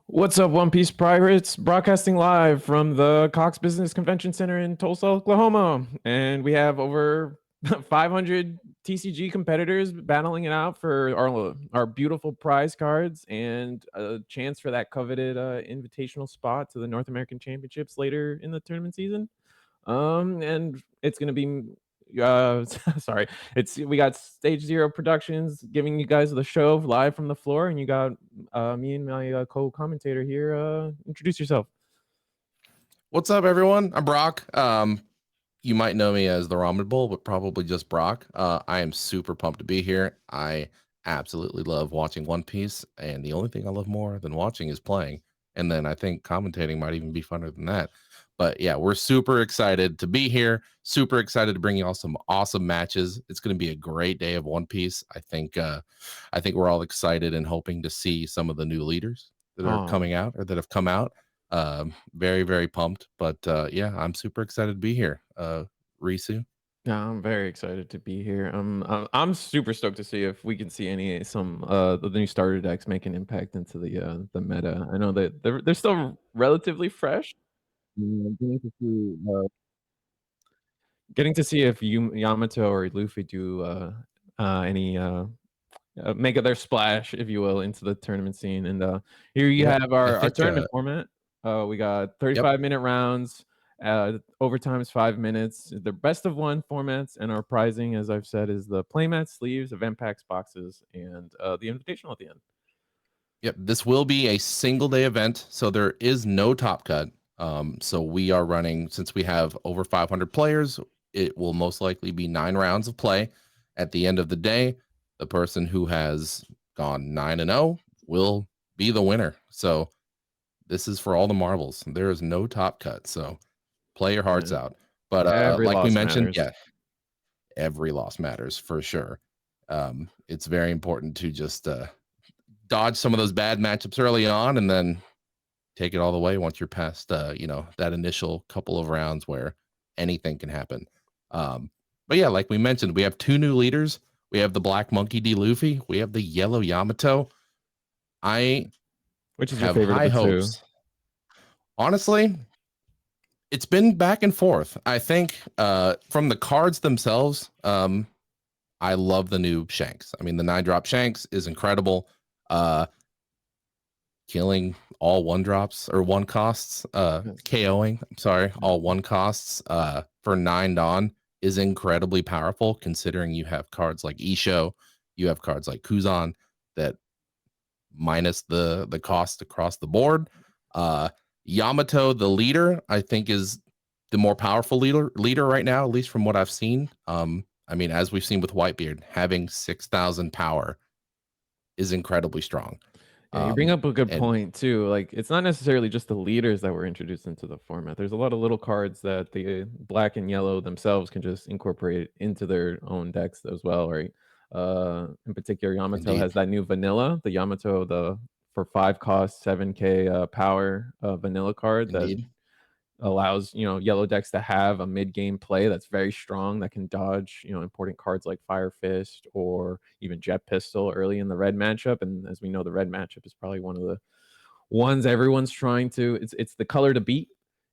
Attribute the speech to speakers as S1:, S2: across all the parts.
S1: What's up, One Piece Pirates? Broadcasting live from the Cox Business Convention Center in Tulsa, Oklahoma. And we have over 500 TCG competitors battling it out for our beautiful prize cards and a chance for that coveted invitational spot to the North American Championships later in the tournament season. And it's gonna be sorry, we got StageZero Productions giving you guys the show live from the floor, and you got me and my co-commentator here. Introduce yourself.
S2: What's up, everyone? I'm Broc. You might know me as the Ramen Bowl, but probably just Broc. I am super pumped to be here. I absolutely love watching One Piece, and the only thing I love more than watching is playing. And then I think commentating might even be funner than that. But yeah, we're super excited to be here. Super excited to bring you all some awesome matches. It's going to be a great day of One Piece. I think we're all excited and hoping to see some of the new leaders that are coming out or that have come out. Very, very pumped. But yeah, I'm super excited to be here. Risu.
S1: Yeah, I'm very excited to be here. I'm super stoked to see if we can see some the new starter decks make an impact into the meta. I know that they're still relatively fresh. Getting to see if Yamato or Luffy do any make their splash, if you will, into the tournament scene. And here you
S2: Yep.
S1: have
S2: I
S1: our
S2: think
S1: tournament format. We got 35-minute rounds. Overtime is 5 minutes. The best of one formats, and our prizing, as I've said, is the playmat, sleeves, event packs, boxes, and the invitational at the end.
S2: Yep. This will be a single day event, so there is no top cut. So we are running, since we have over 500 players, it will most likely be 9 rounds of play. At the end of the day, the person who has gone 9-0 will be the winner. So this is for all the marbles. There is no top cut. So play your hearts out. But
S1: Every
S2: like we
S1: loss
S2: mentioned,
S1: matters.
S2: yeah, every loss matters for sure. It's very important to just dodge some of those bad matchups early on and then take it all the way once you're past that initial couple of rounds where anything can happen. But yeah, like we mentioned, we have 2 new leaders. We have the Black Monkey D. Luffy. We have the Yellow Yamato. I
S1: Which is your
S2: have
S1: favorite of
S2: high
S1: the two?
S2: hopes. Honestly, it's been back and forth. I think from the cards themselves, I love the new Shanks. I mean, the 9-drop Shanks is incredible. Killing all 1-drops or 1 costs, KOing, I'm sorry, all 1 costs for 9 Dawn is incredibly powerful, considering you have cards like Isho, you have cards like Kuzan that minus the cost across the board. Yamato, the leader, I think is the more powerful leader right now, at least from what I've seen. I mean, as we've seen with Whitebeard, having 6,000 power is incredibly strong.
S1: Yeah, you bring up a good
S2: And
S1: point too. Like, it's not necessarily just the leaders that were introduced into the format. There's a lot of little cards that the black and yellow themselves can just incorporate into their own decks as well, right? In particular, Yamato
S2: indeed,
S1: has that new vanilla, the Yamato, the for 5 cost, 7k power vanilla card that
S2: indeed,
S1: allows yellow decks to have a mid-game play that's very strong, that can dodge important cards like Fire Fist or even Jet Pistol early in the red matchup. And as we know, the red matchup is probably one of the ones everyone's trying to, it's the color to beat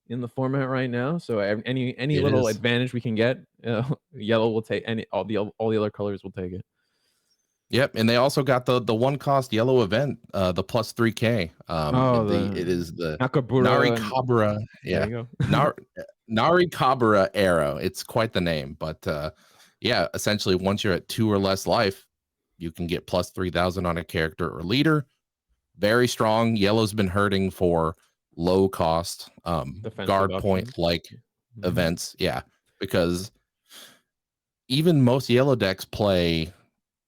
S1: in the format right now. So any
S2: it
S1: little
S2: is.
S1: advantage we can get, yellow will take, any all the other colors will take it.
S2: Yep, and they also got the 1 cost yellow event, the plus 3K.
S1: Oh,
S2: It
S1: the
S2: is the
S1: Nakabura, and
S2: Narikabura,
S1: there
S2: yeah,
S1: you go.
S2: Nar Narikabura arrow. It's quite the name, but yeah, essentially once you're at 2 or less life, you can get plus 3,000 on a character or leader. Very strong. Yellow's been hurting for low cost
S1: Defensive
S2: guard
S1: options.
S2: point like
S1: Mhm.
S2: events, yeah, because even most yellow decks play.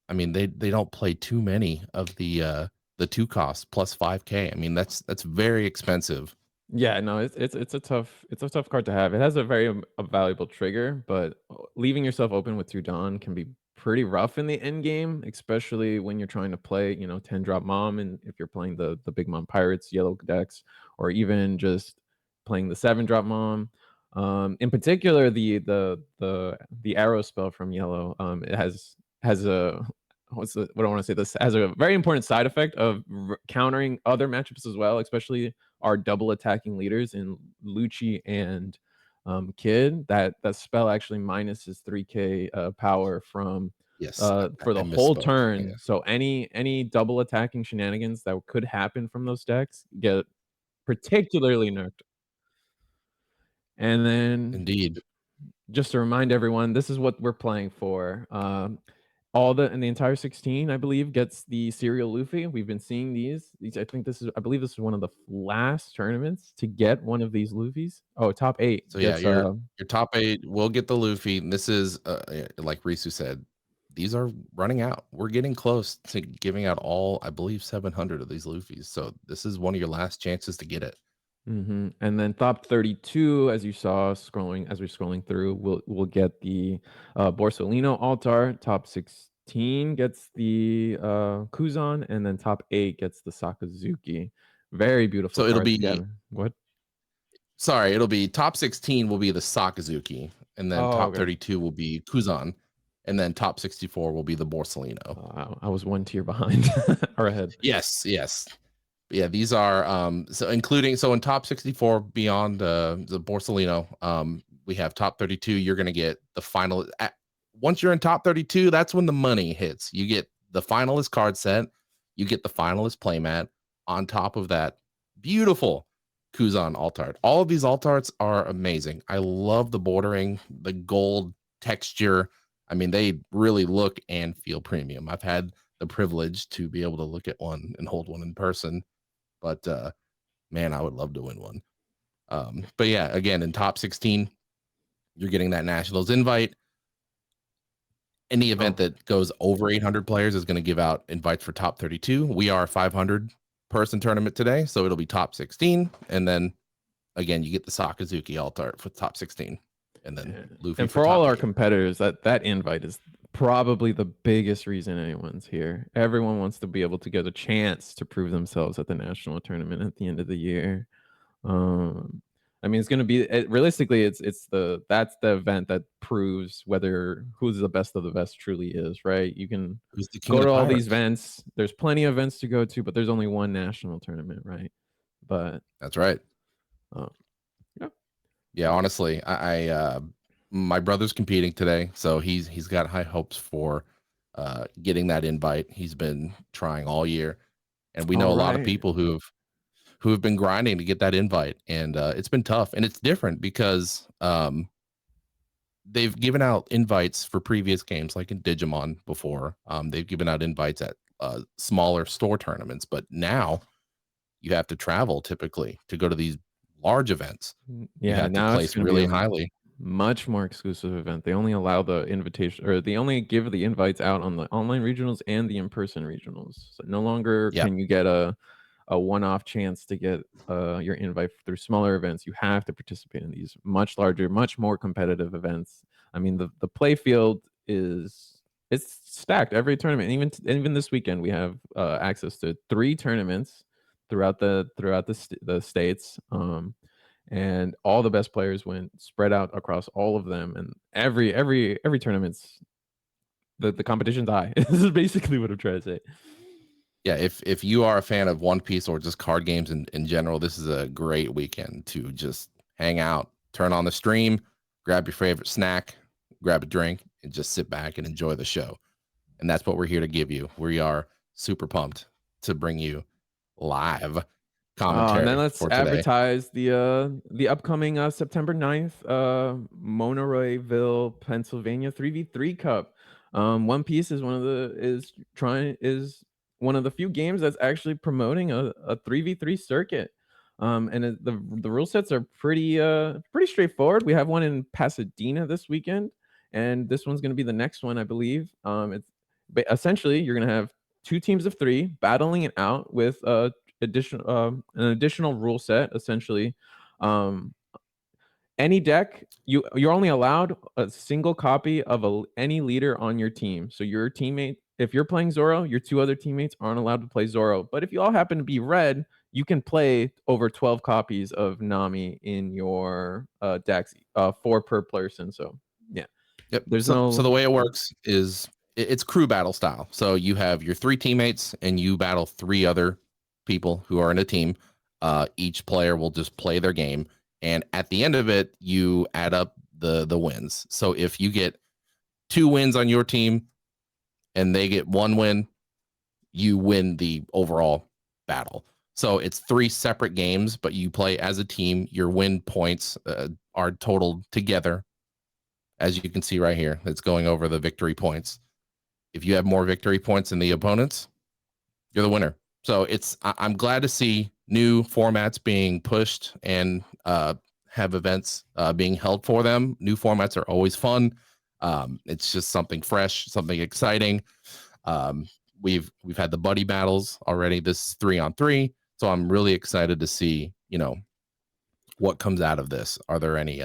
S2: I mean, they don't play too many of the 2 costs plus 5K. I mean, that's very expensive.
S1: Yeah, no, it's a tough card to have. It has a very a valuable trigger, but leaving yourself open with 2 Dawn can be pretty rough in the end game, especially when you're trying to play, 10 drop mom, and if you're playing the big mom pirates, yellow decks, or even just playing the 7 drop mom. In particular, the arrow spell from yellow, it has a what do I want to say? This has a very important side effect of countering other matchups as well, especially our double attacking leaders in Lucci and Kid. That spell actually minuses 3k power from
S2: Yes,
S1: for
S2: I
S1: the whole
S2: misspoke. Yeah.
S1: turn. So any double attacking shenanigans that could happen from those decks get particularly nerfed. And then
S2: Indeed.
S1: just to remind everyone, this is what we're playing for. All the entire 16, I believe, gets the serial Luffy. We've been seeing these. I believe this is one of the last tournaments to get one of these Luffys. Oh, top 8
S2: So yeah,
S1: gets
S2: your top 8 will get the Luffy. And this is like Risu said, these are running out. We're getting close to giving out all, I believe, 700 of these Luffys. So this is one of your last chances to get it.
S1: And then top 32, as you saw scrolling as we're scrolling through, we'll get the Borsalino Altar. Top 16 gets the Kuzan, and then top 8 gets the Sakazuki. Very beautiful
S2: So it'll
S1: cards
S2: be
S1: again. What?
S2: sorry, it'll be top 16 will be the Sakazuki, and then
S1: Oh,
S2: top
S1: okay.
S2: 32 will be Kuzan, and then top 64 will be the Borsalino.
S1: I was 1 tier behind or ahead.
S2: Yes, yes. Yeah, these are so including so in top 64 beyond the Borsalino, we have top 32. You're gonna get the final once you're in top 32, that's when the money hits. You get the finalist card set, you get the finalist playmat. On top of that, beautiful Kuzan alt art. All of these alt arts are amazing. I love the bordering, the gold texture. I mean, they really look and feel premium. I've had the privilege to be able to look at one and hold one in person, but man, I would love to win one. But yeah, again, in top 16, you're getting that nationals invite. Any event that goes over 800 players is going to give out invites for top 32. We are a 500 person tournament today, so it'll be top 16, and then again, you get the Sakazuki alt art for top 16, and then Luffy
S1: and
S2: for
S1: for all
S2: top
S1: our
S2: 8.
S1: competitors, that invite is probably the biggest reason anyone's here. Everyone wants to be able to get a chance to prove themselves at the national tournament at the end of the year. I mean, it's going to be realistically, that's the event that proves whether who's the best of the best truly is, right? You can
S2: Who's the king
S1: go
S2: of
S1: to
S2: the
S1: all these
S2: pirates?
S1: events. There's plenty of events to go to, but there's only one national tournament, right? But
S2: That's right.
S1: yeah.
S2: Yeah, honestly, I my brother's competing today, so he's got high hopes for getting that invite. He's been trying all year, and we know
S1: All
S2: a lot of
S1: right.
S2: people who have been grinding to get that invite, and it's been tough, and it's different because they've given out invites for previous games like in Digimon before. They've given out invites at smaller store tournaments, but now you have to travel typically to go to these large events. You
S1: Yeah,
S2: have to
S1: now it's
S2: place
S1: going to be
S2: really
S1: a
S2: highly.
S1: much more exclusive event. They only allow the invitation, or they only give the invites out on the online regionals and the in-person regionals. So no longer
S2: Yeah,
S1: can you get a one-off chance to get your invite through smaller events. You have to participate in these much larger, much more competitive events. I mean, the play field it's stacked every tournament. Even this weekend, we have access to 3 tournaments throughout the states. And all the best players went spread out across all of them, and every tournament's the competition's high. This is basically what I'm trying to say.
S2: yeah. If you are a fan of One Piece or just card games in general, this is a great weekend to just hang out, turn on the stream, grab your favorite snack, grab a drink, and just sit back and enjoy the show. And that's what we're here to give you. We are super pumped to bring you live
S1: And then
S2: commentary
S1: let's
S2: for today.
S1: advertise the upcoming September 9th Montereyville, Pennsylvania 3v3 Cup. One Piece is one of the few games that's actually promoting a 3v3 circuit. And the rule sets are pretty straightforward. We have one in Pasadena this weekend, and this one's going to be the next one, I believe. Essentially you're going to have 2 teams of 3 battling it out with an additional rule set. Essentially, any deck, you're only allowed a single copy of any leader on your team. So your teammate, if you're playing Zoro, your 2 other teammates aren't allowed to play Zoro. But if you all happen to be red, you can play over 12 copies of Nami in your decks, 4 per person. So yeah,
S2: Yep.
S1: there's
S2: So
S1: no
S2: the way it works is it's crew battle style. So you have your 3 teammates and you battle 3 other people who are in a team. Each player will just play their game, and at the end of it, you add up the wins. So if you get 2 wins on your team and they get 1 win, you win the overall battle. So it's 3 separate games, but you play as a team. Your win points are totaled together, as you can see right here. It's going over the victory points. If you have more victory points than the opponents, you're the winner. So I'm glad to see new formats being pushed and have events being held for them. New formats are always fun. It's just something fresh, something exciting. We've had the buddy battles already. This is 3-on-3, so I'm really excited to see what comes out of this. Are there any?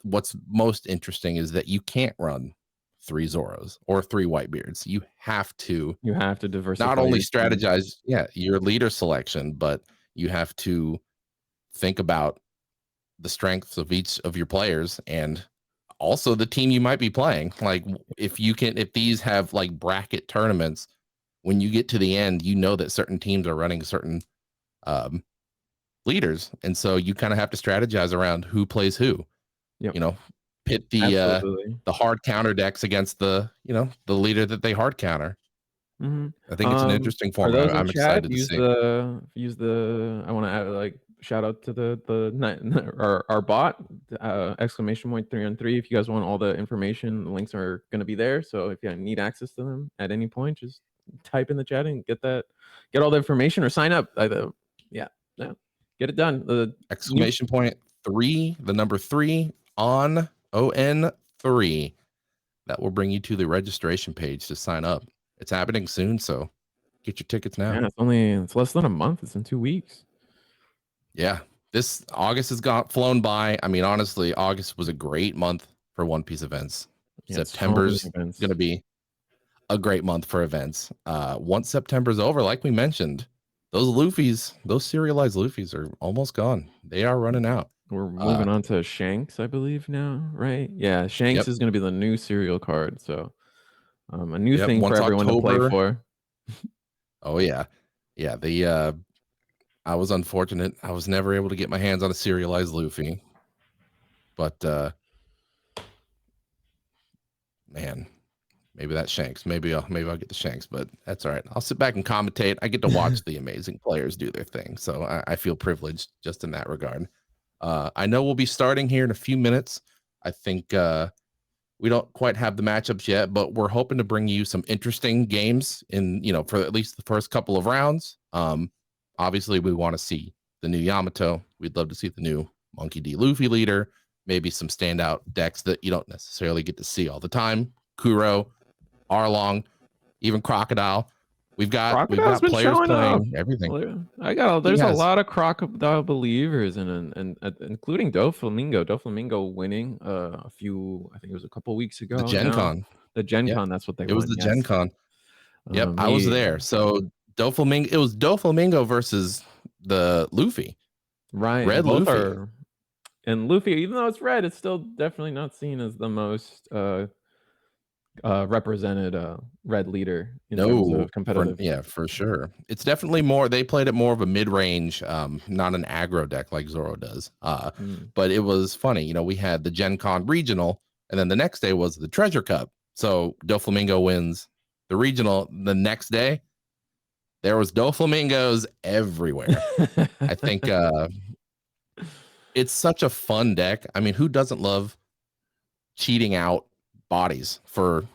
S2: What's most interesting is that you can't run 3 Zoros or 3 Whitebeards. You have to
S1: diversify.
S2: not only strategize, your leader selection, but you have to think about the strengths of each of your players and also the team you might be playing. Like if these have like bracket tournaments, when you get to the end, that certain teams are running certain leaders, and so you kind of have to strategize around who plays who.
S1: Yep.
S2: Pit the hard counter decks against the leader that they hard counter.
S1: Mm-hmm.
S2: I think it's an interesting format. I'm excited to see.
S1: I want to add like shout out to our bot exclamation point 3-on-3. If you guys want all the information, the links are going to be there. So if you need access to them at any point, just type in the chat and get all the information or sign up. Get it done. The
S2: exclamation point 3, the number 3 on ON3. That will bring you to the registration page to sign up. It's happening soon, so get your tickets now.
S1: Yeah, it's less than a month. It's in 2 weeks.
S2: Yeah, this August has flown by. I mean, honestly, August was a great month for One Piece events. September's going to be a great month for events. Once September's over, like we mentioned, those serialized Luffys are almost gone. They are running out.
S1: We're moving on to Shanks, I believe now, right? Yeah, Shanks is going to be the new serial card. So a new thing for everyone to play for.
S2: Oh yeah. I was unfortunate. I was never able to get my hands on a serialized Luffy. But man, maybe that's Shanks. Maybe I'll get the Shanks, but that's all right. I'll sit back and commentate. I get to watch the amazing players do their thing. So I feel privileged just in that regard. I know we'll be starting here in a few minutes. I think we don't quite have the matchups yet, but we're hoping to bring you some interesting games for at least the first couple of rounds. Obviously, we want to see the new Yamato. We'd love to see the new Monkey D. Luffy leader. Maybe some standout decks that you don't necessarily get to see all the time. Kuro, Arlong, even Crocodile. We've got players playing everything.
S1: There's a lot of Crocodile believers and including Doflamingo. Doflamingo winning a few, I think it was a couple weeks ago.
S2: The Gen Con.
S1: The Gen Con, that's what they won.
S2: It was the Gen Con. Yep, I was there. So Doflamingo, it was Doflamingo versus the Luffy.
S1: Right.
S2: Red Luffy.
S1: And Luffy, even though it's red, it's still definitely not seen as the most represented red leader in terms of competitive.
S2: For sure. It's definitely more, they played it more of a mid-range, not an aggro deck like Zoro does. But it was funny, we had the Gen Con regional, and then the next day was the Treasure Cup. So Doflamingo wins the regional. The next day there was Doflamingos everywhere. I think it's such a fun deck. I mean, who doesn't love cheating out bodies for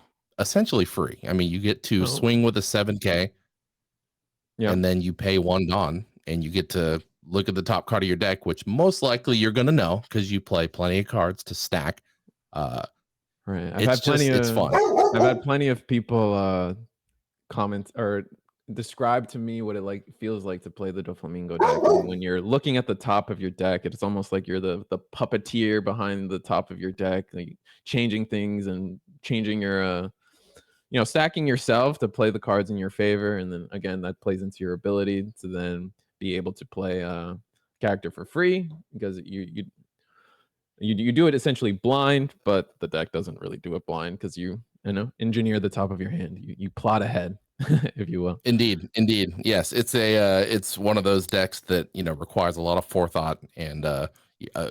S2: essentially free? I mean, you get to swing with a 7K, and then you pay 1 Don, and you get to look at the top card of your deck, which most likely you're going to know because you play plenty of cards to stack.
S1: Right.
S2: It's fun.
S1: I've had plenty of people comment or describe to me what it feels like to play the Doflamingo deck. And when you're looking at the top of your deck, it's almost like you're the puppeteer behind the top of your deck, like changing things and changing your stacking yourself to play the cards in your favor. And then again, that plays into your ability to then be able to play a character for free, because you do it essentially blind, but the deck doesn't really do it blind because you engineer the top of your hand. You plot ahead, if you will.
S2: Indeed, indeed. Yes, it's one of those decks that requires a lot of forethought and a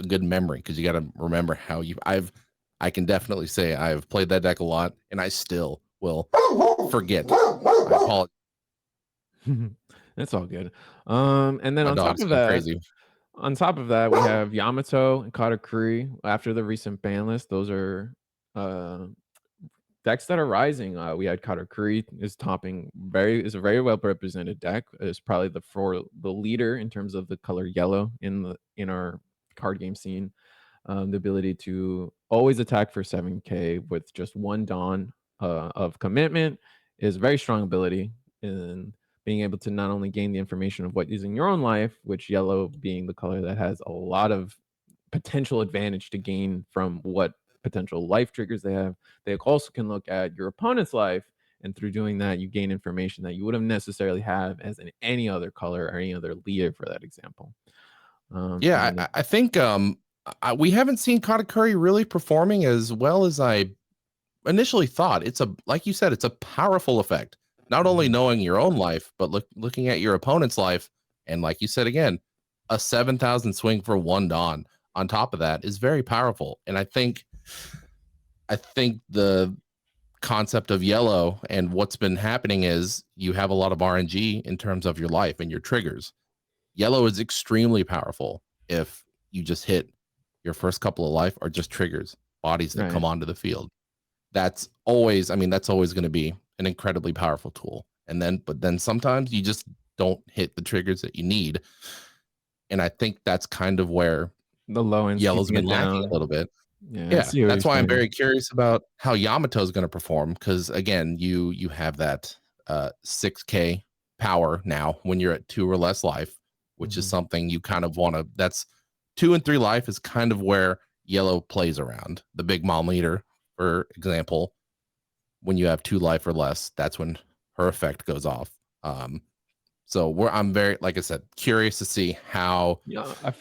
S2: good memory, because you got to remember how I can definitely say I've played that deck a lot, and I still will forget. I apologize.
S1: That's all good. And then
S2: My dog's going crazy.
S1: on top of that, we have Yamato and Katakuri after the recent ban list. Those are uh decks that are rising. We had Katakuri is is a very well represented deck. It's probably the leader in terms of the color yellow in our card game scene. The ability to always attack for 7k with just one Dawn of commitment is a very strong ability. And being able to not only gain the information of what is in your own life, which yellow being the color that has a lot of potential advantage to gain from what potential life triggers they have, they also can look at your opponent's life, and through doing that you gain information that you wouldn't necessarily have as in any other color or any other leader, for that example.
S2: Yeah, I think we haven't seen Katakuri really performing as well as I initially thought. Like you said, it's a powerful effect. Not only knowing your own life, but looking at your opponent's life, and like you said again, a 7,000 swing for one Dawn on top of that is very powerful. And I think the concept of yellow and what's been happening is you have a lot of RNG in terms of your life and your triggers. Yellow is extremely powerful if you just hit your first couple of life or just triggers bodies that come onto the field. That's always going to be an incredibly powerful tool. But then sometimes you just don't hit the triggers that you need. And I think that's kind of where
S1: the low end
S2: yellow's been lacking a little bit. Yeah, that's why I'm very curious about how Yamato is going to perform, because again, you have that 6k power now when you're at 2 or less life, which is something you kind of want to. That's 2 and 3 life is kind of where yellow plays around. The big mom leader, for example, when you have 2 life or less, that's when her effect goes off. So I'm very, like I said, curious to see how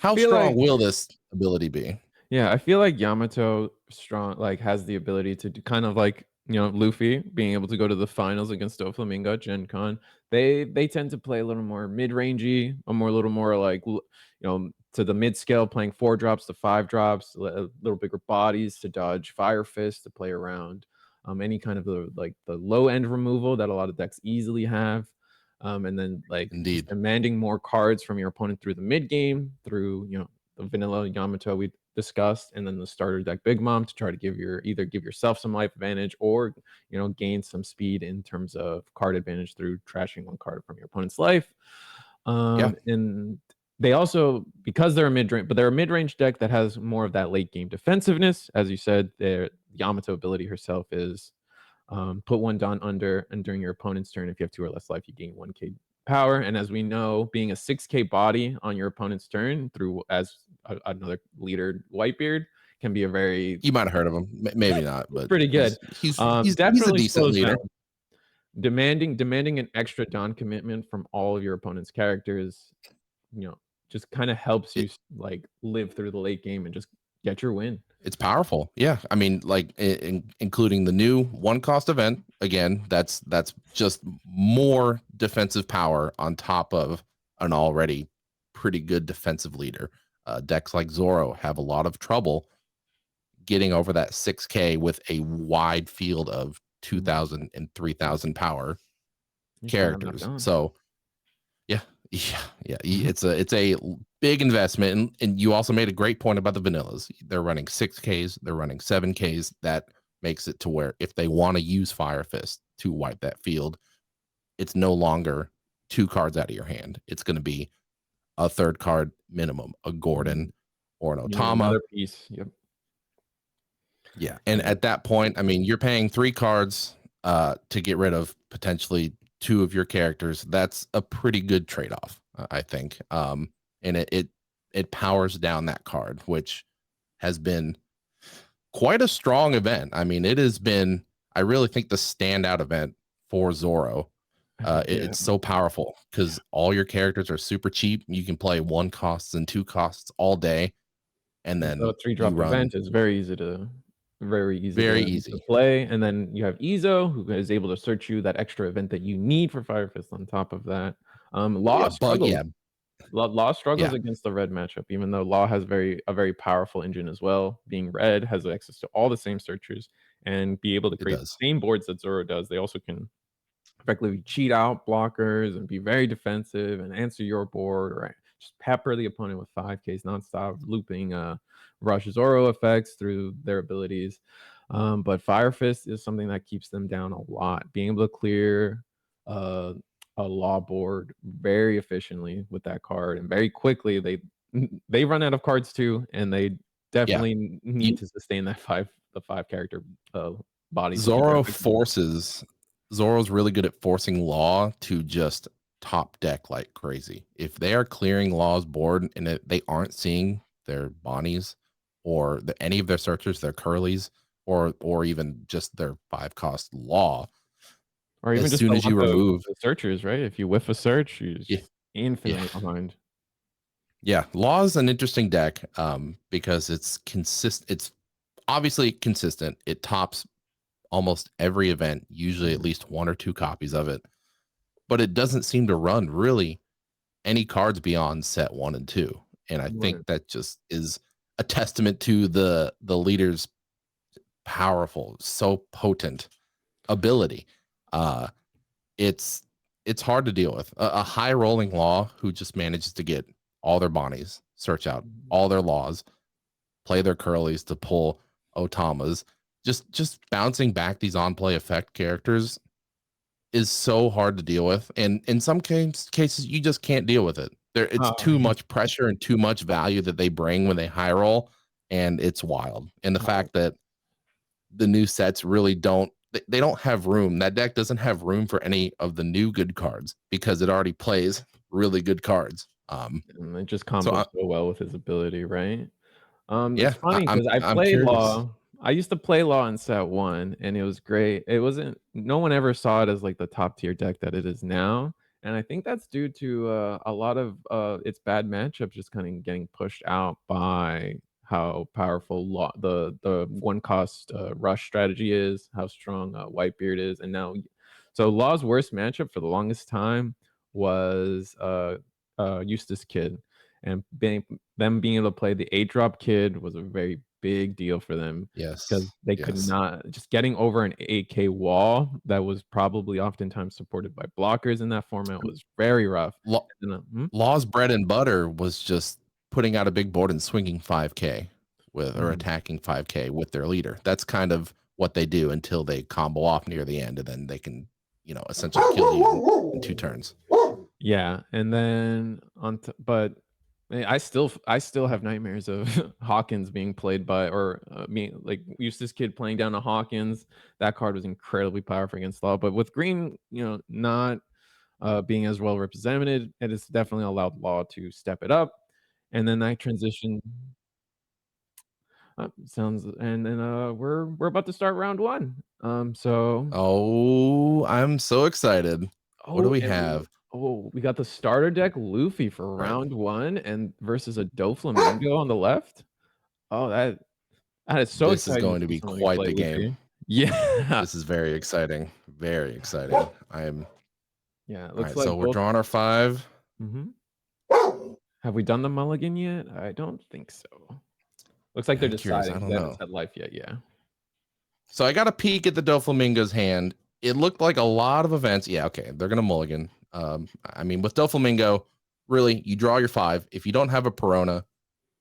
S2: strong will this ability be.
S1: Yeah, I feel like Yamato has the ability to do kind of like, Luffy being able to go to the finals against Doflamingo at Gen Con. They tend to play a little more mid-rangey, a little more like, to the mid-scale, playing 4 drops to 5 drops, a little bigger bodies to dodge Fire Fist, to play around any kind of the low-end removal that a lot of decks easily have. And then just demanding more cards from your opponent through the mid game, through the vanilla Yamato we discussed, and then the starter deck Big Mom to try to either give yourself some life advantage, or gain some speed in terms of card advantage through trashing one card from your opponent's life. And they also, because they're a mid-range deck that has more of that late game defensiveness, as you said, their Yamato ability herself is put one Dawn under, and during your opponent's turn, if you have 2 or less life, you gain 1k power. And as we know, being a 6k body on your opponent's turn through as another leader, Whitebeard, can be a very...
S2: You might have heard of him, maybe not, but
S1: pretty good.
S2: He's a decent leader.
S1: Demanding an extra Dawn commitment from all of your opponent's characters, just kind of helps you live through the late game and just get your win.
S2: It's powerful. Yeah. I mean, including the new 1-cost event. Again, that's just more defensive power on top of an already pretty good defensive leader. Decks like Zoro have a lot of trouble getting over that 6k with a wide field of 2,000 and 3,000 power characters. So yeah, it's a big investment. And you also made a great point about the vanillas. They're running 6ks, they're running 7ks. That makes it to where if they want to use Fire Fist to wipe that field, it's no longer 2 cards out of your hand. It's going to be a 3rd card minimum, a Gordon or an Otama.
S1: Another piece. Yep.
S2: Yeah. And at that point, I mean, you're paying 3 cards to get rid of potentially 2 of your characters. That's a pretty good trade-off, I think. And it powers down that card, which has been quite a strong event. I mean, it has been, I really think, the standout event for Zoro. It's so powerful because all your characters are super cheap. You can play 1 costs and 2 costs all day. And then
S1: a 3-drop event is very easy to very easy
S2: Very
S1: to
S2: easy.
S1: play. And then you have Ezo, who is able to search you that extra event that you need for Fire Fist on top of that. Law
S2: Yeah, bug.
S1: struggles.
S2: Yeah,
S1: Law struggles
S2: yeah,
S1: against the red matchup, even though Law has a very powerful engine as well. Being red, has access to all the same searchers and be able to
S2: it
S1: create
S2: does.
S1: the same boards that Zoro does. They also can effectively cheat out blockers and be very defensive and answer your board, or just pepper the opponent with 5Ks nonstop, looping Rush Zoro effects through their abilities. But Fire Fist is something that keeps them down a lot. Being able to clear uh, a law board very efficiently with that card and very quickly, they run out of cards too, and they
S2: Yeah.
S1: definitely
S2: You,
S1: need to sustain that the 5 character body to keep
S2: Zoro
S1: everything.
S2: forces Zoro's really good at forcing Law to just top deck like crazy. If they are clearing Law's board and they aren't seeing their Bonnies or any of their searchers, their Curlies, or even just their 5 cost Law,
S1: Or even
S2: as
S1: just
S2: soon
S1: a
S2: as
S1: lot
S2: you
S1: of
S2: remove,
S1: the searchers, right? If you whiff a search, you're
S2: yeah,
S1: just
S2: yeah,
S1: infinitely behind.
S2: yeah. Law is an interesting deck because it's obviously consistent. It tops almost every event, usually at
S1: Mhm.
S2: least 1 or 2 copies of it, but it doesn't seem to run really any cards beyond set 1 and 2. And I think
S1: Right.
S2: that just is a testament to the leader's powerful, so potent ability. Uh, it's it's hard to deal with. A high rolling Law who just manages to get all their Bonnies, search out
S1: Mhm.
S2: all their Laws, play their Curlies to pull Otamas, just bouncing back these on play effect characters is so hard to deal with, and in some cases you just can't deal with it. It's too
S1: Yeah.
S2: much pressure and too much value that they bring when they high roll, and it's wild. And the
S1: Oh,
S2: fact that the new sets really they don't have room. That deck doesn't have room for any of the new good cards because it already plays really good cards.
S1: and it just
S2: So
S1: combos so well with his ability, right?
S2: yeah,
S1: It's funny
S2: I'm
S1: because I
S2: I'm
S1: played
S2: curious.
S1: Law. I used to play Law in set 1, and it was great. It wasn't no one ever saw it as, like, the top tier deck that it is now, and I think that's due to, a lot of, its bad matchups just kinda getting pushed out by how powerful Law the 1 cost, rush strategy is, how strong, Whitebeard is, and now so Law's worst matchup for the longest time was, Eustace Kid, and being able to play the 8-drop kid was a very big deal for them because
S2: Yes,
S1: they could
S2: yes.
S1: not just getting over an 8K wall that was probably oftentimes supported by blockers in that format was very rough.
S2: Law,
S1: And,
S2: Law's bread and butter was just putting out a big board and swinging 5K with or
S1: mhm.
S2: attacking 5K with their leader. That's kind of what they do until they combo off near the end, and then they can, essentially kill you in 2 turns.
S1: Yeah, and then but I still have nightmares of Hawkins being played by or me like Eustace Kid playing down to Hawkins. That card was incredibly powerful against Law, but with Green, not being as well represented, it has definitely allowed Law to step it up. And then I transition. Sounds and then we're about to start round one. So
S2: Oh, I'm so excited. What do
S1: oh,
S2: we
S1: and
S2: have?
S1: we got the starter deck Luffy for
S2: Right.
S1: round 1 and versus a Doflamingo on the left. Oh, that is so
S2: This is
S1: exciting to
S2: going to
S1: see
S2: be
S1: somebody
S2: quite
S1: play
S2: the game.
S1: Luffy. Yeah.
S2: This is very exciting. Very exciting. I am
S1: Yeah, it
S2: all
S1: looks
S2: right.
S1: like
S2: So we're
S1: both.
S2: drawing our 5.
S1: Mhm. Have we done the mulligan yet? I don't think so. Looks like
S2: Yeah,
S1: they're
S2: I'm curious.
S1: deciding
S2: I
S1: 'cause
S2: don't
S1: they haven't
S2: know.
S1: said life yet, yeah.
S2: So I got a peek at the Doflamingo's hand. It looked like a lot of events. Yeah, okay, they're gonna mulligan. I mean, with Doflamingo, really, you draw your 5. If you don't have a Perona,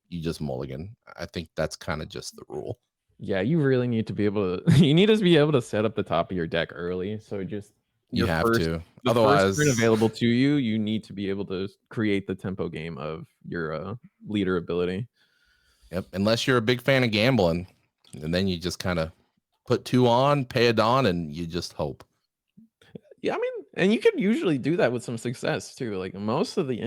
S2: you just mulligan. I think that's kind of just the rule.
S1: Yeah, you really need to be able to you need to be able to set up the top of your deck early, so just
S2: You
S1: your
S2: have
S1: first
S2: to.
S1: the first turn
S2: Otherwise,
S1: available to you, you need to be able to create the tempo game of your, leader ability.
S2: yep, unless you're a big fan of gambling, and then you just kind of put 2 on, pay a Don, and you just hope.
S1: Yeah, I mean, and you could usually do that with some success too. Like most of the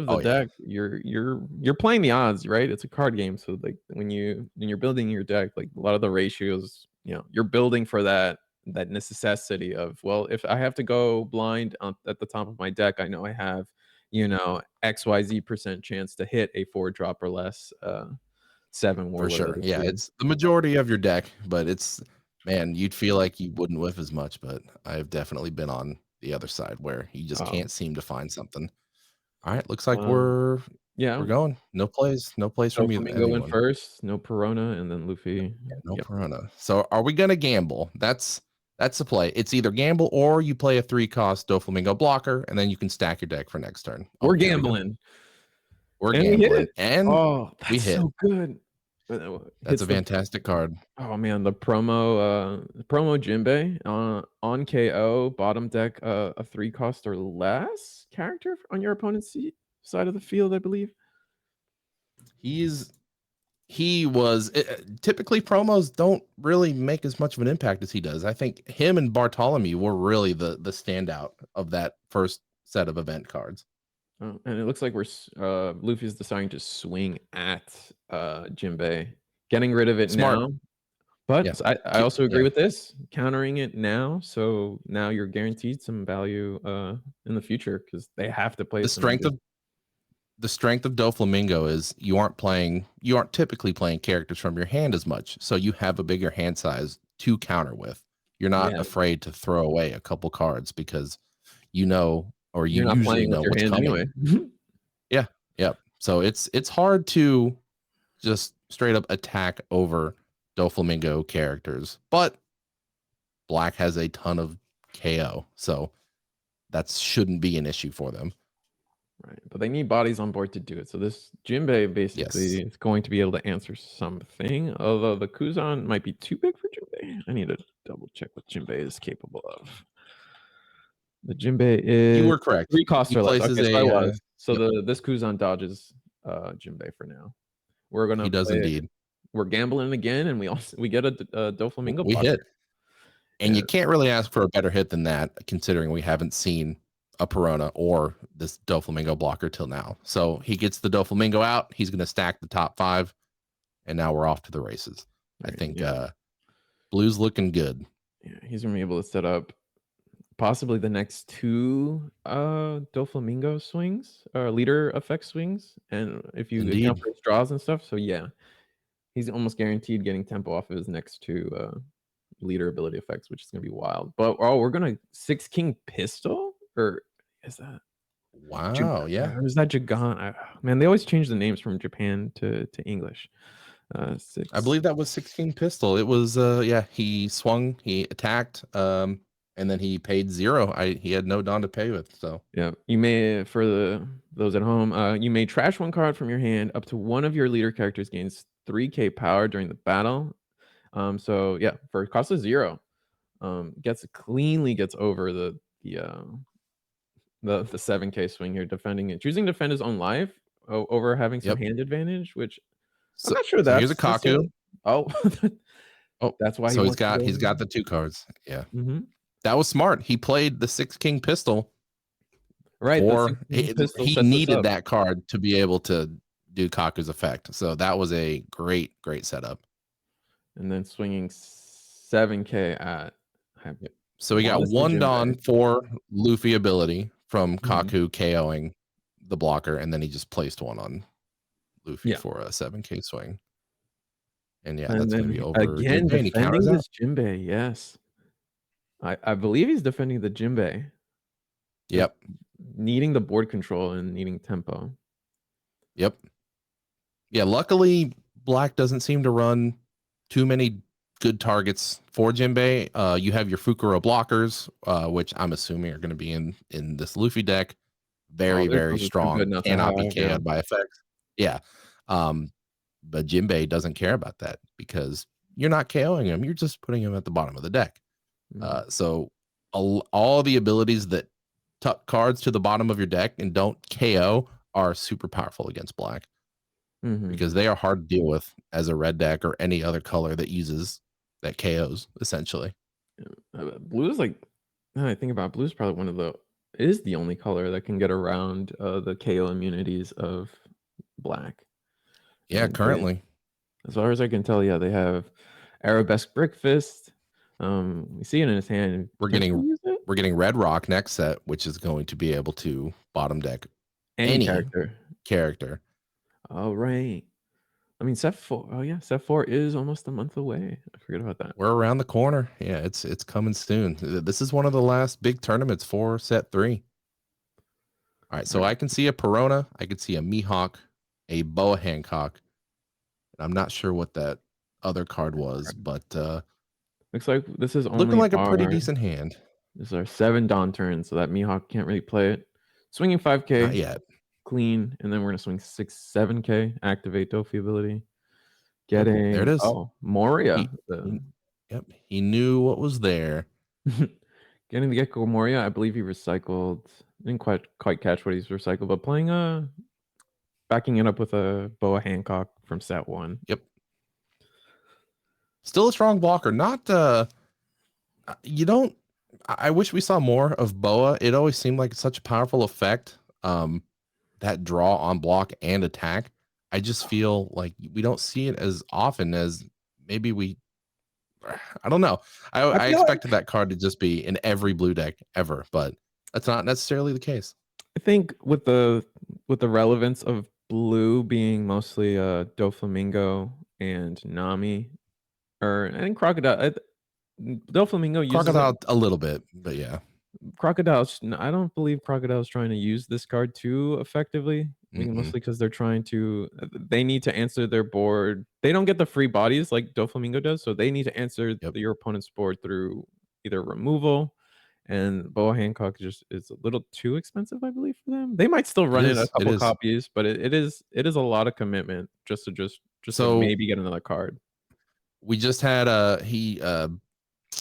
S2: Oh yeah.
S1: deck, you're playing the odds, right? It's a card game, so like when you're building your deck, like a lot of the ratios, you're building for that necessity of well, if I have to go blind at the top of my deck, I know I have XYZ percent chance to hit a 4 drop or less. 7
S2: For
S1: warlord.
S2: sure. Yeah, it's the majority of your deck, but it's man, you'd feel like you wouldn't whiff as much, but I've definitely been on the other side where you just
S1: Oh,
S2: can't seem to find something. All right, looks like
S1: um, yeah.
S2: we're going. No plays from you
S1: Doflamingo went
S2: anyone.
S1: first, no Perona, and then Luffy.
S2: Yeah, no
S1: Yep.
S2: Piranha. So are we gonna gamble? That's the play. It's either gamble or you play a 3-cost Doflamingo blocker, and then you can stack your deck for next turn.
S1: We're
S2: Oh, there we go.
S1: gambling.
S2: We're
S1: And we hit
S2: gambling.
S1: it.
S2: And
S1: Oh,
S2: we
S1: that's
S2: hit.
S1: so good.
S2: That's a
S1: Hits the
S2: fantastic card.
S1: oh man, the promo Jinbei on KO bottom deck a 3-cost or less character on your opponent's side of the field, I believe.
S2: He was typically promos don't really make as much of an impact as he does. I think him and Bartholomew were really the standout of that first set of event cards.
S1: Oh, and it looks like Luffy's deciding to swing at Jinbei, getting rid of it
S2: Smart.
S1: now. But
S2: Yeah.
S1: I also agree
S2: Yeah.
S1: with this, countering it now. So now you're guaranteed some value in the future because they have to play
S2: The strength of Doflamingo is you aren't typically playing characters from your hand as much, so you have a bigger hand size to counter with. You're not
S1: yeah,
S2: afraid to throw away a couple cards because you know, or you
S1: you're not
S2: usually
S1: playing with
S2: know
S1: your
S2: what's
S1: hand
S2: coming.
S1: anyway.
S2: Yeah, yep. So it's hard to just straight up attack over Doflamingo characters, but Black has a ton of KO, so that shouldn't be an issue for them.
S1: Right, but they need bodies on board to do it. So this Jinbei basically
S2: Yes.
S1: is going to be able to answer something. Although the Kuzan might be too big for Jinbei. I need to double check what Jinbei is capable of. The Jinbei
S2: You
S1: is
S2: were correct.
S1: 3 costs
S2: He
S1: or less.
S2: places
S1: Okay, so I was. So
S2: yep,
S1: this Kuzan dodges Jinbei for now. We're
S2: he
S1: gonna
S2: does
S1: play.
S2: indeed.
S1: We're gambling again, and we get a Doflamingo
S2: We
S1: blocker.
S2: hit. And you can't really ask for a better hit than that, considering we haven't seen a Perona or this Doflamingo blocker till now. So he gets the Doflamingo out. He's going to stack the top 5, and now we're off to the races. I think Blue's looking good.
S1: Yeah, he's gonna be able to set up possibly the next 2 Doflamingo swings, leader effect swings, and if you
S2: Indeed.
S1: account for his draws and stuff. So yeah, he's almost guaranteed getting tempo off of his next 2 leader ability effects, which is gonna be wild. But we're gonna 6 King Pistol, or is that
S2: Wow. Yeah.
S1: or is that Jagan? Man, they always change the names from Japan to English. 6.
S2: I believe that was 16 pistol. It was he swung, he attacked, and then he paid 0. He had no Dawn to pay with. So
S1: Yeah, you may those at home, you may trash 1 card from your hand. Up to 1 of your leader characters gains 3k power during the battle. So yeah, for a cost of 0, gets over the 7k swing here, defending it, choosing to defend his own life over having some hand advantage, which I'm not sure
S2: so here's a
S1: that's necessarily.
S2: Kaku.
S1: Oh,
S2: Oh,
S1: that's why he
S2: so
S1: wants to
S2: he's
S1: go.
S2: got the 2 cards. Yeah.
S1: Mm-hmm.
S2: That was smart. He played the 6 King pistol.
S1: Right, the 6 King
S2: He
S1: Pistol sets us
S2: needed
S1: up.
S2: that card to be able to do Kaku's effect. So that was a great setup.
S1: And then swinging 7k at.
S2: So we got 1 Dawn for Luffy ability from Kaku KOing the blocker, and then he just placed 1 on Luffy for a 7k swing. And yeah, that's going to be over.
S1: Again, defending this Jinbei, yes. I believe he's defending the Jinbei.
S2: Yep.
S1: Needing the board control and needing tempo.
S2: Yep. Yeah, luckily Black doesn't seem to run too many good targets for Jinbei. You have your Fukuro blockers, which I'm assuming are going to be in this Luffy deck. Very strong. Cannot be KO'd by effects. Yeah. But Jinbei doesn't care about that because you're not KOing him. You're just putting him at the bottom of the deck. So all the abilities that tuck cards to the bottom of your deck and don't KO are super powerful against Black. Because they are hard to deal with as a red deck or any other color that that KOs essentially.
S1: Blue is I think about blue is probably is the only color that can get around the KO immunities of Black.
S2: Yeah, currently.
S1: As far as I can tell, yeah, they have Arabesque Brickfist. We see it in his hand.
S2: We're getting Red Rock next set, which is going to be able to bottom deck any character.
S1: All right. I mean, set 4. Oh yeah, set 4 is almost a month away. I forget about that.
S2: We're around the corner. Yeah, it's coming soon. This is one of the last big tournaments for set 3. All right, so I can see a Perona, I can see a Mihawk, a Boa Hancock. I'm not sure what that other card was, but
S1: Looks like this is
S2: looking
S1: only
S2: like a pretty decent hand.
S1: This is our 7 Dawn turn, so that Mihawk can't really play it. Swinging 5k.
S2: Not yet.
S1: Clean, and then we're gonna swing 7k, activate Dofi ability.
S2: There
S1: Getting
S2: it is.
S1: Moria.
S2: Yep, he knew what was there.
S1: Getting the Gecko Moria, I believe he recycled. Didn't quite catch what he's recycled, but playing backing it up with a Boa Hancock from set 1.
S2: Yep. Still a strong blocker. Not you don't. I wish we saw more of Boa. It always seemed like such a powerful effect. That draw on block and attack. I just feel like we don't see it as often as maybe we. I don't know. I expected that card to just be in every blue deck ever, but that's not necessarily the case.
S1: I think with the relevance of blue being mostly Doflamingo and Nami, or I think Crocodile. Doflamingo uses
S2: Crocodile a little bit, but yeah.
S1: Crocodile's. I don't believe Crocodile's trying to use this card too effectively. I mean, mostly because they're trying to. They need to answer their board. They don't get the free bodies like Doflamingo does, so they need to answer your opponent's board through either removal. And Boa Hancock is a little too expensive, I believe, for them. They might still run it a couple copies, but it is a lot of commitment just to maybe get another card.
S2: We just had he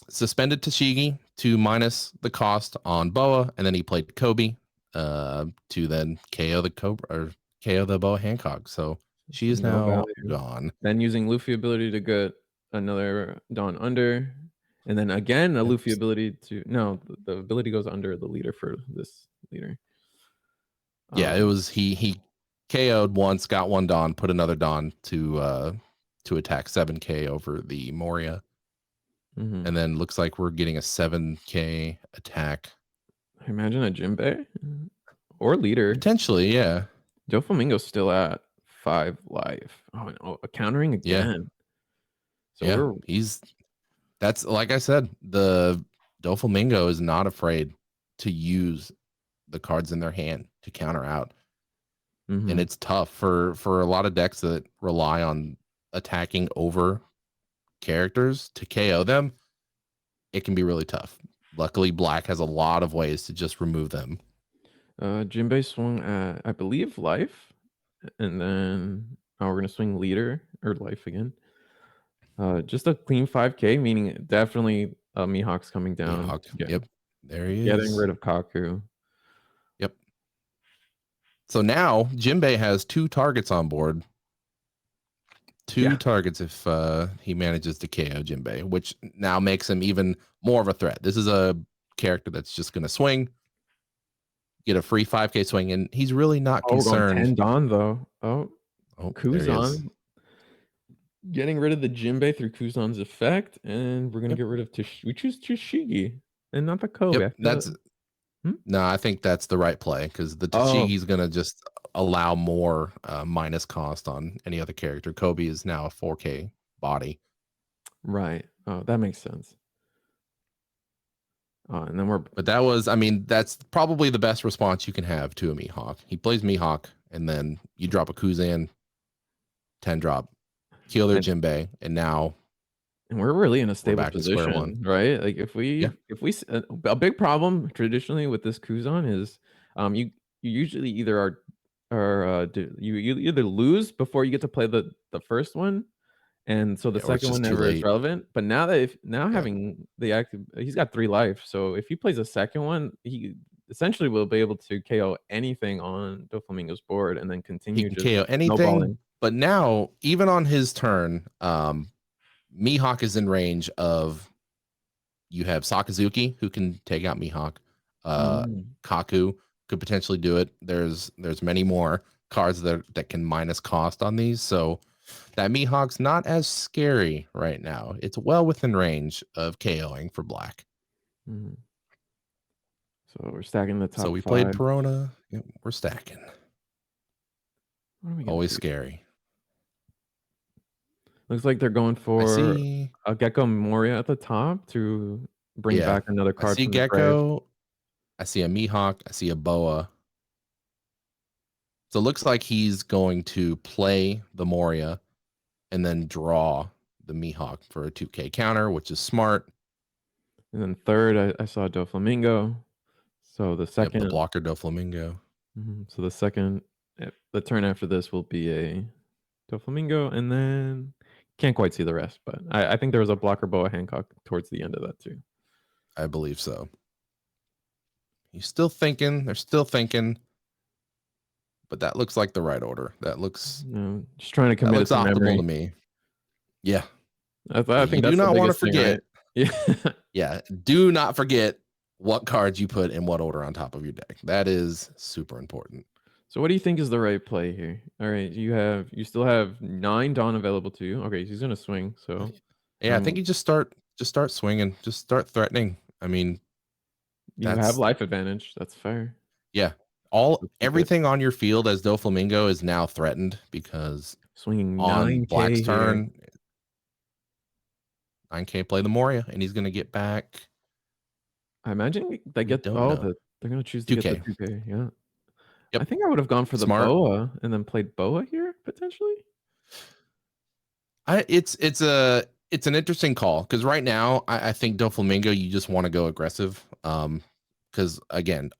S2: suspended Tashigi to minus the cost on Boa, and then he played Kobe to then KO the Cobra or KO the Boa Hancock. So she is now gone.
S1: Then using Luffy ability to get another Dawn under, and then again a Luffy ability to the ability goes under the leader for this leader.
S2: Yeah, it was he KO'd once, got one Dawn, put another Dawn to attack 7k over the Moria. And then looks like we're getting a 7k attack.
S1: I imagine a Jinbei or leader.
S2: Potentially, yeah.
S1: Doflamingo's still at 5 life. Oh no, countering again.
S2: Yeah. So that's like I said, the Doflamingo is not afraid to use the cards in their hand to counter out. And it's tough for a lot of decks that rely on attacking over characters to KO them. It can be really tough. Luckily, Black has a lot of ways to just remove them.
S1: Jinbei swung at, I believe, life, and then we're gonna swing leader or life again. Just a clean 5k, meaning definitely Mihawk's coming down.
S2: Mihawk. Yep, there he is.
S1: Getting rid of Kaku.
S2: Yep. So now Jinbei has 2 targets on board. 2 targets if he manages to KO Jinbei, which now makes him even more of a threat. This is a character that's just going to swing, get a free 5k swing, and he's really not concerned.
S1: 10 Dawn though. Kuzan. Getting rid of the Jinbei through Kuzan's effect, and we're going to get rid of we choose Tashigi and not the Kobe.
S2: Yep, no, I think that's the right play because the Tashigi's going to just allow more minus cost on any other character. Kobe is now a 4k body.
S1: Right. Oh, that makes sense. And then
S2: but that was, I mean, that's probably the best response you can have to a Mihawk. He plays Mihawk, and then you drop a Kuzan, 10 drop, kill their Jinbei, and now.
S1: And we're really in a stable position, right? Like if we a big problem traditionally with this Kuzan is you usually either you either lose before you get to play the first one, and so the second one never is relevant. But now that having the active, he's got 3 life, so if he plays a second one, he essentially will be able to KO anything on Doflamingo's board and then continue
S2: to KO anything. But now, even on his turn, Mihawk is in range of. You have Sakazuki who can take out Mihawk. Kaku could potentially do it. There's many more cards that can minus cost on these, so that Mihawk's not as scary right now. It's well within range of KOing for Black.
S1: So we're stacking the top.
S2: So we played Perona. Yep, we're stacking. Always scary.
S1: Looks like they're going
S2: I
S1: for
S2: see.
S1: a Gecko Moria at the top to bring
S2: Yeah,
S1: back another
S2: I
S1: card
S2: see
S1: from the grave.
S2: Gecko. I see a Mihawk. I see a Boa. So it looks like he's going to play the Moria and then draw the Mihawk for a 2K counter, which is smart.
S1: And then third, I saw Doflamingo. So the
S2: Yep, the
S1: second,
S2: blocker Doflamingo.
S1: so the second, the turn after this will be a Doflamingo, and then can't quite see the rest, but I think there was a blocker Boa Hancock towards the end of that too.
S2: I believe so. He's still thinking. They're still thinking. But that looks like the right order. That looks
S1: Just trying to commit it to
S2: optimal
S1: memory.
S2: to me. Yeah.
S1: I
S2: You
S1: think
S2: do
S1: that's the
S2: not want to
S1: biggest thing, right?
S2: forget.
S1: Yeah.
S2: Yeah. Do not forget what cards you put in what order on top of your deck. That is super important.
S1: So what do you think is the right play here? All right, you still have 9 Dawn available to you. Okay, he's gonna swing. So
S2: Yeah, I think you just start swinging, just start threatening. I mean,
S1: you have
S2: that's
S1: life advantage. That's fair.
S2: yeah.
S1: Let's keep it.
S2: Everything on your field as Doflamingo is now threatened because
S1: Swinging
S2: on Black's
S1: 9K here.
S2: turn, 9K play the Moria, and he's gonna get back.
S1: I imagine they
S2: We
S1: get
S2: don't know.
S1: they're gonna choose to get the
S2: 2K.
S1: 2K. Yeah. I
S2: Yep.
S1: think I would have gone for the
S2: Smart.
S1: Boa and then played Boa here potentially.
S2: It's an interesting call because right now I think Doflamingo you just want to go aggressive. Because again,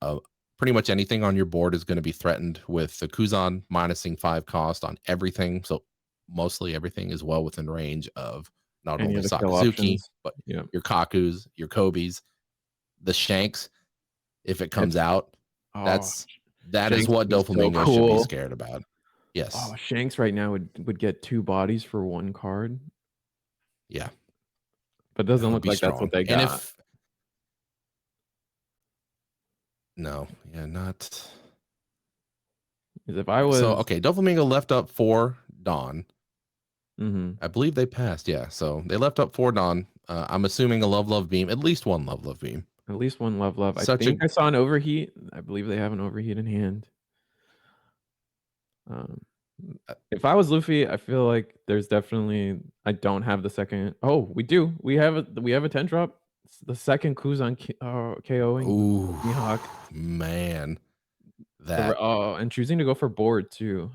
S2: pretty much anything on your board is going to be threatened with the Kuzan minusing 5 cost on everything. So mostly everything is well within range of not
S1: Any
S2: only
S1: of the kill
S2: Sakazuki,
S1: options.
S2: but
S1: Yeah.
S2: your Kakus, your Kobes, the Shanks. If it comes
S1: It's
S2: out,
S1: oh
S2: that is
S1: Shanks
S2: what
S1: would be so
S2: Doflamingo should be
S1: cool.
S2: scared about. Yes.
S1: Oh, Shanks right now would get 2 bodies for 1 card.
S2: Yeah.
S1: But it
S2: That
S1: doesn't
S2: would
S1: look
S2: be
S1: like that's what
S2: strong.
S1: they
S2: And
S1: got.
S2: if no, yeah, not.
S1: Because if I was
S2: So okay, Doflamingo left up 4 Dawn.
S1: Mhm.
S2: I believe they passed. Yeah, so they left up 4 Dawn. I'm assuming a love beam, at least one love beam.
S1: At least 1 love. I
S2: Such
S1: think
S2: a
S1: I saw an overheat. I believe they have an overheat in hand. Um, if I was Luffy, I feel like there's definitely I don't have the second. Oh, we do. We have a 10 drop. It's the second Kuzan KOing
S2: ooh
S1: Mihawk.
S2: man, that
S1: And choosing to go for board too.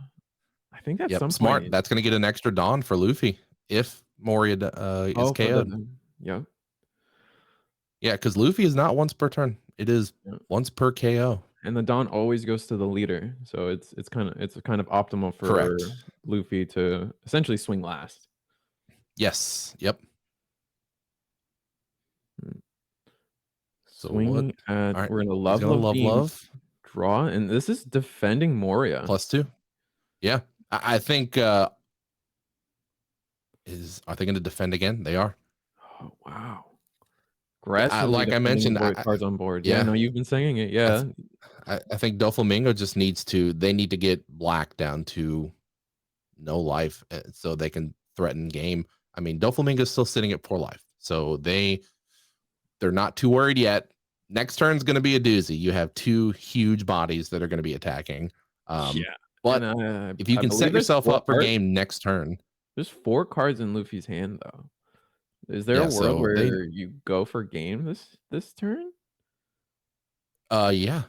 S1: I think at
S2: yep
S1: some
S2: smart.
S1: point.
S2: That's gonna get an extra Dawn for Luffy if Moria is
S1: Oh, for
S2: KO'd.
S1: the yeah.
S2: Yeah, because Luffy is not once per turn. It is
S1: Yeah.
S2: once per KO.
S1: And the Dawn always goes to the leader, so it's kind of optimal for
S2: Correct.
S1: Luffy to essentially swing last.
S2: Yes. Yep.
S1: Mm.
S2: So what?
S1: Swinging at
S2: All right.
S1: we're gonna
S2: He's gonna
S1: beam
S2: love
S1: draw, and this is defending Moria.
S2: +2. Yeah, I think are they going to defend again? They are.
S1: Oh wow!
S2: Yeah,
S1: Aggressively
S2: like I
S1: defending
S2: mentioned,
S1: cards on board. Yeah,
S2: yeah,
S1: no, you've been saying it.
S2: I,
S1: Yeah,
S2: th- I think Doflamingo just needs to. They need to get Black down to no life, so they can threaten game. I mean, Doflamingo is still sitting at 4 life, so they're not too worried yet. Next turn's going to be a doozy. You have 2 huge bodies that are going to be attacking.
S1: yeah.
S2: But
S1: And
S2: if you
S1: I
S2: can set
S1: believe there's
S2: yourself
S1: 4
S2: up for
S1: cards.
S2: game next turn,
S1: There's 4 cards in Luffy's hand though. Is there a
S2: yeah.
S1: world
S2: So
S1: where you go for game this turn?
S2: yeah,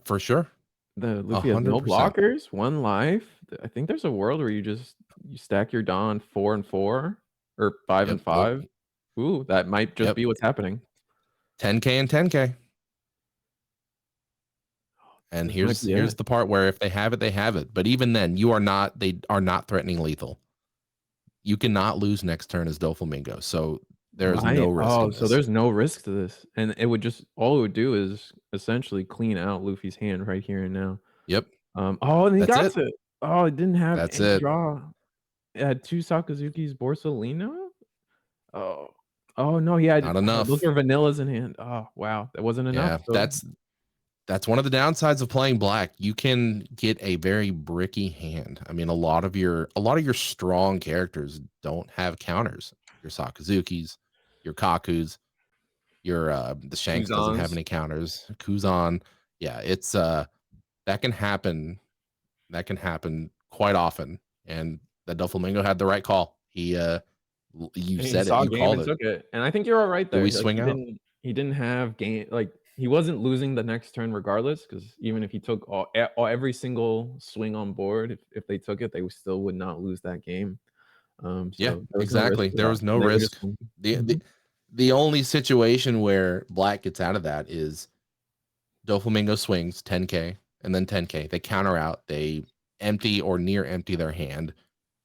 S2: for sure.
S1: The Luffy has no
S2: 100%.
S1: blockers, 1 life. I think there's a world where you stack your Dawn 4 and 4 or 5 and
S2: Yep. Nope.
S1: 5. Ooh, that might just
S2: Yep.
S1: be what's happening.
S2: 10K and 10K. And here's the part where if they have it, they have it. But even then, they are not threatening lethal. You cannot lose next turn as Doflamingo. So there's no risk in this.
S1: So there's no risk to this. And it would all it would do is essentially clean out Luffy's hand right here and now.
S2: Yep.
S1: And he got it. Oh, it didn't have
S2: That's
S1: any
S2: it.
S1: draw. It had 2 Sakazuki's Borsalino. Oh no, he had
S2: Not enough.
S1: those are vanillas in hand. Oh wow, that wasn't enough.
S2: Yeah,
S1: So.
S2: that's one of the downsides of playing Black. You can get a very bricky hand. I mean, a lot of your strong characters don't have counters. Your Sakazukis, your Kakus, your the Shanks doesn't have any counters. Kuzan, yeah, it's that can happen. That can happen quite often. And the Doflamingo had the right call. He you
S1: He
S2: said it,
S1: saw
S2: you
S1: game
S2: called
S1: and
S2: it.
S1: took it, and I think you're all right
S2: Do
S1: there.
S2: we
S1: Like,
S2: swing out?
S1: he didn't have game, like, he wasn't losing the next turn regardless, because even if he took every single swing on board, if they took it, they still would not lose that game.
S2: Yeah,
S1: So there was no risk
S2: exactly.
S1: for
S2: There
S1: that.
S2: was no
S1: They were
S2: risk.
S1: just
S2: The,
S1: mhm.
S2: the the only situation where black gets out of that is Doflamingo swings 10k and then 10k. They counter out, they empty or near empty their hand,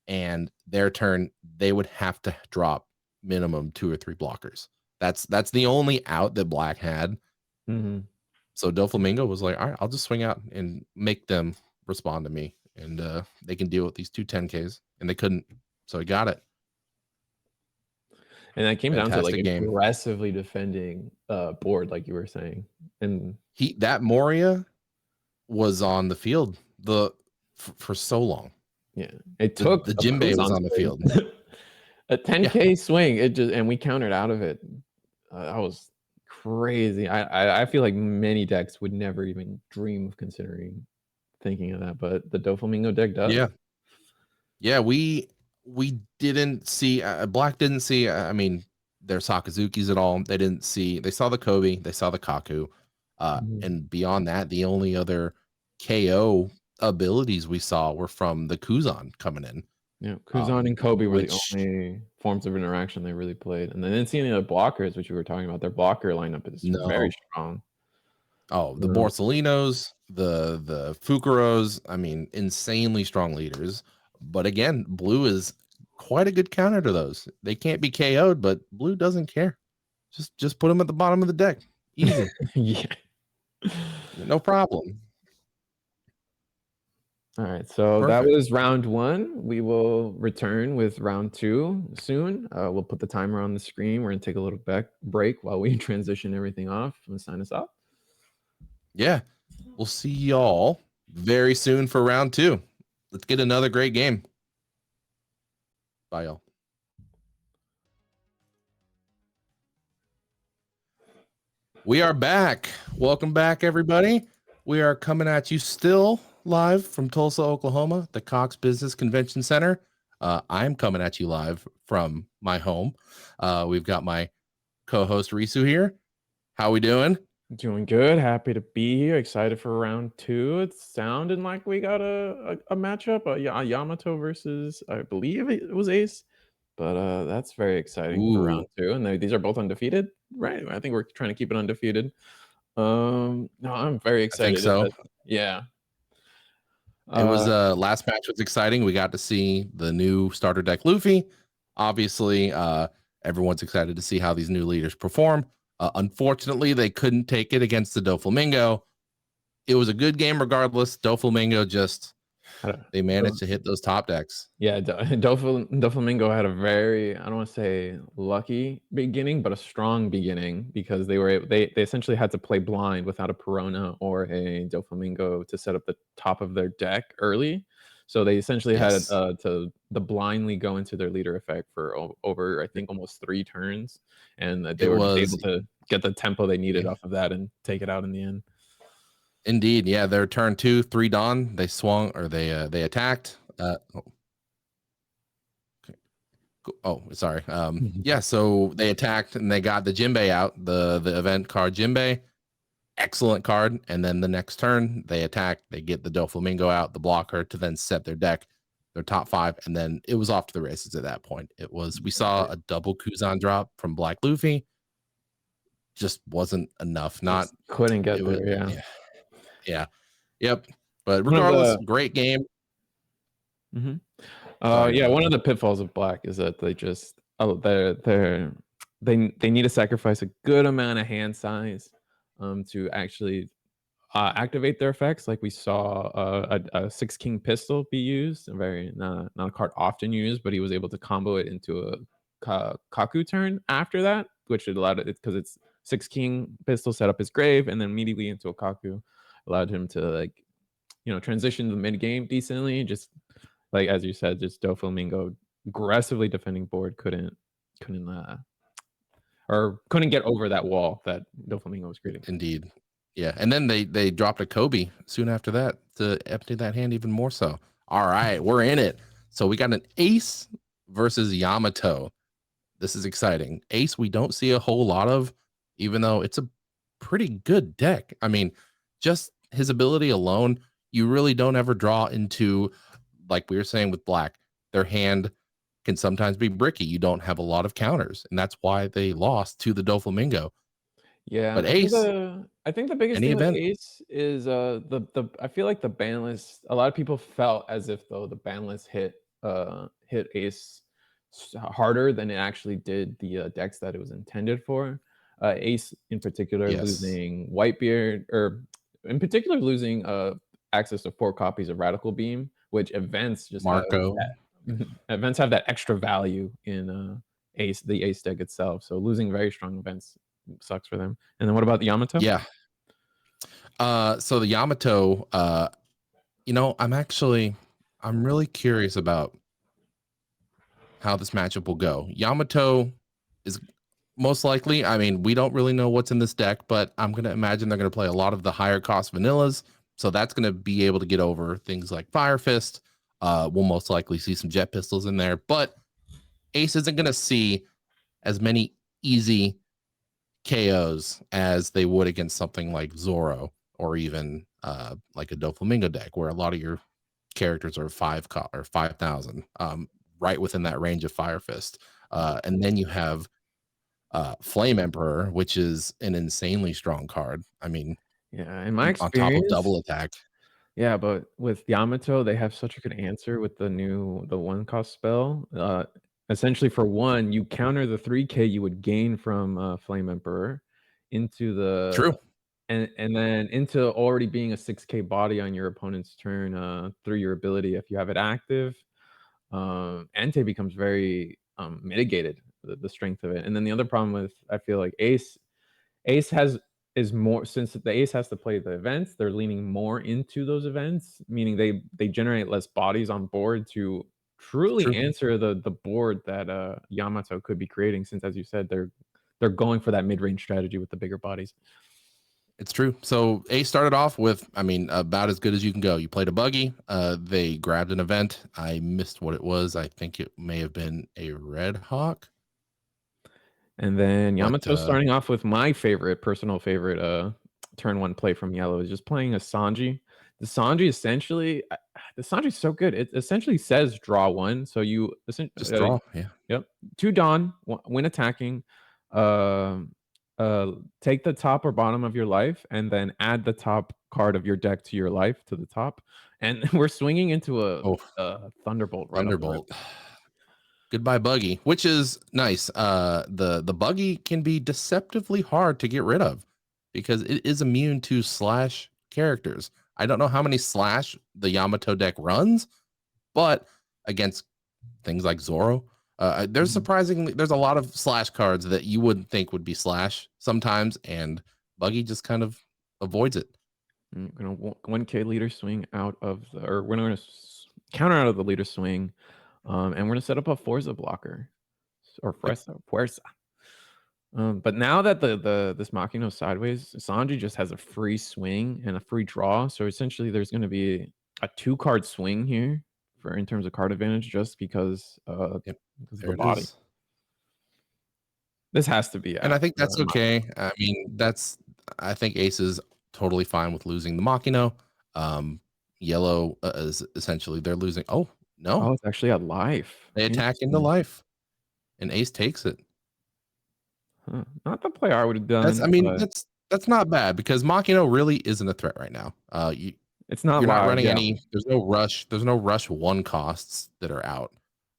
S2: and their turn, they would have to drop minimum 2 or 3 blockers. That's the only out that black had.
S1: Mhm.
S2: So Doflamingo was like, all right, I'll just swing out and make them respond to me, and they can deal with these 2 10Ks, and they couldn't. So he got it.
S1: And that came down to, like,
S2: Fantastic game.
S1: aggressively defending, board, like you were saying, and
S2: That Moria was on the field for so long.
S1: yeah, it
S2: The
S1: took
S2: the
S1: a
S2: Jinbei was
S1: Kuzan
S2: on the
S1: swing.
S2: field.
S1: A
S2: Yeah.
S1: 10K swing, it just and we countered out of it. That was crazy. I feel like many decks would never even dream of considering thinking of that, but the Doflamingo deck does.
S2: Yeah. Yeah, we didn't see black didn't see I mean their Sakazukis at all. They didn't see they saw the Kobe, they saw the Kaku.
S1: Mhm.
S2: And beyond that, the only other KO abilities we saw were from the Kuzan coming in.
S1: Yeah, Kuzan and Kobe were the
S2: Which
S1: only forms of interaction they really played, and they didn't see any other blockers, which we were talking about. Their blocker lineup is very
S2: no.
S1: strong.
S2: Oh, the
S1: Uh,
S2: Borsalinos, the Fukuros, I mean, insanely strong leaders. But again, blue is quite a good counter to those. They can't be KO'd, but blue doesn't care. Just put them at the bottom of the deck. Easy.
S1: yeah.
S2: No problem.
S1: All right, so that
S2: Perfect.
S1: was round 1. We will return with round 2 soon. We'll put the timer on the screen. We're gonna take a little break while we transition everything off and sign us off.
S2: Yeah. We'll see y'all very soon for round 2. Let's get another great game. Bye, y'all. We are back. Welcome back, everybody. We are coming at you still live from Tulsa, Oklahoma, the Cox Business Convention Center. I'm coming at you live from my home. We've got my co-host Risu here. How we doing?
S1: Doing good. Happy to be here. Excited for round 2. It's sounding like we got a matchup, a Yamato versus, I believe it was Ace, but that's very exciting for
S2: Ooh,
S1: round 2. And these are both undefeated, right? I think we're trying to keep it undefeated. No, I'm very
S2: I think
S1: excited.
S2: so.
S1: Yeah.
S2: It was
S1: Uh,
S2: last match was exciting. We got to see the new starter deck Luffy. Obviously, everyone's excited to see how these new leaders perform. Unfortunately, they couldn't take it against the Doflamingo. It was a good game regardless. Doflamingo just they managed to hit those top decks.
S1: Yeah, Doflamingo had a very, I don't want to say lucky beginning, but a strong beginning, because they essentially had to play blind without a Perona or a Doflamingo to set up the top of their deck early. So they essentially had
S2: Yes,
S1: to the blindly go into their leader effect for over, I think, almost 3 turns, and they
S2: it
S1: were just
S2: was.
S1: able to get the tempo they needed
S2: Yeah,
S1: off of that and take it out in the end.
S2: indeed. Yeah, their turn 2, 3 dawn. They swung or they attacked. Sorry. Yeah, so they attacked and they got the Jinbei out, the event card Jinbei. Excellent card. And then the next turn, they attack, they get the Doflamingo out, the blocker to then set their deck, their top 5, and then it was off to the races at that point. We saw a double Kuzan drop from Black Luffy. Just wasn't enough. Not
S1: Just couldn't
S2: it
S1: get
S2: was
S1: there, yeah.
S2: yeah. Yep. But
S1: One of
S2: regardless,
S1: the
S2: great game.
S1: Mhm.
S2: Sorry, go
S1: Yeah,
S2: ahead.
S1: one of the pitfalls of black is that they just they need to sacrifice a good amount of hand size to actually activate their effects. Like we saw a six king pistol be used, a very not a card often used, but he was able to combo it into a Kaku turn after that, which it allowed it because it's six king pistol set up his grave and then immediately into a Kaku, allowed him to, like, transition the mid game decently. Just like as you said, just Doflamingo aggressively defending board couldn't get over that wall that Doflamingo was creating.
S2: Indeed. Yeah. And then they dropped a Kobe soon after that to empty that hand even more so. All right, we're in it. So we got an ace versus Yamato. This is exciting. Ace, we don't see a whole lot of, even though it's a pretty good deck. I mean, just his ability alone, you really don't ever draw into, like we were saying with Black, their hand can sometimes be bricky. You don't have a lot of counters, and that's why they lost to the Doflamingo.
S1: Yeah,
S2: But Ace,
S1: I think the biggest
S2: any
S1: thing with
S2: event,
S1: Ace is the I feel like the ban list. A lot of people felt as if though the ban list hit Ace harder than it actually did the decks that it was intended for. Ace in particular
S2: yes,
S1: losing Whitebeard, or in particular losing access to 4 copies of Radical Beam, which events just have
S2: Marco.
S1: that events have that extra value in Ace, the Ace deck itself. So losing very strong events sucks for them. And then what about the Yamato?
S2: Yeah. So the Yamato, I'm really curious about how this matchup will go. Yamato is most likely, I mean, we don't really know what's in this deck, but I'm going to imagine they're going to play a lot of the higher cost vanillas. So that's going to be able to get over things like Fire Fist. We'll most likely see some Jet Pistols in there, but Ace isn't going to see as many easy KOs as they would against something like Zoro or even like a Doflamingo deck, where a lot of your characters are 5,000, right within that range of Fire Fist. And then you have Flame Emperor, which is an insanely strong card. I mean,
S1: Yeah, in my
S2: on top of
S1: experience,
S2: double attack.
S1: yeah, but with Yamato, they have such a good answer with the 1 cost spell. Essentially for 1, you counter the 3K you would gain from Flame Emperor into
S2: True.
S1: and then into already being a 6K body on your opponent's turn through your ability if you have it active. Ante becomes very mitigated, the strength of it. And then the other problem with, I feel like Ace is more, since the Ace has to play the events, they're leaning more into those events, meaning they generate less bodies on board to truly
S2: True.
S1: answer the board that Yamato could be creating, since as you said, they're going for that mid-range strategy with the bigger bodies.
S2: It's true. So Ace started off with, I mean, about as good as you can go. You played a buggy. They grabbed an event. I missed what it was. I think it may have been a Red Hawk.
S1: And then
S2: But
S1: Yamato starting off with my personal favorite turn 1 play from yellow is just playing a Sanji. The Sanji essentially, the Sanji is so good. It essentially says draw 1. So you
S2: just draw. Yeah.
S1: yep, 2 Dawn when attacking, um take the top or bottom of your life and then add the top card of your deck to your life to the top, and we're swinging into
S2: Oh,
S1: a Thunderbolt right off the rip.
S2: Thunderbolt. Goodbye buggy, which is nice. The buggy can be deceptively hard to get rid of because it is immune to slash characters. I don't know how many slash the Yamato deck runs, but against things like Zoro,
S1: Mhm.
S2: there's a lot of slash cards that you wouldn't think would be slash sometimes, and buggy just kind of avoids it.
S1: Gonna 1K leader swing out of or we're gonna counter out of the leader swing, and we're gonna set up a Forza blocker or
S2: Yep.
S1: Fuerza. But now that this Makino sideways, Sanji just has a free swing and a free draw. So essentially, there's going to be a 2-card swing here for in terms of card advantage, just
S2: Yep.
S1: because of
S2: There
S1: the
S2: it
S1: body.
S2: is.
S1: This has to be
S2: And
S1: at
S2: I think that's
S1: Makino.
S2: okay. I mean, I think Ace is totally fine with losing the Makino. Yellow is essentially they're losing. Oh,
S1: Oh,
S2: no.
S1: it's actually at life.
S2: They attack into
S1: Interesting.
S2: life and Ace takes it.
S1: Huh. Not the play I would have done, but
S2: That's not bad because Makino really isn't a threat right now.
S1: it's not
S2: You're not
S1: live.
S2: running
S1: Yeah.
S2: there's no rush 1 costs that are out.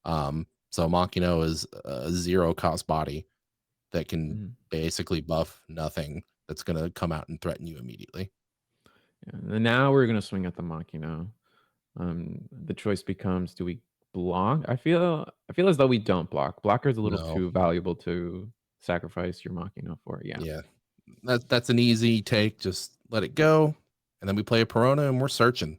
S2: So Makino is a 0 cost body that can
S1: Mhm.
S2: basically buff nothing that's gonna come out and threaten you immediately.
S1: Yeah. And now we're gonna swing at the Makino. The choice becomes: do we block? I feel as though we don't block. Blocker is a little
S2: No.
S1: too valuable to sacrifice your Machina for. Yeah.
S2: Yeah. That's an easy take. Just let it go. And then we play a Perona and we're searching.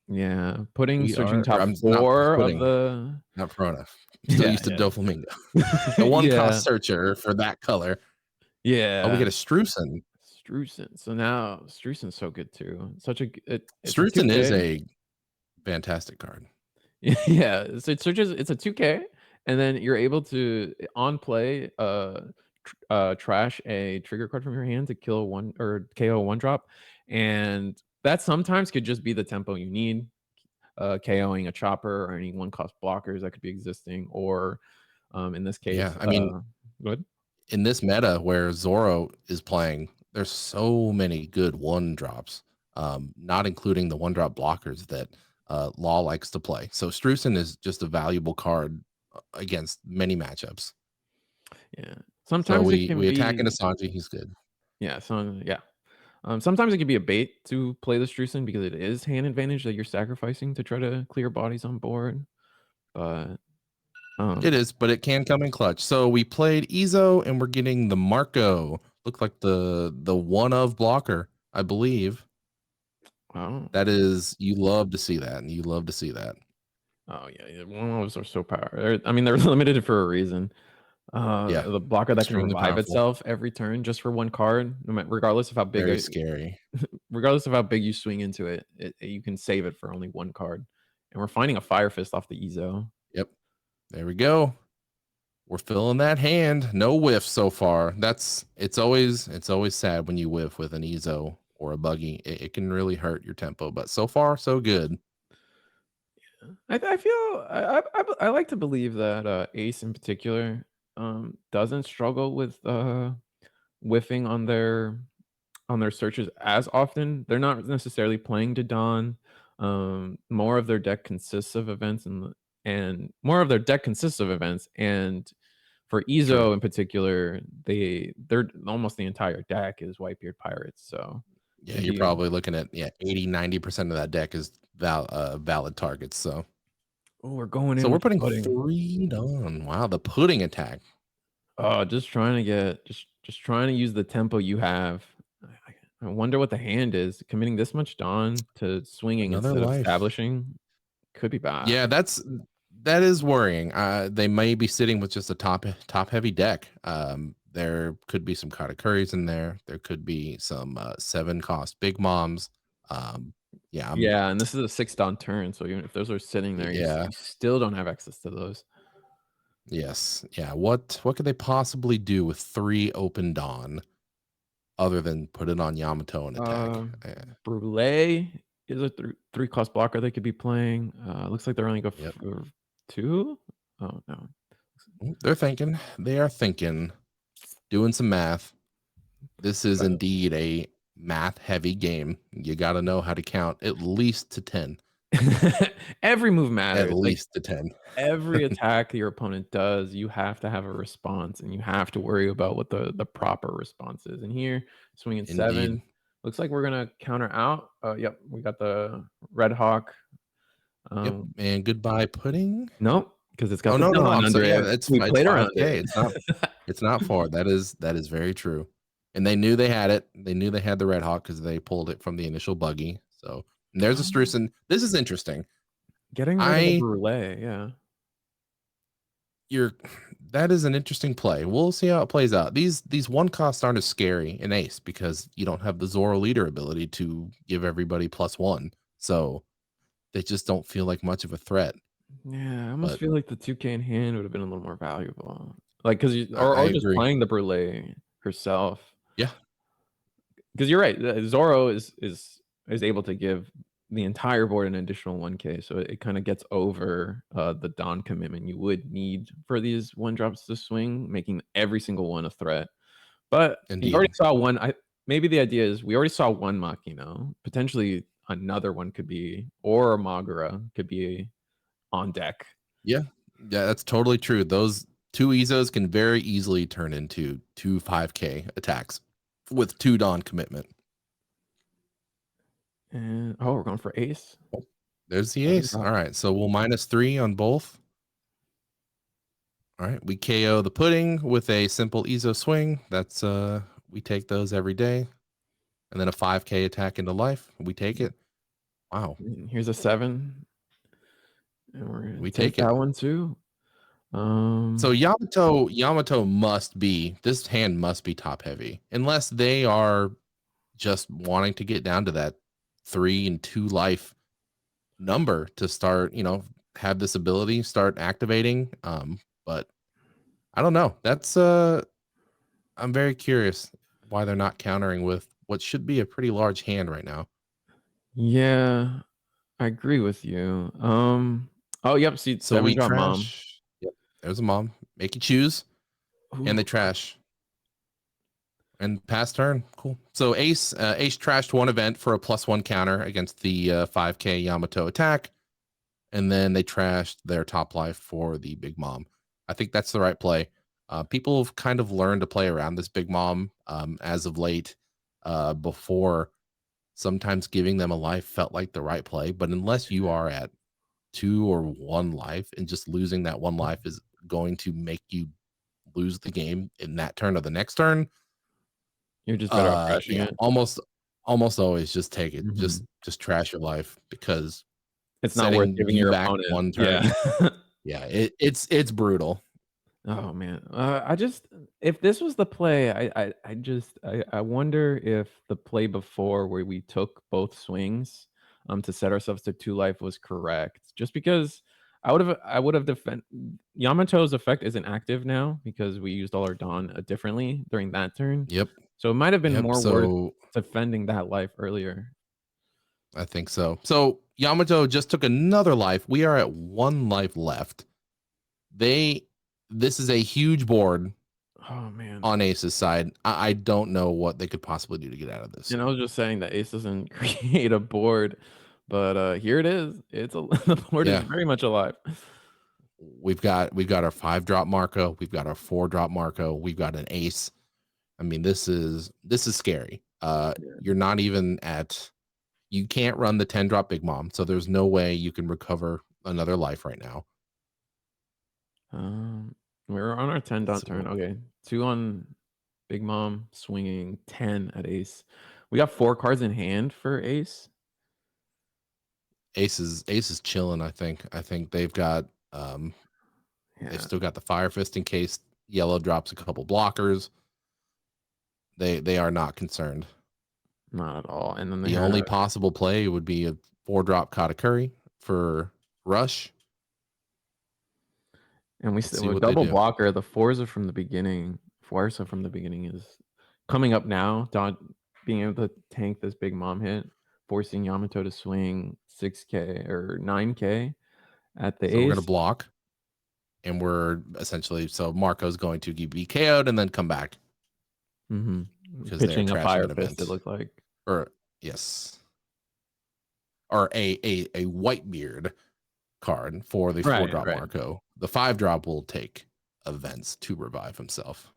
S1: Yeah.
S2: We
S1: Switching
S2: are or
S1: top
S2: I'm not
S1: 4 of
S2: putting,
S1: the
S2: not Perona. Still
S1: yeah,
S2: used to
S1: yeah.
S2: Doflamingo. The 1
S1: Yeah.
S2: cost searcher for that color. Oh, we
S1: Yeah.
S2: get a Strucin.
S1: Strucin. So now Strucin's so good too. Such a it's a
S2: Strucin is
S1: 2K.
S2: a fantastic card.
S1: Yeah. It's a 2K. and then you're able to on play trash a trigger card from your hand to kill one or KO one drop, and that sometimes could just be the tempo you need. KOing a chopper or any one cost blockers that could be existing, or in this
S2: Yeah,
S1: case,
S2: I mean,
S1: good.
S2: in this meta where Zoro is playing, there's so many good one drops, not including the one drop blockers that Law likes to play. So Strucin is just a valuable card against many matchups.
S1: Yeah,
S2: So
S1: sometimes it can
S2: we attack into
S1: be
S2: Sanji, he's good.
S1: yeah, so yeah. Sometimes it can be a bait to play the Strucin because it is hand advantage that you're sacrificing to try to clear bodies on board. But
S2: It
S1: um,
S2: is, but it can come in clutch. So we played Ezo and we're getting the Marco. Look like the one of blocker, I believe.
S1: wow.
S2: That is, you love to see that, and you love to see that.
S1: Oh yeah, one-offs are so powerful. I mean, they're limited for a reason.
S2: Yeah,
S1: The blocker that can
S2: extremely
S1: revive
S2: powerful,
S1: itself every turn just for one card, regardless of how big
S2: very scary.
S1: regardless of how big you swing into it, you can save it for only one card. And we're finding a Fire Fist off the Ezo.
S2: Yep, there we go. We're filling that hand. No whiff so far. It's always sad when you whiff with an Ezo or a buggy. It can really hurt your tempo, but so far so good.
S1: I feel I like to believe that Ace in particular doesn't struggle with whiffing on their searches as often. They're not necessarily playing to Dawn. More of their deck consists of events and more of their deck consists of events. And for
S2: True.
S1: Ezo in particular, they're almost the entire deck is Whitebeard Pirates. So
S2: Yeah,
S1: it'd
S2: you're
S1: be
S2: probably looking at 80-90% of that deck is valid targets. So
S1: oh, we're going
S2: so
S1: in
S2: we're
S1: with
S2: putting
S1: pudding.
S2: 3 on. Wow, the pudding attack.
S1: Just trying to get just trying to use the tempo you have. I wonder what the hand is. Committing this much Dawn to swinging
S2: Another
S1: instead of
S2: life.
S1: establishing could be bad.
S2: Yeah, that is worrying. They may be sitting with just a top heavy deck. There could be some Katakuri's in there. There could be some 7 cost big moms. Yeah,
S1: Yeah, and this is a 6 Dawn turn, so even if those are sitting there,
S2: yeah,
S1: you still don't have access to those.
S2: yes, yeah. What could they possibly do with 3 open dawn other than put it on Yamato and attack?
S1: Uh, Brule is a 3 cost blocker they could be playing. Looks like they're only go
S2: Yep.
S1: for 2. Oh no.
S2: They're thinking. They are thinking. Doing some math. This is indeed a math heavy game. You got to know how to count at least to 10.
S1: Every move
S2: At
S1: matters. Like
S2: least to 10.
S1: every attack your opponent does, you have to have a response, and you have to worry about what the proper response is. And here, swinging
S2: Indeed.
S1: 7, looks like we're gonna counter out. Yep, we got the Red Hawk.
S2: Yep. And goodbye pudding.
S1: Nope, because it's got
S2: Oh
S1: the
S2: no.
S1: Dawn
S2: I'm
S1: under
S2: sorry. Yeah,
S1: it. We
S2: it's
S1: played around
S2: 5K.
S1: it.
S2: It's not far. That is very true. And they knew they had it. They knew they had the Red Hawk because they pulled it from the initial buggy. So and there's a Strucin. This is interesting.
S1: Getting rid of the
S2: I
S1: Brule, yeah.
S2: you're that is an interesting play. We'll see how it plays out. These one costs aren't as scary in Ace because you don't have the Zoro leader ability to give everybody +1. So they just don't feel like much of a threat.
S1: Yeah, I almost
S2: But
S1: feel like the 2K in hand would have been a little more valuable. Like, 'cause you
S2: I
S1: or just
S2: agree.
S1: playing the Brule herself.
S2: Yeah.
S1: 'Cause you're right, Zoro is able to give the entire board an additional 1K, so it kinda gets over, the Dawn commitment you would need for these 1 drops to swing, making every single one a threat. But you already
S2: Indeed.
S1: saw one. Maybe the idea is we already saw one Makino. Potentially another one could be, or a Magura could be on deck.
S2: Yeah. Yeah, that's totally true. Those 2 Ezos can very easily turn into 2 5K attacks with 2 Dawn commitment.
S1: And oh, we're going for ace.
S2: Oh, there's the
S1: Seven
S2: ace.
S1: drop.
S2: All right. So we'll -3 on both. All right. We KO the pudding with a simple Ezo swing. That's we take those every day. And then a 5K attack into life. We take it. Wow.
S1: And here's a 7, and we're gonna
S2: We
S1: take
S2: take it.
S1: that one too.
S2: So
S1: Um,
S2: Yamato must be, this hand must be top heavy unless they are just wanting to get down to that 3 and 2 life number to start, have this ability start activating. but I don't know. That's I'm very curious why they're not countering with what should be a pretty large hand right now.
S1: Yeah, I agree with you. Oh, yep. See,
S2: So
S1: 7
S2: we
S1: drop mom.
S2: trash. Yep. There's a mom. Make you choose, and they
S1: Ooh.
S2: trash. And pass turn. Cool. So Ace trashed one event for a +1 counter against the 5K Yamato attack, and then they trashed their top life for the big mom. I think that's the right play. People have kind of learned to play around this big mom as of late. Before, sometimes giving them a life felt like the right play, but unless you are at 2 or 1 life, and just losing that 1 life is going to make you lose the game in that turn or the next turn.
S1: You're just better off crashing
S2: Yeah,
S1: it.
S2: almost always just take it.
S1: Mhm.
S2: Just trash your life, because
S1: It's not worth
S2: setting
S1: giving
S2: you
S1: your
S2: back
S1: opponent.
S2: 1
S1: Yeah.
S2: turn. Yeah, it's brutal.
S1: Oh man, I just if this was the play, I wonder if the play before where we took both swings, to set ourselves to 2 life was correct. Just because I would have defend Yamato's effect isn't active now because we used all our Dawn differently during that turn.
S2: Yep,
S1: So it might have been
S2: yep.
S1: more worth
S2: So
S1: defending that life earlier.
S2: I think so. So Yamato just took another life. We are at 1 life left. This is a huge board
S1: Oh man.
S2: on Ace's side. I don't know what they could possibly do to get out of this.
S1: And I was just saying that Ace doesn't create a board, but here it is. It's a the board is
S2: Yeah,
S1: very much alive.
S2: we've got our 5-drop Marco, we've got our 4-drop Marco, we've got an ace. I mean, this is scary.
S1: Yeah.
S2: You're not even at, you can't run the 10-drop big mom, so there's no way you can recover another life right now.
S1: We're on our 10 dot turn.
S2: So
S1: Okay, 2 on Big Mom, swinging 10 at Ace. We got 4 cards in hand for Ace.
S2: Ace is chilling. I think they've got they've
S1: Yeah,
S2: still got the Fire Fist in case yellow drops a couple blockers. They are not concerned.
S1: not at all. And then they
S2: The
S1: have,
S2: only possible play would be a 4-drop Katakuri for rush.
S1: and we
S2: Let's
S1: still
S2: see
S1: with
S2: what they
S1: double
S2: do.
S1: blocker. The Forza from the beginning, Forza from the beginning is coming up now. Don being able to tank this Big Mom hit, forcing Yamato to swing 6K or 9K at the
S2: So we're gonna
S1: Ace.
S2: block, and we're essentially, so Marco's going to be KO'd and then come back because they're
S1: Pitching a
S2: trashing
S1: Fire
S2: an
S1: Fist, it
S2: event.
S1: looked like.
S2: Or yes, or a white beard card for the
S1: Right,
S2: 4-drop
S1: right.
S2: Marco. The 5-drop will take events to revive himself.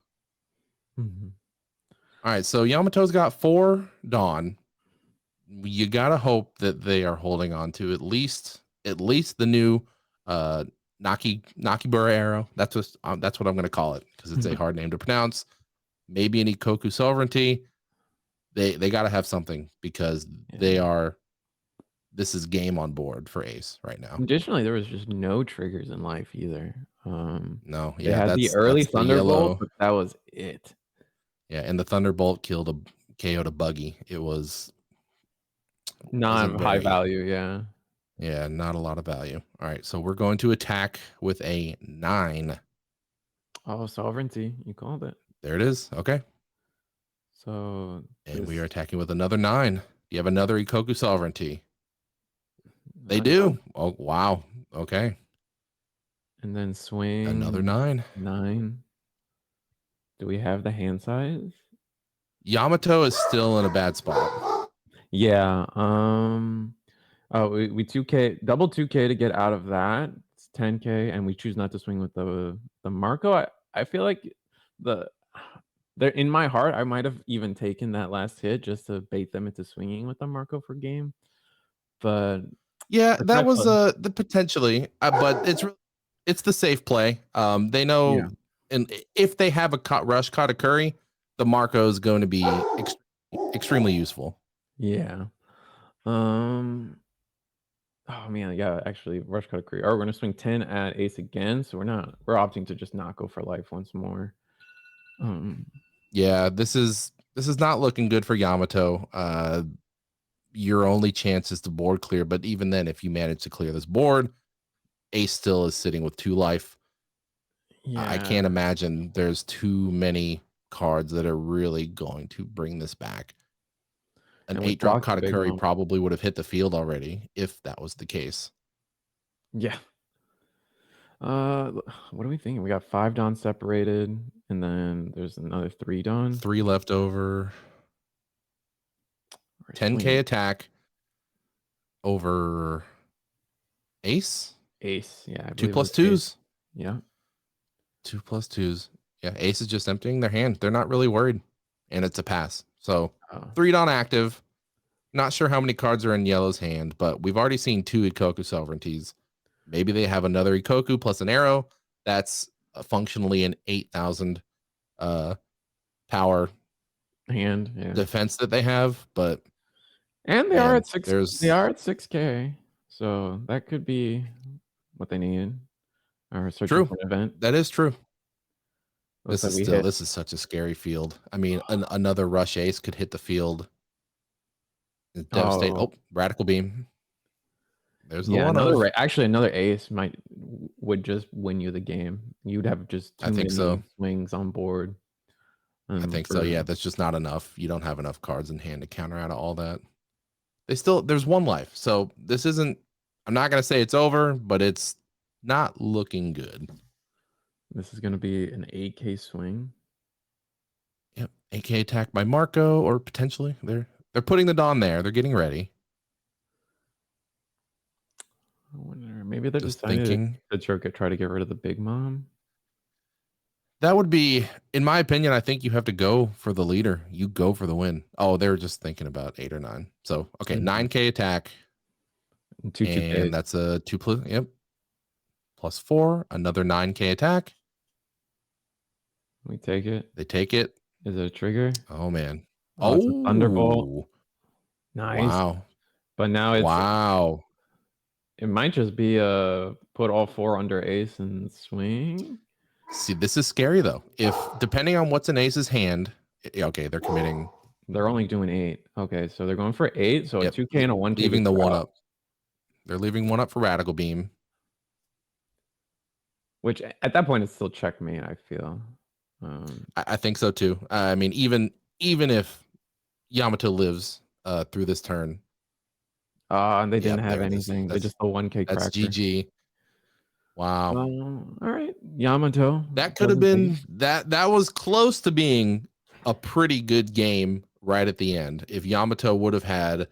S1: Mhm.
S2: All right, so Yamato's got 4 Dawn. You gotta hope that they are holding on to at least the new Nakibura arrow. That's what I'm gonna call it, because it's a hard name to pronounce. Maybe an Ikoku sovereignty. They gotta have something, because they
S1: Yeah.
S2: are, this is game on board for Ace right now.
S1: Additionally, there was just no triggers in life either.
S2: No,
S1: They
S2: yeah,
S1: had the early
S2: that's the
S1: Thunderbolt,
S2: yellow.
S1: but that was it.
S2: Yeah, and the Thunderbolt killed a KO'd a buggy. It wasn't
S1: Not high
S2: very,
S1: value, yeah.
S2: yeah, not a lot of value. All right, so we're going to attack with a 9.
S1: Oh, sovereignty, you called it.
S2: There it is. Okay.
S1: So
S2: And we
S1: this
S2: are attacking with another 9. You have another Ikoku sovereignty. They
S1: no,
S2: do. Oh, wow. Okay.
S1: and then
S2: Another
S1: swing
S2: 9.
S1: 9. Do we have the hand size?
S2: Yamato is still in a bad spot.
S1: Yeah. Oh, we 2K double 2K to get out of that. It's 10K, and we choose not to swing with the Marco. I feel like the there in my heart, I might have even taken that last hit just to bait them into swinging with the Marco for game. But
S2: Yeah,
S1: the
S2: that
S1: fact
S2: was
S1: that
S2: the potentially, but it's the safe play. They
S1: yeah,
S2: know, and if they have a rush Katakuri, the Marco is going to be extremely useful.
S1: yeah. Um. Oh man, yeah. Actually, rush cut Korea. Oh, we're gonna swing 10 at ace again. So we're opting to just not go for life once more. Um.
S2: Yeah, this is not looking good for Yamato. Your only chance is to board clear, but even then, if you manage to clear this board, Ace still is sitting with 2 life. I
S1: Yeah,
S2: can't imagine there's too many cards that are really going to bring this back. An
S1: and we
S2: 8-drop
S1: blocked the big
S2: Katakuri
S1: mom.
S2: probably would have hit the field already if that was the case.
S1: Yeah. What are we thinking? We got 5 Dons separated, and then there's another 3 Don.
S2: 3 left over. 10K attack over ace.
S1: Ace. Yeah, I
S2: 2
S1: believe
S2: plus
S1: it's ace.
S2: 2s.
S1: Yeah.
S2: 2 plus 2s. Yeah, ace is just emptying their hand. They're not really worried, and it's a pass. So 3 Don active. Not sure how many cards are in yellow's hand, but we've already seen 2 Ikoku sovereignties. Maybe they have another Ikoku plus an arrow. That's functionally an 8,000 power
S1: Hand. Yeah.
S2: defense that they have, but
S1: And they are at 6.
S2: There's
S1: They are at 6K, so that could be what they need. Or searching for an event.
S2: That is true.
S1: Looks
S2: This
S1: like
S2: this is such a scary field. I mean, another rush ace could hit the field. It's devastating. Oh, radical beam. There's the one of.
S1: Actually, another ace would just win you the game. You'd have just too many swings on board.
S2: I think so. Yeah, that's just not enough. You don't have enough cards in hand to counter out all that. There's one life, so this isn't. I'm not gonna say it's over, but it's not looking good.
S1: This is gonna be an 8K swing.
S2: Yep, 8K attack by Marco, or potentially they're putting the Dawn there. They're getting ready.
S1: I wonder, maybe they're just thinking to try to get rid of the big mom.
S2: That would be, in my opinion, I think you have to go for the leader. You go for the win. Oh, they were just thinking about 8 or 9. So, okay, 9K attack. And that's a 2 plus, yep. Plus 4, another 9K attack.
S1: We take it.
S2: They take it.
S1: Is it a trigger?
S2: Oh, man.
S1: Oh, it's a Thunderbolt. Nice.
S2: Wow.
S1: But now it's it might just be put all 4 under ace and swing.
S2: See, this is scary though. If depending on what's in ace's hand, okay, they're committing.
S1: They're only doing 8. Okay, so they're going for 8. So a 2K and a 1K.
S2: Leaving the 1 up. They're leaving 1 up for radical beam.
S1: Which at that point it's still checkmate, I feel.
S2: I think so too. I mean, even if Yamato lives through this turn.
S1: And they didn't have anything. They just a 1K cracker.
S2: That's GG. Wow.
S1: All right, Yamato.
S2: That could have been that was close to being a pretty good game right at the end. If Yamato would have had,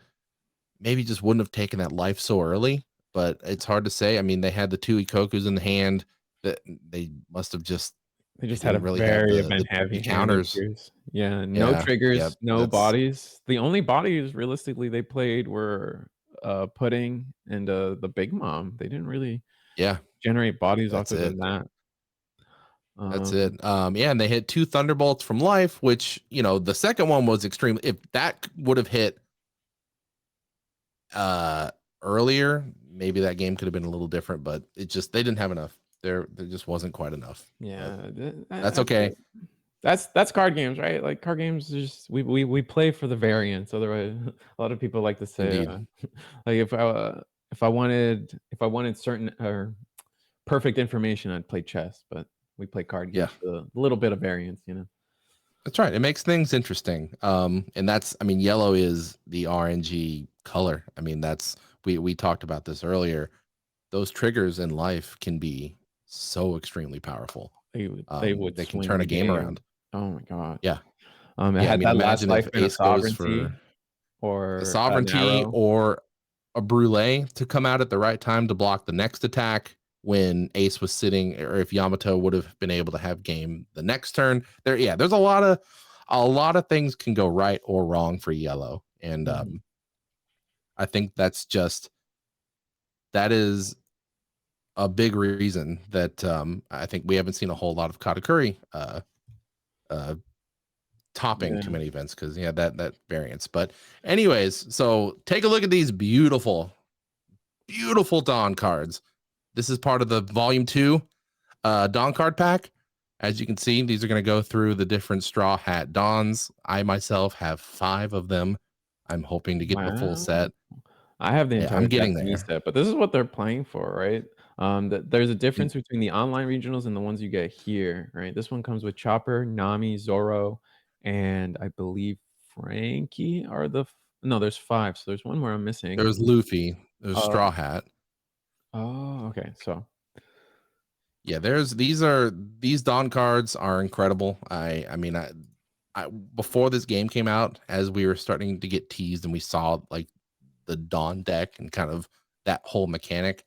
S2: maybe just wouldn't have taken that life so early, but it's hard to say. I mean, they had the 2 Ikokus in the hand that they must have just
S1: had a really very event heavy counters. Yeah, no triggers, no bodies. The only bodies realistically they played were pudding and the big mom. They didn't really generate bodies off of that.
S2: That's it. Yeah, and they hit 2 thunderbolts from life, which, you know, the second one was extremely, if that would have hit earlier, maybe that game could have been a little different, but it just, they didn't have enough. There just wasn't quite enough.
S1: Yeah,
S2: that's okay.
S1: That's card games, right? Like card games, just we play for the variance. Otherwise, a lot of people like to say, like if I wanted certain or perfect information, I'd play chess. But we play card games for a little bit of variance, you know.
S2: That's right. It makes things interesting. And that's, I mean, yellow is the RNG color. I mean, that's we talked about this earlier. Those triggers in life can be so extremely powerful. They can turn a game around.
S1: Oh my god.
S2: Yeah.
S1: It had that last life in a sovereignty or
S2: a sovereignty or a brulee to come out at the right time to block the next attack when ace was sitting, or if Yamato would have been able to have game the next turn. There's a lot of things can go right or wrong for yellow. And I think that is a big reason that I think we haven't seen a whole lot of Katakuri topping too many events because that variance. But anyways, so take a look at these beautiful Dawn cards. This is part of the volume 2 Dawn card pack. As you can see, these are going to go through the different straw hat Dawns. I myself have 5 of them. I'm hoping to get the full set.
S1: I have the
S2: Yeah, I'm
S1: entire
S2: getting
S1: Japanese
S2: there.
S1: set, but this is what they're playing for, right? There's a
S2: And
S1: difference between the online regionals and the ones you get here, right? This one comes with Chopper, Nami, Zoro, and I believe Frankie are no, there's 5, so there's one more I'm missing.
S2: there's Luffy, there's
S1: Oh,
S2: Straw Hat.
S1: oh, okay, so
S2: Yeah, these Dawn cards are incredible. I mean, I before this game came out, as we were starting to get teased and we saw like the Dawn deck and kind of that whole mechanic,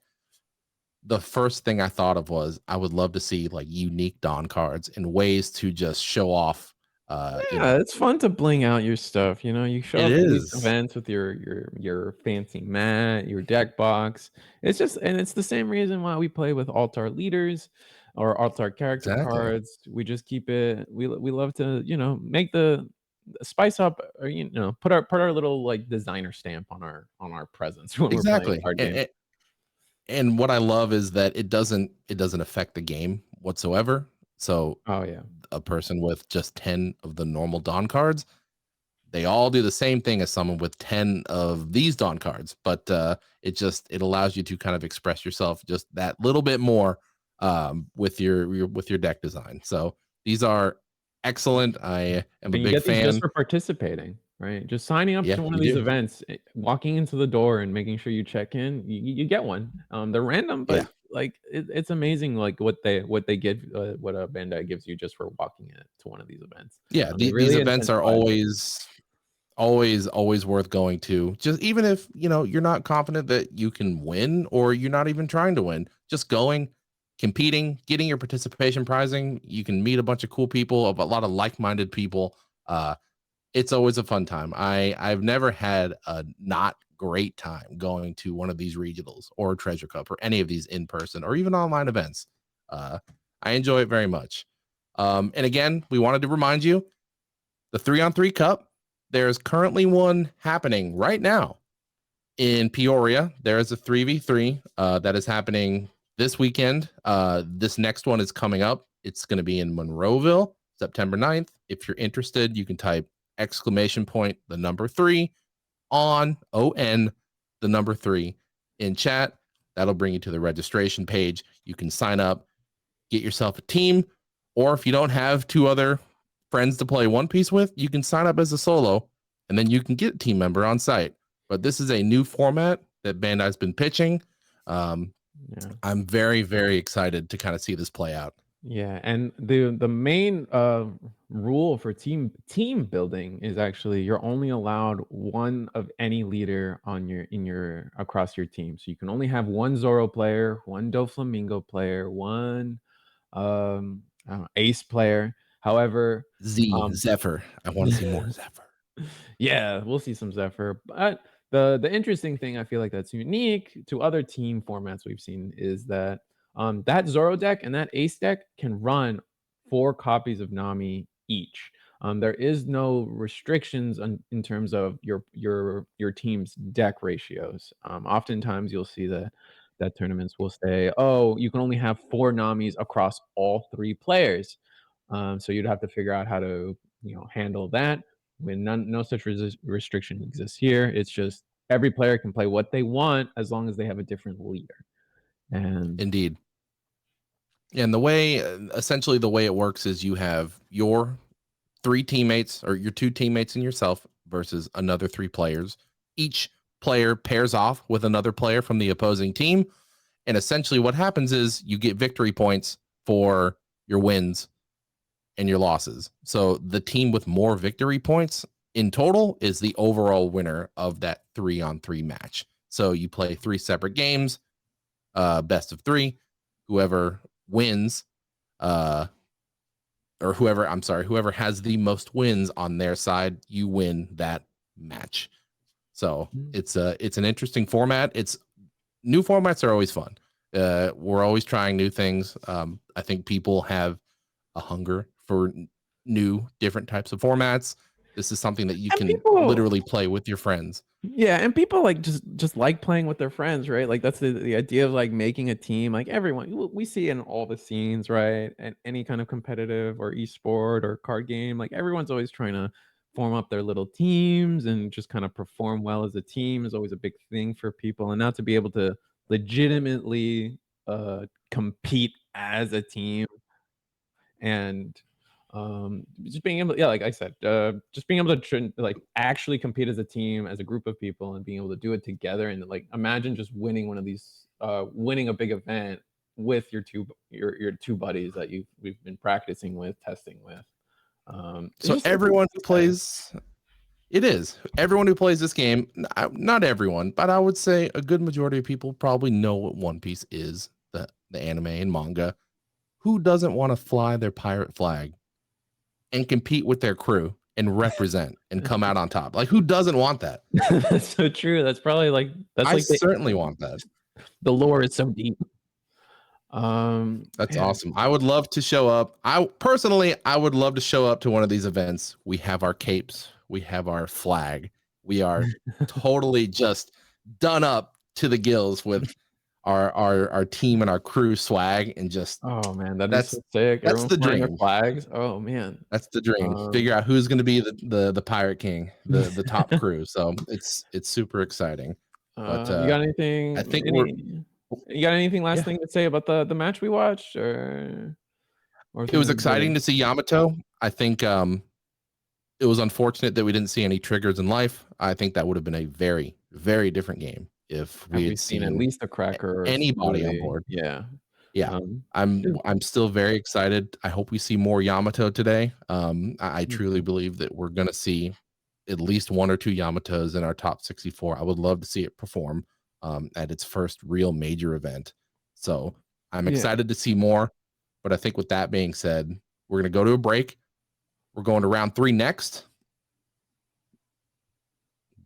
S2: the first thing I thought of was I would love to see like unique Dawn cards and ways to just show off.
S1: yeah, it's fun to bling out your stuff, you know, you show
S2: It
S1: up to these
S2: is
S1: events with your fancy mat, your deck box. It's just and it's the same reason why we play with Altar leaders or Altar character
S2: exactly,
S1: cards. We just keep it we love to, you know, make the spice up or, you know, put our little, like, designer stamp on our presence when we're playing
S2: exactly.
S1: card games.
S2: And what I love is that it doesn't affect the game whatsoever. So
S1: Oh, yeah.
S2: a person with just 10 of the normal Dawn cards, they all do the same thing as someone with 10 of these Dawn cards, but it allows you to kind of express yourself just that little bit more with your deck design. So these are excellent. I am a
S1: And you
S2: big
S1: get these just
S2: fan.
S1: for participating, right? Just signing up
S2: Yeah,
S1: to one of
S2: you
S1: these
S2: do.
S1: events, walking into the door and making sure you check in, you get one. They're random, but,
S2: Yeah.
S1: like, it's amazing, like, what they give, what, Bandai gives you just for walking in to one of these events.
S2: Yeah,
S1: They
S2: these
S1: really
S2: events are
S1: incentivize it.
S2: always worth going to, just even if you're not confident that you can win or you're not even trying to win, just going, competing, getting your participation prizing. You can meet a bunch of cool people, of a lot of like-minded people. It's always a fun time. I've never had a not great time going to one of these regionals or treasure cup or any of these in person or even online events. uh I enjoy it very much. And again, we wanted to remind you, the 3-on-3 cup, there's currently one happening right now in Peoria. There is a 3v3 that is happening this weekend. This next one is coming up. It's going to be in Monroeville, September 9th. If you're interested, you can type exclamation point the number 3 on the number 3 in chat. That'll bring you to the registration page. You can sign up, get yourself a team, or if you don't have 2 other friends to play One Piece with, you can sign up as a solo, and then you can get a team member on site. But this is a new format that Bandai's been pitching. Um,
S1: Yeah.
S2: I'm very, very excited to kind of see this play out.
S1: Yeah, and the main rule for team building is actually you're only allowed one of any leader on your across your team. So you can only have one Zoro player, one Doflamingo player, one I don't know, Ace player. However, um
S2: Zephyr. I want to see more Zephyr.
S1: yeah, we'll see some Zephyr. But the interesting thing I feel like that's unique to other team formats we've seen is that that Zoro deck and that Ace deck can run 4 copies of Nami each. There is no restrictions in terms of your team's deck ratios. Oftentimes you'll see that tournaments will say, "Oh, you can only have 4 Namis across all 3 players." So you'd have to figure out how to handle that when no such restriction exists here. It's just every player can play what they want as long as they have a different leader. And
S2: Indeed. And essentially, the way it works is you have your 3 teammates, or your 2 teammates and yourself, versus another 3 players. Each player pairs off with another player from the opposing team. And essentially, what happens is you get victory points for your wins and your losses. So the team with more victory points in total is the overall winner of that 3-on-3 match. So you play 3 separate games, best of 3. Whoever wins, uh, or whoever has the most wins on their side, you win that match. So it's an interesting format. It's New formats are always fun. We're always trying new things. I think people have a hunger for new, different types of formats. This is something that you
S1: and
S2: can
S1: people
S2: literally play with your friends.
S1: yeah, and people like just like playing with their friends, right? Like that's the idea of like making a team. Like everyone we see in all the scenes, right? And any kind of competitive or esport or card game, like everyone's always trying to form up their little teams and just kind of perform well as a team is always a big thing for people. And now to be able to legitimately compete as a team and just being able, yeah, like I said, just being able to like actually compete as a team, as a group of people, and being able to do it together. And like imagine just winning one of these, winning a big event with your two buddies that we've been practicing with, testing with.
S2: So everyone who plays, it is everyone who plays this game. Not everyone, but I would say a good majority of people probably know what One Piece is, the anime and manga. Who doesn't want to fly their pirate flag and compete with their crew and represent and come out on top? Like, who doesn't want that?
S1: That's so true. That's probably like
S2: I certainly want that.
S1: The lore is so deep.
S2: That's awesome. I would love to show up. I would love to show up to one of these events. We have our capes, we have our flag, we are totally just done up to the gills with our team and our crew swag, and just
S1: oh man, that's so sick.
S2: That's
S1: Everyone's
S2: the
S1: flying their
S2: dream.
S1: flags. Oh man,
S2: that's the dream. Figure out who's going to be the pirate king, the top crew. So it's super exciting. But
S1: you got anything?
S2: I think
S1: you got anything last thing to say about the match we watched, or
S2: it was exciting to see Yamato. I think it was unfortunate that we didn't see any triggers in life. I think that would have been a very, very different game if we had seen
S1: at least a cracker or
S2: anybody on board.
S1: Yeah.
S2: I'm still very excited. I hope we see more Yamato today. I truly believe that we're going to see at least one or two Yamatos in our top 64. I would love to see it perform at its first real major event. So I'm excited to see more. But I think with that being said, we're going to go to a break. We're going to round 3 next.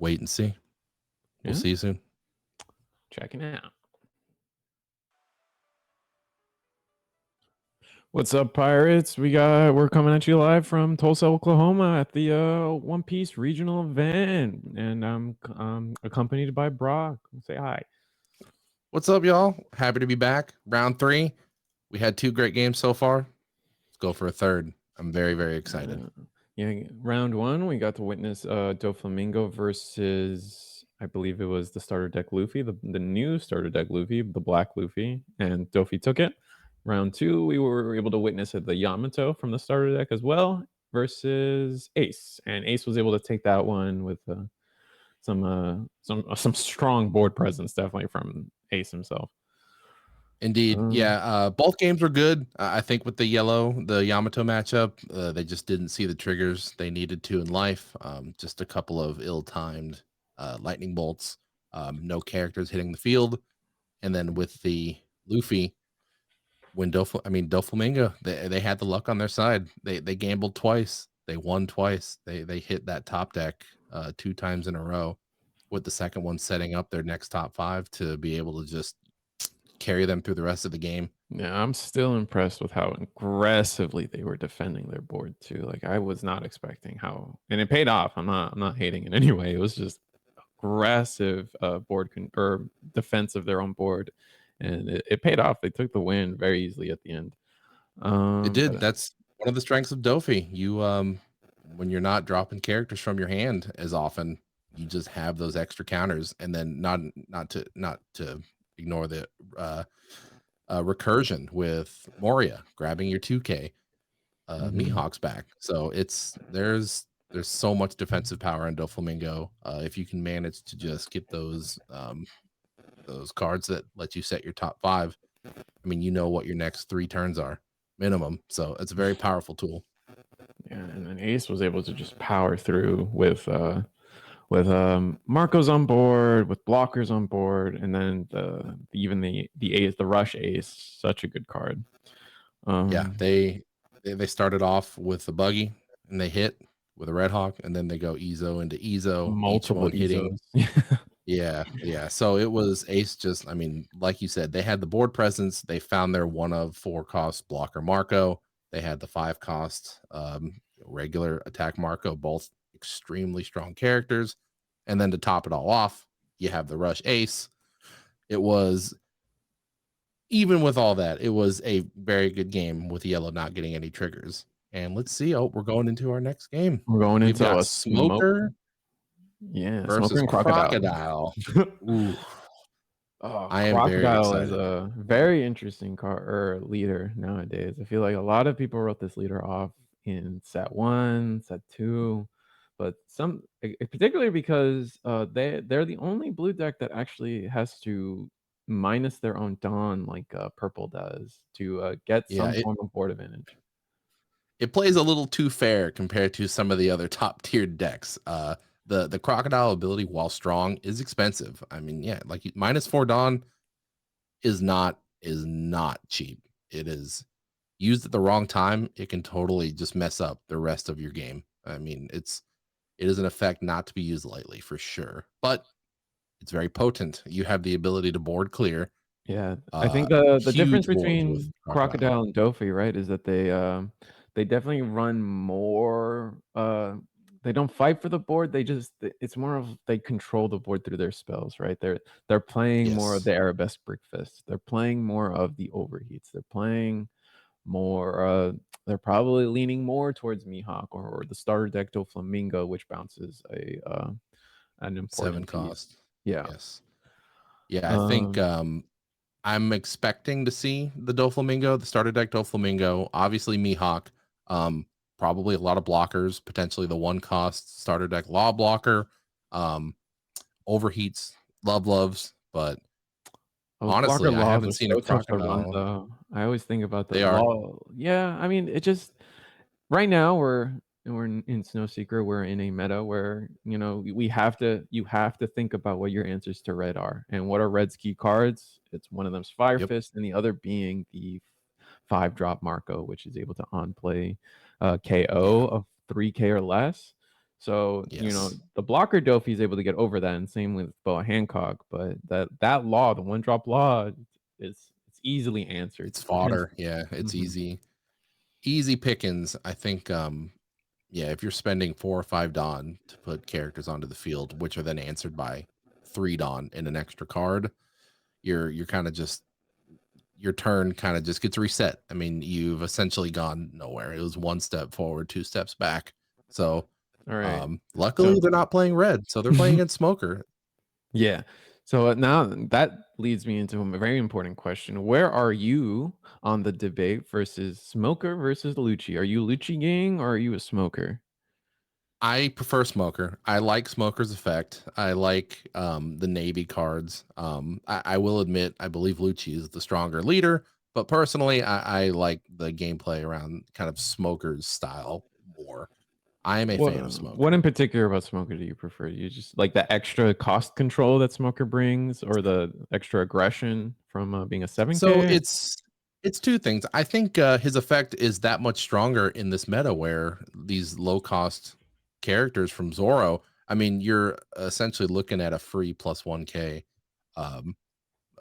S2: Wait and see. We'll see you soon.
S1: Checking out. What's up, pirates? We're coming at you live from Tulsa, Oklahoma at the One Piece regional event, and I'm accompanied by Broc. Say hi.
S2: What's up, y'all? Happy to be back. Round 3. We had 2 great games so far. Let's go for a third. I'm very, very excited.
S1: Round 1, we got to witness Doflamingo versus, I believe it was the starter deck Luffy, the new starter deck Luffy, the black Luffy, and Dofi took it. Round 2, we were able to witness the Yamato from the starter deck as well versus Ace, and Ace was able to take that one with some strong board presence, definitely from Ace himself.
S2: Indeed. Both games were good. I think with the Yamato matchup, they just didn't see the triggers they needed to in life. Just a couple of ill-timed lightning bolts, no characters hitting the field. And then with the Luffy, when Doflamingo, they had the luck on their side. They gambled twice. They won twice. They hit that top deck 2 times in a row, with the second one setting up their next top 5 to be able to just carry them through the rest of the game.
S1: Yeah, I'm still impressed with how aggressively they were defending their board too. Like I was not expecting how, and it paid off. I'm not hating in any way. It was just aggressive board or defense of their own board, and it paid off. They took the win very easily at the end.
S2: It did. That's one of the strengths of Dofi. You when you're not dropping characters from your hand as often, you just have those extra counters, and then not to ignore the recursion with Moria grabbing your 2K Mihawk's back. So there's so much defensive power in Doflamingo. If you can manage to just get those cards that let you set your top 5, I mean, you know what your next 3 turns are minimum. So it's a very powerful tool.
S1: Yeah, and then Ace was able to just power through with Marco's on board, with blockers on board, and then even the Ace, the Rush Ace, such a good card.
S2: They started off with the buggy and they hit with a Red Hawk, and then they go Ezo into Ezo,
S1: multiple
S2: each one hitting. Yeah. So it was Ace. Just, I mean, like you said, they had the board presence. They found their 1 of 4 cost blocker Marco. They had the 5 cost regular attack Marco, both extremely strong characters. And then to top it all off, you have the Rush Ace. It was, even with all that, it was a very good game with Yellow not getting any triggers. And let's see. Oh, we're going into our next game.
S1: We're going
S2: We've
S1: into
S2: got
S1: a smoke.
S2: Smoker
S1: Yeah, Smoker
S2: versus
S1: and Crocodile.
S2: Crocodile. Ooh,
S1: Oh,
S2: I am very
S1: Crocodile is
S2: excited.
S1: a very interesting car or leader nowadays. I feel like a lot of people wrote this leader off in set 1, set 2, but some particularly because they're the only blue deck that actually has to minus their own Dawn like purple does to get
S2: Yeah,
S1: some form of board advantage.
S2: it plays a little too fair compared to some of the other top tiered decks. The Crocodile ability, while strong, is expensive. I mean, yeah, like -4 Dawn is not cheap. It is used at the wrong time. It can totally just mess up the rest of your game. I mean, it is an effect not to be used lightly for sure, but it's very potent. You have the ability to board clear.
S1: Yeah, I think the difference
S2: Huge boards with
S1: between
S2: Crocodile.
S1: Crocodile and Dofi, right, is that they definitely run more. They don't fight for the board. It's more of they control the board through their spells, right? They're playing more of
S2: Yes,
S1: the Arabesque Brickfist. They're playing more of the Overheats. They're playing more. They're probably leaning more towards Mihawk or the starter deck to Flamingo, which bounces an
S2: 7
S1: important piece.
S2: cost.
S1: Yeah.
S2: Yes. Yeah, I think
S1: Um,
S2: I'm expecting to see the Doflamingo, the starter deck Doflamingo, obviously Mihawk, probably a lot of blockers, potentially the 1 cost starter deck Law Blocker, um, Overheats, Loves, but
S1: Those blocker
S2: honestly, I
S1: laws
S2: haven't
S1: are
S2: seen a
S1: so tough to run,
S2: Crocodile.
S1: though. I always think about the
S2: They are.
S1: law. Yeah, I mean, it just right now we're in Snowseeker. We're in a meta where we have to. You have to think about what your answers to red are, and what are red's key cards. It's one of them's Fire
S2: Yep.
S1: Fist, and the other being the 5-drop Marco, which is able to on play KO
S2: Yeah.
S1: of 3K or less. So
S2: Yes.
S1: the blocker Dofi is able to get over that, and same with Boa Hancock. But that law, the 1-drop law, it's easily answered.
S2: It's
S1: Hence,
S2: fodder. Yeah, it's
S1: mhm.
S2: easy pickings. I think yeah, if you're spending 4 or 5 Dawn to put characters onto the field, which are then answered by 3 Dawn in an extra card, you're kind of just your turn kind of just gets reset. I mean, you've essentially gone nowhere. It was 1 step forward, 2 steps back. So
S1: All right.
S2: luckily
S1: So
S2: they're not playing red, so they're playing against Smoker.
S1: yeah. So now that leads me into a very important question. Where are you on the debate versus Smoker versus Lucci? Are you Lucci gang or are you a Smoker?
S2: I prefer Smoker. I like Smoker's effect. I like the Navy cards. I will admit, I believe Lucci is the stronger leader, but personally, I like the gameplay around kind of Smoker's style more. I am a fan of
S1: What in
S2: Smoker.
S1: particular about Smoker do you prefer? You just like the extra cost control that Smoker brings, or the extra aggression from being a
S2: So
S1: 7K?
S2: it's 2 things. I think his effect is that much stronger in this meta where these low cost characters from Zoro. I mean, you're essentially looking at a free plus 1K um,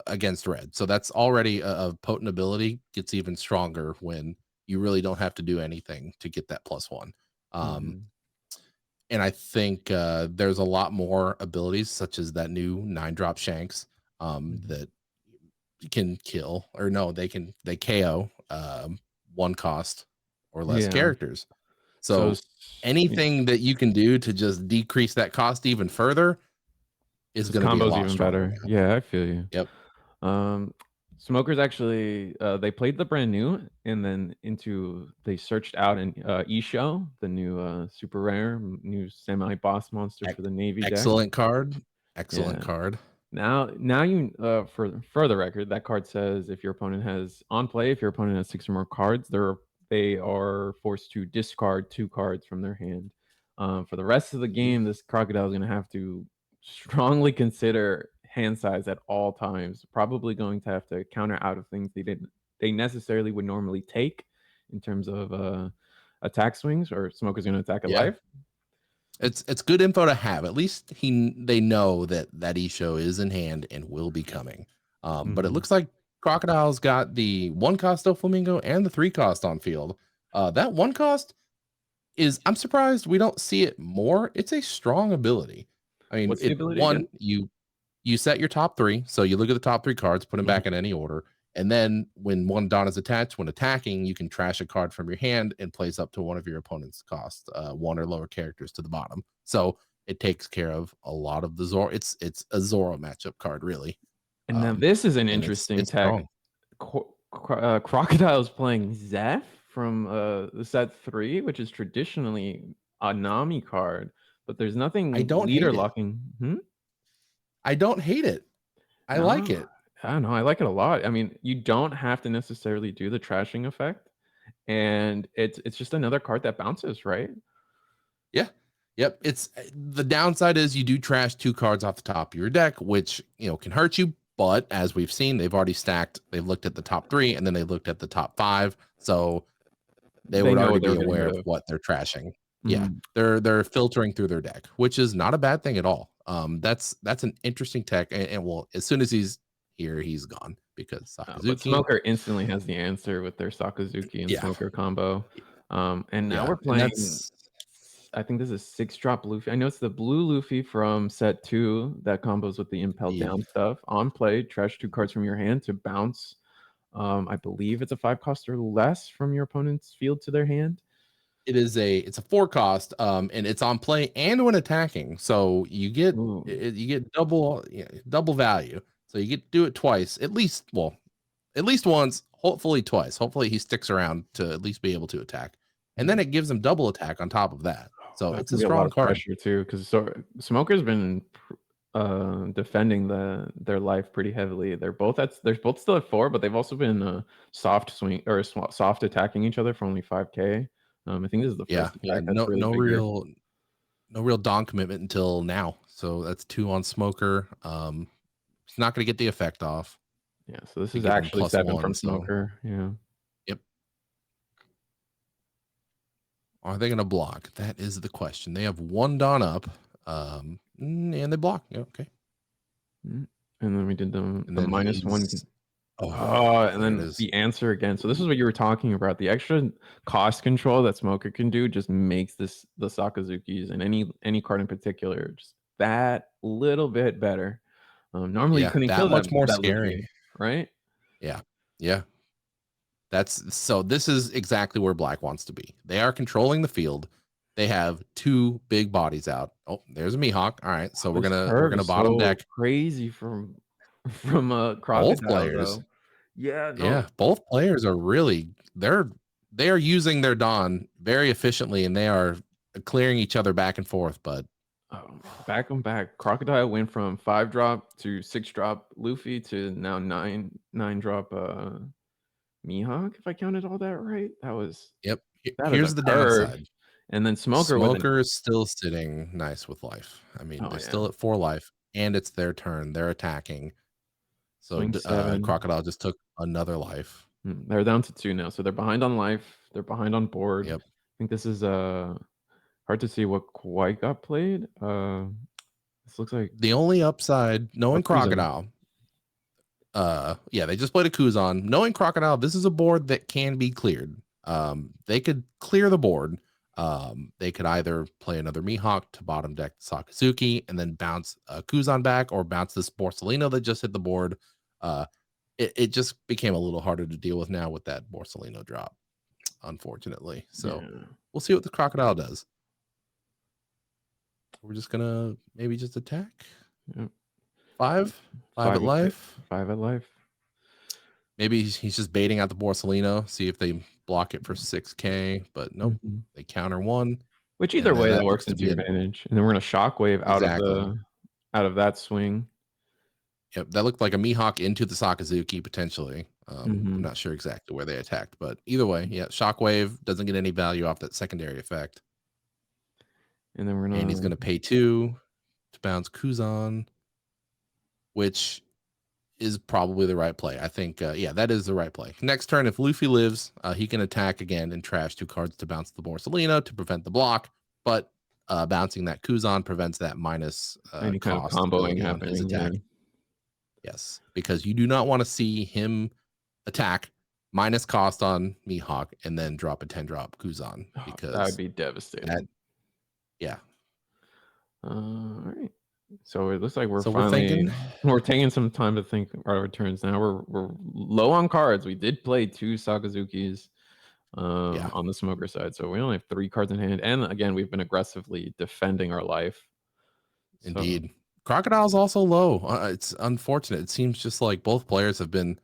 S2: against red. So that's already a potent ability. Gets even stronger when you really don't have to do anything to get that plus 1. Um,
S1: Mm-hmm.
S2: and I think there's a lot more abilities, such as that new 9-drop Shanks
S1: Mm-hmm.
S2: that can kill, or no, they KO 1 cost or less
S1: Yeah.
S2: characters.
S1: So
S2: So anything that you can do to just decrease that cost even further is
S1: just
S2: going to be a
S1: combos
S2: lot
S1: even
S2: stronger
S1: better.
S2: now.
S1: Yeah, I feel you.
S2: Yep.
S1: Um, Smokers actually they played the brand new, and then they searched out an Isho, the new super rare new semi boss monster for the Navy deck.
S2: Excellent card. Excellent
S1: Yeah.
S2: card.
S1: Now you for the record, that card says if your opponent has on play, if your opponent has 6 or more cards, they are forced to discard 2 cards from their hand. For the rest of the
S2: Ooh.
S1: game, this crocodile is going to have to strongly consider hand size at all times. Probably going to have to counter out of things they necessarily would normally take in terms of attack swings, or Smoker's going to attack a
S2: Yeah.
S1: life.
S2: It's good info to have. At least they know that Isho is in hand and will be coming. But it
S1: Mm-hmm.
S2: looks like Crocodile's got the 1 cost Flamingo and the 3 cost on field. That 1 cost is, I'm surprised we don't see it more. It's a strong ability. I mean,
S1: What's the ability again?
S2: you set your top 3, so you look at the top 3 cards, put them
S1: Mhm.
S2: back in any order. And then when one Dawn is attached, when attacking, you can trash a card from your hand and place up to one of your opponent's cost, one or lower characters to the bottom. So it takes care of a lot of the Zoro. It's a Zoro matchup card, really.
S1: And now this is an
S2: and
S1: interesting
S2: it's
S1: tech.
S2: strong.
S1: Crocodile's playing Zeph from the set 3, which is traditionally a Nami card, but there's nothing
S2: I don't
S1: leader
S2: hate it.
S1: locking.
S2: I don't hate it. I like it.
S1: I don't know. I like it a lot. I mean, you don't have to necessarily do the trashing effect, and it's just another card that bounces, right?
S2: Yeah. Yep. It's the downside is you do trash 2 cards off the top of your deck, which can hurt you. But as we've seen, they've already stacked. They've looked at the top 3 and then they looked at the top 5. So they would already be aware of what they're trashing. Yeah, they're filtering through their deck, which is not a bad thing at all. That's an interesting tech. And well, as soon as he's here, he's gone because Sakazuki.
S1: But Smoker instantly has the answer with their Sakazuki and Smoker combo. And now we're playing. I think this is 6-drop Luffy. I know it's the blue Luffy from set 2 that combos with the Impel down stuff. On play, trash 2 cards from your hand to bounce. I believe it's a 5 cost or less from your opponent's field to their hand.
S2: It's a 4 cost, and it's on play and when attacking. So you get double value. So you get to do it twice, at least once, hopefully twice. Hopefully he sticks around to at least be able to attack. And then it gives him double attack on top of that. So it's a strong card
S1: pressure too, because Smoker's been defending their life pretty heavily. They're both still at 4, but they've also been soft swing or soft attacking each other for only 5k. I think this is the first attack that's really
S2: no real Dawn commitment until now. So that's 2 on Smoker. It's not going to get the effect off.
S1: Yeah, so this is actually 7 from Smoker. Yeah.
S2: Yep. Are they going to block? That is the question. They have 1 Dawn up, and they block. Yeah, okay.
S1: And then we did the -1. And then the answer again. So this is what you were talking about. The extra cost control that Smoker can do just makes the Sakazukis and any card in particular just that little bit better. Normally you couldn't kill
S2: much more scary,
S1: Luffy, right?
S2: Yeah. This is exactly where Black wants to be. They are controlling the field. They have 2 big bodies out. Oh, there's a Mihawk. All right, so we're gonna bottom deck.
S1: Crazy from Crocodile.
S2: Both players.
S1: Though. Yeah, no.
S2: Yeah, both players are really they are using their Dawn very efficiently, and they are clearing each other back and forth. But
S1: back on back, Crocodile went from 5-drop to 6-drop Luffy to now 9-drop Mihawk. If I counted all that right, that was
S2: Here's the downside.
S1: And then Smoker
S2: is still sitting nice with life. I mean, they're still at 4 life, and it's their turn. They're attacking. So Crocodile just took another life.
S1: They're down to 2 now. So they're behind on life. They're behind on board.
S2: Yep.
S1: I think this is hard to see what quite got played. This looks like
S2: the only upside, knowing Crocodile. They just played a Kuzan. Knowing Crocodile, this is a board that can be cleared. They could clear the board. They could either play another Mihawk to bottom deck Sakazuki and then bounce Kuzan back, or bounce this Borsalino that just hit the board. It just became a little harder to deal with now with that Borsalino drop, unfortunately. So we'll see what the Crocodile does. We're just gonna maybe just attack.
S1: Yep.
S2: 5 at life.
S1: 5 at life.
S2: Maybe he's just baiting out the Borsalino, see if they block it for 6k, but nope, they counter 1.
S1: Which either way that works into your advantage. And then we're gonna Shockwave out of that swing.
S2: Yep, that looked like a Mihawk into the Sakazuki potentially. I'm not sure exactly where they attacked, but either way, Shockwave doesn't get any value off that secondary effect.
S1: And then
S2: he's gonna pay 2 to bounce Kuzan, which is probably the right play. I think, that is the right play. Next turn, if Luffy lives, he can attack again and trash 2 cards to bounce the Borsalino to prevent the block, but bouncing that Kuzan prevents that minus
S1: any kind of comboing happening.
S2: His attack. Yes, because you do not want to see him attack minus cost on Mihawk and then drop a 10-drop Kuzan, because
S1: that would be devastating.
S2: Yeah.
S1: All right. So it looks like we're
S2: So we're thinking,
S1: we're taking some time to think our turns now. We're low on cards. We did play 2 Sakazukis
S2: yeah,
S1: on the smoker side, so we only have 3 cards in hand. And again, we've been aggressively defending our life. So
S2: indeed. Crocodile's also low. It's unfortunate. It seems just like both players have been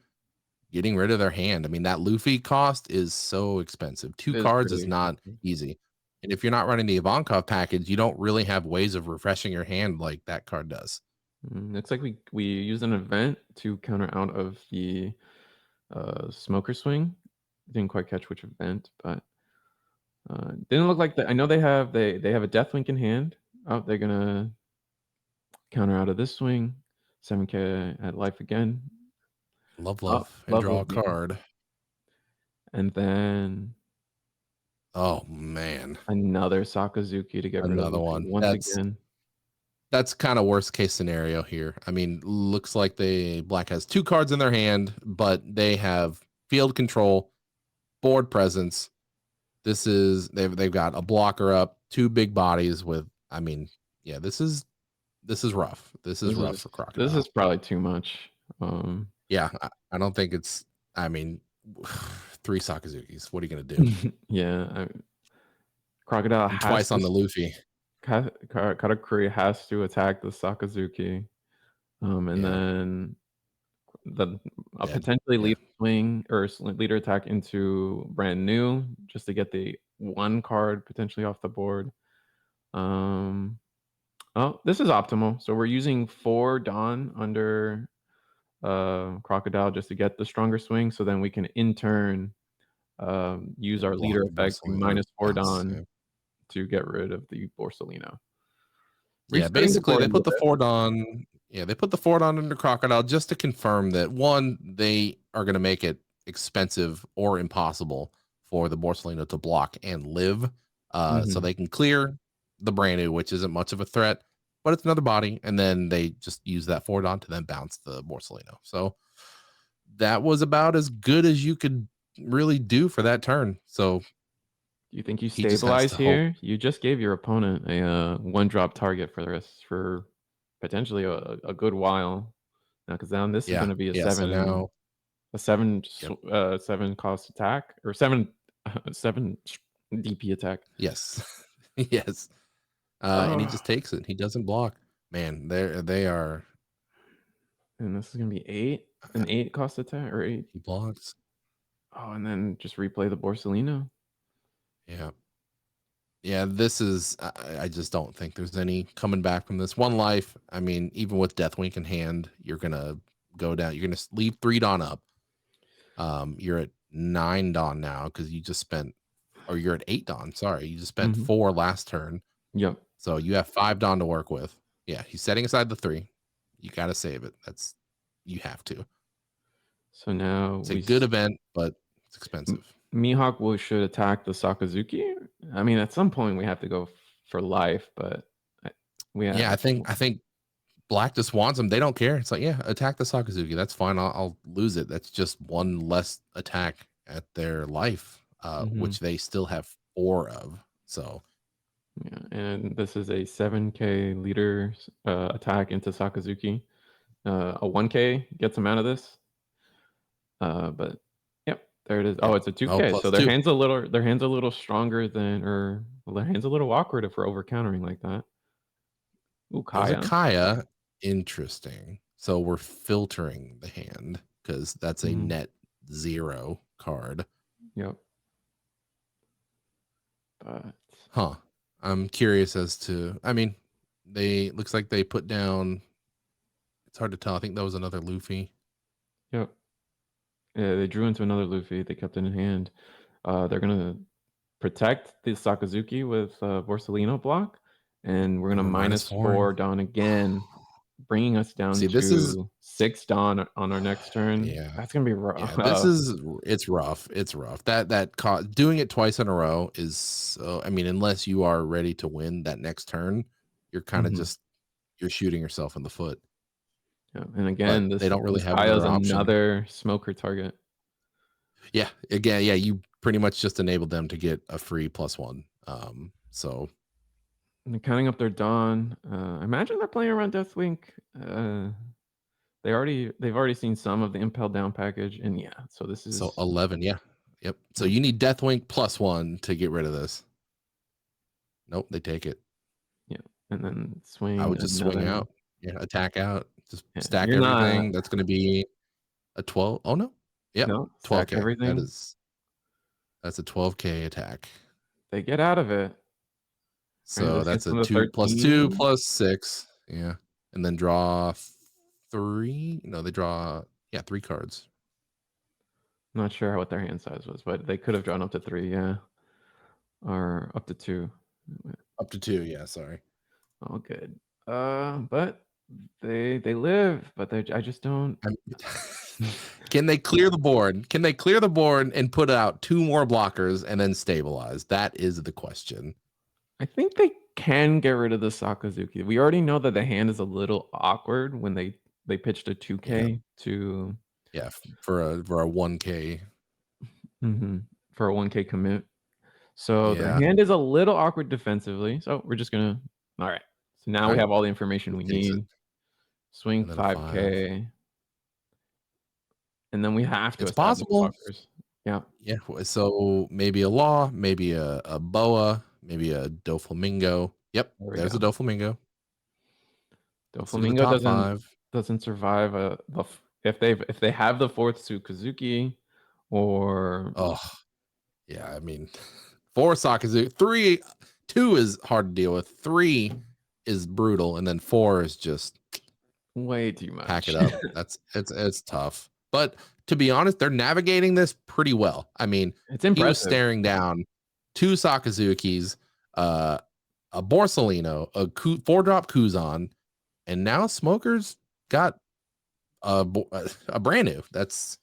S2: getting rid of their hand. I mean, that Luffy cost is so expensive.
S1: it
S2: 2
S1: is
S2: cards
S1: pretty
S2: is not
S1: expensive.
S2: easy. And if you're not running the Ivankov package, you don't really have ways of refreshing your hand like that card does.
S1: Looks like we used an event to counter out of the smoker swing. Didn't quite catch which event, but didn't look like that. I know they have a death link in hand. Oh, they're gonna counter out of this swing. 7k at life again.
S2: Love,
S1: Oh,
S2: love, and
S1: love,
S2: draw
S1: love,
S2: a
S1: yeah.
S2: card.
S1: And then
S2: Oh man,
S1: another Sakazuki to get rid of
S2: another
S1: Luffy
S2: one.
S1: once again.
S2: That's kind of worst case scenario here. I mean, looks like Black has 2 cards in their hand, but they have field control, board presence. They've got a blocker up, 2 big bodies with. I mean, yeah, this is rough. This is rough for
S1: This is
S2: Crocodile.
S1: probably too much.
S2: Yeah, I don't think it's. I mean, 3 Sakazukis. What are you gonna do?
S1: Yeah, Crocodile
S2: And
S1: has
S2: twice
S1: to
S2: on the Luffy.
S1: Katakuri has to attack the Sakazuki. And
S2: Yeah,
S1: then a
S2: dead.
S1: potentially
S2: Yeah,
S1: leader swing or leader attack into brand new just to get the 1 card potentially off the board. Oh, this is optimal. So we're using 4 Dawn under Crocodile just to get the stronger swing. So then we can in turn use
S2: yeah.
S1: our leader
S2: Block the
S1: effect
S2: Borsalino
S1: -4
S2: bounce.
S1: Dawn
S2: Yeah.
S1: to get rid of the Borsalino.
S2: Yeah,
S1: Restarting the
S2: basically
S1: board
S2: they
S1: a
S2: put
S1: little
S2: the
S1: bit.
S2: Ford on. Yeah, they put the Ford on under Crocodile just to confirm that one, they are going to make it expensive or impossible for the Borsalino to block and live, so
S1: Mhm.
S2: they can clear the brand new, which isn't much of a threat, but it's another body, and then they just use that Ford on to then bounce the Borsalino. So that was about as good as you could really do for that turn. So
S1: Do you think you
S2: he just has
S1: stabilize
S2: to hope.
S1: here? You just gave your opponent a 1 drop target for the rest for potentially a good while. Now, because now this is
S2: Yeah,
S1: gonna be
S2: yeah. So now,
S1: 7
S2: yep,
S1: 7 cost attack or 7 7 DP attack.
S2: yes, yes. And he
S1: Oh,
S2: just takes it. He doesn't block. Man, they are.
S1: and this is gonna be 8 an 8 cost attack or 8.
S2: He blocks.
S1: Oh, and then just replay the Borsalino.
S2: Yeah, yeah. This is. I just don't think there's any coming back from this. 1 life. I mean, even with Deathwink in hand, you're gonna go down. You're gonna leave 3 Dawn up. You're at 9 Dawn now because you just spent, or you're at 8 Dawn. Sorry, you just spent
S1: Mhm.
S2: 4 last turn.
S1: Yep.
S2: So you have 5 Dawn to work with. Yeah, he's setting aside the 3. You got to save it. You have to.
S1: So now
S2: It's a good event, but it's expensive.
S1: Mihawk should attack the Sakazuki. I mean, at some point we have to go for life, but I, we
S2: Yeah,
S1: have.
S2: I think Black just wants them. They don't care. It's like, yeah, attack the Sakazuki. That's fine. I'll lose it. That's just 1 less attack at their life,
S1: Mhm.
S2: which they still have 4 of. So
S1: Yeah, and this is a 7k leader attack into Sakazuki. A 1k gets him out of this. But yep, there it is.
S2: yeah.
S1: Oh, it's a
S2: Oh,
S1: 2k. So
S2: plus 2.
S1: their hands a little stronger than, or well, their hands a little awkward if we're over countering like that. Ooh,
S2: It was a
S1: Kaya.
S2: Kaya. Interesting. So we're filtering the hand because that's a
S1: Mhm.
S2: net 0 card.
S1: Yep. But
S2: Huh. I'm curious as to. I mean, they looks like they put down. It's hard to tell. I think that was another Luffy.
S1: yep. Yeah, they drew into another Luffy. They kept it in hand. They're gonna protect the Sakazuki with Borsalino block, and we're
S2: And
S1: gonna
S2: we're
S1: -4
S2: -4.
S1: Dawn again, bringing us down
S2: See, this is.
S1: to 6 Dawn on our next turn.
S2: Yeah.
S1: That's gonna be
S2: Yeah, this
S1: rough.
S2: is. It's rough. It's rough. Doing it twice in a row is so. I mean, unless you are ready to win that next turn, you're kind of
S1: Mhm.
S2: just you're shooting yourself in the foot.
S1: Yeah, and
S2: But
S1: again,
S2: they don't really
S1: this
S2: have
S1: Kaya's
S2: another option.
S1: another smoker target.
S2: Yeah. Again, yeah, you pretty much just enabled them to get a free +1. So
S1: they're counting up their Dawn. I imagine they're playing around Deathwing. They've already seen some of the Impel Down package, and yeah, so this is
S2: So 11, yeah. Yep. So you need Deathwing +1 to get rid of this. Nope, they take it.
S1: yeah, and then swing.
S2: I would just swing
S1: another.
S2: out. Yeah, attack out. Just
S1: Yeah,
S2: stack
S1: you're not.
S2: everything. That's going to be a 12. Oh no. Yep.
S1: No, stack
S2: 12k.
S1: everything.
S2: That's a 12k attack.
S1: They get out of it.
S2: So that's a
S1: from the
S2: 2 + 2
S1: 13.
S2: + 6. Yeah. And then draw 3. No, they draw 3 cards.
S1: Not sure what their hand size was, but they could have drawn up to 3, yeah. Or up to 2.
S2: Up to 2, yeah, sorry.
S1: All good. But they live, but I just don't.
S2: Can they clear the board? Can they clear the board and put out 2 more blockers and then stabilize? That is the question.
S1: I think they can get rid of the Sakazuki. We already know that the hand is a little awkward when they pitched a 2k to
S2: for a 1k.
S1: For a 1k commit. So the
S2: Yeah.
S1: hand is a little awkward defensively. So we're just gonna. All right. So now we have all the information we
S2: Takes it.
S1: need. Swing
S2: And then a
S1: 5k. And then we have to
S2: It's
S1: establish
S2: possible.
S1: blockers. Yeah.
S2: Yeah. So maybe a Law, maybe a Boa, maybe a Doflamingo. Yep. There's a Doflamingo.
S1: Doflamingo doesn't survive if they have the 4th Sukazuki or
S2: yeah, I mean 4 Sakazuki, 3, 2 is hard to deal with, 3 is brutal, and then 4 is just
S1: way too much.
S2: Pack it up. It's tough. But to be honest, they're navigating this pretty well. I mean,
S1: it's impressive.
S2: He was staring down 2 Sakazukis, a Borsalino, a 4-drop Kuzan, and now Smoker's got a brand new. That's,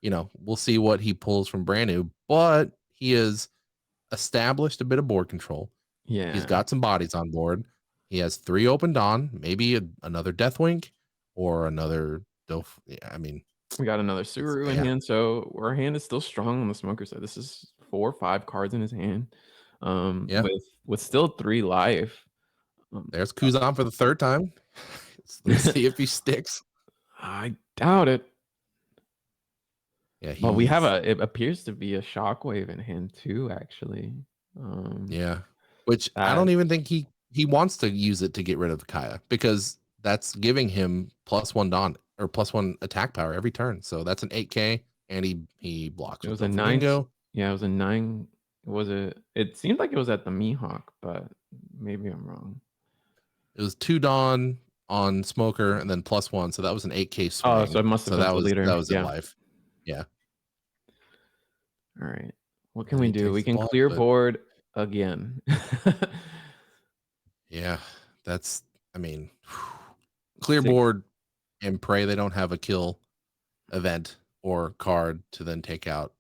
S2: we'll see what he pulls from brand new, but he has established a bit of board control.
S1: Yeah.
S2: He's got some bodies on board. He has 3 open Dawn, maybe another Deathwing or another Dof. Yeah, I mean,
S1: we got another Suru in hand, so our hand is still strong on the Smoker side. This is 4 or 5 cards in his hand. With still 3 life.
S2: There's Kuzan for the 3rd time. Let's see if he sticks.
S1: I doubt it.
S2: Yeah,
S1: but we have it appears to be a Shockwave in hand too, actually.
S2: Yeah, which I don't even think he wants to use it to get rid of Kaya, because that's giving him +1 Dawn or +1 attack power every turn. So that's an 8k, and he blocks.
S1: It was a 9. Yeah, it was a 9. Was it? It seemed like it was at the Mihawk, but maybe I'm wrong.
S2: It was 2 Dawn on Smoker and then +1, so that was an 8k swing.
S1: Oh, so it must have been the leader.
S2: That was in life. Yeah.
S1: All right. What can we do? We can clear board again.
S2: Yeah, that's, I mean, clear board and pray they don't have a kill event or card to then take out.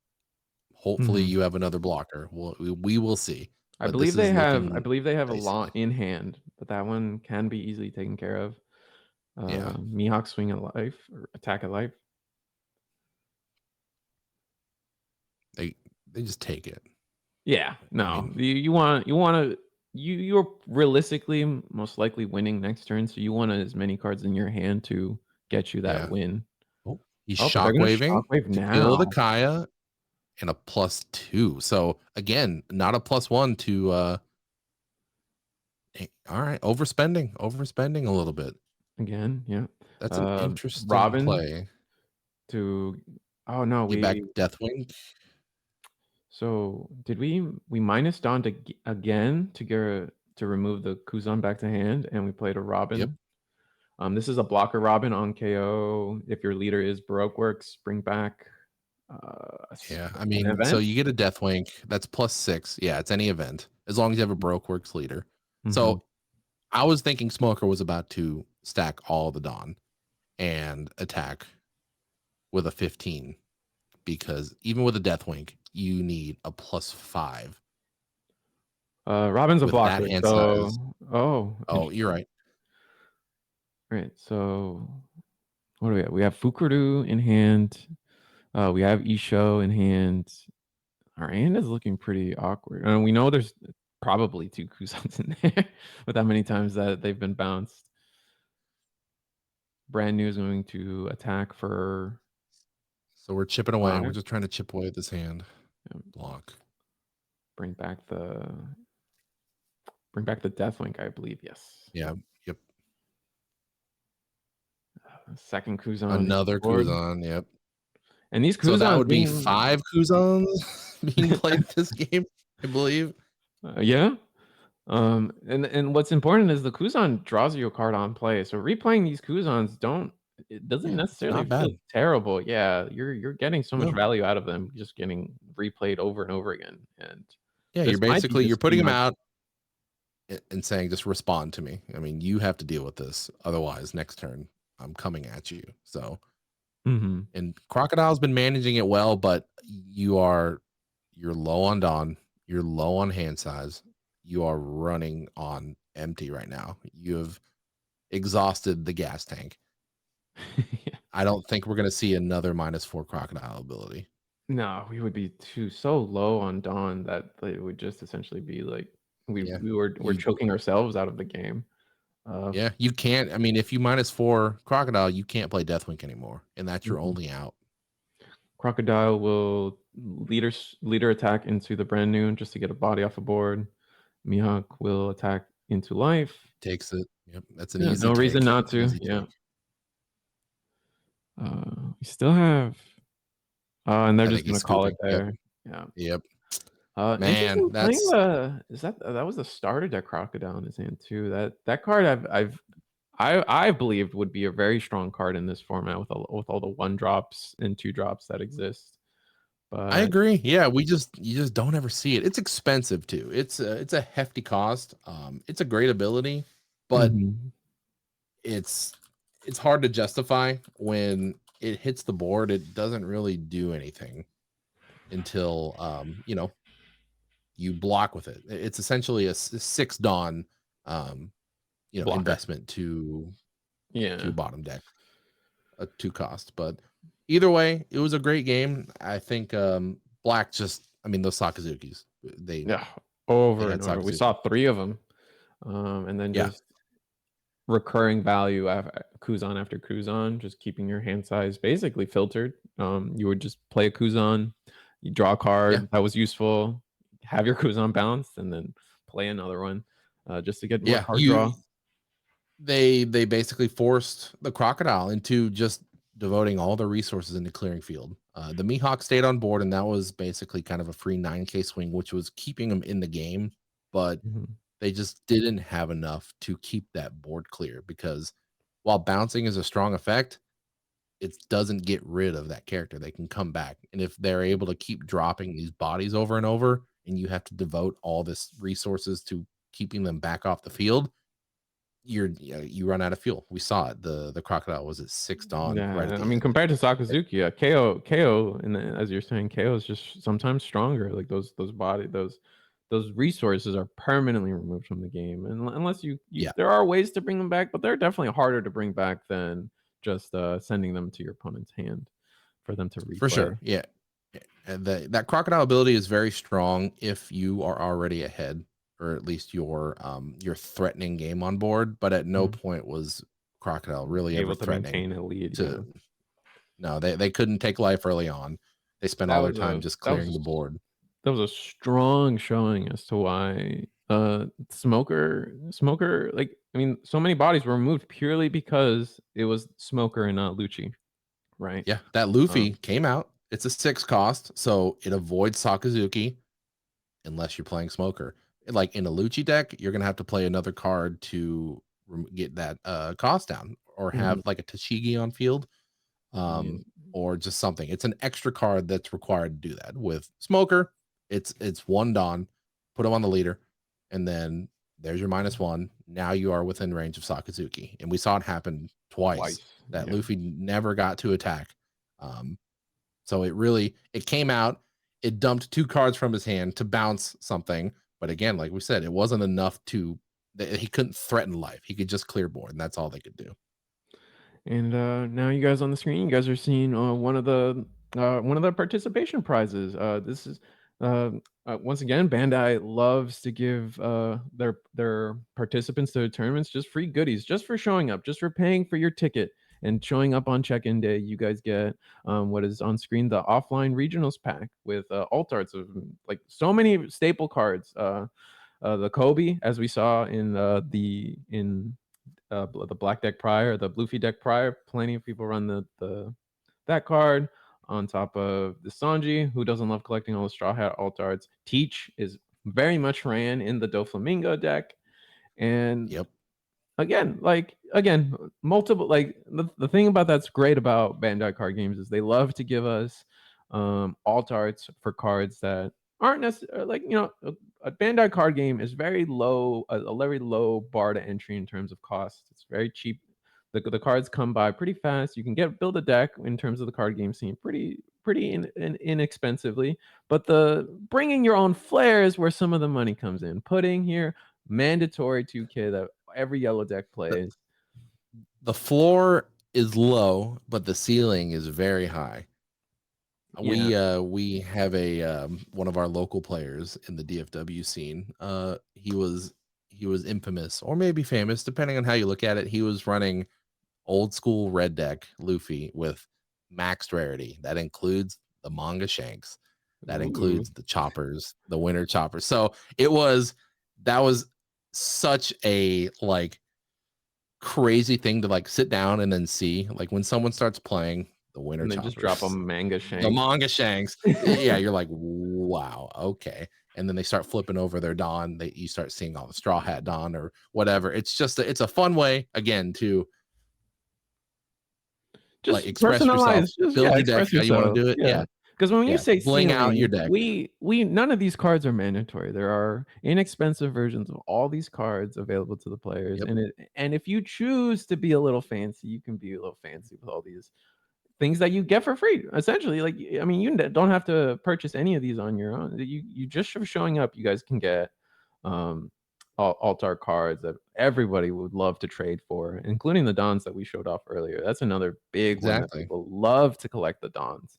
S2: Hopefully you have another blocker. We will see.
S1: I believe they have a lot in hand, but that one can be easily taken care of. Mihawk swing at life or attack at life.
S2: They just take it.
S1: Yeah, no. I mean, you're realistically most likely winning next turn, so you want as many cards in your hand to get you that win.
S2: Oh, he's shockwaving to kill the Kaya and a +2. So again, not a +1 to all right, overspending a little bit.
S1: Again, yeah.
S2: That's an interesting
S1: Robin
S2: play.
S1: Oh no,
S2: we back Deathwing.
S1: So did we minus Dawn again to remove the Kuzan back to hand, and we played a Robin.
S2: Yep.
S1: This is a blocker Robin on KO. If your leader is Broc works, bring back.
S2: Yeah, I mean, so you get a Deathwing that's +6. Yeah, it's any event as long as you have a Broc works leader. So I was thinking Smoker was about to stack all the Dawn and attack with a 15, because even with a Deathwing, you need a +5.
S1: Robin's a blocker. So,
S2: you're right.
S1: Right. So what do we have? We have Fukuru in hand. We have Isho in hand. Our hand is looking pretty awkward. We know there's probably 2 Kuzans in there with how many times that they've been bounced. Brand new is going to attack for
S2: So we're chipping away. We're
S1: 5.
S2: just trying to chip away at this hand.
S1: Yeah,
S2: Block.
S1: bring back the Deathwing, I believe. Yes.
S2: Yeah. Yep.
S1: Second Kuzan on the
S2: Another
S1: board.
S2: Kuzan. Yep.
S1: And these
S2: So that
S1: Kuzans
S2: would be
S1: being
S2: 5 Kuzans being played this game, I believe.
S1: yeah. And what's important is the Kuzan draws you a card on play. So replaying these Kuzans doesn't
S2: Yeah, it's
S1: necessarily
S2: not
S1: feel
S2: bad.
S1: terrible. Yeah, you're getting so much
S2: No.
S1: value out of them just getting replayed over and over again. And
S2: Yeah,
S1: this might be
S2: you're
S1: just too
S2: putting them
S1: much.
S2: out and saying, just respond to me. I mean, you have to deal with this. Otherwise, next turn, I'm coming at you. So,
S1: Mhm.
S2: and Crocodile's been managing it well, but you're low on Dawn, you're low on hand size, you are running on empty right now. You have exhausted the gas tank.
S1: Yeah.
S2: I don't think we're gonna see another -4 Crocodile ability.
S1: No, we would be so low on Dawn that it would just essentially be like
S2: Yeah.
S1: we're
S2: You
S1: choking ourselves out of the game. Uh,
S2: yeah, you can't. I mean, if you -4 Crocodile, you can't play Deathwink anymore, and that's your
S1: mhm.
S2: only out.
S1: Crocodile will leader attack into the brand new just to get a body off the board. Mihawk will attack into life.
S2: Takes it. Yep, that's an
S1: Yeah,
S2: easy
S1: no reason
S2: take.
S1: not to.
S2: Easy
S1: Yeah.
S2: take.
S1: We still have and they're
S2: I
S1: just
S2: think he's
S1: gonna call it
S2: scooping. Yep.
S1: there. Yeah.
S2: Yep.
S1: Interesting
S2: Man,
S1: playing
S2: that's
S1: the that was the starter deck Crocodile in his hand too. That card I believed would be a very strong card in this format with all the 1 drops and 2 drops that exist.
S2: I
S1: But
S2: agree. Yeah, you just don't ever see it. It's expensive too. It's a hefty cost. It's a great ability, but
S1: mhm.
S2: it's it's hard to justify when it hits the board. It doesn't really do anything until you block with it. It's essentially a 6 Dawn um,
S1: Blocker.
S2: investment to
S1: Yeah.
S2: bottom deck, a 2 cost. But either way, it was a great game. I think Black just, I mean, those Sakazukis,
S1: Yeah,
S2: they
S1: over
S2: had
S1: and over. We saw
S2: Sakazuki.
S1: 3 of them, and then
S2: Yeah,
S1: just recurring value Kuzan after Kuzan, just keeping your hand size basically filtered. You would just play a Kuzan, you draw a
S2: yeah,
S1: card that was useful, have your Kuzan bounced, and then play another one, just to get more
S2: yeah.
S1: card draw.
S2: They basically forced the Crocodile into just devoting all their resources into clearing field. The Mihawk stayed on board, and that was basically kind of a free 9K swing, which was keeping them in the game. But
S1: Mhm.
S2: they just didn't have enough to keep that board clear because while bouncing is a strong effect, it doesn't get rid of that character. They can come back. And if they're able to keep dropping these bodies over and over, and you have to devote all this resources to keeping them back off the field, you run out of fuel. We saw it. The crocodile was at 6 Dawn right at
S1: Yeah, I
S2: the
S1: mean,
S2: end.
S1: compared to Sakazuki, KO, and then as you're saying, KO is just sometimes stronger. Like those resources are permanently removed from the game, and unless
S2: Yeah,
S1: there are ways to bring them back, but they're definitely harder to bring back than just sending them to your opponent's hand for them to
S2: for sure.
S1: replay.
S2: Yeah. And that crocodile ability is very strong if you are already ahead, or at least your threatening game on board. But at no
S1: Mhm.
S2: point was crocodile really ever
S1: Able to
S2: threatening
S1: maintain a lead, yeah.
S2: to. No, they couldn't take life early on. They spent all their time just
S1: That was
S2: clearing the board.
S1: that was a strong showing as to why Smoker, like, I mean, so many bodies were removed purely because it was Smoker and not Lucci, right?
S2: Yeah, that Luffy
S1: Um,
S2: came out. It's a 6 cost, so it avoids Sakazuki unless you're playing Smoker. Like in a Lucci deck, you're gonna have to play another card to get that cost down, or
S1: mhm,
S2: have like a Tashigi on field,
S1: yeah,
S2: or just something. It's an extra card that's required to do that. With Smoker, it's 1 Dawn, put him on the leader, and then there's your -1. Now you are within range of Sakazuki, and we saw it happen twice.
S1: twice,
S2: That
S1: yeah.
S2: Luffy never got to attack. Um, so it came out, it dumped 2 cards from his hand to bounce something, but again, like we said, it wasn't enough to that he couldn't threaten life. He could just clear board, and that's all they could do.
S1: And now you guys on the screen, you guys are seeing one of the participation prizes. This is Once again, Bandai loves to give their participants to the tournaments just free goodies, just for showing up, just for paying for your ticket and showing up on check-in day. You guys get what is on screen, the offline regionals pack with alt arts of like so many staple cards. The Kobe, as we saw in the Black Deck Prior, the Bluefy Deck Prior. Plenty of people run that card on top of the Sanji, who doesn't love collecting all the Straw Hat alt arts. Teach is very much ran in the Doflamingo deck. And
S2: Yep.
S1: again, multiple, like the thing about that's great about Bandai card games is they love to give us alt arts for cards that aren't necessarily like, a Bandai card game is very low, a very low bar to entry in terms of cost. It's very cheap. The cards come by pretty fast. You can build a deck in terms of the card game scene pretty inexpensively. But the bringing your own flair is where some of the money comes in. Putting here mandatory 2K that every yellow deck plays.
S2: The floor is low, but the ceiling is very high.
S1: Yeah.
S2: We have a one of our local players in the DFW scene. He was infamous, or maybe famous, depending on how you look at it. He was running old school red deck Luffy with maxed rarity. That includes the manga shanks. That
S1: Ooh.
S2: includes the choppers, the winter choppers. So that was such a like crazy thing to like sit down and then see. Like when someone starts playing the winter
S1: And then just drop a
S2: choppers,
S1: manga
S2: the
S1: shank.
S2: manga shanks, yeah, you're like, wow, okay. And then they start flipping over their Dawn. You start seeing all the Straw Hat Dawn or whatever. It's just it's a fun way again to like
S1: Just
S2: express yourself,
S1: personalize, just
S2: build your deck
S1: express
S2: how you want to
S1: yourself.
S2: do it.
S1: Yeah.
S2: Yeah,
S1: Because when you
S2: yeah,
S1: say
S2: bling out your
S1: ceiling,
S2: deck.
S1: we none of these cards are mandatory. There are inexpensive versions of all these cards available to the players.
S2: Yep,
S1: And if you choose to be a little fancy, you can be a little fancy with all these things that you get for free. Essentially, like, I mean, you don't have to purchase any of these on your own. You just for showing up, you guys can get alt-art cards that everybody would love to trade for, including the Dons that we showed off earlier. That's another big one that
S2: exactly.
S1: people love to collect, the Dons.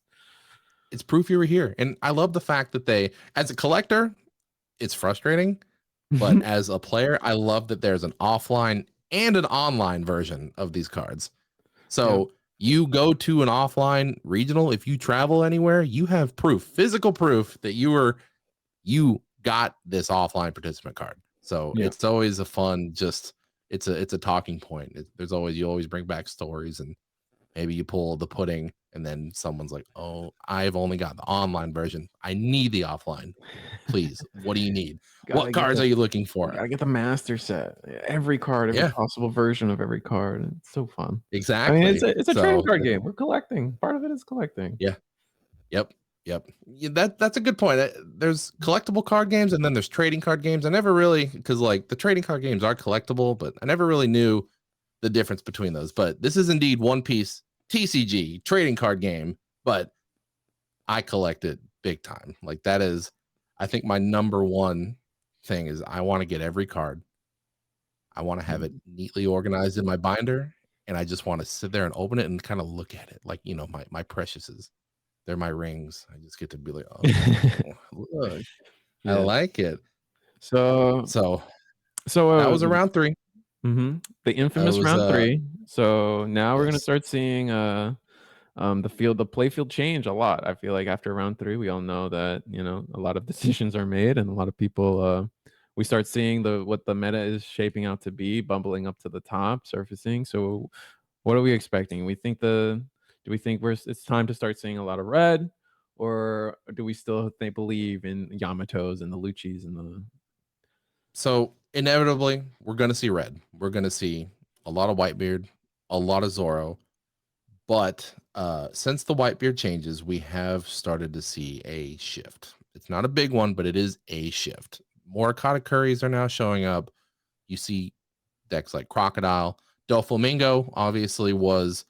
S2: It's proof you were here, and I love the fact that they, as a collector, it's frustrating, but as a player, I love that there's an offline and an online version of these cards.
S1: Yeah.
S2: So you go to an offline regional, if you travel anywhere, you have proof, physical proof that you got this offline participant card. So
S1: Yeah.
S2: it's always a fun, just it's a talking point. You always bring back stories, and maybe you pull the pudding and then someone's like, oh, I've only got the online version. I need the offline. Please, what do you need?
S1: Gotta
S2: What
S1: get
S2: cards
S1: the
S2: are you looking for?
S1: gotta get the master set. Every card, every
S2: Yeah,
S1: possible version of every card. It's so fun. I mean,
S2: exactly.
S1: it's a trading
S2: So
S1: card game. We're collecting. Part of it is collecting.
S2: yeah. Yep. Yep. Yeah, that's a good point. There's collectible card games and then there's trading card games. I never really, because like the trading card games are collectible, but I never really knew the difference between those. But this is indeed One Piece TCG trading card game, but I collect it big time. Like that is, I think my number one thing is I want to get every card. I want to have it neatly organized in my binder, and I just want to sit there and open it and kind of look at it like, my preciouses. They're my rings. I just get to be like, oh, look, I
S1: Yeah.
S2: like it.
S1: So
S2: So
S1: so
S2: that was around 3.
S1: the
S2: That
S1: infamous
S2: was
S1: round 3. So now we're gonna
S2: yes.
S1: start seeing the playfield change a lot. I feel like after round 3, we all know that, a lot of decisions are made and a lot of people we start seeing what the meta is shaping out to be, bumbling up to the top, surfacing. So what are we expecting? Do we think it's time to start seeing a lot of red, or do we still believe in Yamatos and the Luccis and the
S2: So inevitably, we're gonna see red. We're gonna see a lot of Whitebeard, a lot of Zoro. But since the Whitebeard changes, we have started to see a shift. It's not a big one, but it is a shift. More Katakuri's are now showing up. You see decks like Crocodile. Doflamingo obviously was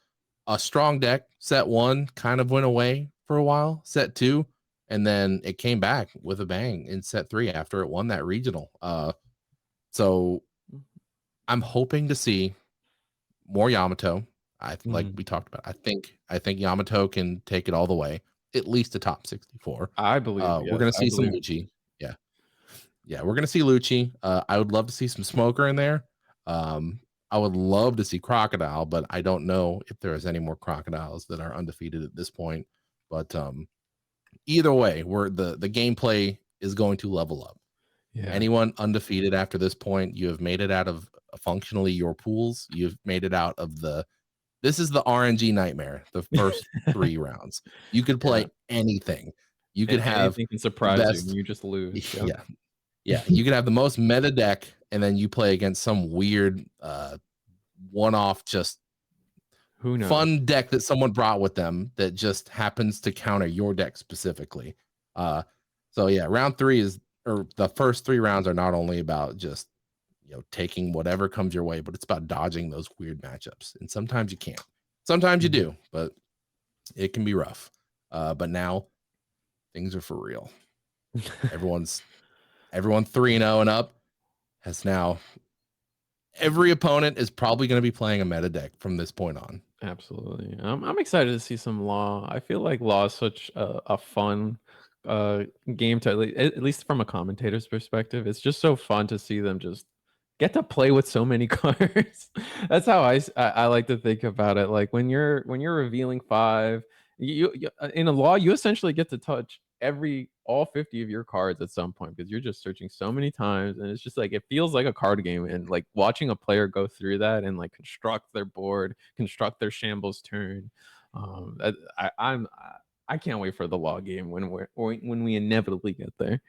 S2: a strong deck. Set 1 kind of went away for a while. Set 2, and then it came back with a bang in set 3 after it won that regional. So I'm hoping to see more Yamato. Like
S1: Mhm.
S2: we talked about. I think Yamato can take it all the way. at least a top 64.
S1: I believe.
S2: We're
S1: Yes,
S2: gonna see some
S1: believe.
S2: Lucci. Yeah, we're gonna see Lucci. I would love to see some Smoker in there. I would love to see Crocodile, but I don't know if there's any more Crocodiles that are undefeated at this point. But either way, the gameplay is going to level up.
S1: Yeah.
S2: Anyone undefeated after this point, you have made it out of functionally your pools. You've made it out of this is the RNG nightmare, the first 3 rounds. You could play anything. You could have
S1: anything can
S2: the
S1: surprise you, and
S2: best.
S1: you just lose. Yep.
S2: Yeah. You could have the most meta deck, and then you play against some weird one-off, just
S1: Who knows?
S2: fun deck that someone brought with them that just happens to counter your deck specifically. So yeah, round 3 is, or the first 3 rounds are not only about just taking whatever comes your way, but it's about dodging those weird matchups. And sometimes you can't. Sometimes you do, but it can be rough. But now things are for real. Everyone 3-0 and up has now. Every opponent is probably going to be playing a meta deck from this point on.
S1: Absolutely. I'm excited to see some Law. I feel like Law is such a fun game to at least from a commentator's perspective. It's just so fun to see them just get to play with so many cards. That's how I like to think about it. Like when you're revealing 5, you in a Law, you essentially get to touch all 50 of your cards at some point, because you're just searching so many times, and it's just like it feels like a card game. And like watching a player go through that and like construct their board, construct their shambles turn. I can't wait for the Law game when we inevitably get there.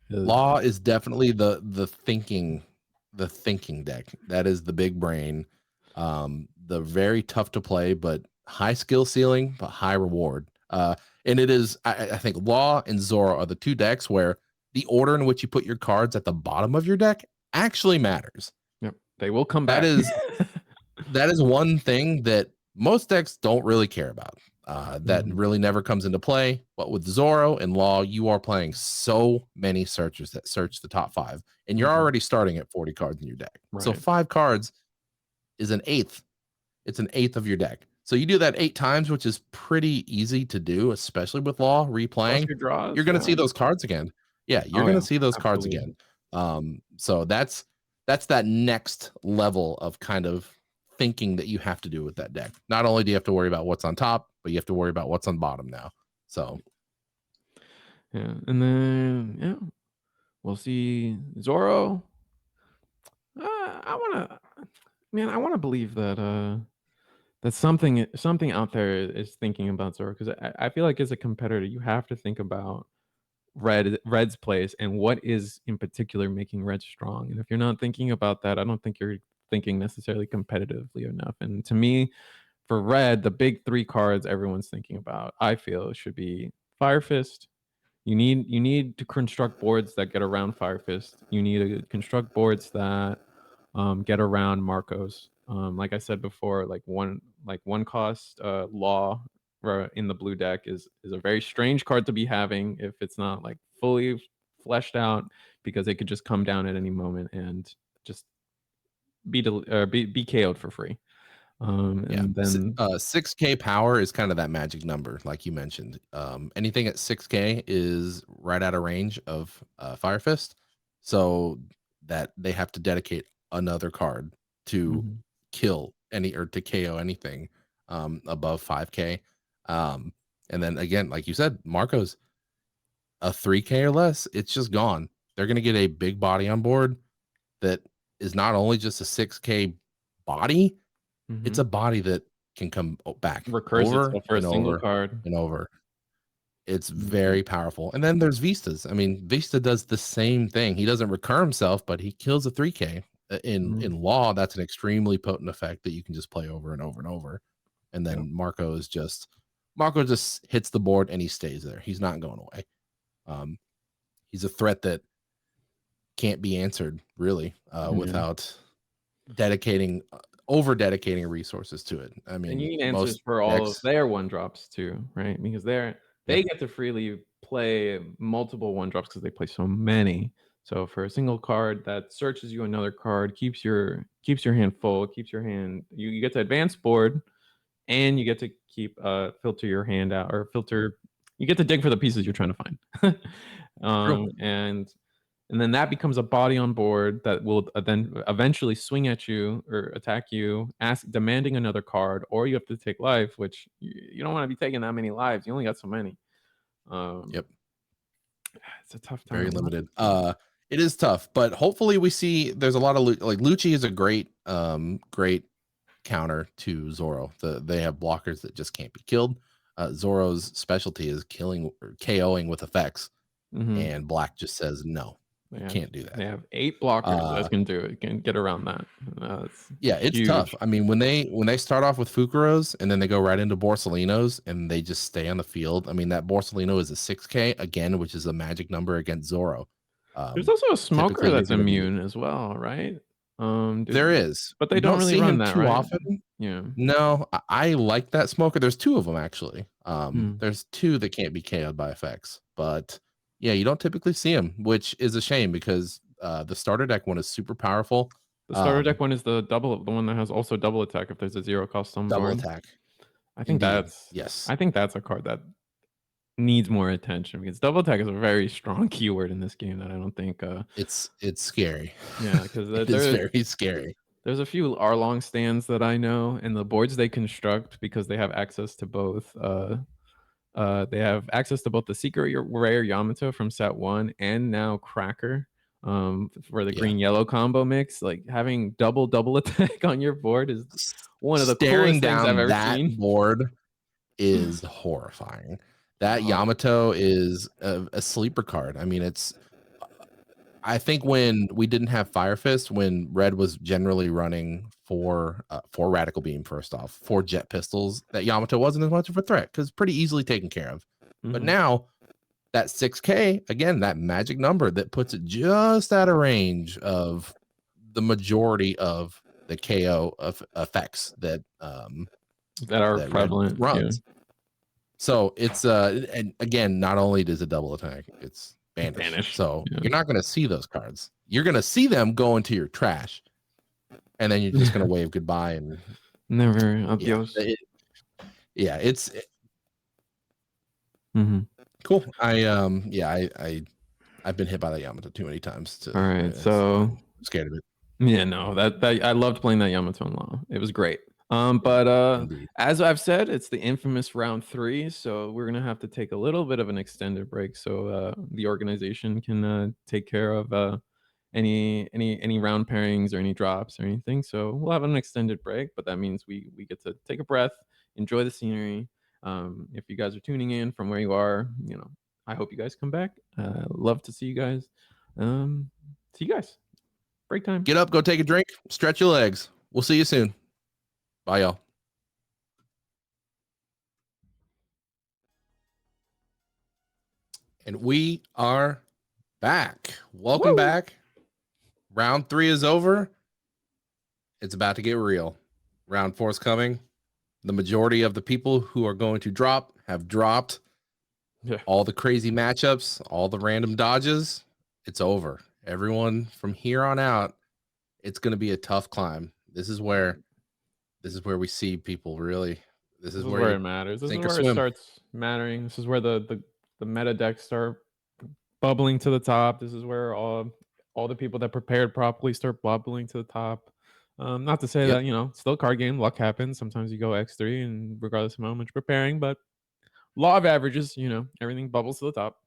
S2: Law is definitely the thinking deck. That is the big brain. The very tough to play, but high skill ceiling, but high reward. And it is, I think Law and Zoro are the 2 decks where the order in which you put your cards at the bottom of your deck actually matters.
S1: Yep, they will come back.
S2: That is one thing that most decks don't really care about. That really never comes into play. But with Zoro and Law, you are playing so many searchers that search the top 5, and you're already starting at 40 cards in your deck.
S1: Right.
S2: So 5 cards is an eighth. It's an eighth of your deck. So you do that 8 times, which is pretty easy to do, especially with Law replaying.
S1: Your draws,
S2: you're going to see those cards again. Yeah, you're going to see those cards again. So that's that next level of kind of thinking that you have to do with that deck. Not only do you have to worry about what's on top, but you have to worry about what's on bottom now. So
S1: yeah, and then we'll see Zoro. I want to believe that that something out there is thinking about Zoro, because I feel like as a competitor you have to think about Red's place and what is in particular making Red strong. And if you're not thinking about that, I don't think you're thinking necessarily competitively enough. And to me, for Red, the big 3 cards everyone's thinking about, I feel, should be Fire Fist. You need to construct boards that get around Fire Fist. You need to construct boards that get around Marcos. Like I said before, like one cost Law in the blue deck is a very strange card to be having if it's not like fully fleshed out, because it could just come down at any moment and just be KO'd for free. And then
S2: 6K power is kind of that magic number, like you mentioned. Anything at 6K is right out of range of Fire Fist, so that they have to dedicate another card to kill to KO anything above 5K. And then again, like you said, Marco's a 3K or less, it's just gone. They're going to get a big body on board that is not only just a 6K body, it's a body that can come back over
S1: for
S2: and
S1: a single
S2: over
S1: card
S2: and over. It's very powerful. And then there's Vistas. I mean, Vista does the same thing. He doesn't recur himself, but he kills a 3K. In Law, that's an extremely potent effect that you can just play over and over and over. And then Marco just hits the board and he stays there. He's not going away. He's a threat that can't be answered really without over dedicating resources to it. I mean,
S1: and you need answers for all of their 1-drops too, right? Because they get to freely play multiple 1-drops because they play so many. So for a single card that searches you another card, keeps your hand full, keeps your hand, you get to advance board, and you get to keep filter your hand out, or filter you get to dig for the pieces you're trying to find. And then that becomes a body on board that will then eventually swing at you or attack you, demanding another card, or you have to take life, which you don't want to be taking that many lives. You only got so many.
S2: Yep.
S1: It's a tough time.
S2: Very limited. It is tough, but hopefully we see there's a lot of like Lucci is a great counter to Zoro. They have blockers that just can't be killed. Zoro's specialty is killing or KOing with effects, and Black just says no. Can't do that.
S1: They have 8 blockers that can do it. Can get around that.
S2: It's huge. Tough. I mean, when they start off with Fukuros and then they go right into Borsalinos and they just stay on the field. I mean, that Borsalino is a 6K again, which is a magic number against Zoro.
S1: There's also a smoker that's immune as well, right?
S2: There is,
S1: but they don't really run that
S2: too
S1: right?
S2: often.
S1: Yeah.
S2: No, I like that smoker. There's 2 of them actually. There's 2 that can't be KO'd by effects, but yeah, you don't typically see them, which is a shame because the starter deck one is super powerful.
S1: The starter deck one is the one that has also double attack if there's a 0-cost summon.
S2: Double attack.
S1: I think I think that's a card that needs more attention because double attack is a very strong keyword in this game that I don't think
S2: it's scary.
S1: Yeah, because
S2: it's very scary.
S1: There's a few Arlong stands that I know, and the boards they construct because they have access to both they have access to both the Secret Rare Yamato from set 1 and now Cracker for the green-yellow combo mix. Like having double attack on your board is one of the coolest things I've ever seen.
S2: Board is horrifying. That Yamato is a sleeper card. I mean, I think when we didn't have Fire Fist, when Red was generally running 4 Radical Beam, first off, 4 Jet Pistols, that Yamato wasn't as much of a threat because pretty easily taken care of. But now that 6K, again, that magic number that puts it just out of range of the majority of the KO of effects that
S1: are prevalent
S2: runs. Yeah. So it's and again, not only does it double attack, it's Banish. So you're not going to see those cards. You're going to see them go into your trash, and then you're just going to wave goodbye and
S1: never adios.
S2: It's cool. I've been hit by that Yamato too many times.
S1: All right, so
S2: I'm scared of it.
S1: Yeah, no, that I loved playing that Yamato in Law. It was great. But as I've said, it's the infamous round 3, so we're gonna have to take a little bit of an extended break so the organization can take care of any round pairings or any drops or anything. So we'll have an extended break, but that means we get to take a breath, enjoy the scenery. If you guys are tuning in from where you are, I hope you guys come back. Love to see you guys. See you guys. Break time.
S2: Get up, go take a drink, stretch your legs. We'll see you soon. Bye, y'all. And we are back. Welcome back. Round 3 is over. It's about to get real. Round 4 is coming. The majority of the people who are going to drop have dropped.
S1: Yeah.
S2: All the crazy matchups, all the random dodges, it's over. Everyone from here on out, it's going to be a tough climb. This is where we see people really. This is where
S1: it matters. This is where it starts mattering. This is where the meta decks start bubbling to the top. This is where all the people that prepared properly start bubbling to the top. Not to say that still card game, luck happens. Sometimes you go X3, and regardless of how much you're preparing, but law of averages, everything bubbles to the top.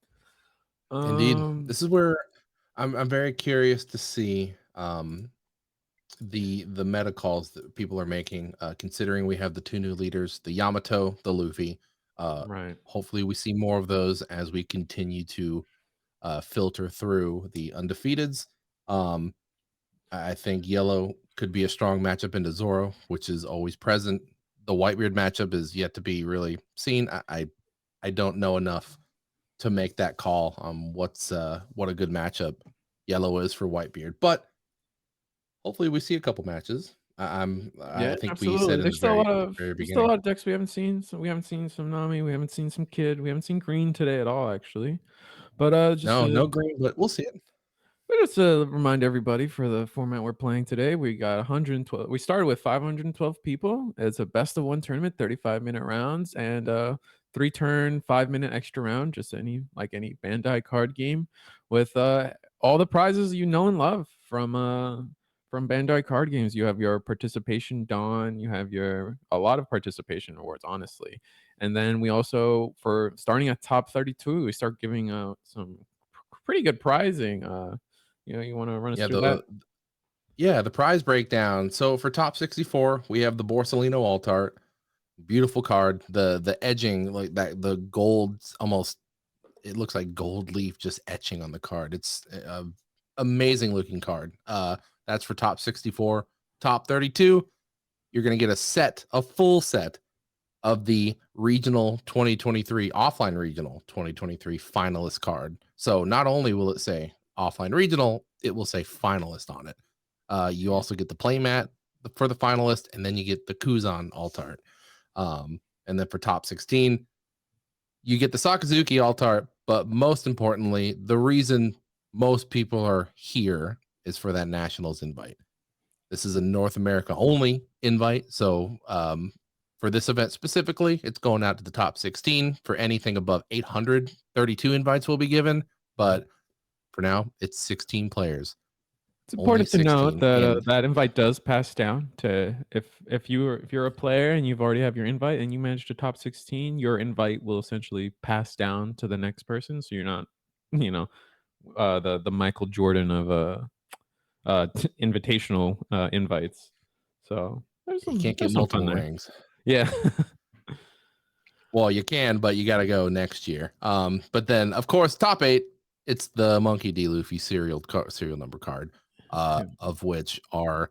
S2: Indeed, this is where I'm very curious to see the meta calls that people are making, considering we have the 2 new leaders, the Yamato, the Luffy.
S1: Right.
S2: Hopefully we see more of those as we continue to filter through the undefeateds. I think yellow could be a strong matchup into Zoro, which is always present. The Whitebeard matchup is yet to be really seen. I don't know enough to make that call on what a good matchup yellow is for Whitebeard, but hopefully we see a couple matches. I think
S1: absolutely.
S2: We said
S1: there's still a lot of decks we haven't seen. So we haven't seen some Nami, we haven't seen some Kid, we haven't seen green today at all, actually. But
S2: no green, but we'll see it.
S1: Just to remind everybody for the format we're playing today, we got 112. We started with 512 people. It's a best of 1 tournament, 35-minute rounds, and 3-turn, 5-minute extra round, just any Bandai card game with all the prizes you know and love from Bandai card games. You have your participation Dawn, you have a lot of participation awards, honestly. And then we also, for starting at top 32, we start giving out some pretty good prizing. You want to run us through that?
S2: The prize breakdown. So for top 64, we have the Borsalino alt art. Beautiful card. The edging, like that, the gold, almost, it looks like gold leaf just etching on the card. It's a amazing looking card. That's for top 64. Top 32, you're going to get a full set of the regional 2023 offline regional 2023 finalist card. So not only will it say offline regional, it will say finalist on it. You also get the playmat for the finalist, and then you get the Kuzan alt art. And then for top 16, you get the Sakazuki alt art, but most importantly, the reason most people are here is for that Nationals invite. This is a North America only invite. So for this event specifically, it's going out to the top 16. For anything above 832 invites will be given. But for now, it's 16 players.
S1: It's important to note that
S2: and
S1: that invite does pass down to if you're a player and you've already have your invite and you manage to top 16, your invite will essentially pass down to the next person. So you're not, the Michael Jordan of invitational invites. So
S2: you can't get multiple rings.
S1: Yeah.
S2: Well, you can, but you got to go next year. But then, of course, top 8, it's the Monkey D. Luffy serial number card, of which are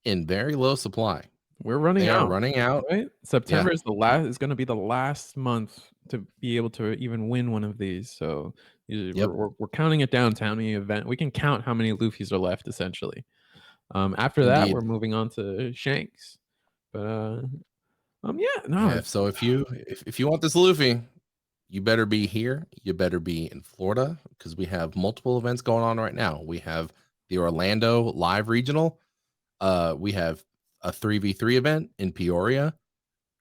S2: in very low supply.
S1: We're running
S2: They
S1: out.
S2: are running out.
S1: Right? September is going to be the last month to be able to even win one of these. So we're counting it down to how many event. We can count how many Luffys are left, essentially. After that, we're moving on to Shanks. But
S2: So if you want this Luffy, you better be here. You better be in Florida, because we have multiple events going on right now. We have the Orlando Live Regional. We have a 3v3 event in Peoria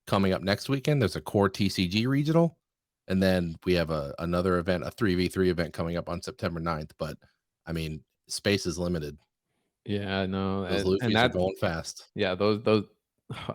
S2: coming up next weekend. There's a core TCG regional. And then we have another event, a 3v3 event coming up on September 9th. But I mean, space is limited.
S1: Yeah, no.
S2: Those Luffys are going fast.
S1: Yeah, those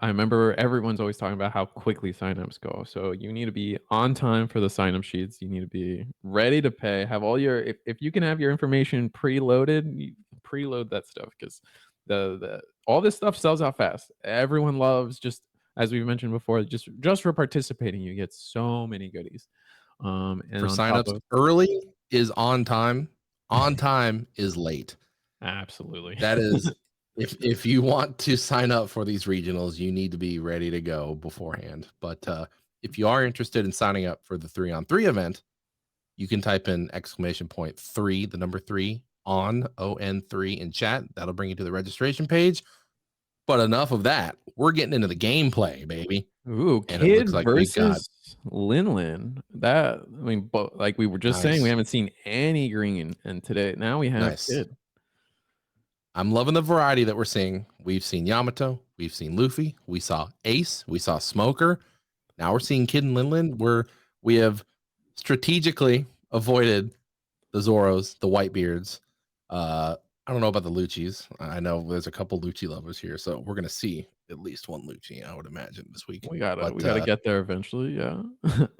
S1: I remember everyone's always talking about how quickly signups go. So you need to be on time for the signup sheets. You need to be ready to pay. Have all your if you can have your information preloaded, preload that stuff, because the all this stuff sells out fast. Everyone loves, just as we've mentioned before, just for participating, you get so many goodies. And
S2: for signups, early is on time. On time is late.
S1: Absolutely.
S2: That is, if you want to sign up for these regionals, you need to be ready to go beforehand. But if you are interested in signing up for the 3-on-3 event, you can type in !3, the number 3 on ON3 in chat. That'll bring you to the registration page. But enough of that. We're getting into the gameplay, baby.
S1: Ooh, and Kid versus Lin. That, I mean, but like we were just saying, we haven't seen any green, and today now we have Kid.
S2: I'm loving the variety that we're seeing. We've seen Yamato, we've seen Luffy, we saw Ace, we saw Smoker. Now we're seeing Kid and Lin. We have strategically avoided the Zoros, the Whitebeards. I don't know about the Luccis. I know there's a couple Lucci lovers here, so we're gonna see at least one Lucci, I would imagine, this week.
S1: We gotta get there eventually, yeah.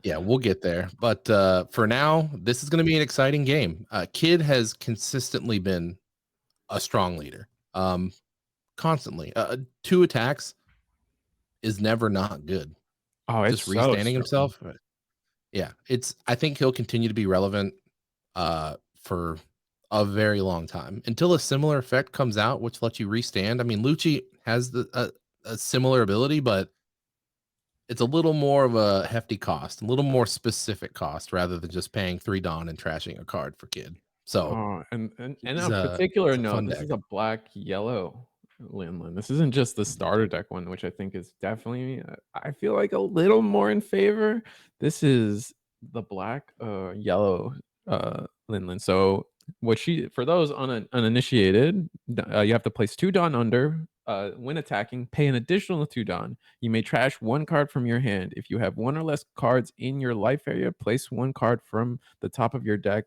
S2: Yeah, we'll get there. But for now, this is gonna be an exciting game. Kid has consistently been a strong leader. Constantly. 2 attacks is never not good.
S1: Oh, it's
S2: just restanding himself. Yeah, I think he'll continue to be relevant for a very long time, until a similar effect comes out which lets you restand. I mean, Lucci has a similar ability, but it's a little more of a hefty cost, a little more specific cost, rather than just paying 3 Dawn and trashing a card for Kid. So
S1: and on a particular note, this is a black yellow Lin. This isn't just the starter deck one, which I think is definitely, I feel like, a little more in favor. This is the black yellow Lin. So for those uninitiated, you have to place 2 Dawn under when attacking, pay an additional 2 Dawn. You may trash 1 card from your hand. If you have 1 or less cards in your life area, place 1 card from the top of your deck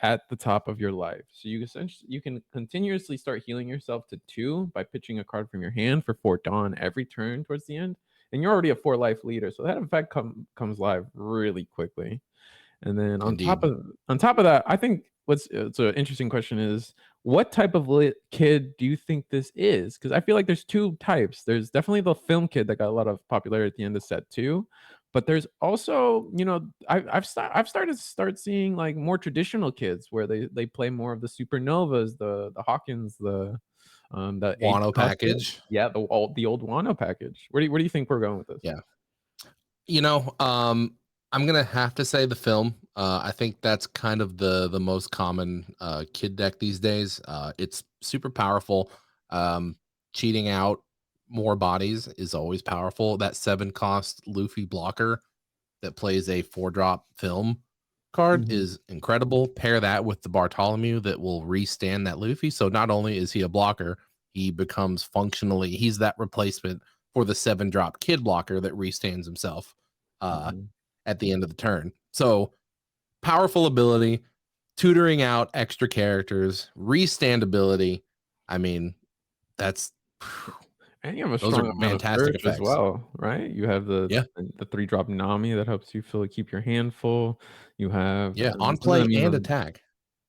S1: at the top of your life. So you can continuously start healing yourself to 2 by pitching a card from your hand for 4 Dawn every turn towards the end. And you're already a 4 life leader, so that effect comes live really quickly. And then on
S2: Indeed.
S1: top of that, I think it's an interesting question is what type of lit kid do you think this is? Because I feel like there's 2 types. There's definitely the film kid that got a lot of popularity at the end of set 2, but there's also, I've started seeing like more traditional kids where they play more of the supernovas, the Hawkins, the Ace
S2: Wano
S1: Crossfit.
S2: package.
S1: Yeah, the old Wano package. Where do you think we're going with this?
S2: Yeah. You know, I'm gonna have to say the film. I think that's kind of the most common kid deck these days. It's super powerful. Um, Cheating out more bodies is always powerful. That 7 cost Luffy blocker that plays a 4-drop film card
S1: Mhm.
S2: is incredible. Pair that with the Bartholomew that will restand that Luffy. So not only is he a blocker, he becomes functionally he's that replacement for the 7-drop kid blocker that restands himself uh
S1: Mhm.
S2: at the end of the turn. So powerful ability, tutoring out extra characters, restand ability. I mean, that's
S1: And you have a
S2: those are
S1: strong amount of
S2: fantastic
S1: search as
S2: effects.
S1: well, right? You have
S2: Yeah.
S1: the 3-drop Nami that helps you keep your hand full. You have,
S2: Yeah. On
S1: some of
S2: play
S1: them
S2: and
S1: even
S2: attack.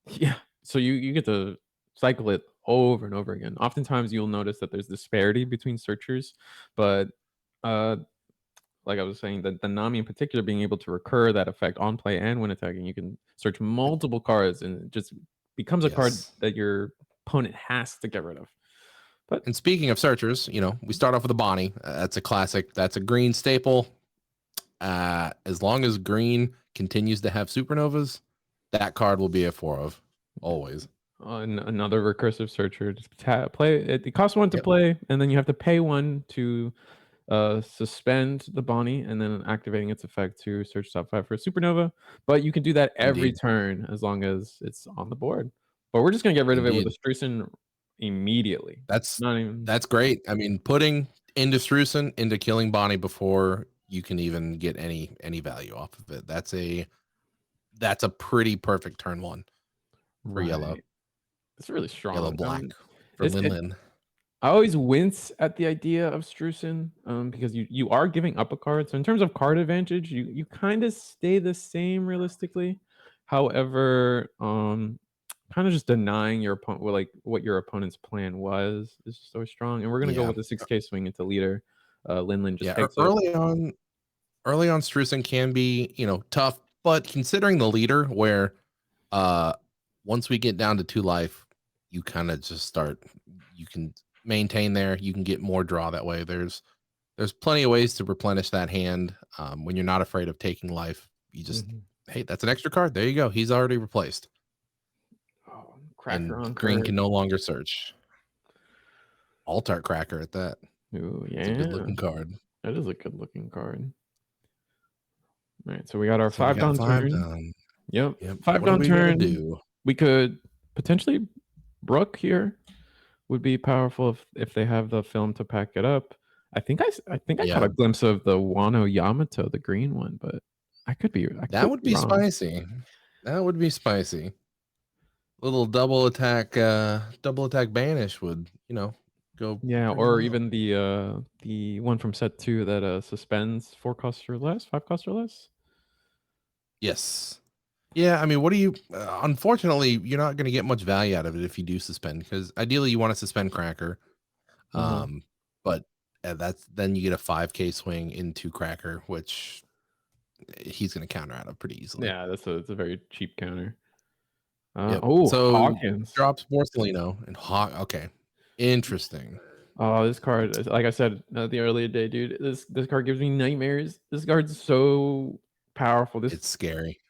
S1: yeah. So you get to cycle it over and over again. Oftentimes, you'll notice that there's disparity between searchers, but, uh, like I was saying, the Nami in particular being able to recur that effect on play and when attacking, you can search multiple cards, and it just becomes a card
S2: Yes.
S1: that your opponent has to get rid of. But
S2: And speaking of searchers, we start off with a Bonnie. That's a classic. That's a green staple. As long as green continues to have supernovas, that card will be a 4 of always.
S1: Another recursive searcher. Just play it costs 1 to
S2: Yep.
S1: play, and then you have to pay 1 to, suspend the Bonnie, and then activating its effect to search top 5 for a supernova, but you can do that every
S2: Indeed.
S1: turn as long as it's on the board. But we're just gonna get rid of it with a
S2: Indeed.
S1: Strucin immediately.
S2: That's
S1: Not even
S2: that's great. I mean, putting Industrucin into killing Bonnie before you can even get any value off of it. That's a pretty perfect turn 1 for yellow.
S1: right. It's really
S2: Yellow
S1: strong.
S2: black for
S1: It's
S2: Lin
S1: it
S2: Lin.
S1: I always wince at the idea of Strucin, because you are giving up a card. So in terms of card advantage, you kind of stay the same realistically. However, kind of just denying your opponent what your opponent's plan was is so strong. And we're gonna go
S2: Yeah.
S1: with the 6K swing into leader. Lin just
S2: Yeah.
S1: takes it.
S2: Early on Strucin can be, tough, but considering the leader where uh once we get down to 2 life, you kind of just start you can maintain there, you can get more draw that way. There's plenty of ways to replenish that hand when you're not afraid of taking life. You just
S1: Mhm.
S2: hey, that's an extra card. There you go. He's already replaced.
S1: Oh, cracker
S2: And
S1: on
S2: green can
S1: curve.
S2: no longer search. Alt-Art Cracker at that.
S1: Ooh,
S2: It's a good
S1: yeah.
S2: looking card.
S1: That is a good looking card. All right, so we got our
S2: So we
S1: 5
S2: got
S1: down
S2: 5
S1: turn.
S2: done.
S1: Yep,
S2: Yep.
S1: 5
S2: What are
S1: down
S2: we gonna
S1: turn.
S2: do?
S1: We could potentially Brook here would be powerful if they have the film to pack it up. I think I caught
S2: Yeah,
S1: a glimpse of the Wano Yamato, the green one, but I could
S2: that would
S1: be
S2: be
S1: wrong.
S2: spicy. That would be spicy. Little double attack banish would, go
S1: Yeah,
S2: pretty
S1: or
S2: well.
S1: even the one from set 2 that suspends 4 costs or less, 5 costs or less.
S2: Yes. Yeah, I mean, what do you unfortunately, you're not gonna get much value out of it if you do suspend, because ideally you wanna suspend Cracker.
S1: Uh-huh.
S2: Um, but, that's then you get a 5K swing into Cracker, which he's gonna counter out of pretty easily.
S1: Yeah, it's a very cheap counter.
S2: Yep.
S1: Oh,
S2: So,
S1: Hawkins.
S2: drops Borsalino and Hawk okay. Interesting.
S1: Oh, this card, like I said the earlier day, dude. This card gives me nightmares. This card's so powerful. This
S2: It's scary.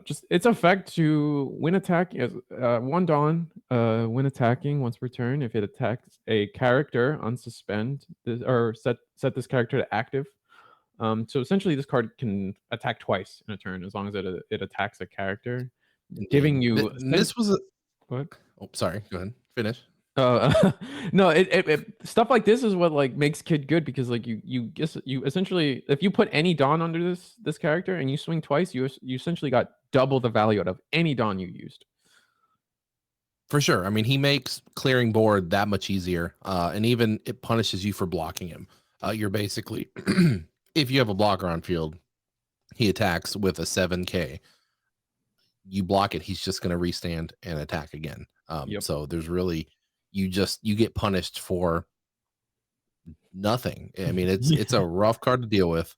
S1: just its effect to when attacking is 1 Dawn. When attacking once per turn, if it attacks a character, unsuspend this or set this character to active. So essentially, this card can attack twice in a turn as long as it attacks a character,
S2: Indeed.
S1: giving you
S2: This was a
S1: what?
S2: oh, sorry, go ahead. Finish.
S1: No, stuff like this is what like makes Kid good, because like you essentially, if you put any Dawn under this character and you swing twice, you essentially got double the value out of any Dawn you used.
S2: For sure. I mean, he makes clearing board that much easier, and even it punishes you for blocking him. You're basically, if you have a blocker on field, he attacks with a 7K. You block it, he's just going to restand and attack again.
S1: Yep.
S2: So there's really, you get punished for nothing. I mean, it's a rough card to deal with,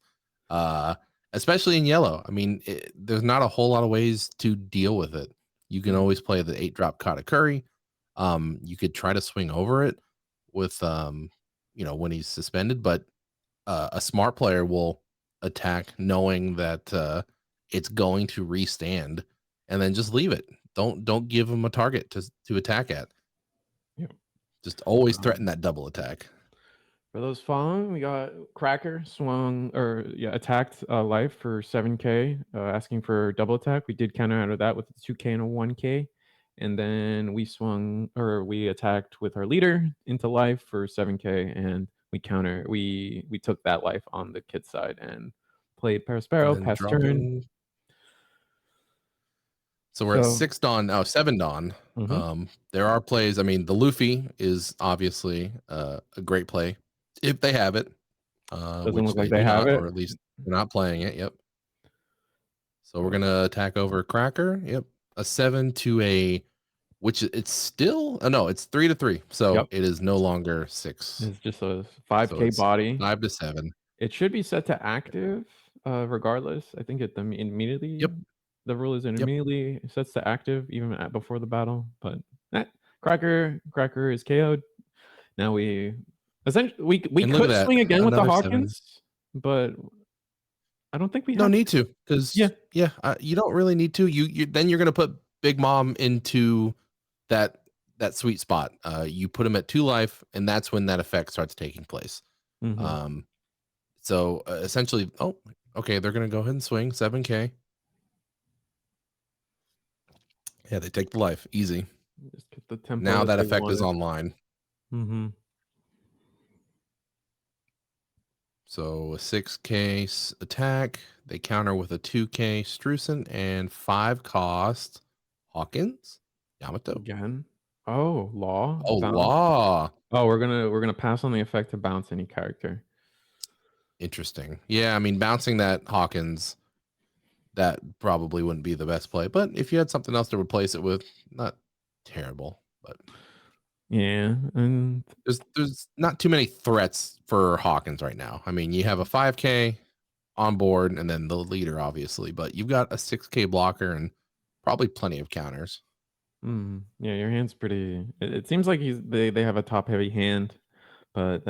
S2: especially in yellow. I mean, there's not a whole lot of ways to deal with it. You can always play the 8-drop Katakuri. You could try to swing over it with, when he's suspended, but a smart player will attack knowing that it's going to restand, and then just leave it. Don't give him a target to attack at.
S1: Yep.
S2: Just always threaten that double attack.
S1: For those following, we got Cracker attacked life for 7K, asking for double attack. We did counter out of that with a 2K and a 1K. And then we attacked with our leader into life for 7K, and we took that life on the kid side and played Paraspero, pass turn.
S2: So we're at 6 Dawn now, 7 Dawn. There are plays. I mean, the Luffy is obviously a great play if they have it.
S1: Doesn't
S2: which
S1: look like
S2: they
S1: they
S2: do
S1: have
S2: not,
S1: it.
S2: or at least they're not playing it. Yep. So we're gonna attack over Cracker. Yep. A 7 to a, which it's still no, it's 3 to 3. So it is no longer 6.
S1: It's just a 5K body.
S2: 5 to 7.
S1: It should be set to active, regardless. I think it immediately.
S2: Yep.
S1: The rule is immediately sets to active even before the battle. But Cracker is KO'd. Now we essentially we could swing again with the Hawkins, 7. But I don't think we
S2: don't need to, because you don't really need to. You then you're gonna put Big Mom into that sweet spot. You put him at 2 life, and that's when that effect starts taking place. So essentially, okay, they're gonna go ahead and swing 7K. Yeah, they take the life easy.
S1: Just get the tempo
S2: now that effect is online. So a 6K attack, they counter with a 2K Strusen and 5 cost Hawkins. Yamato
S1: again. Oh, Law.
S2: Oh, bounce. Law.
S1: Oh, we're gonna pass on the effect to bounce any character.
S2: Interesting. Yeah, I mean, bouncing that Hawkins, that probably wouldn't be the best play, but if you had something else to replace it with, not terrible. But
S1: yeah, and
S2: there's not too many threats for Hawkins right now. I mean, you have a 5K on board, and then the leader, obviously, but you've got a 6K blocker and probably plenty of counters.
S1: Yeah, your hand's pretty. It seems like they have a top heavy hand, but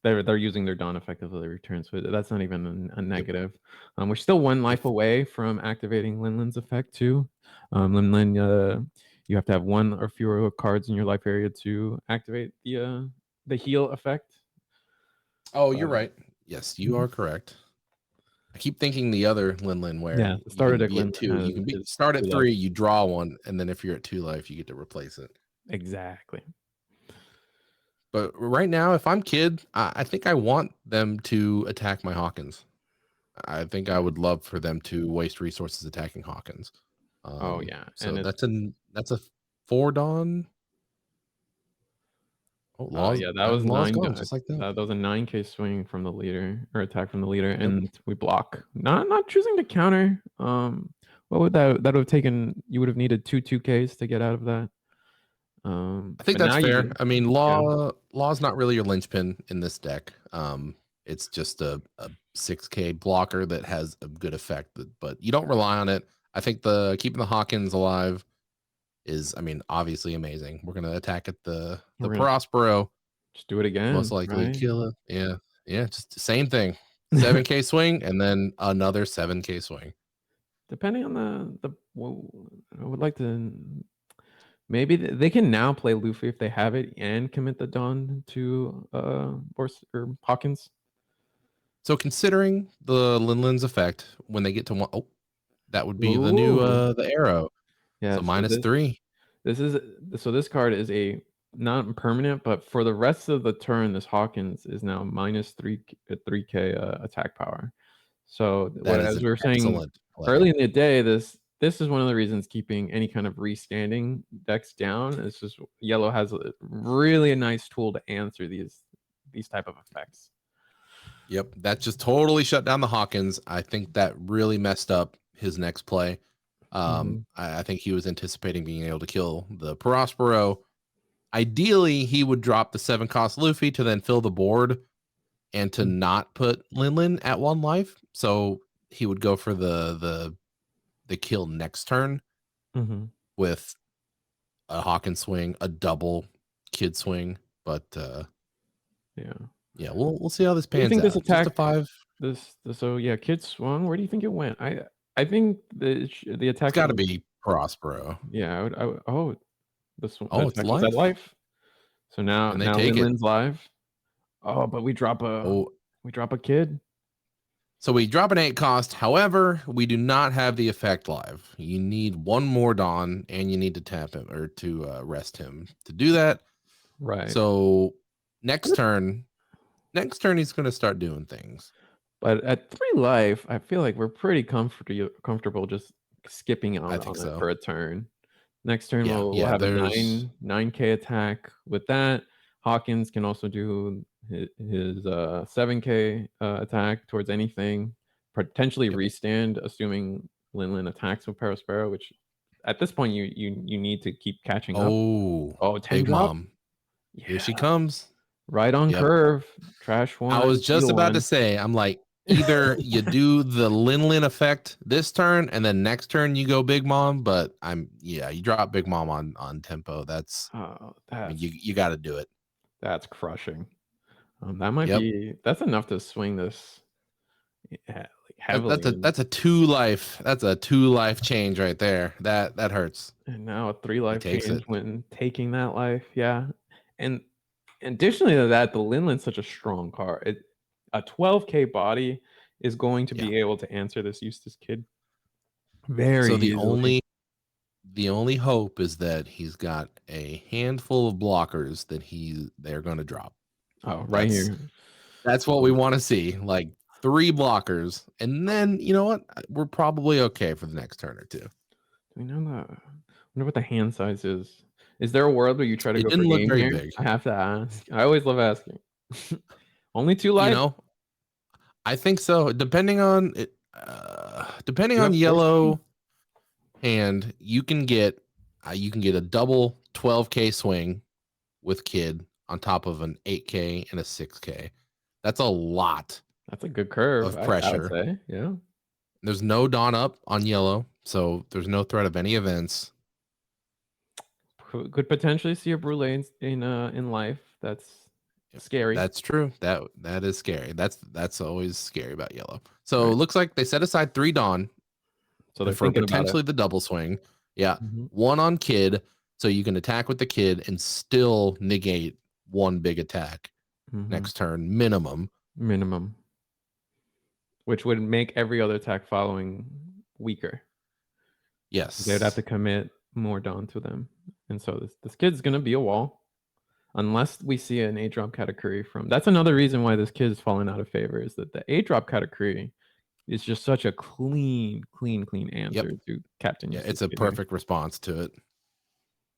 S1: they're using their Dawn effectively return, so that's not even a negative. We're still 1 life away from activating Linlin's effect too. Linlin, you have to have 1 or fewer cards in your life area to activate the heal effect.
S2: Oh, you're right. Yes, you are correct. I keep thinking the other Linlin where
S1: the starter deck
S2: Linlin 2. You can start at 3, you draw 1, and then if you're at 2 life, you get to replace it.
S1: Exactly.
S2: But right now, if I'm Kid, I think I want them to attack my Hawkins. I think I would love for them to waste resources attacking Hawkins.
S1: Oh yeah,
S2: so that's a 4 Dawn. Oh, Law's,
S1: yeah, that was
S2: Law's
S1: 9
S2: gone, just like that.
S1: That was a 9K swing from the leader, or attack from the leader, and we block. Not choosing to counter. What would that would have taken? You would have needed 2Ks to get out of that.
S2: I think that's fair. I mean, Law's not really your linchpin in this deck. It's just a 6K blocker that has a good effect, but you don't rely on it. I think keeping the Hawkins alive is, I mean, obviously amazing. We're gonna attack at the Prospero.
S1: Just do it again.
S2: Most likely kill it. Yeah, just the same thing. 7K swing and then another 7K swing.
S1: Depending on I would like to. Maybe they can now play Luffy if they have it and commit the Dawn to or Hawkins.
S2: So considering the Linlin's effect, when they get to 1, that would be the new the arrow. Yeah. So -3.
S1: This card is a not permanent, but for the rest of the turn, this Hawkins is now minus 3k attack power. So
S2: That is
S1: as
S2: an
S1: we were saying
S2: excellent play.
S1: early in the day, this is one of the reasons keeping any kind of restanding decks down. It's just yellow has a really nice tool to answer these type of effects.
S2: Yep, that just totally shut down the Hawkins. I think that really messed up his next play. I think he was anticipating being able to kill the Prospero. Ideally, he would drop the 7-cost Luffy to then fill the board and to not put Linlin at 1 life. So he would go for the kill next turn with a Hawkins swing, a double kid swing. But yeah, we'll see how this pans
S1: think
S2: out.
S1: this attack,
S2: Just a 5.
S1: So yeah, kid swung. Where do you think it went? I think the attack
S2: It's got to be Prospero.
S1: Yeah, I would. Oh, this one.
S2: Oh, it's
S1: Was at
S2: live,
S1: life. So now
S2: and they take it.
S1: Linlin's live. Oh, but we drop a kid.
S2: So we drop an 8 cost. However, we do not have the effect live. You need 1 more Dawn, and you need to tap him or to rest him to do that.
S1: Right.
S2: So next turn, he's going to start doing things.
S1: But at 3 life, I feel like we're pretty comfortable just skipping out on it for a turn. Next turn, we'll have a 9k attack. With that, Hawkins can also do his 7k attack towards anything, potentially restand, assuming Linlin attacks with Perospero, which at this point you need to keep catching up. Oh, 10
S2: big
S1: drop.
S2: Mom. Yeah. Here she comes.
S1: Right on curve. Trash 1.
S2: I was just about to say, I'm like, either you do the Linlin effect this turn and then next turn you go Big Mom, but you drop Big Mom on tempo. That's you got to do it.
S1: That's crushing. That might be that's enough to swing this heavily.
S2: That's a 2 life. That's a 2 life change right there. That hurts.
S1: And now a 3 life change when taking that life. Yeah. And additionally to that, the Linlin's such a strong card. A 12k body is going to be able to answer this Eustace kid very easily.
S2: The only hope is that he's got a handful of blockers that they're going to drop.
S1: Oh, right here.
S2: That's what we want to see. Like 3 blockers, and then you know what? We're probably okay for the next turn or 2.
S1: Do we know I wonder what the hand size is. Is there a world where you try to go for
S2: look
S1: game
S2: very
S1: here?
S2: big.
S1: I have to ask. I always love asking. Only 2 life.
S2: You know, I think so. Depending on yellow hand, you can get a double 12k swing with kid on top of an 8k and a 6k. That's a lot.
S1: That's a good curve
S2: of pressure.
S1: I would say. Yeah.
S2: There's no Dawn up on yellow, so there's no threat of any events.
S1: Could potentially see a Brûlé in life. That's scary.
S2: That's true. That is scary. That's always scary about yellow. So it looks like they set aside 3 Dawn.
S1: So they're
S2: for potentially the double swing. Yeah. 1 on kid, so you can attack with the kid and still negate 1 big attack next turn minimum.
S1: Which would make every other attack following weaker.
S2: Yes.
S1: They would have to commit more Dawn to them. And so this kid's going to be a wall. Unless we see an 8-drop Katakuri from... That's another reason why this kid is falling out of favor, is that the 8-drop Katakuri is just such a clean answer to Captain.
S2: Yeah, it's a perfect response to it.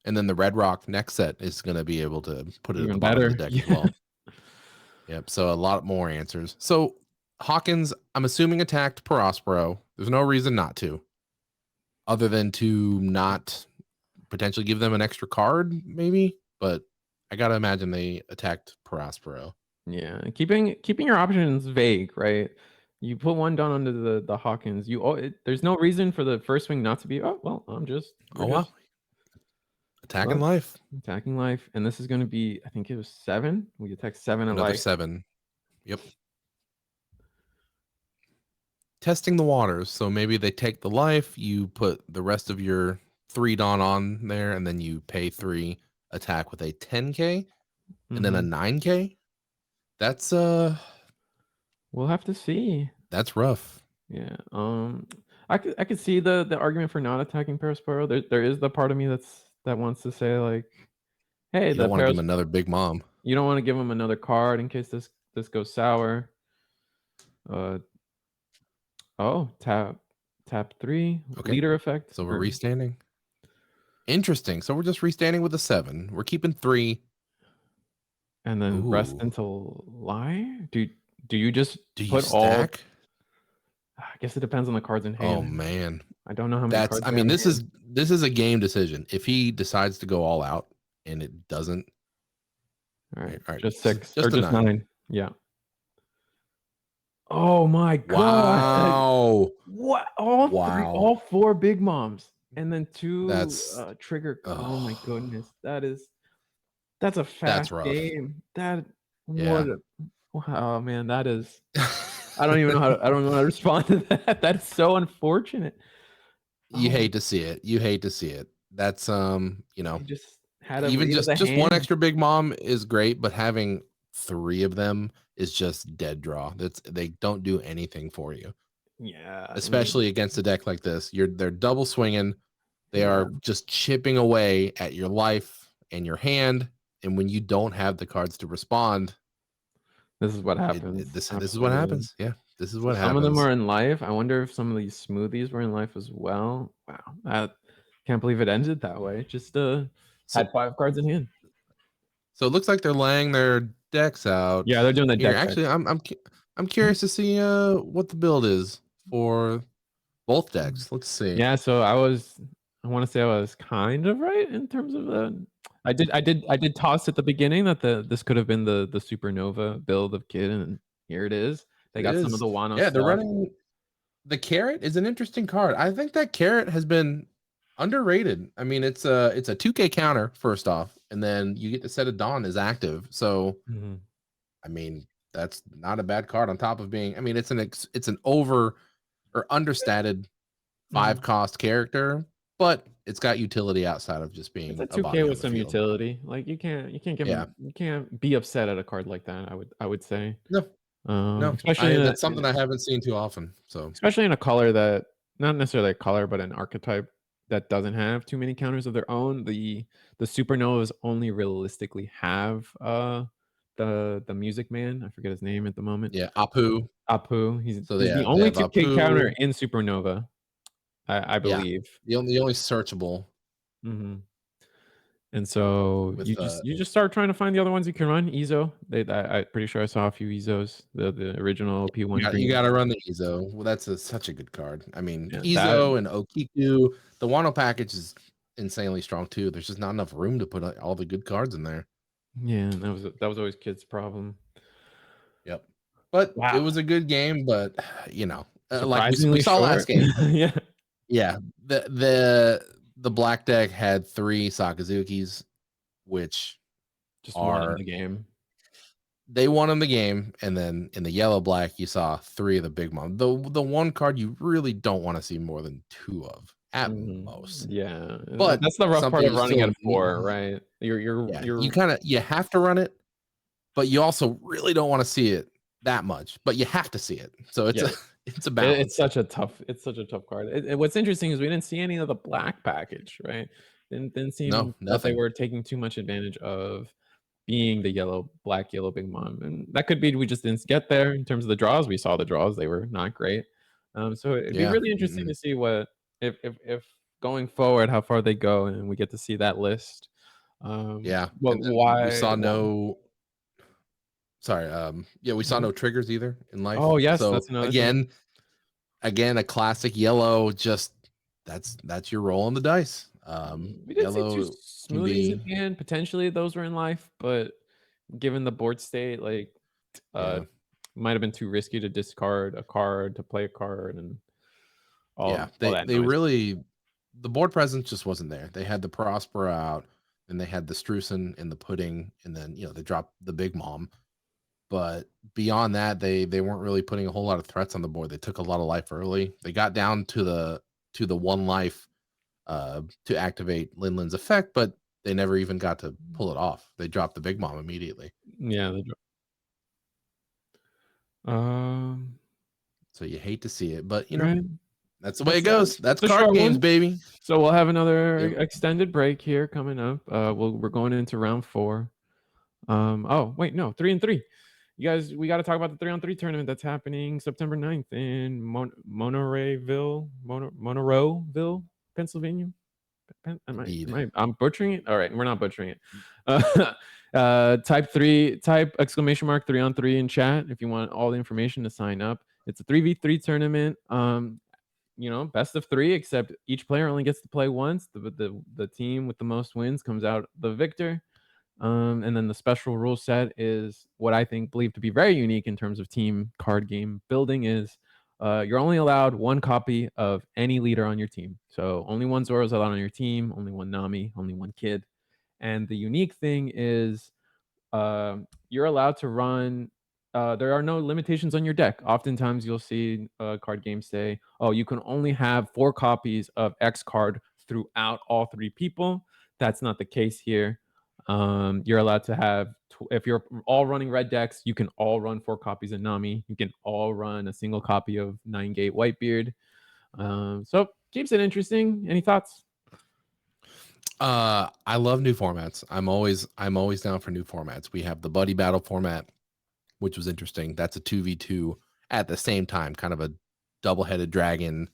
S2: And then the Red Rock next set is going to be able to put it at the bottom of the deck as well. Yep, so a lot more answers. So Hawkins, I'm assuming, attacked Prospero. There's no reason not to, other than to not potentially give them an extra card, maybe. But I gotta imagine they attacked Prospero.
S1: Yeah, keeping your options vague, right? You put 1 down under the Hawkins. There's no reason for the first swing not to be. Oh well,
S2: attacking life.
S1: Attacking life, and this is going to be. I think it was 7. We attack 7 and
S2: another
S1: life.
S2: 7. Yep. Testing the waters. So maybe they take the life. You put the rest of your 3 Dawn on there, and then you pay 3, attack with a 10k, and then a 9k. That's
S1: we'll have to see.
S2: That's rough.
S1: Yeah. I could see the argument for not attacking Perospero. There is the part of me that wants to say, like, Hey,
S2: You
S1: the
S2: don't want to give
S1: pairs.
S2: him another big mom.
S1: You don't want to give him another card in case this goes sour. Oh, tap 3
S2: Okay.
S1: leader effect.
S2: So we're restanding. Interesting. So we're just restanding with a 7. We're keeping 3.
S1: And then rest
S2: Ooh.
S1: until lie. Do you just
S2: Do you
S1: put all?
S2: stack?
S1: I guess it depends on the cards in
S2: Oh
S1: hand.
S2: man.
S1: I don't know how many
S2: That's
S1: cards
S2: I
S1: are
S2: mean,
S1: in
S2: this
S1: hand.
S2: is a game decision. If he decides to go all out and it doesn't,
S1: All right,
S2: all right,
S1: just 6 or
S2: just a
S1: just
S2: 9.
S1: 9. Yeah. Oh my god.
S2: Wow.
S1: What? All 3,
S2: Wow.
S1: all 4 big moms, and then 2
S2: That's
S1: trigger. Oh my
S2: oh,
S1: goodness, that's a
S2: that's
S1: fast
S2: rough.
S1: game. That
S2: Yeah.
S1: what? Oh man, that is. I don't even know how. I don't know how to respond to that. That's so unfortunate.
S2: You
S1: Oh,
S2: hate to see it. You hate to see it. That's
S1: he just had a
S2: even
S1: read of the
S2: just one
S1: hand.
S2: extra big mom is great, but having 3 of them is just dead draw. That's they don't do anything for you,
S1: Yeah, I mean,
S2: especially against a deck like this. They're double swinging. They
S1: yeah.
S2: are just chipping away at your life and your hand. And when you don't have the cards to respond,
S1: This is what happens.
S2: this is what
S1: Absolutely.
S2: happens. Yeah, this is
S1: So
S2: what
S1: some of them
S2: happens.
S1: are in life. I wonder if some of these smoothies were in life as well. Wow, I can't believe it ended that way. Just
S2: So
S1: had 5 cards in hand.
S2: so it looks like they're laying their decks out
S1: Yeah, they're doing the
S2: here.
S1: deck check.
S2: Actually, I'm curious to see what the build is for both decks. Let's see.
S1: Yeah, so I want to say I was kind of right in terms of the. I did toss at the beginning that this could have been the supernova build of Kid, and here it is. They
S2: It
S1: got some of
S2: is.
S1: the Wano
S2: Yeah, they're
S1: stuff.
S2: running the carrot is an interesting card. I think that carrot has been underrated. I mean, it's a 2K counter first off, and then you get to set a Dawn as active. So
S1: Mhm.
S2: I mean, that's not a bad card on top of being. I mean, it's an over or understated 5
S1: Mhm.
S2: cost character, but it's got utility outside of just
S1: It's
S2: being
S1: a
S2: a
S1: 2K
S2: body on
S1: with
S2: the
S1: some
S2: field.
S1: utility. Like
S2: Yeah.
S1: you can't be upset at a card like that. I would say,
S2: No, no.
S1: especially
S2: I That's something I haven't seen too often. So
S1: especially in a color that not necessarily a color, but an archetype that doesn't have too many counters of their own. The supernovas only realistically have the music man. I forget his name at the moment.
S2: yeah, Apu.
S1: Apu.
S2: So
S1: He's the
S2: they
S1: only
S2: have
S1: 2K counter
S2: Apu.
S1: in Supernova, I
S2: Yeah,
S1: believe.
S2: the only searchable
S1: Mhm. And so
S2: with
S1: you just start trying to find the other ones you can run. Ezo. I'm pretty sure I saw a few Ezos. The original P1
S2: you
S1: green.
S2: got to run the Ezo. Well, that's such a good card. I mean,
S1: Yeah, that
S2: Ezo and Okiku. The Wano package is insanely strong too. There's just not enough room to put all the good cards in there.
S1: yeah, that was always Kid's problem.
S2: Yep. But it
S1: Wow.
S2: was a good game. But like we
S1: Surprisingly
S2: saw last
S1: short.
S2: game.
S1: Yeah.
S2: Yeah, the black deck had 3 Sakazukis, which
S1: Just one in
S2: are
S1: the game.
S2: they won in the game, and then in the yellow black you saw 3 of the big mom. The one card you really don't want to see more than 2 of at
S1: Mhm.
S2: most.
S1: Yeah,
S2: But
S1: that's the rough part
S2: something
S1: of
S2: you
S1: running
S2: still
S1: at 4, right?
S2: yeah,
S1: You're
S2: you have to run it, but you also really don't want to see it that much, but you have to see it. So it's
S1: yeah,
S2: a it's a balance.
S1: it's such a tough card. What's interesting is we didn't see any of the black package, right? Didn't
S2: No,
S1: seem that they
S2: nothing.
S1: were taking too much advantage of being the yellow big mom, and that could be we just didn't get there in terms of the draws. We saw the draws; they were not great. So it'd be
S2: Yeah.
S1: really interesting
S2: Mm-mm.
S1: to see what if going forward how far they go, and we get to see that list.
S2: Yeah.
S1: But
S2: And then we
S1: why?
S2: saw no sorry, yeah, we saw
S1: Mhm.
S2: no triggers either in life.
S1: Oh yes,
S2: So
S1: that's another thing.
S2: again, a classic yellow, just that's your roll on the dice.
S1: We did see 2
S2: Yellow can
S1: smoothies in
S2: be
S1: the end. Potentially, those were in life, but given the board state, like, uh,
S2: yeah,
S1: might have been too risky to discard a card to play a card and
S2: yeah.
S1: all that
S2: They
S1: noise.
S2: really the board presence just wasn't there. They had the Prospera out, and they had the Strusen and the Pudding, and then they dropped the Big Mom. But beyond that, they weren't really putting a whole lot of threats on the board. They took a lot of life early. They got down to the 1 life to activate Linlin's effect, but they never even got to pull it off. They dropped the Big Mom immediately.
S1: Yeah, um,
S2: So you hate to see it, but
S1: right.
S2: That's the way it goes. That's
S1: it's a
S2: card
S1: short
S2: games,
S1: one.
S2: baby.
S1: So we'll have another
S2: Yep.
S1: extended break here coming up. We're going into round 4. Oh wait, no, 3 and 3. You guys, we got to talk about the 3-on-3 tournament that's happening September 9th in Monoreville, Pennsylvania. I'm butchering it. All right, we're not butchering it. Type 3!3 in chat if you want all the information to sign up. It's a 3v3 tournament. Best of 3, except each player only gets to play once. The team with the most wins comes out the victor. And then the special rule set is what I believe to be very unique in terms of team card game building is you're only allowed 1 copy of any leader on your team. So only 1 Zoro is allowed on your team, only 1 Nami, only 1 Kid. And the unique thing is you're allowed to run. There are no limitations on your deck. Oftentimes you'll see card games say, oh, you can only have 4 copies of X card throughout all 3 people. That's not the case here. You're allowed to have, if you're all running red decks, you can all run 4 copies of Nami. You can all run a single copy of 9-Gate Whitebeard. So keeps it interesting. Any thoughts?
S2: I love new formats. I'm always down for new formats. We have the buddy battle format, which was interesting. That's a 2v2 at the same time, kind of a double-headed dragon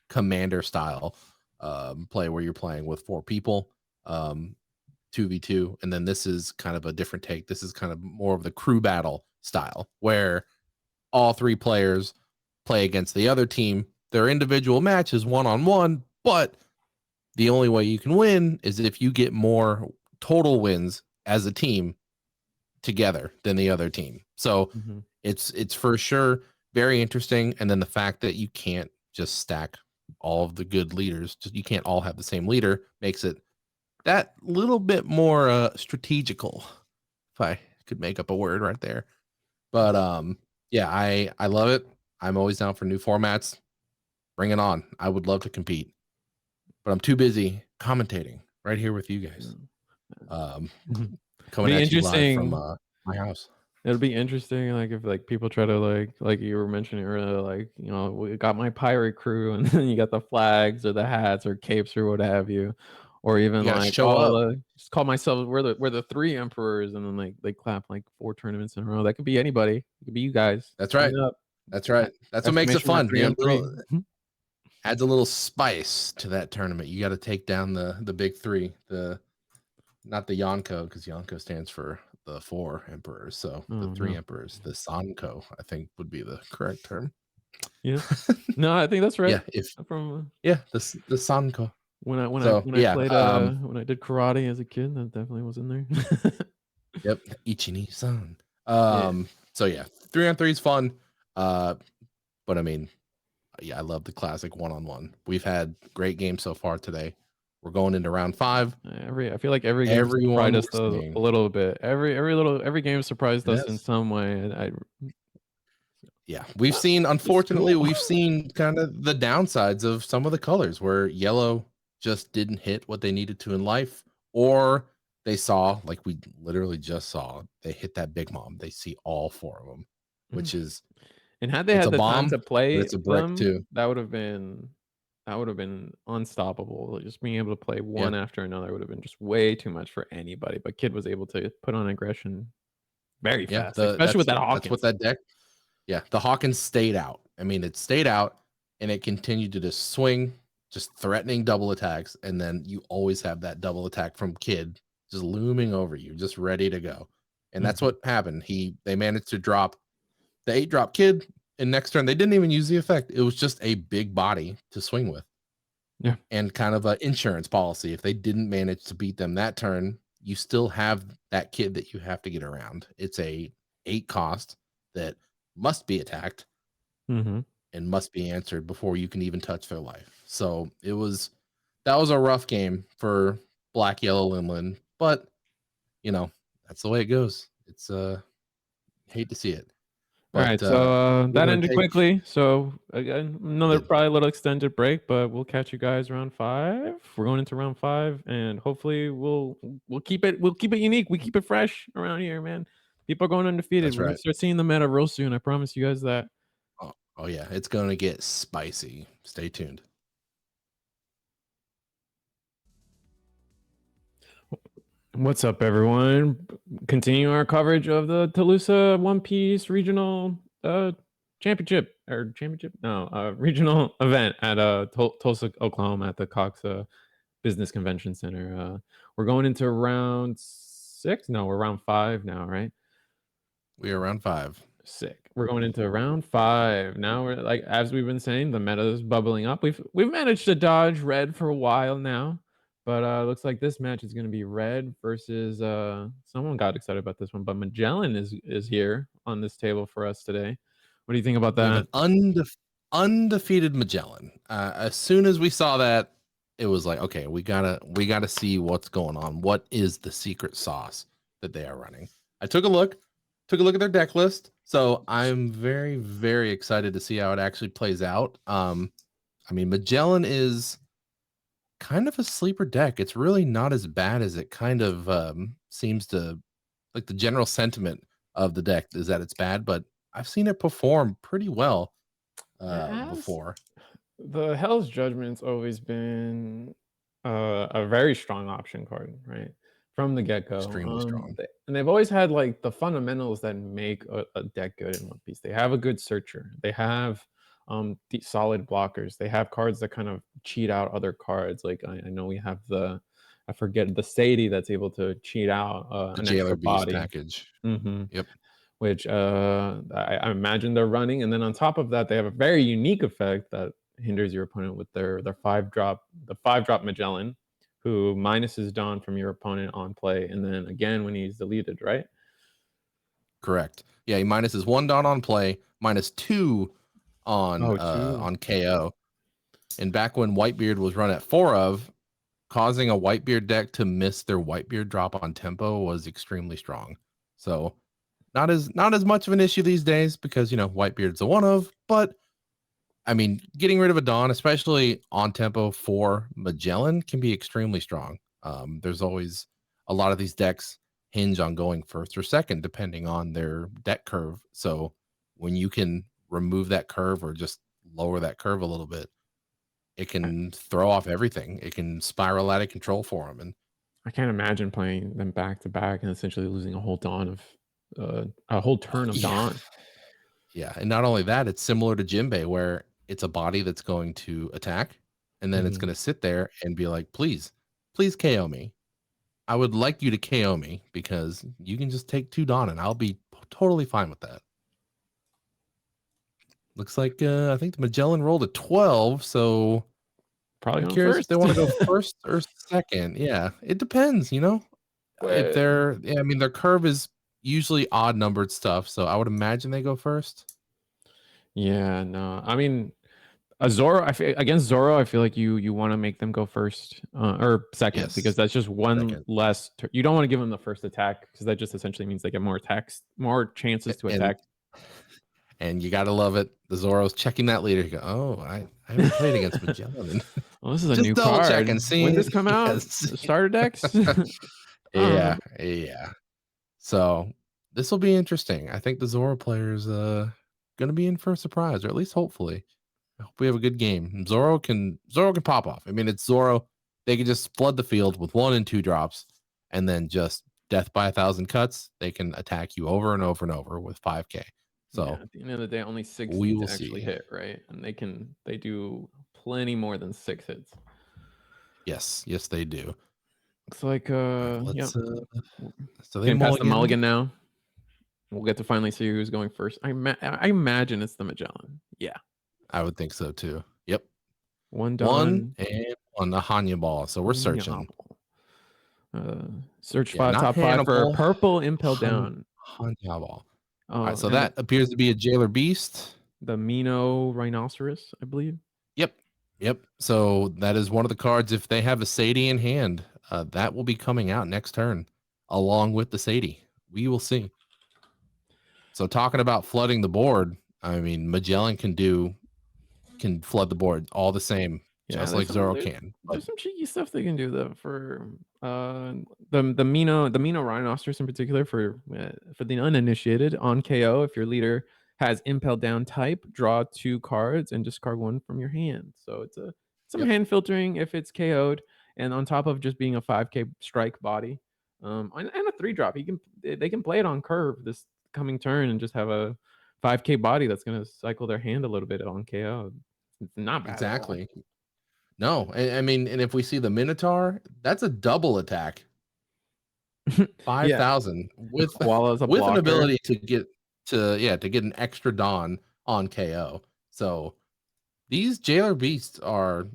S2: commander style play where you're playing with 4 people, 2v2. And then this is kind of a different take. This is kind of more of the crew battle style where all 3 players play against the other team. Their individual match is 1-on-1, but the only way you can win is if you get more total wins as a team together than the other team. So it's for sure very interesting. And then the fact that you can't just stack all of the good leaders, you can't all have the same leader, makes it that little bit more strategical, if I could make up a word right there. But yeah, I love it. I'm always down for new formats. Bring it on. I would love to compete, but I'm too busy commentating right here with you guys. Coming at you live from my house.
S1: It'll be interesting, if people try to like you were mentioning earlier, we got my pirate crew, and then you got the flags or the hats or capes or what have you, or even
S2: show up.
S1: Just call myself we're the 3 emperors, and then they clap 4 tournaments in a row. That could be anybody. It could be you guys.
S2: That's right. That's right. That's what makes it fun. Adds a little spice to that tournament. You got to take down the big 3, not the Yonko, because Yonko stands for the 4 emperors. So the 3 emperors, the Sanko, I think would be the correct term.
S1: Yeah. No, I think that's right.
S2: Yeah. The Sanko.
S1: When I played when I did karate as a kid, that definitely was in there.
S2: Yep. Ichini-san. So yeah, 3-on-3 is fun. But I mean, yeah, I love the classic 1-on-1. We've had great games so far today. We're going into round 5.
S1: I feel like every game surprised us a little bit. Every game surprised us in some way.
S2: Yeah, we've seen, unfortunately, we've seen kind of the downsides of some of the colors where yellow just didn't hit what they needed to in life, or they saw, like we literally just saw, they hit that big mom. They see all 4 of them, which is,
S1: and had they had the time to play,
S2: it's a brick too.
S1: That would have been unstoppable. Just being able to play one after another would have been just way too much for anybody. But Kid was able to put on aggression very fast, especially with that Hawkins.
S2: That's what that deck. Yeah, the Hawkins stayed out. I mean, it stayed out, and it continued to just swing, just threatening double attacks, and then you always have that double attack from Kid just looming over you, just ready to go. And that's what happened. They managed to drop the 8-drop Kid, and next turn they didn't even use the effect. It was just a big body to swing with.
S1: Yeah,
S2: and kind of an insurance policy. If they didn't manage to beat them that turn, you still have that Kid that you have to get around. It's a 8 cost that must be attacked and must be answered before you can even touch their life. So that was a rough game for Black Yellow Limlin, but that's the way it goes. It's hate to see it.
S1: But, all right, so that ended quickly. So again, another probably a little extended break, but we'll catch you guys round 5. We're going into round 5, and hopefully we'll keep it unique. We keep it fresh around here, man. People are going undefeated. We're gonna start seeing the meta real soon. I promise you guys that.
S2: Oh yeah, it's gonna get spicy. Stay tuned.
S1: What's up, everyone? Continuing our coverage of the Tulsa One Piece regional championship or championship? No, regional event at Tulsa, Oklahoma at the Cox Business Convention Center. We're going into round 6. No, we're round 5 now, right?
S2: We are round 5.
S1: Sick. We're going into round 5 now. We're like, as we've been saying, the meta is bubbling up. We've managed to dodge red for a while now, but looks like this match is going to be red versus someone got excited about this one, but Magellan is here on this table for us today. What do you think about
S2: We have
S1: that?
S2: an undefeated Magellan. As soon as we saw that, it was like, okay, we gotta see what's going on. What is the secret sauce that they are running? I took a look at their deck list, so I'm very, very excited to see how it actually plays out. I mean, Magellan is kind of a sleeper deck. It's really not as bad as it kind of seems to. Like, the general sentiment of the deck is that it's bad, but I've seen it perform pretty well
S1: It has
S2: before.
S1: the Hell's Judgment's always been a very strong option card, right? From the get-go.
S2: Extremely strong.
S1: And they've always had like the fundamentals that make a deck good in One Piece. They have a good searcher. They have solid blockers. They have cards that kind of cheat out other cards. Like I know we have I forget the Sadie that's able to cheat out
S2: The
S1: an
S2: Jailer
S1: extra
S2: Beast
S1: body.
S2: package.
S1: Mm-hmm.
S2: Yep.
S1: Which I imagine they're running. And then on top of that, they have a very unique effect that hinders your opponent with their 5-drop, the 5-drop Magellan, who minuses Dawn from your opponent on play, and then again when he's deleted, right?
S2: Correct. Yeah, he minuses 1 Dawn on play, -2 on KO. And back when Whitebeard was run at 4 of, causing a Whitebeard deck to miss their Whitebeard drop on tempo was extremely strong. So not as much of an issue these days because, you know, Whitebeard's a 1 of, but I mean, getting rid of a Dawn, especially on tempo for Magellan, can be extremely strong. There's always a lot of these decks hinge on going first or second, depending on their deck curve. So when you can remove that curve or just lower that curve a little bit, it can throw off everything. It can spiral out of control for them. And
S1: I can't imagine playing them back to back and essentially losing a whole Dawn of a whole turn of
S2: yeah,
S1: Dawn.
S2: yeah. And not only that, it's similar to Jinbei, where it's a body that's going to attack, and then it's going to sit there and be like, please KO me. I would like you to KO me because you can just take 2 Dawn and I'll be totally fine with that. Looks like I think the Magellan rolled a 12, so
S1: Probably
S2: I'm
S1: on
S2: curious if
S1: first.
S2: they want to go first or second. Yeah, it depends, you know. If they're, yeah, I mean, their curve is usually odd numbered stuff, so I would imagine they go first.
S1: Yeah, no. I mean, Zoro, against Zoro, I feel like you want to make them go first or second,
S2: Yes,
S1: because that's just one
S2: second.
S1: less. You don't want to give them the first attack because that just essentially means they get more attacks, more chances to attack.
S2: And you gotta love it. The Zoro's checking that leader. You go, oh, I haven't played against Magellan.
S1: Well, this is a
S2: Just
S1: new
S2: double
S1: card.
S2: checking, seeing
S1: When this come out?
S2: yes.
S1: Starter decks.
S2: Yeah. So this will be interesting. I think the Zoro player's gonna be in for a surprise, or at least hopefully. I hope we have a good game. Zoro can pop off. I mean, it's Zoro. They can just flood the field with 1 and 2 drops, and then just death by 1,000 cuts. They can attack you over and over and over with 5K. So
S1: yeah, at the end of the day, only 6
S2: we
S1: need
S2: will
S1: to actually
S2: see.
S1: hit, right? And they do plenty more than 6 hits.
S2: Yes, they do.
S1: Looks like
S2: Right,
S1: yeah.
S2: So they
S1: Getting past the
S2: mulligan.
S1: mulligan now. We'll get to finally see who's going first. I imagine it's the Magellan. Yeah.
S2: I would think so too. Yep.
S1: 1
S2: 1
S1: Dawn.
S2: and on the Hanya ball. So we're searching.
S1: Search
S2: Yeah, not
S1: top 5 for
S2: Hannibal.
S1: purple impel down.
S2: Hanya ball.
S1: Oh,
S2: All right, so that appears to be a Jailer Beast.
S1: The Mino Rhinoceros, I believe.
S2: Yep. So that is one of the cards. If they have a Sadie in hand, that will be coming out next turn, along with the Sadie. We will see. So talking about flooding the board, I mean, Magellan can flood the board all the same, just like Zoro can.
S1: There's some cheeky stuff they can do though for the Mino Rhinoceros in particular for the uninitiated on KO. If your leader has impel down type, draw 2 cards and discard 1 from your hand. So it's some
S2: Yep.
S1: hand filtering if it's KO'd, and on top of just being a 5k strike body, and a 3-drop. They can play it on curve this coming turn and just have a 5k body that's gonna cycle their hand a little bit on KO. It's not bad
S2: Exactly. No, I mean, and if we see the Minotaur, that's a double attack.
S1: at all. Yeah,
S2: 5,000 with
S1: Koala's a
S2: with an
S1: blocker.
S2: ability to get an extra Dawn on KO. So these Jailer Beasts are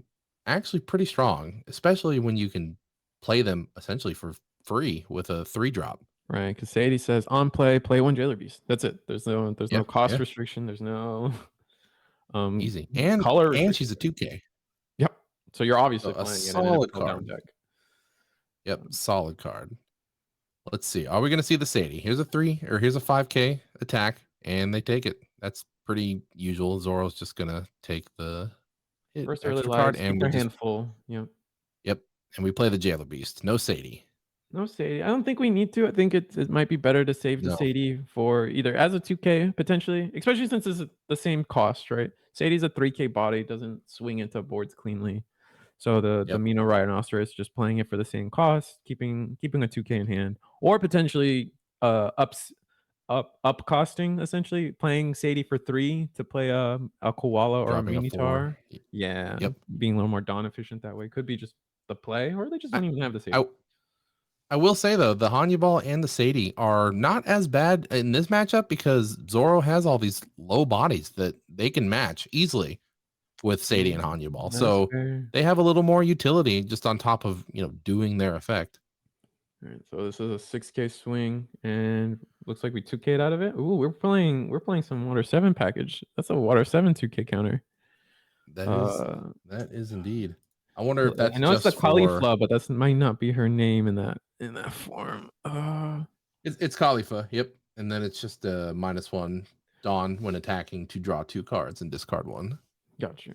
S2: actually pretty strong, especially when you can play them essentially for free with a 3-drop.
S1: Right, because Sadie says on play 1 Jailer Beast. That's it. There's no
S2: Yeah,
S1: cost
S2: yeah,
S1: restriction. There's no
S2: easy. And
S1: color
S2: she's a
S1: restriction.
S2: 2K.
S1: Yep. So you're
S2: So
S1: obviously
S2: a
S1: playing it in an
S2: solid
S1: impel down
S2: card.
S1: deck.
S2: Yep, solid card. Let's see. Are we going to see the Sadie? Here's a 5K attack, and they take it. That's pretty usual. Zoro's just going to take the
S1: First early
S2: extra card,
S1: lives, keep
S2: and
S1: their
S2: we just
S1: hand full. Yep.
S2: yep, and we play the Jailer Beast. No Sadie.
S1: No Sadie. I don't think we need to. I think it might be better to save the
S2: No.
S1: Sadie for either as a 2k potentially, especially since it's the same cost, right? Sadie's a 3k body, doesn't swing into boards cleanly. So the
S2: Yep.
S1: Mino Rhinoceros just playing it for the same cost, keeping a 2k in hand, or potentially up costing, essentially playing Sadie for 3 to play a koala or a
S2: Dropping a 4.
S1: Minotaur. Yeah,
S2: Yep.
S1: being a little more Dawn efficient that way. Could be just the play, or they just
S2: I,
S1: don't even have the Sadie.
S2: I will say though, the Hanyu Ball and the Sadie are not as bad in this matchup because Zoro has all these low bodies that they can match easily with Sadie and Hanyu Ball.
S1: That's
S2: So
S1: fair.
S2: they have a little more utility just on top of, doing their effect.
S1: All right, so this is a 6k swing, and looks like we 2k'd out of it. Ooh, we're playing some Water 7 package. That's a Water 7 2k counter.
S2: That is indeed. I wonder if that's
S1: I know it's the
S2: just for
S1: Caulifla, but that might not be her name in that form.
S2: it's Khalifa, yep. And then it's just a -1 Dawn when attacking to draw 2 cards and discard 1.
S1: Gotcha.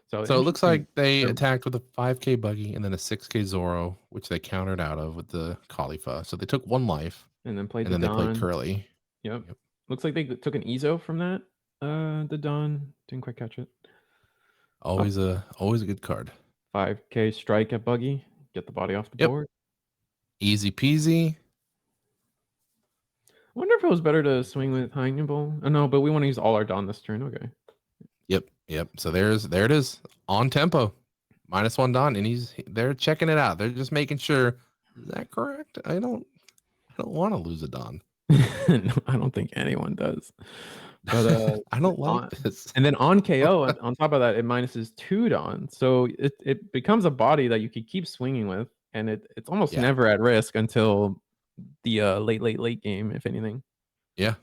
S2: So it looks
S1: interesting.
S2: like they
S1: They're-
S2: attacked with a 5k buggy and then a 6k Zoro, which they countered out of with the Khalifa. So they took 1 life
S1: and then played
S2: and
S1: the
S2: then they played
S1: Dawn.
S2: Curly.
S1: Yep.
S2: Yep.
S1: Looks like they took an Ezo from that. The Dawn didn't quite catch it.
S2: Always a good card.
S1: 5k strike at buggy. Get the body off the
S2: Yep.
S1: board.
S2: Easy peasy.
S1: I wonder if it was better to swing with Hannibal. Oh no, but we want to use all our Dawn this turn. Okay.
S2: Yep. So there it is on tempo. -1 Dawn, and they're checking it out. They're just making sure. Is that correct? I don't want to lose a Dawn.
S1: No, I don't think anyone does. But
S2: I don't like this.
S1: and then on KO, on top of that, it minuses 2 Dawn. So it becomes a body that you could keep swinging with, and it's almost
S2: Yeah.
S1: never at risk until the late game, if anything.
S2: Yeah.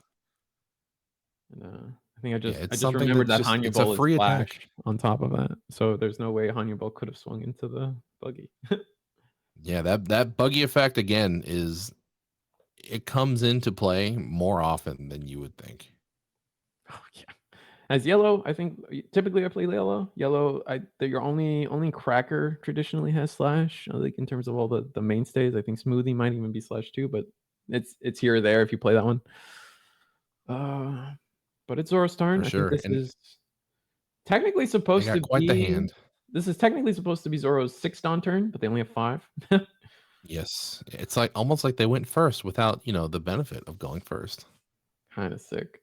S1: And, I think I just
S2: something
S1: remembered
S2: that's
S1: that
S2: just it's a
S1: Hannibal is
S2: free
S1: flash
S2: attack.
S1: on top of that. So there's no way Hannibal could have swung into the buggy.
S2: Yeah, that buggy effect again it comes into play more often than you would think.
S1: Oh yeah. As yellow, I think typically I play yellow. Yellow, your only cracker traditionally has slash. Like in terms of all the mainstays, I think smoothie might even be slash too, but it's here or there if you play that one. But it's Zoro's turn.
S2: For
S1: I think
S2: sure.
S1: this
S2: And
S1: is technically
S2: they
S1: supposed
S2: got
S1: to
S2: quite the
S1: be.
S2: hand.
S1: This is technically supposed to be Zoro's 6th Dawn turn, but they only have 5.
S2: Yes. It's like almost like they went first without, the benefit of going first.
S1: Kind of sick.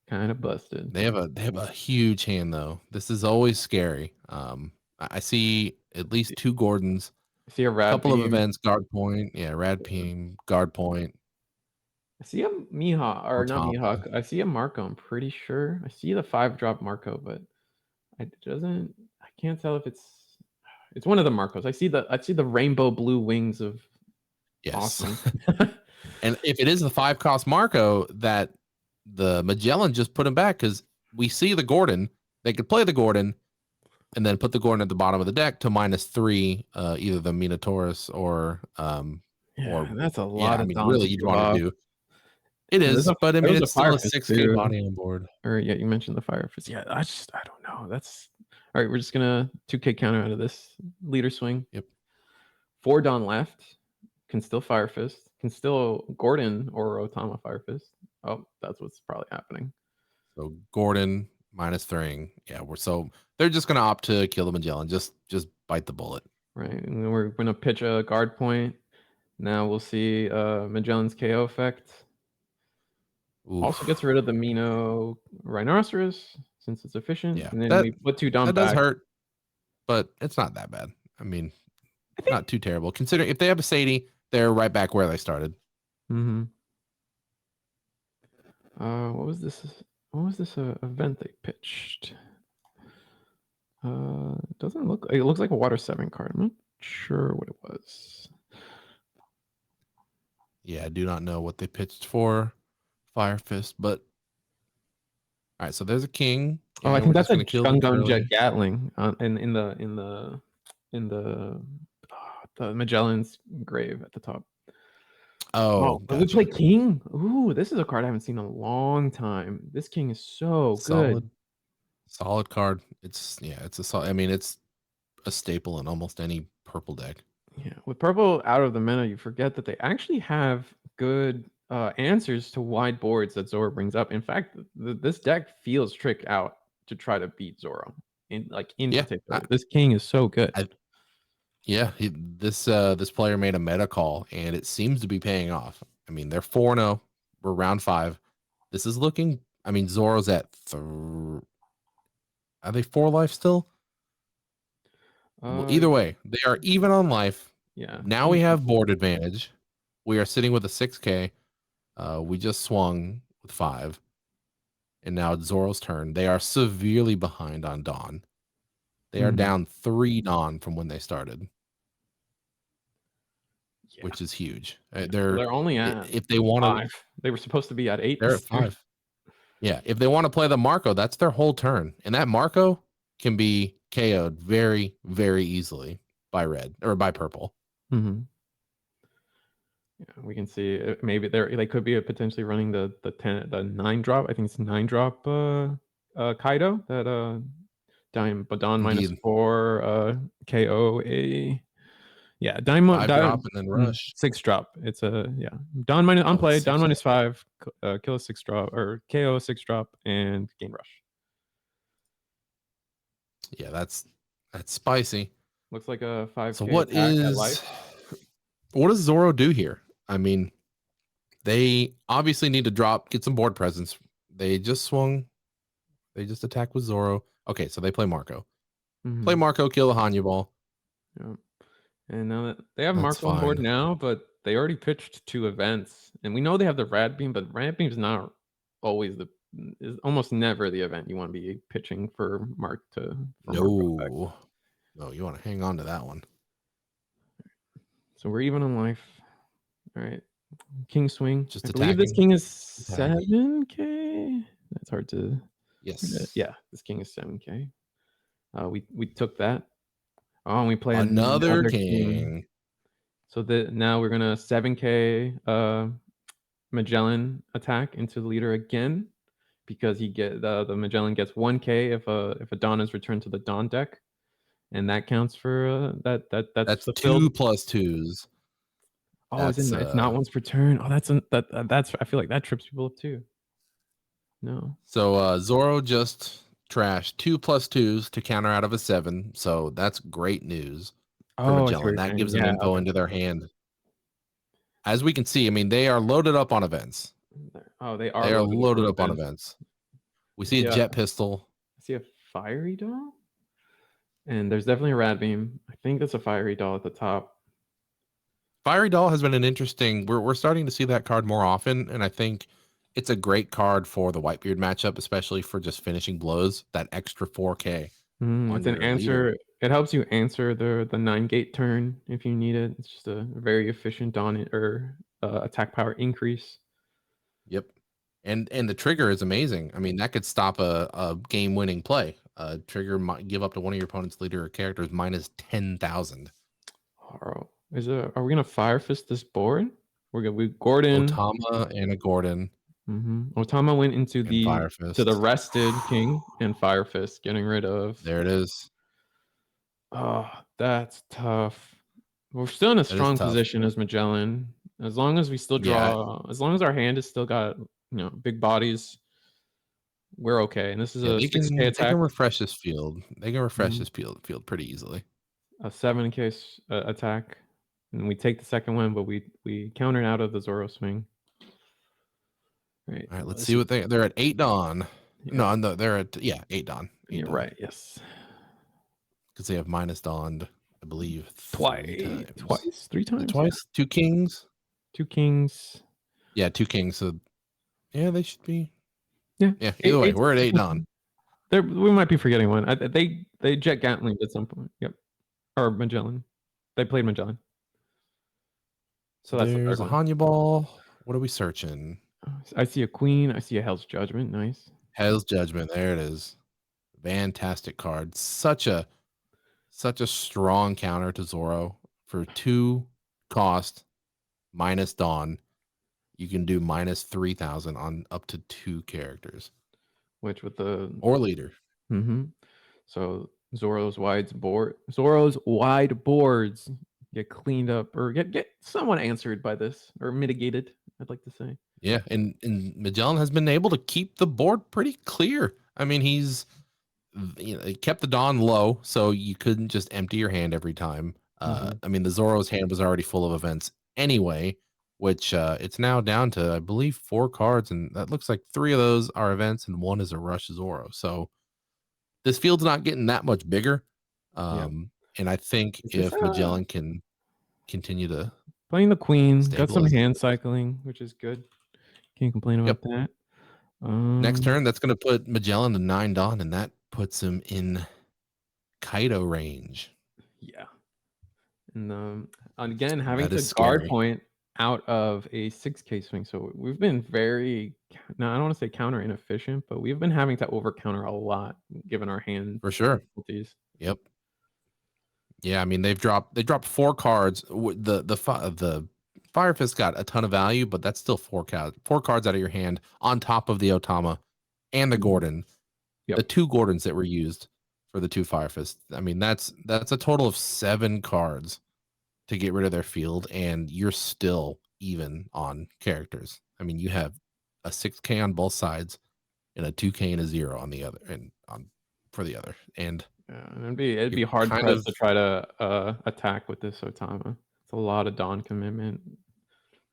S1: Kind of busted.
S2: They have a huge hand though. This is always scary. I see at least 2 Gordons,
S1: I see a
S2: a
S1: Rad
S2: couple of
S1: Beam.
S2: events, guard point. Yeah, Rad Beam, guard point.
S1: I see a Mihawk, or not
S2: Otama.
S1: Mihawk. I see a Marco, I'm pretty sure. I see the 5-drop Marco, but I can't tell if it's one of the Marcos. I see the rainbow blue wings of
S2: Yes.
S1: awesome.
S2: And if it is the 5-cost Marco that the Magellan just put him back, because we see the Gordon, they could play the Gordon and then put the Gordon at the bottom of the deck to -3, either the Minotaurus or
S1: that's a lot of Dawn
S2: really
S1: to
S2: you'd
S1: give
S2: want
S1: off.
S2: to do. It is, but I mean it's still
S1: Fire
S2: a
S1: Fist
S2: 6k
S1: too.
S2: body on board.
S1: Or yeah, you mentioned the Fire Fist. Yeah, I don't know. That's all right. We're just gonna 2k counter out of this leader swing.
S2: Yep.
S1: 4 Dawn left. Can still Fire Fist. Can still Gordon or Otama Fire Fist. Oh, that's what's probably happening.
S2: So Gordon minus Thring. Yeah, they're just gonna opt to kill the Magellan. Just bite the bullet.
S1: Right. And then we're gonna pitch a guard point. Now we'll see Magellan's KO effect.
S2: Oof.
S1: Also gets rid of the Mino Rhinoceros since it's efficient.
S2: Yeah,
S1: And then we put 2 Dom
S2: that
S1: back.
S2: does hurt, but it's not that bad. I mean, not too terrible. Considering if they have a Sadie, they're right back where they started.
S1: Mm-hmm. What was this? What was this event they pitched? Doesn't look. It looks like a Water 7 card. I'm not sure what it was.
S2: Yeah, I do not know what they pitched for Fire Fist, but all right. So there's a king.
S1: Oh, I think that's a Gundam Jet Gatling in the Magellan's grave at the top.
S2: Oh,
S1: gotcha. We play king. Ooh, this is a card I haven't seen in a long time. This king is so good.
S2: Solid card. It's a solid. I mean, it's a staple in almost any purple deck.
S1: Yeah, with purple out of the meta, you forget that they actually have good answers to wide boards that Zoro brings up. In fact, this deck feels trick out to try to beat Zoro in particular. This king is so good.
S2: This player made a meta call and it seems to be paying off. I mean, they're 4-0. We're round 5. This is looking. I mean, Zoro's at. Are they 4 life still? Well, either way, they are even on life.
S1: Yeah.
S2: Now we have board advantage. We are sitting with a 6K. We just swung with 5. And now it's Zoro's turn. They are severely behind on Dawn. They are down 3 Dawn from when they started. Yeah. Which is huge.
S1: They're only at
S2: if they want
S1: 5. They were supposed to be at 8.
S2: They're at 5. Yeah, if they want to play the Marco, that's their whole turn. And that Marco can be KO'd very, very easily by red or by purple.
S1: Mm-hmm. Yeah, we can see maybe they could be potentially running the 9 drop. I think it's 9 drop Kaido that Dawn -4 KO a
S2: Diamond drop and then rush
S1: 6 drop. It's a Dawn minus on play. Dawn -5 kill a 6 drop or KO a 6 drop and gain rush.
S2: Yeah, that's spicy.
S1: Looks like a 5K.
S2: So what does Zoro do here? I mean, they obviously need to get some board presence. They just swung. They just attack with Zoro. Okay, so they play Marco. Mm-hmm. Play Marco, kill the Hanyu ball.
S1: Yeah. And now that they have Marco on board now, but they already pitched 2 events. And we know they have the Rad Beam, but Rad Beam is not always is almost never the event you want to be pitching for Mark to.
S2: No, you want to hang on to that one.
S1: So we're even on life. All right, king swing.
S2: Just
S1: I believe this king is 7K. That's hard to.
S2: Yes.
S1: Yeah, this king is 7K. We took that. Oh, and we play
S2: another king.
S1: So now we're gonna 7K Magellan attack into the leader again, because the Magellan gets 1K if a Dawn is returned to the Dawn deck, and that counts for that's
S2: 2 plus 2s.
S1: Oh, it's not once per turn. Oh, that's I feel like that trips people up too. No.
S2: So Zoro just trashed 2 plus 2s to counter out of a 7. So that's great news for Magellan. That gives them info into their hand. As we can see, I mean, they are loaded up on events.
S1: Oh, they
S2: are loaded up on events. We see a jet pistol.
S1: I see a fiery doll. And there's definitely a Rad Beam. I think that's a fiery doll at the top.
S2: Fiery doll has been an interesting. We're starting to see that card more often, and I think it's a great card for the Whitebeard matchup, especially for just finishing blows. That extra 4K.
S1: It's an answer. Leader. It helps you answer the 9-gate turn if you need it. It's just a very efficient Dawn or attack power increase.
S2: Yep, and the trigger is amazing. I mean, that could stop a game-winning play. Trigger might give up to one of your opponent's leader or characters minus 10,000.
S1: Are we gonna Fire Fist this board? We Gordon,
S2: Otama, and a Gordon.
S1: Mm-hmm. Otama went into the rested king and Fire Fist, getting rid of.
S2: There it is.
S1: Oh, that's tough. We're still in a strong position as Magellan. As long as we still draw, as long as our hand has still got big bodies, we're okay. And this is
S2: Yeah,
S1: a
S2: they
S1: 6K
S2: can
S1: attack,
S2: refresh this field. They can refresh
S1: Mhm.
S2: this field pretty easily.
S1: a 7K attack, and we take the second one, but we countered out of the Zoro swing. Right.
S2: All right, let's
S1: This
S2: see
S1: is-
S2: what they're at 8 Dawn.
S1: yeah,
S2: No, they're at 8 Dawn. 8
S1: you're
S2: Dawn.
S1: right. Yes.
S2: Because they have minus dawned, I believe, 3 times.
S1: 3
S2: Is it
S1: times.
S2: twice? 2 kings?
S1: 2 kings.
S2: Yeah, 2 kings. So yeah, they should be.
S1: Yeah.
S2: Yeah, either way, we're at 8
S1: times.
S2: Dawn.
S1: There, we might be forgetting one. They jet Gatling at some point. Yep. Or Magellan. They played Magellan. So that's
S2: There's
S1: the
S2: a
S1: third one.
S2: Hanya ball. What are we searching?
S1: I see a queen. I see a Hell's Judgment. Nice.
S2: Hell's Judgment. There it is. Fantastic card. Such a strong counter to Zoro. For 2 cost minus dawn, you can do minus 3,000 on up to 2 characters.
S1: Which with the
S2: Or leader.
S1: Mm-hmm. So Zoro's wide boards get cleaned up or get somewhat answered by this or mitigated, I'd like to say.
S2: Yeah, and Magellan has been able to keep the board pretty clear. I mean, he kept the dawn low, so you couldn't just empty your hand every time. I mean, the Zoro's hand was already full of events anyway, which it's now down to, I believe, 4 cards, and that looks like 3 of those are events and 1 is a rush Zoro. So this field's not getting that much bigger. And I think if Magellan can continue to
S1: playing the queen, got some
S2: stabilize
S1: hand cycling, which is good. Can't complain about that.
S2: Next turn, that's going to put Magellan to 9 Dawn, and that puts him in Kaido range.
S1: Yeah. And again, having
S2: That
S1: to
S2: is
S1: guard
S2: scary.
S1: point out of a 6K swing. So we've been very, now I don't want to say counter inefficient, but we've been having to over counter a lot given our hand
S2: For sure.
S1: difficulties.
S2: Yep. Yeah, I mean they dropped 4 cards. The Fire Fist got a ton of value, but that's still 4 cards out of your hand on top of the Otama and the Gordon.
S1: Yep.
S2: The 2 Gordons that were used for the 2 Fire Fists. I mean, that's a total of 7 cards to get rid of their field, and you're still even on characters. I mean, you have a 6K on both sides and a 2K and a 0 on the other, and for the other. And
S1: yeah, it'd be hard pressed to try to attack with this Otama. It's a lot of Dawn commitment.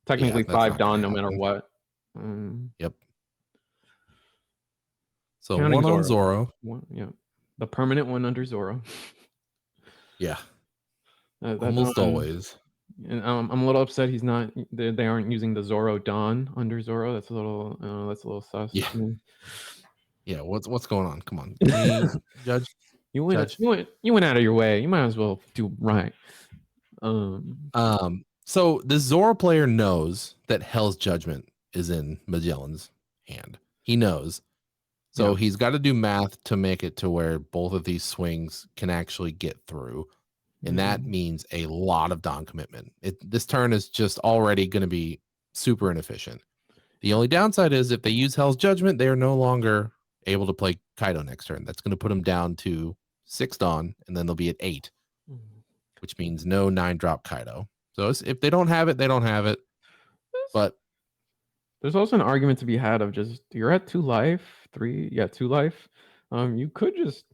S1: Technically 5 Dawn no matter what.
S2: Yep. So 1 on Zoro.
S1: Yeah. The permanent one under Zoro.
S2: Yeah. Almost always.
S1: And I'm a little upset he's not. They aren't using the Zoro Dawn under Zoro. That's a little sus.
S2: Yeah. Yeah. What's going on? Come on, Judge.
S1: You went out of your way. You might as well do right.
S2: So this Zoro player knows that Hell's Judgment is in Magellan's hand. He knows. So he's got to do math to make it to where both of these swings can actually get through. And that means a lot of Dawn commitment. This turn is just already going to be super inefficient. The only downside is if they use Hell's Judgment, they are no longer able to play Kaido next turn. That's going to put them down to 6 Dawn, and then they'll be at 8, which means no 9-drop Kaido. So if they don't have it, they don't have it. But
S1: there's also an argument to be had of just you're at 2 life, 2 life. You could just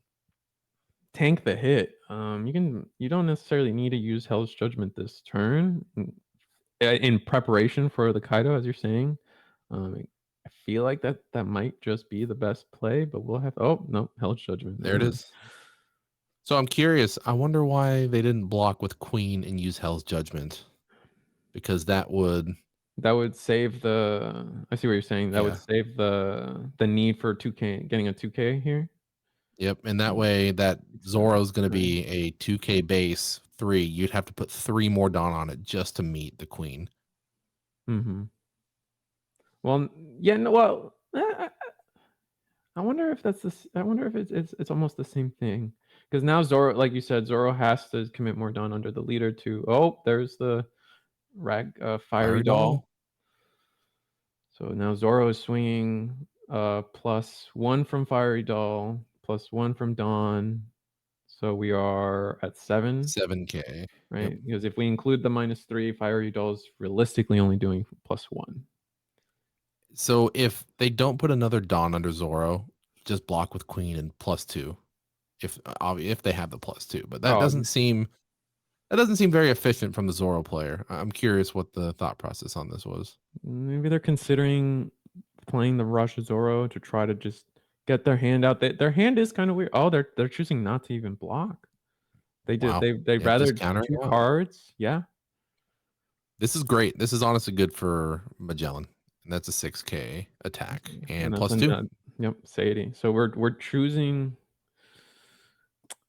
S1: tank the hit. You don't necessarily need to use Hell's Judgment this turn in preparation for the Kaido, as you're saying. I feel like that might just be the best play, but we'll have. Oh no, Hell's Judgment.
S2: There it is. So I'm curious. I wonder why they didn't block with Queen and use Hell's Judgment, because that would
S1: save the. I see what you're saying. That would save the need for 2K, getting a 2K here.
S2: Yep, and that way that Zoro's going to be a 2K base 3. You'd have to put 3 more Dawn on it just to meet the Queen.
S1: Well, yeah, no, well, I wonder if that's this. I wonder if it's almost the same thing, because now Zoro, like you said, Zoro has to commit more Dawn under the leader too. Oh, there's the fiery doll. So now Zoro is swinging +1 from fiery doll, +1 from Dawn. So we are at 7K, right? Yep. Because if we include the -3, fiery doll is realistically only doing +1.
S2: So if they don't put another Dawn under Zoro, just block with Queen and +2. If they have the +2, but
S1: Oh,
S2: that doesn't seem very efficient from the Zoro player. I'm curious what the thought process on this was.
S1: maybe they're considering playing the Rush Zoro to try to just get their hand out. Their hand is kind of weird. Oh, they're choosing not to even block.
S2: Wow.
S1: They
S2: Yep, just
S1: rather
S2: countering
S1: 2
S2: out.
S1: cards. Yeah.
S2: This is great. This is honestly good for Magellan. And that's a 6K attack and
S1: that's
S2: +2.
S1: Yep, Sadie. So we're choosing.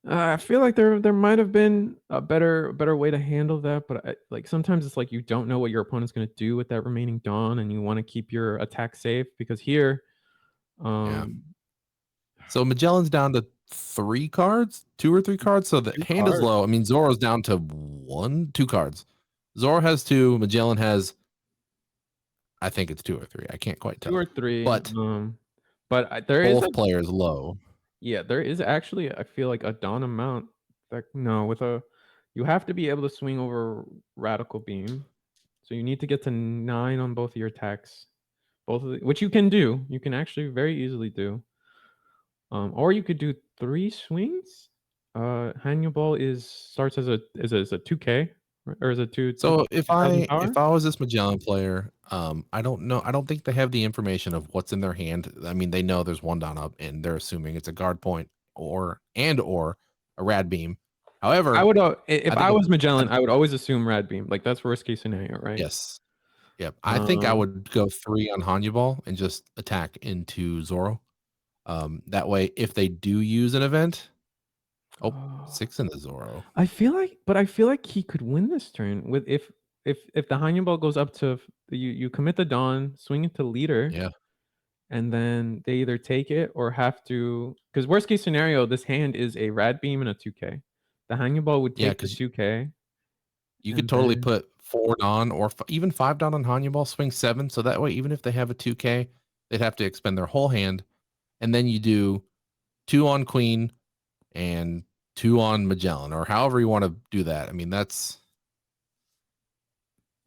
S1: I feel like there might have been a better way to handle that, but like sometimes it's like you don't know what your opponent's gonna do with that remaining Dawn, and you want to keep your attack safe because here,
S2: Yeah.
S1: um,
S2: So Magellan's down to 3 cards, 2 or 3 cards. So the
S1: 2
S2: hand is
S1: cards.
S2: low. I mean, Zoro's down to 2 cards. Zoro has 2. Magellan has, I think it's 2 or 3. I can't quite
S1: 2 or
S2: tell.
S1: 3.
S2: But
S1: But there is a
S2: both players low.
S1: yeah, there is actually I feel like a Dawn amount that no with a you have to be able to swing over Radical Beam, so you need to get to 9 on both of your attacks, which you can do. You can actually very easily do. Or you could do 3 swings. Hannibal starts as a 2K or is it 2
S2: So
S1: 2,000 power?
S2: if I was this Magellan player, I don't know. I don't think they have the information of what's in their hand. I mean, they know there's 1 down up, and they're assuming it's a guard point or a rad beam.
S1: I
S2: However,
S1: would
S2: I
S1: if
S2: think
S1: I
S2: it,
S1: was
S2: I,
S1: Magellan, I would always assume Rad Beam. Like that's worst case scenario, right?
S2: yes, yep. I think I
S1: Um,
S2: would go 3 on Hannibal and just attack into Zoro. That way, if they do use an event, oh,
S1: oh,
S2: 6 in the Zoro.
S1: I feel like he could win this turn with if the Hannibal goes up to you commit the Dawn, swing it to leader,
S2: Yeah,
S1: and then they either take it or have to because worst case scenario, this hand is a Rad Beam and a 2K. The Hannibal would
S2: yeah,
S1: take the
S2: because
S1: 2K
S2: you could
S1: and
S2: totally
S1: then
S2: put 4 on or even 5 down on Hannibal, swing 7. So that way, even if they have a 2K, they'd have to expend their whole hand. And then you do 2 on Queen and 2 on Magellan, or however you want to do that. I mean, that's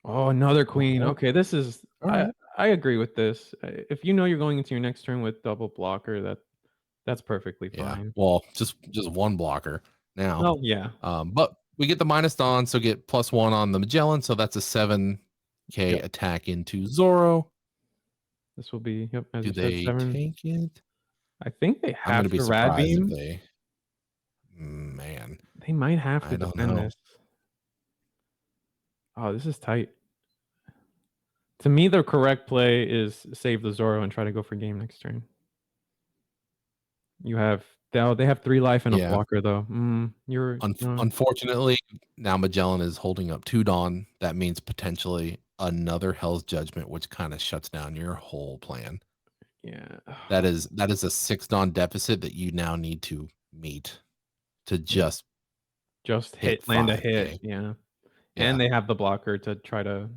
S1: oh, another queen.
S2: oh,
S1: Okay, this is
S2: all right.
S1: I agree with this. If you know you're going into your next turn with double blocker, that's perfectly
S2: Yeah.
S1: fine.
S2: Well, just 1 blocker now.
S1: Well, yeah.
S2: But we get the minus on, so get +1 on the Magellan. So that's a 7K
S1: Yep.
S2: attack into Zoro.
S1: This will be yep, as
S2: Do
S1: you said,
S2: they
S1: 7.
S2: take it?
S1: I think they
S2: I'm gonna
S1: have
S2: be
S1: to Rad
S2: surprised if
S1: Beam.
S2: they. Man,
S1: They might have to
S2: I don't
S1: defend
S2: know.
S1: this. Oh, this is tight. To me, the correct play is save the Zoro and try to go for game next turn. You have they have 3 life and a
S2: Yeah.
S1: blocker though. You're
S2: Unfortunately, now Magellan is holding up 2 Dawn. That means potentially another Hell's Judgment, which kind of shuts down your whole plan.
S1: yeah.
S2: That is a 6 Dawn deficit that you now need to meet to
S1: Yeah.
S2: just
S1: Just
S2: hit
S1: land a
S2: 5K.
S1: hit. Yeah.
S2: Yeah.
S1: And they have the blocker to try to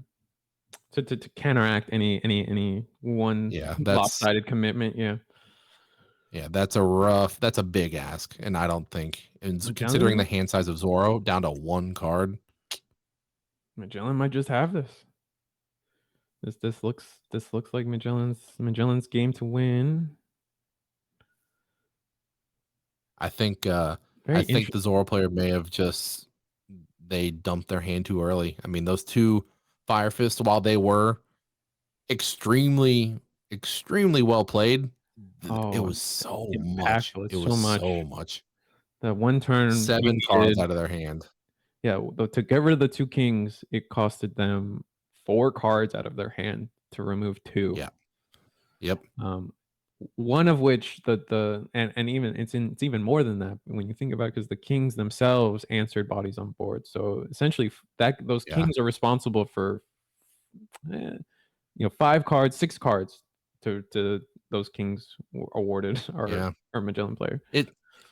S1: counteract any one
S2: Yeah,
S1: lopsided commitment. Yeah.
S2: that's a big ask, and I don't think, and considering the
S1: Magellan
S2: hand size of Zoro down to 1 card,
S1: Magellan might just have this. This looks like Magellan's game to win.
S2: I think
S1: Very
S2: the
S1: interesting.
S2: Zoro player may have just they dumped their hand too early. I mean, those 2 Fire Fists, while they were extremely, extremely well played, it
S1: Oh,
S2: was so much.
S1: impactful.
S2: It
S1: It's so
S2: was
S1: much.
S2: so much.
S1: That one turn you
S2: 7 cards
S1: needed
S2: out of their hand.
S1: yeah, to get rid of the 2 kings, it costed them 4 cards out of their hand to remove 2.
S2: Yeah. Yep.
S1: Um, one of which and even it's even more than that when you think about it because the kings themselves answered bodies on board. So essentially, that those
S2: Yeah.
S1: kings are responsible for, 5 cards, 6 cards to those kings awarded
S2: Yeah.
S1: our Magellan player.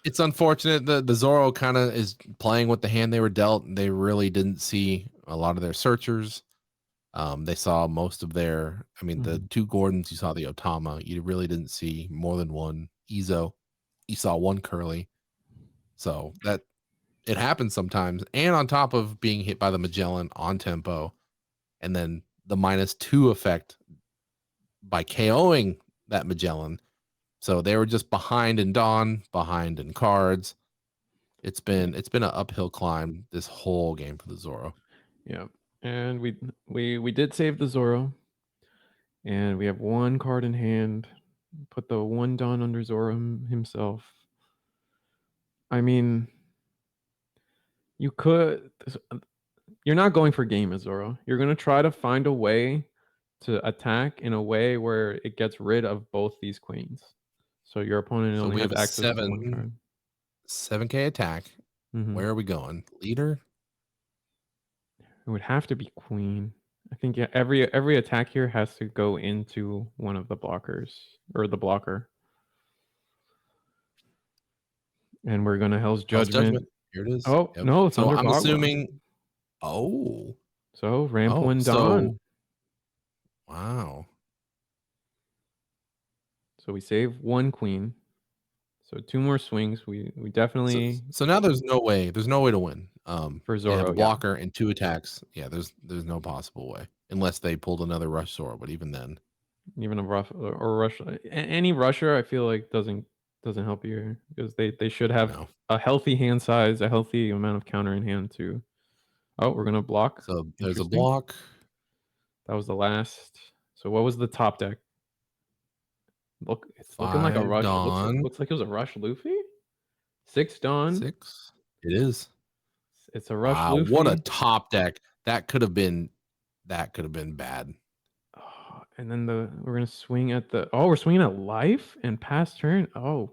S2: It's unfortunate that the Zoro kind of is playing with the hand they were dealt. They really didn't see a lot of their searchers. They saw most of their, I mean, the
S1: Mhm.
S2: 2 Gordons, you saw the Otama. You really didn't see more than 1 Izo. You saw 1 Curly. So that it happens sometimes. And on top of being hit by the Magellan on tempo, and then the -2 effect by KOing that Magellan. So they were just behind in Dawn, behind in cards. It's been an uphill climb this whole game for the Zoro.
S1: Yeah, and we did save the Zoro, and we have one card in hand. Put the one Dawn under Zoro himself. I mean, you could. You're not going for game as Zoro. You're gonna try to find a way to attack in a way where it gets rid of both these queens. So your opponent
S2: So
S1: only
S2: we
S1: has
S2: have a
S1: access to one card.
S2: 7K attack.
S1: Mm-hmm.
S2: Where are we going? Leader?
S1: It would have to be queen. I think yeah, every attack here has to go into one of the blockers or the blocker. And we're gonna Hell's Judgment.
S2: Here it is.
S1: Oh
S2: Yep.
S1: no,
S2: So
S1: Thunder
S2: I'm
S1: Gogma.
S2: assuming. Oh.
S1: So Ramplin
S2: so
S1: Dawn.
S2: wow.
S1: So we save one queen. So 2 more swings. We definitely
S2: So now there's no way to win.
S1: for
S2: They have
S1: Zoro.
S2: a blocker and 2 attacks. Yeah, there's no possible way unless they pulled another rush Zoro. But even then,
S1: Even a rough or rush, any rusher, I feel like doesn't help you here because they should have
S2: no.
S1: a healthy hand size, a healthy amount of counter in hand too. Oh, we're gonna block.
S2: So there's a
S1: Interesting.
S2: block.
S1: That was the last. So what was the top deck? Look, it's looking like a
S2: 5
S1: rush.
S2: Dawn.
S1: Looks like it was a rush Luffy. 6 Dawn.
S2: 6. It is.
S1: It's a rush
S2: Wow,
S1: Luffy.
S2: what a top deck. That could have been bad.
S1: Oh, and then we're gonna swing at the. Oh, we're swinging at life and pass turn. Oh,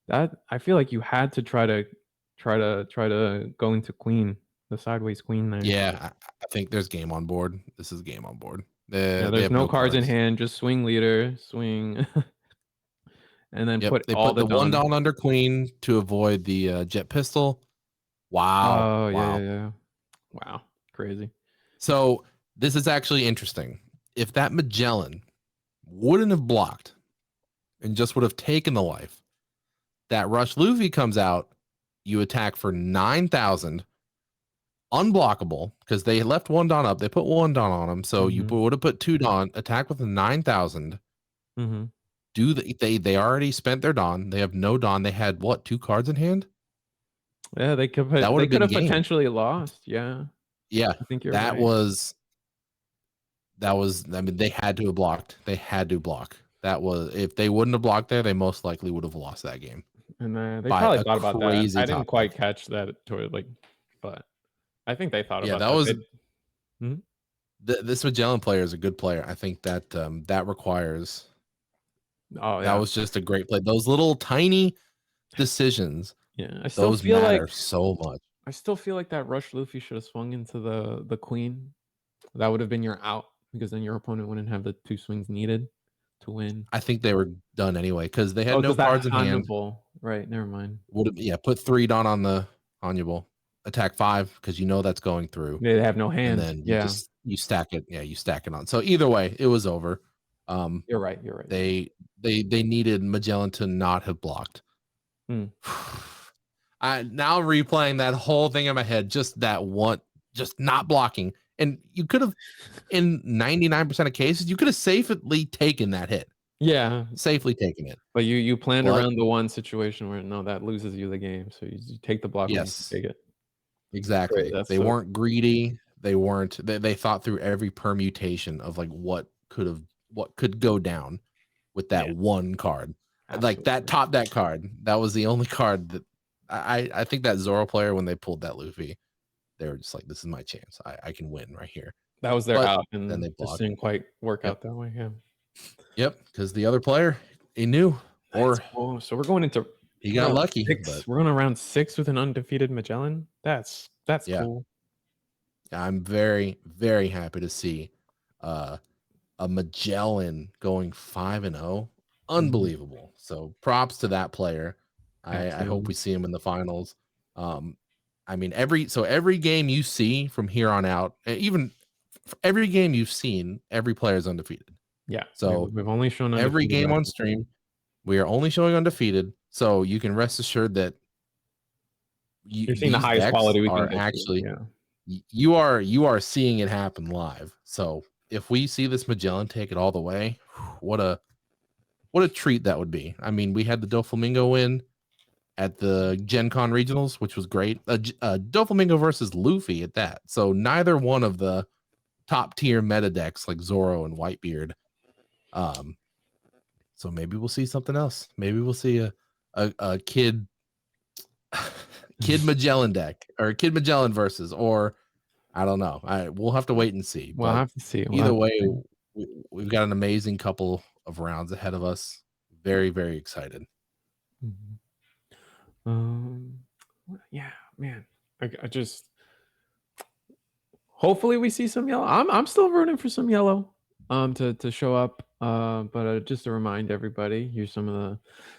S1: that I feel like you had to try to go into queen, the sideways queen there.
S2: Yeah, I think there's game on board. This is game on board.
S1: Yeah,
S2: They
S1: there's
S2: have
S1: no cards in hand. Just swing leader, swing, and then
S2: Yep,
S1: put
S2: they
S1: all
S2: put the one
S1: Dawn.
S2: Dawn under queen to avoid the jet pistol. Wow.
S1: Oh
S2: wow.
S1: yeah. Wow, crazy.
S2: So this is actually interesting. If that Magellan wouldn't have blocked and just would have taken the life, that Rush Luffy comes out, you attack for 9,000, unblockable, because they left one Dawn up. They put one Dawn on him, so you would have put 2 Dawn, attack with 9,000.
S1: Mm-hmm.
S2: They already spent their Dawn. They have no Dawn. They had what, 2 cards in hand?
S1: Yeah, they could
S2: That would have been game.
S1: potentially lost. Yeah.
S2: Yeah,
S1: I think you're
S2: that
S1: right.
S2: was. I mean, they had to have blocked. They had to block. That was, if they wouldn't have blocked there, they most likely would have lost that game.
S1: And they probably thought about that. I didn't quite catch that but I think they thought about that.
S2: That was.
S1: Hmm?
S2: This Magellan player is a good player. I think that that requires.
S1: Oh, yeah.
S2: That was just a great play. Those little tiny decisions.
S1: Yeah, I still
S2: those
S1: feel
S2: matter
S1: like
S2: so much.
S1: I still feel like that Rush Luffy should have swung into the queen. That would have been your out because then your opponent wouldn't have the 2 swings needed to win.
S2: I think they were done anyway because they had no cards in hand.
S1: Right, never mind.
S2: Would have put 3 Dawn on the Hannibal. Attack 5 because you know that's going through.
S1: They have no hand.
S2: And then you stack it. Yeah, you stack it on. So either way, it was over.
S1: You're right.
S2: They needed Magellan to not have blocked. I now replaying that whole thing in my head, just that one, just not blocking. And you could have, in 99% of cases, you could have safely taken that hit.
S1: Yeah,
S2: safely taking it.
S1: But you planned around the one situation where no, that loses you the game. So you take the block.
S2: Yes,
S1: you take it.
S2: Exactly. They weren't greedy. They weren't. They thought through every permutation of like what could go down with that one card. Absolutely. Like that top deck card. That was the only card that I think that Zoro player, when they pulled that Luffy, they were just like, this is my chance. I can win right here.
S1: That was their out, and then they just didn't quite work out that way. Yeah.
S2: Yep, because the other player, he knew.
S1: So we're going into.
S2: He got lucky.
S1: We're going to round 6 with an undefeated Magellan. That's cool.
S2: I'm very, very happy to see a Magellan going 5-0. Unbelievable. So props to that player. I hope we see him in the finals. I mean, every game you see from here on out, even every game you've seen, every player is undefeated.
S1: Yeah.
S2: So
S1: we've only shown
S2: every game on stream, we are only showing undefeated. So you can rest assured that
S1: you're seeing the highest quality we can
S2: actually. You are seeing it happen live. So if we see this Magellan take it all the way, what a treat that would be. I mean, we had the Doflamingo win at the Gen Con regionals, which was great. Doflamingo versus Luffy at that. So neither one of the top tier meta decks like Zoro and Whitebeard. So maybe we'll see something else. Maybe we'll see a Kid Magellan deck or Kid Magellan versus, or I don't know. We'll have to wait and see.
S1: We'll
S2: But
S1: have to see.
S2: either way, we've got an amazing couple of rounds ahead of us. Very, very excited.
S1: Yeah, man. I just hopefully we see some yellow. I'm still rooting for some yellow to show up. But just to remind everybody, here's some of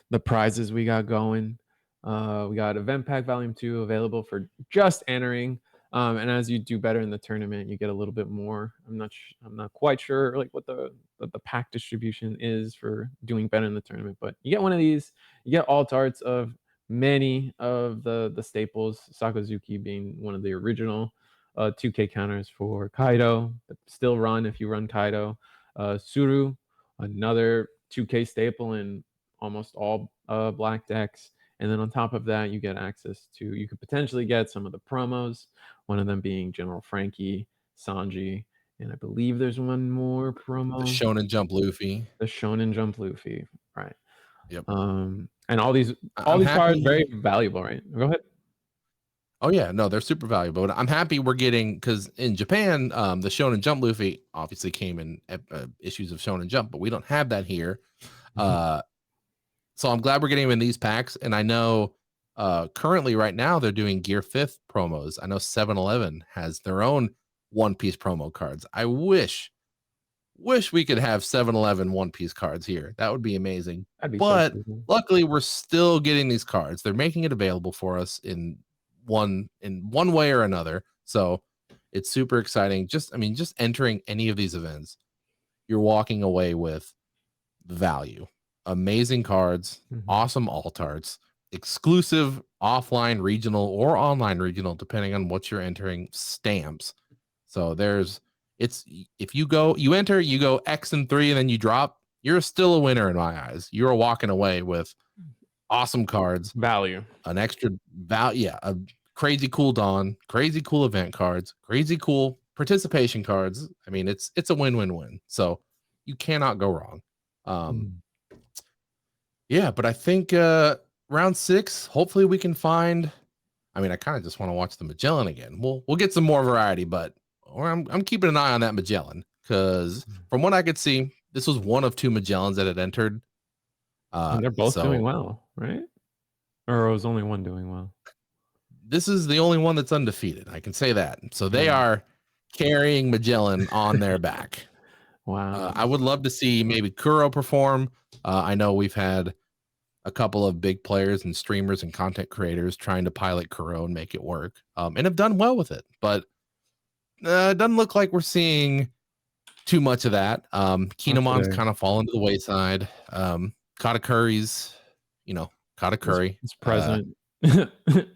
S1: the prizes we got going. We got Event Pack Volume 2 available for just entering. And as you do better in the tournament, you get a little bit more. I'm not quite sure like what the pack distribution is for doing better in the tournament, but you get one of these. You get alt arts of many of the staples, Sakazuki being one of the original 2K counters for Kaido, that still run if you run Kaido. Suru, another 2K staple in almost all black decks. And then on top of that, you get access to, you could potentially get some of the promos, one of them being General Frankie, Sanji, and I believe there's one more promo.
S2: The Shonen Jump Luffy.
S1: The Shonen Jump Luffy, right.
S2: Yep.
S1: And all these cards very valuable, right? Go ahead.
S2: Oh yeah, no, they're super valuable. And I'm happy we're getting, because in Japan, the Shonen Jump Luffy obviously came in issues of Shonen Jump, but we don't have that here. So I'm glad we're getting them in these packs. And I know currently right now they're doing Gear 5th promos. I know 7-Eleven has their own One Piece promo cards. I wish we could have 7-Eleven One Piece cards here. That would be amazing. But so luckily we're still getting these cards. They're making it available for us in one way or another. So it's super exciting. Just entering any of these events, you're walking away with value. Amazing cards, awesome alt arts, exclusive offline regional or online regional, depending on what you're entering, stamps. So if you enter, you go X and 3 and then you drop, you're still a winner in my eyes. You're walking away with awesome cards,
S1: value,
S2: an extra value, a crazy cool Dawn, crazy cool event cards, crazy cool participation cards. I mean, it's a win-win-win. So you cannot go wrong. Yeah, but I think round 6, hopefully we can find. I mean, I kind of just want to watch the Magellan again. We'll get some more variety, but I'm keeping an eye on that Magellan, because from what I could see, this was one of 2 Magellans that had entered.
S1: And they're both doing well, right? Or was only one doing well?
S2: This is the only one that's undefeated. I can say that. So they are carrying Magellan on their back.
S1: Wow.
S2: I would love to see maybe Kuro perform. I know we've had a couple of big players and streamers and content creators trying to pilot Kuro and make it work, and have done well with it. But it doesn't look like we're seeing too much of that. Kinemon's kind of fallen to the wayside. Katakuri's, Katakuri.
S1: It's present.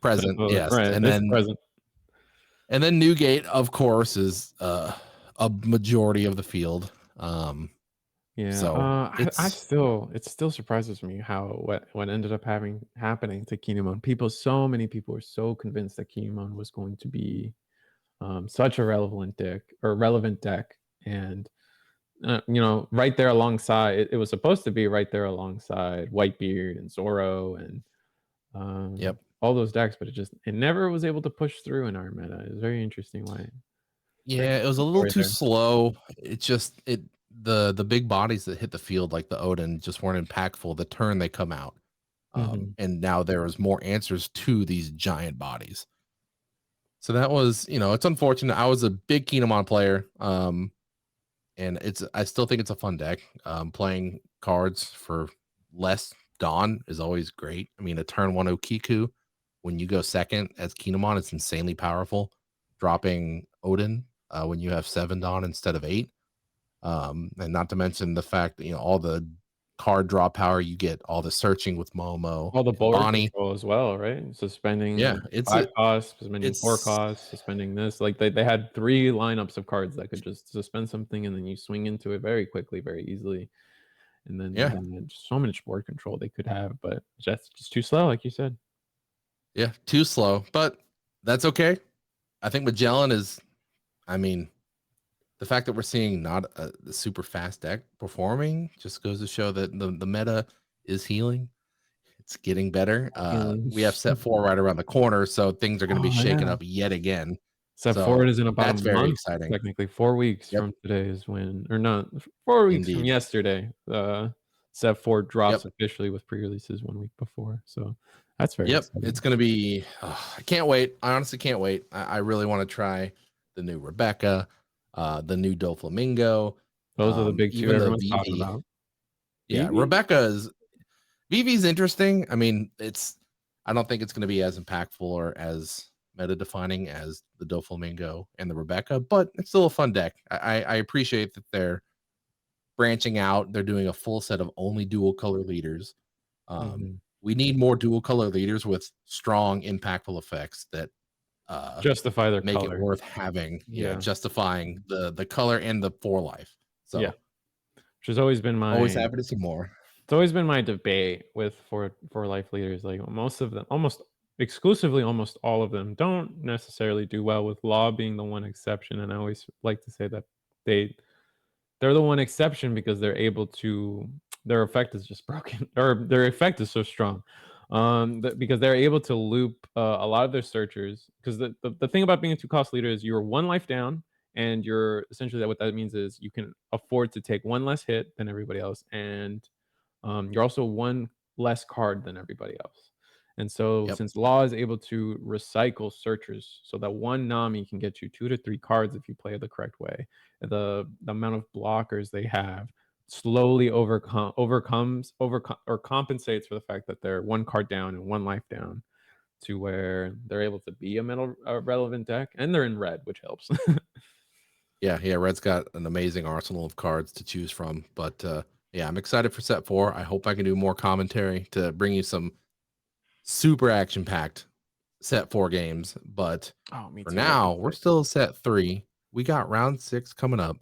S2: Present, yes.
S1: Right,
S2: and then
S1: present.
S2: And then Newgate, of course, is a majority of the field.
S1: Yeah.
S2: So
S1: it still surprises me how what ended up happening to Kinemon. So many people were so convinced that Kinemon was going to be such a relevant deck, and right there alongside it was supposed to be right there alongside Whitebeard and Zoro and all those decks, but it never was able to push through in our meta. It was very interesting why.
S2: Yeah, it was a little too slow. The big bodies that hit the field, like the Odin, just weren't impactful the turn they come out. And now there was more answers to these giant bodies. So that was, it's unfortunate. I was a big Kinemon player. And I still think it's a fun deck. Playing cards for less Dawn is always great. I mean, a turn 1 Okiku, when you go second as Kinemon, it's insanely powerful. Dropping Odin when you have 7 Dawn instead of 8. And not to mention the fact that, all the card draw power. You get all the searching with Momo,
S1: All the
S2: and
S1: board
S2: Bonnie.
S1: control as well, right? Suspending
S2: Yeah, it's
S1: 5 costs, suspending 4
S2: it's
S1: costs, suspending this. Like they had 3 lineups of cards that could just suspend something and then you swing into it very quickly, very easily. And then just so much board control they could have, but just too slow, like you said.
S2: Yeah, too slow, but that's okay. I think Magellan is, I mean, the fact that we're seeing not a super fast deck performing just goes to show that the meta is healing. It's getting better.
S1: Healing.
S2: We have set 4 right around the corner, so things are going to be
S1: Oh,
S2: shaken
S1: yeah.
S2: up yet again.
S1: Set
S2: So
S1: forward is in about a
S2: that's very
S1: month,
S2: exciting.
S1: technically 4 weeks
S2: Yep.
S1: from today is when, or not, 4 weeks from
S2: Indeed.
S1: yesterday. Set 4 drops
S2: Yep.
S1: officially with pre-releases 1 week before. So that's very
S2: Yep.
S1: exciting.
S2: It's going to be, I can't wait. I honestly can't wait. I really want to try the new Rebecca, the new Doflamingo.
S1: Those are the big 2
S2: Even the
S1: everyone's talking
S2: VV.
S1: about.
S2: Yeah,
S1: VV?
S2: Rebecca's VV's interesting. I mean, I don't think it's going to be as impactful or as meta defining as the Doflamingo and the Rebecca, but it's still a fun deck. I appreciate that they're branching out. They're doing a full set of only dual color leaders. We need more dual color leaders with strong, impactful effects that
S1: Justify their
S2: make
S1: color.
S2: it worth having.
S1: Yeah.
S2: Justifying the color and the 4 life. So
S1: Yeah. Which has always been
S2: always happy to see more.
S1: It's always been my debate with for life leaders. Like most of them, almost exclusively, almost all of them don't necessarily do well, with law being the one exception. And I always like to say that they're the one exception because they're able to, their effect is just broken, or their effect is so strong. Because they're able to loop a lot of their searchers. Because the thing about being a 2-cost leader is you're 1 life down, and you're essentially, what that means is you can afford to take 1 less hit than everybody else, and you're also 1 less card than everybody else. And so
S2: Yep.
S1: since law is able to recycle searchers, so that 1 Nami can get you 2 to 3 cards if you play it the correct way, the amount of blockers they have slowly overcomes or compensates for the fact that they're 1 card down and 1 life down, to where they're able to be a relevant deck, and they're in red, which helps.
S2: Yeah, Red's got an amazing arsenal of cards to choose from. But yeah, I'm excited for set 4. I hope I can do more commentary to bring you some super action-packed set 4 games. But for now, we're still set 3. We got round 6 coming up.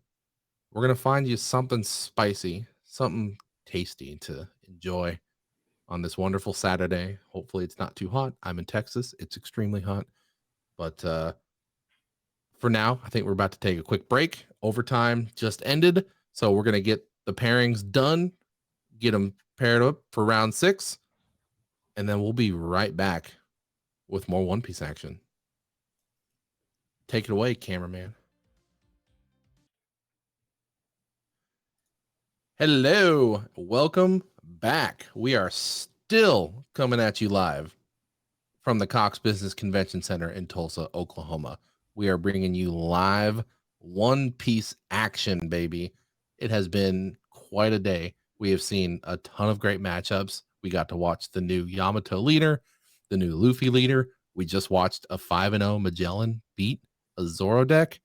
S2: We're gonna find you something spicy, something tasty to enjoy on this wonderful Saturday. Hopefully it's not too hot. I'm in Texas. It's extremely hot. But for now, I think we're about to take a quick break. Overtime just ended, so we're going to get the pairings done, get them paired up for round 6, and then we'll be right back with more One Piece action. Take it away, cameraman. Hello, welcome back. We are still coming at you live from the Cox Business Convention Center in Tulsa, Oklahoma. We are bringing you live One Piece action, baby. It has been quite a day. We have seen a ton of great matchups. We got to watch the new Yamato leader, the new Luffy leader. We just watched a 5-0 Magellan beat a Zoro deck.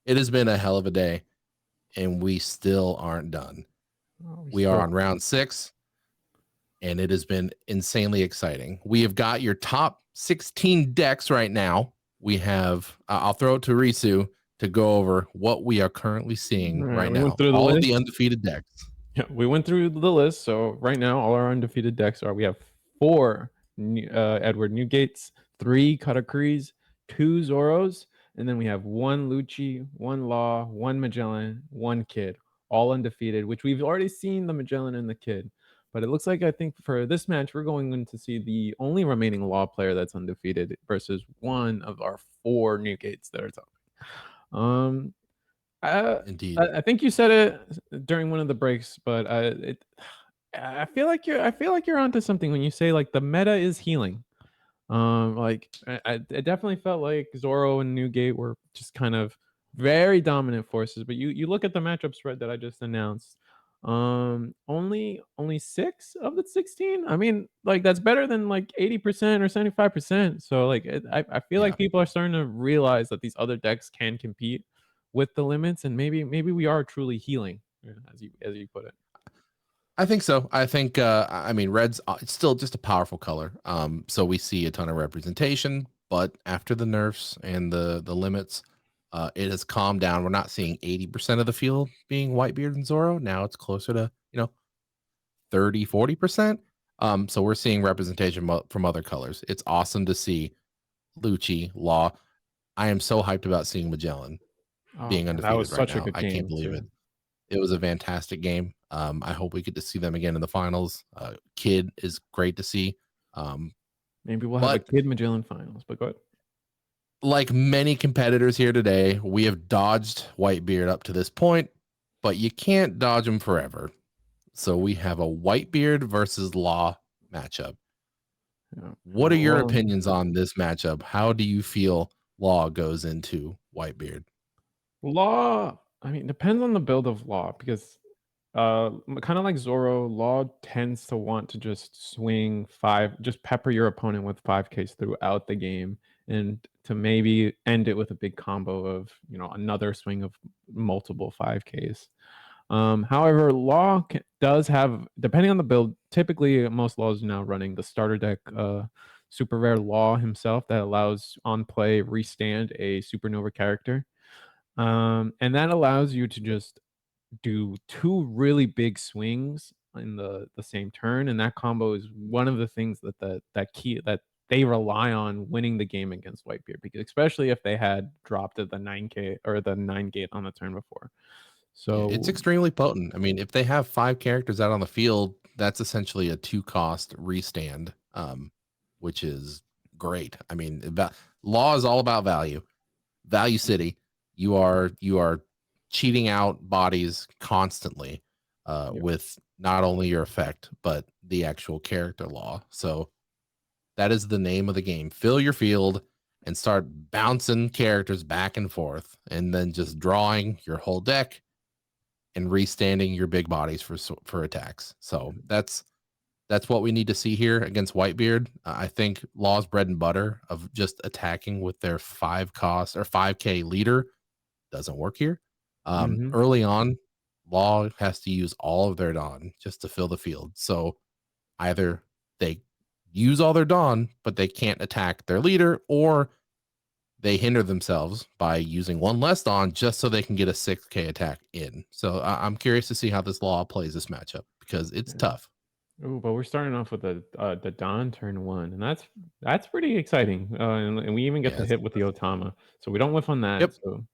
S2: It has been a hell of a day, and we still aren't done. We are on round 6, and it has been insanely exciting. We have got your top 16 decks right now. We have, I'll throw it to Risu to go over what we are currently seeing right now. All the undefeated decks.
S1: Yeah, we went through the list. So right now, all our undefeated decks are, we have 4 Edward Newgates, 3 Katakuris, 2 Zoros, and then we have 1 Lucci, 1 Law, 1 Magellan, 1 Kid, all undefeated, which we've already seen the Magellan and the Kid. But it looks like, I think for this match, we're going to see the only remaining Law player that's undefeated versus 1 of our 4 Newgates that are top.
S2: Indeed.
S1: I think you said it during one of the breaks, but I feel like you're onto something when you say, like, the meta is healing. Like I definitely felt like Zoro and Newgate were just kind of very dominant forces, but you look at the matchup spread that I just announced. Only 6 of the 16. I mean, like, that's better than like 80% or 75%. So like I feel like people are starting to realize that these other decks can compete with the limits, and maybe we are truly healing, as you put it.
S2: I think so. I think I mean red's it's still just a powerful color. So we see a ton of representation, but after the nerfs and the limits, it has calmed down. We're not seeing 80% of the field being Whitebeard and Zoro. Now it's closer to, 30, 40%. So we're seeing representation from other colors. It's awesome to see Lucci, Law. I am so hyped about seeing Magellan
S1: Oh
S2: being
S1: man, that was
S2: undefeated right
S1: such a
S2: now.
S1: good
S2: I can't
S1: game
S2: believe
S1: too.
S2: it. It was a fantastic game. I hope we get to see them again in the finals. Kid is great to see.
S1: Maybe we'll have a
S2: But
S1: Kid Magellan finals. But go ahead.
S2: like many competitors here today, we have dodged Whitebeard up to this point, but you can't dodge him forever. So we have a Whitebeard versus Law matchup.
S1: Yeah.
S2: What are your
S1: Well,
S2: opinions on this matchup? How do you feel Law goes into Whitebeard?
S1: Law. I mean, depends on the build of Law because kind of like Zoro, Law tends to want to just swing just pepper your opponent with 5Ks throughout the game, and to maybe end it with a big combo of another swing of multiple 5Ks. However, Law does have, depending on the build, typically most Laws are now running the starter deck, super rare Law himself that allows on play restand a supernova character. And that allows you to just do two really big swings in the same turn, and that combo is one of the things that they rely on winning the game against Whitebeard, because especially if they had dropped at the 9K or the 9 gate on the turn before.
S2: Yeah, it's
S1: So
S2: extremely potent. I mean, if they have 5 characters out on the field, that's essentially a 2 cost restand, which is great. I mean, Law is all about value. Value City, you are cheating out bodies constantly
S1: yeah.
S2: with not only your effect but the actual character Law. So that is the name of the game. Fill your field and start bouncing characters back and forth, and then just drawing your whole deck and restanding your big bodies for attacks. So that's what we need to see here against Whitebeard. I think Law's bread and butter of just attacking with their 5 cost or 5K leader doesn't work here.
S1: Mhm.
S2: Early on, Law has to use all of their Dawn just to fill the field. So either they use all their Dawn, but they can't attack their leader, or they hinder themselves by using one less Dawn just so they can get a 6K attack in. So I'm curious to see how this Law plays this matchup because it's
S1: Yeah.
S2: tough.
S1: Ooh, but we're starting off with the Dawn turn 1, and that's pretty exciting. And we even get
S2: Yeah.
S1: to hit with the Otama, so we don't whiff on that.
S2: Yep.
S1: So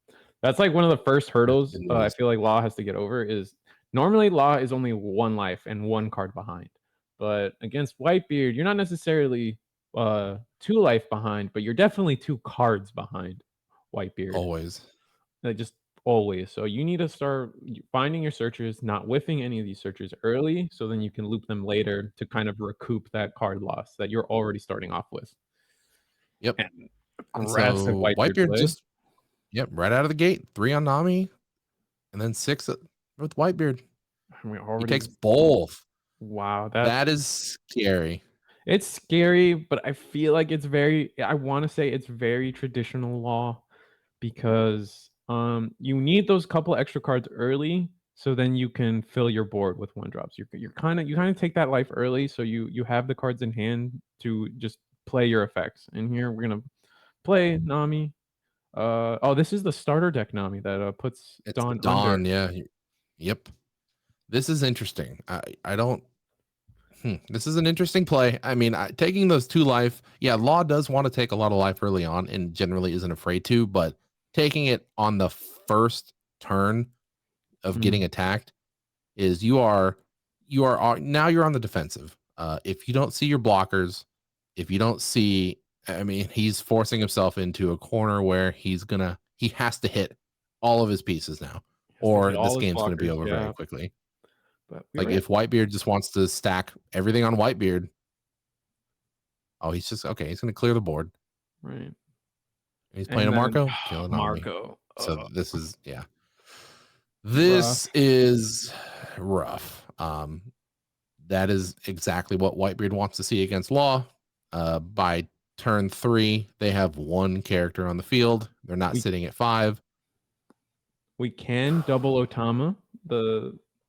S1: that's like one of the first
S2: That's
S1: hurdles
S2: good
S1: I
S2: news.
S1: feel like Law has to get over. Is normally Law is only 1 life and 1 card behind, but against Whitebeard, you're not necessarily 2 life behind, but you're definitely 2 cards behind Whitebeard.
S2: Always.
S1: Just always. So you need to start finding your searchers, not whiffing any of these searchers early, so then you can loop them later to kind of recoup that card loss that you're already starting off with.
S2: Yep.
S1: And
S2: And
S1: aggressive
S2: so
S1: Whitebeard
S2: Whitebeard
S1: play.
S2: just, yep, right out of the gate, 3 on Nami, and then 6 with Whitebeard.
S1: I mean,
S2: He
S1: already
S2: takes both.
S1: wow,
S2: That is scary.
S1: it's scary, but I feel like I want to say it's very traditional Law, because you need those couple extra cards early so then you can fill your board with 1 drops. You kind of take that life early so you have the cards in hand to just play your effects. And here we're gonna play Nami. Oh, this is the starter deck Nami that puts
S2: It's the
S1: Dawn under.
S2: Dawn, yeah. Yep. This is interesting. I don't this is an interesting play. I mean, taking those 2 life, yeah, Law does want to take a lot of life early on and generally isn't afraid to, but taking it on the first turn of getting
S1: Mm,
S2: attacked is you are now you're on the defensive. If you don't see your blockers, if you don't see, I mean, he's forcing himself into a corner where he has to hit all of his pieces now,
S1: has to hit
S2: or this
S1: all his
S2: game's going to be
S1: blockers,
S2: over very
S1: yeah.
S2: quickly.
S1: But we
S2: Like
S1: were
S2: if Whitebeard just wants to stack everything on Whitebeard, oh, he's just okay. He's going to clear the board.
S1: right.
S2: He's playing a
S1: And then
S2: Marco, killing Nami.
S1: Marco.
S2: So this is
S1: Rough.
S2: this is rough. That is exactly what Whitebeard wants to see against Law. By turn 3, they have 1 character on the field. They're not
S1: We
S2: sitting at 5.
S1: we can double Otama.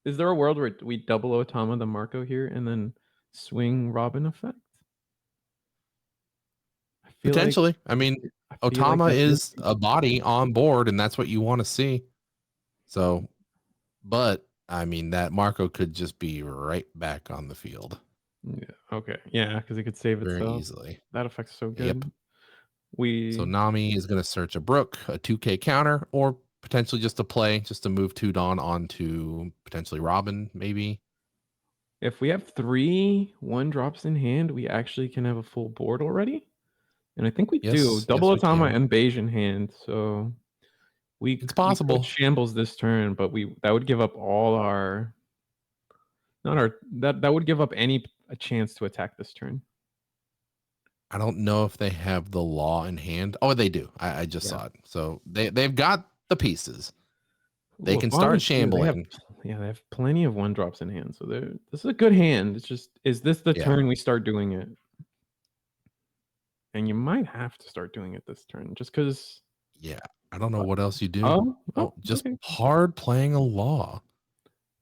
S1: Is there a world where we double Otama the Marco here and then swing Robin effect? I feel like
S2: Potentially. I mean,
S1: I feel like
S2: Otama
S1: that's
S2: is
S1: risky.
S2: a body on board, and that's what you want to see. So, but I mean, that Marco could just be right back on the field
S1: Yeah. Okay. Yeah, because it could save
S2: very
S1: itself.
S2: easily.
S1: That effect's so
S2: Yep.
S1: good.
S2: So
S1: We
S2: Nami is going to search a Brook, a 2K counter, or potentially just a play, just to move 2 Dawn onto potentially Robin, maybe.
S1: if we have 3 1-drops in hand, we actually can have a full board already. And I think we do.
S2: Yes,
S1: Double
S2: yes, we
S1: Otama
S2: can.
S1: and Beige in hand. So
S2: It's
S1: we could
S2: possible.
S1: shambles this turn, but that would give up all our not our that would give up a chance to attack this turn.
S2: I don't know if they have the law in hand. Oh, they do. I just
S1: Yeah.
S2: saw it. So they've got the pieces. They
S1: Ooh,
S2: can start
S1: Avani too.
S2: shambling.
S1: They have plenty of 1-drops in hand. So this is a good hand. It's just, is this the
S2: Yeah.
S1: turn we start doing it? And you might have to start doing it this turn just because.
S2: Yeah. I don't know what else you do.
S1: Oh,
S2: Just
S1: okay.
S2: hard playing a law.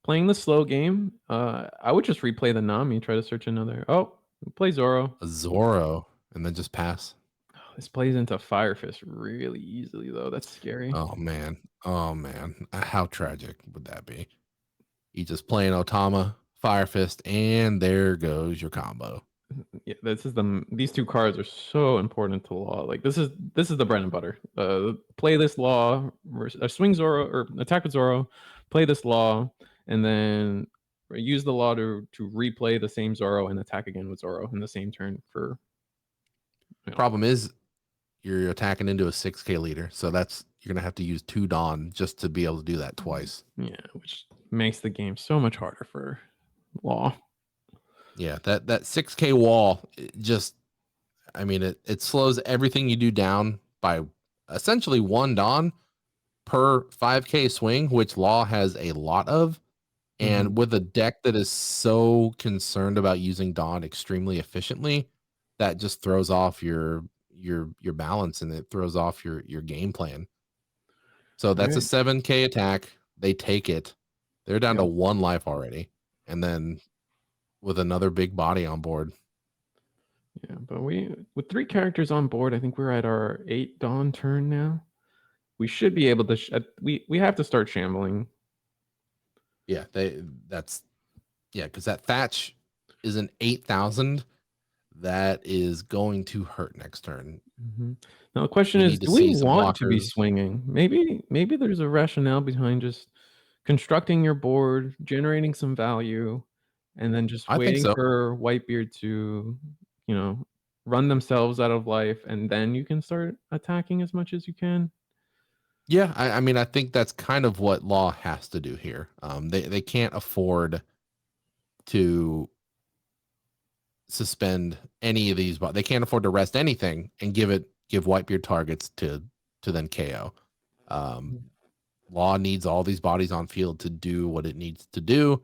S1: Playing the slow game. I would just replay the Nami, try to search another. Oh, play Zoro.
S2: A Zoro, and then just pass.
S1: This plays into Fire Fist really easily though. That's scary.
S2: Oh man. Oh man. How tragic would that be? You just playing Otama, Fire Fist, and there goes your combo.
S1: Yeah, these 2 cards are so important to law. Like this is the bread and butter. Play this law, swing Zoro or attack with Zoro, play this law, and then use the law to replay the same Zoro and attack again with Zoro in the same turn for.
S2: Problem is, you're attacking into a 6K leader, so you're gonna have to use 2 Dawn just to be able to do that twice.
S1: Yeah, which makes the game so much harder for law.
S2: Yeah, that 6K wall just, I mean, it slows everything you do down by essentially 1 Dawn per 5K swing, which law has a lot of. And with a deck that is so concerned about using Dawn extremely efficiently, that just throws off your balance, and it throws off your game plan. So that's a
S1: Right.
S2: 7K attack. They take it. They're down to
S1: Yep.
S2: 1 life already. And then with another big body on board.
S1: Yeah, but with 3 characters on board, I think we're at our 8 Dawn turn now. We should be able to. We have to start shambling.
S2: Yeah, because that Thatch is an 8,000. That is going to hurt next turn.
S1: Now the question
S2: You
S1: is,
S2: need to
S1: do we
S2: see some
S1: want to be
S2: blockers.
S1: swinging? Maybe there's a rationale behind just constructing your board, generating some value, and then just
S2: I think
S1: waiting
S2: so.
S1: for Whitebeard to, run themselves out of life, and then you can start attacking as much as you can.
S2: Yeah, I mean, I think that's kind of what Law has to do here. They can't afford to suspend any of these, but they can't afford to rest anything and give Whitebeard targets to then KO. Law needs all these bodies on field to do what it needs to do.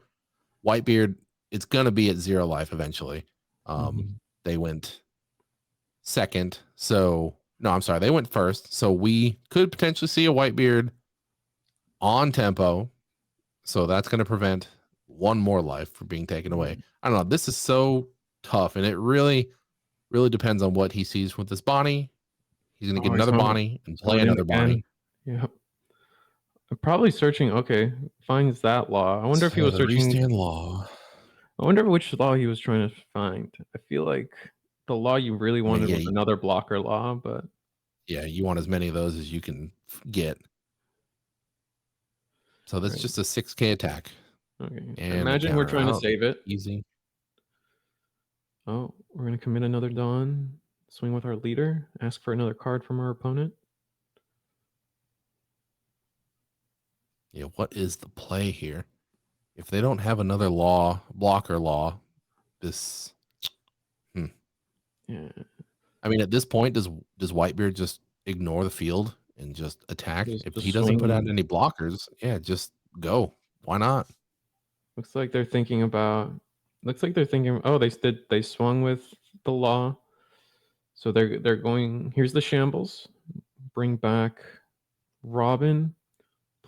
S2: Whitebeard, it's gonna be at 0 life eventually. They went second, so no, I'm sorry, they went first. So we could potentially see a Whitebeard on tempo. So that's going to prevent 1 more life from being taken away. I don't know. This is so tough, and it really, really depends on what he sees with this Bonnie. He's going to get
S1: He's
S2: another Bonnie and play
S1: going in
S2: another
S1: again.
S2: Bonnie.
S1: Yeah. Probably searching. Okay, finds that law. I wonder if he
S2: So
S1: was
S2: the
S1: searching.
S2: restand law.
S1: I wonder which law he was trying to find. I feel like the law you really
S2: I mean,
S1: wanted was another blocker law, but
S2: yeah, you want as many of those as you can get. So that's
S1: right.
S2: just a 6K attack.
S1: Okay.
S2: And
S1: Imagine we're trying to
S2: out.
S1: save it.
S2: Easy.
S1: Oh, we're gonna commit another Dawn, swing with our leader, ask for another card from our opponent.
S2: Yeah, what is the play here? If they don't have another blocker law, this.
S1: Yeah.
S2: I mean, at this point, does Whitebeard just ignore the field and just attack? If
S1: Just
S2: he doesn't put out
S1: swing.
S2: any blockers, yeah, just go. Why not?
S1: Looks like they're thinking about. Looks like they're thinking. Oh, they swung with the law, so they're going. Here's the shambles. Bring back Robin.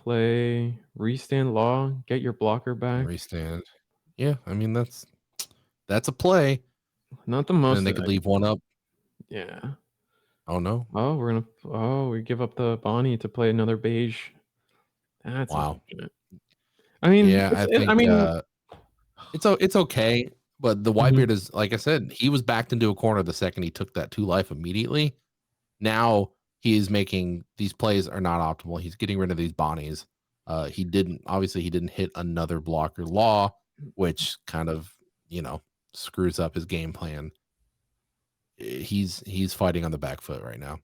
S1: play restand law, get your blocker back.
S2: Restand. Yeah, I mean that's a play.
S1: Not the
S2: And
S1: most.
S2: then they could leave one up.
S1: Yeah.
S2: Oh no.
S1: Oh, we give up the Bonnie to play another beige. That's
S2: Wow.
S1: unfortunate. I mean,
S2: Yeah, I think it's okay, but the
S1: Mhm.
S2: Whitebeard is, like I said, he was backed into a corner the second he took that 2 life immediately. Now he is making these plays are not optimal. He's getting rid of these Bonnies. He didn't hit another blocker law, which kind of, screws up his game plan. He's fighting on the back foot right now.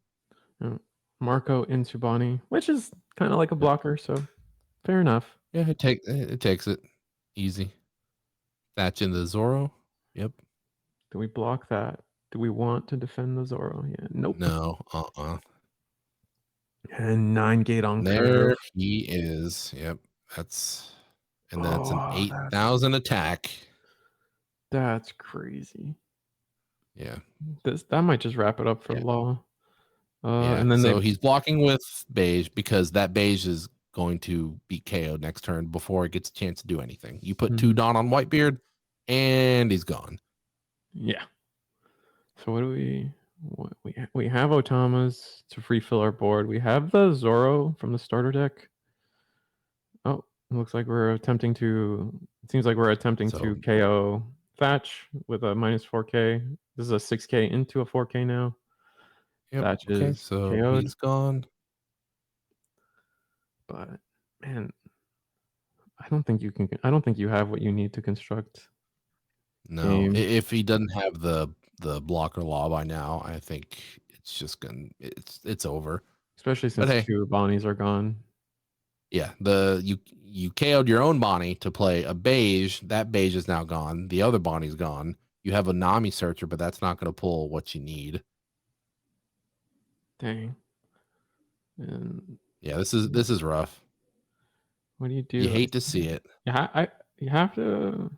S1: Marco into Bonnie, which is kind of like a blocker, so fair enough.
S2: Yeah, it takes it easy. Thatch in the Zoro. Yep.
S1: Do we block that? Do we want to defend the Zoro? Yeah. Nope.
S2: No.
S1: And 9 gate on
S2: There
S1: curve.
S2: he is. Yep. That's an
S1: Oh,
S2: 8,000 attack.
S1: that's crazy.
S2: Yeah.
S1: That might just wrap it up for Law.
S2: Yeah.
S1: And then
S2: so he's blocking with beige because that beige is going to be KO'd next turn before it gets a chance to do anything. You put 2 Dawn on Whitebeard, and he's gone.
S1: Yeah. So what do we have Otamas to refill our board. We have the Zoro from the starter deck. Oh, it looks like we're attempting to. It seems like we're attempting to KO Thatch with a -4K. This is a 6K into a 4K now.
S2: Yep.
S1: Thatch
S2: Okay,
S1: is
S2: so
S1: KO'd.
S2: he's gone.
S1: But man, I don't think you can. I don't think you have what you need to construct.
S2: No,
S1: Game.
S2: if he doesn't have the blocker law by now, I think it's just gonna it's over.
S1: Especially since
S2: hey,
S1: 2 Bonnies are gone.
S2: Yeah, you KO'd your own Bonnie to play a beige. That beige is now gone. The other Bonnie's gone. You have a Nami searcher, but that's not going to pull what you need.
S1: Dang. And
S2: yeah, this is rough.
S1: What do you do?
S2: You hate to see it.
S1: You have to.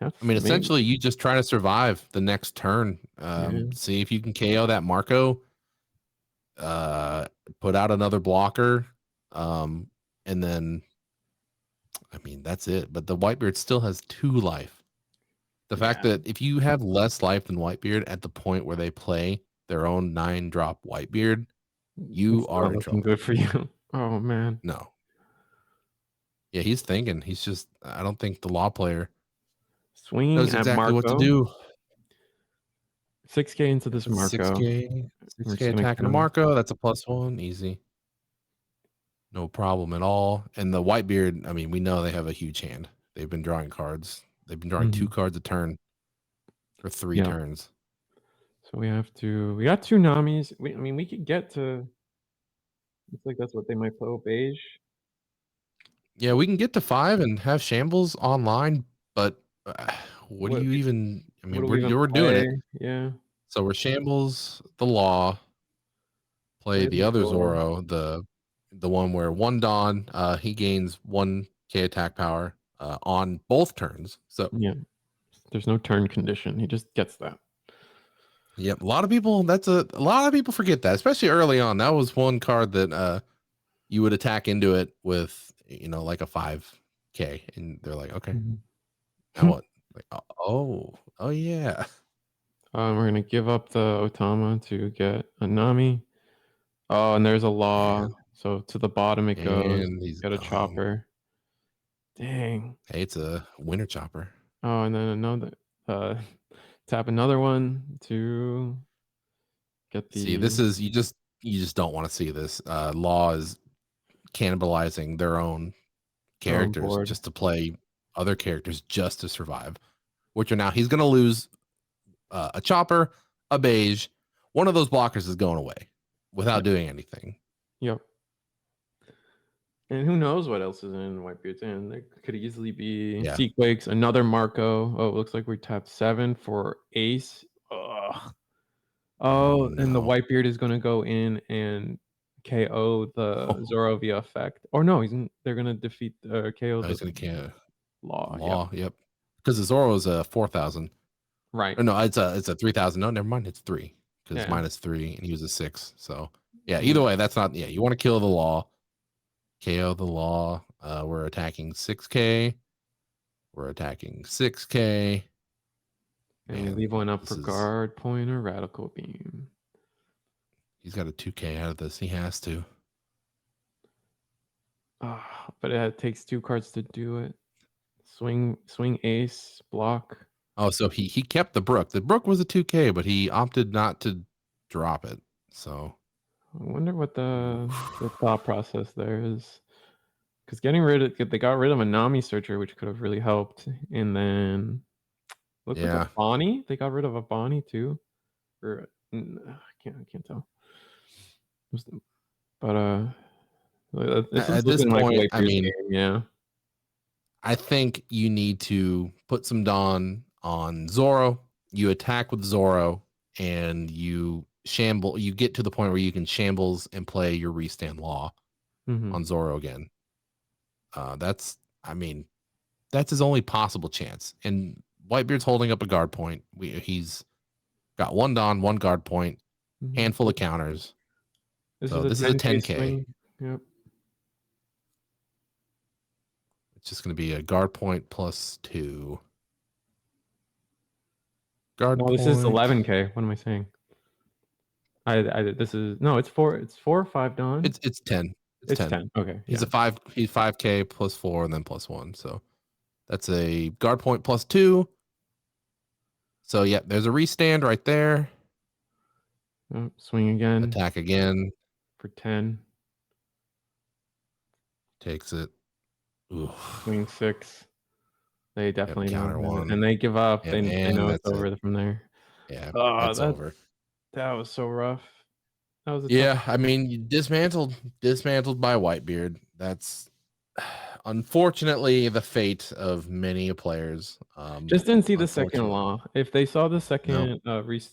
S2: I mean, essentially, you just try to survive the next turn. See if you can KO that Marco. Put out another blocker, and then, I mean, that's it. But the Whitebeard still has 2 life. The fact that if you have less life than Whitebeard at the point where they play their own 9-drop Whitebeard, you are in trouble.
S1: Good for you. Oh man.
S2: No. Yeah, he's thinking. He's just. I don't think the law player knows exactly what to do.
S1: 6K into this Marco.
S2: 6K attacking a Marco. That's a +1. Easy. No problem at all. And the Whitebeard, I mean, we know they have a huge hand. They've been drawing cards. They've been drawing 2 cards a turn for 3 turns.
S1: So we got 2 Namis. I mean, we could get to. Looks like that's what they might play beige.
S2: Yeah, we can get to 5 and have Shambles online, but what do you even? I mean, we're doing it.
S1: Yeah.
S2: So we're Shambles, the Law, play the other Zoro, the one where 1 Dawn, he gains 1K attack power on both turns. So
S1: yeah, there's no turn condition. He just gets that.
S2: Yep, a lot of people forget that, especially early on. That was one card that you would attack into it with, like a 5K, and they're like, okay, now what? Like, oh yeah.
S1: We're gonna give up the Otama to get a Nami. Oh, and there's a Law. So to the bottom it goes. Get a Chopper. Dang.
S2: Hey, it's a Winter Chopper.
S1: Oh, and then another. Tap another one to get the.
S2: See, this is you just don't want to see this. Law is cannibalizing their own characters just to play other characters just to survive. Which are now he's gonna lose a Chopper, a beige. One of those blockers is going away without doing anything.
S1: Yep. And who knows what else is in Whitebeard's hand? There could easily be Sequakes, another Marco. Oh, it looks like we tapped 7 for Ace. Ugh. Oh, no. And the Whitebeard is going to go in and KO the Zoro via effect. Or no, they're going to defeat KO
S2: he's going to KO
S1: Law.
S2: Yep. Because the Zoro is a 4,000.
S1: Right.
S2: Or no, it's a 3,000. No, never mind. It's 3 because -3 and he was a 6. So yeah, either way, that's not. Yeah, you want to kill the Law. KO the law. We're attacking 6K. We're attacking 6K.
S1: And
S2: Man,
S1: leave one up for
S2: this is
S1: guard point or radical beam.
S2: he's got a 2K out of this. He has to.
S1: But it takes 2 cards to do it. Swing ace, block.
S2: Oh, so he kept the Broc. The Broc was a 2K, but he opted not to drop it. So
S1: I wonder what the thought process there is. Because they got rid of a Nami searcher, which could have really helped. And then look with
S2: yeah,
S1: a Bonnie. They got rid of a Bonnie too. Or I can't tell. But this is
S2: at this
S1: looking like
S2: point, I
S1: Whitebeard's
S2: mean,
S1: game, yeah.
S2: I think you need to put some Dawn on Zoro. You attack with Zoro, and you shamble. You get to the point where you can shambles and play your restand law on Zoro again. That's his only possible chance. And Whitebeard's holding up a guard point. He's got 1 Dawn, 1 guard point, handful of counters.
S1: This
S2: So
S1: is
S2: this is a 10K.
S1: Swing. Yep.
S2: It's just going to be a guard point plus 2. Guard
S1: No,
S2: point.
S1: this is 11K. What am I saying? This is no. It's 4. It's 4 or 5 Dawn.
S2: It's 10. It's 10.
S1: Okay.
S2: He's a 5. He's 5K plus 4 and then plus 1. So that's a guard point plus 2. So yeah, there's a restand right there.
S1: Oh, swing again.
S2: Attack again
S1: For 10.
S2: Takes it. Oof.
S1: Swing 6. They definitely
S2: counter
S1: know,
S2: 1,
S1: and they give up.
S2: and
S1: They know it's
S2: that's
S1: over from there.
S2: Yeah,
S1: that's
S2: over.
S1: That was so rough. That was
S2: I mean, dismantled by Whitebeard. That's unfortunately the fate of many players.
S1: Just didn't see the second law. If they saw the second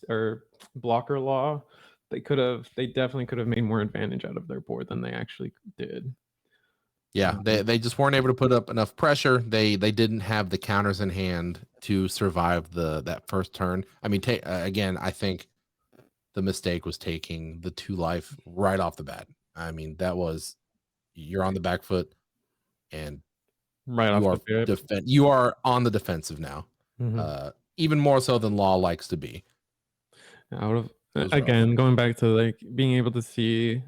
S1: or blocker law, they definitely could have made more advantage out of their board than they actually did.
S2: Yeah, they just weren't able to put up enough pressure. They didn't have the counters in hand to survive that first turn. I mean, again, I think the mistake was taking the 2 life right off the bat. I mean, you're on the back foot, and you are on the defensive now. Even more so than Law likes to be.
S1: Going back to like being able to see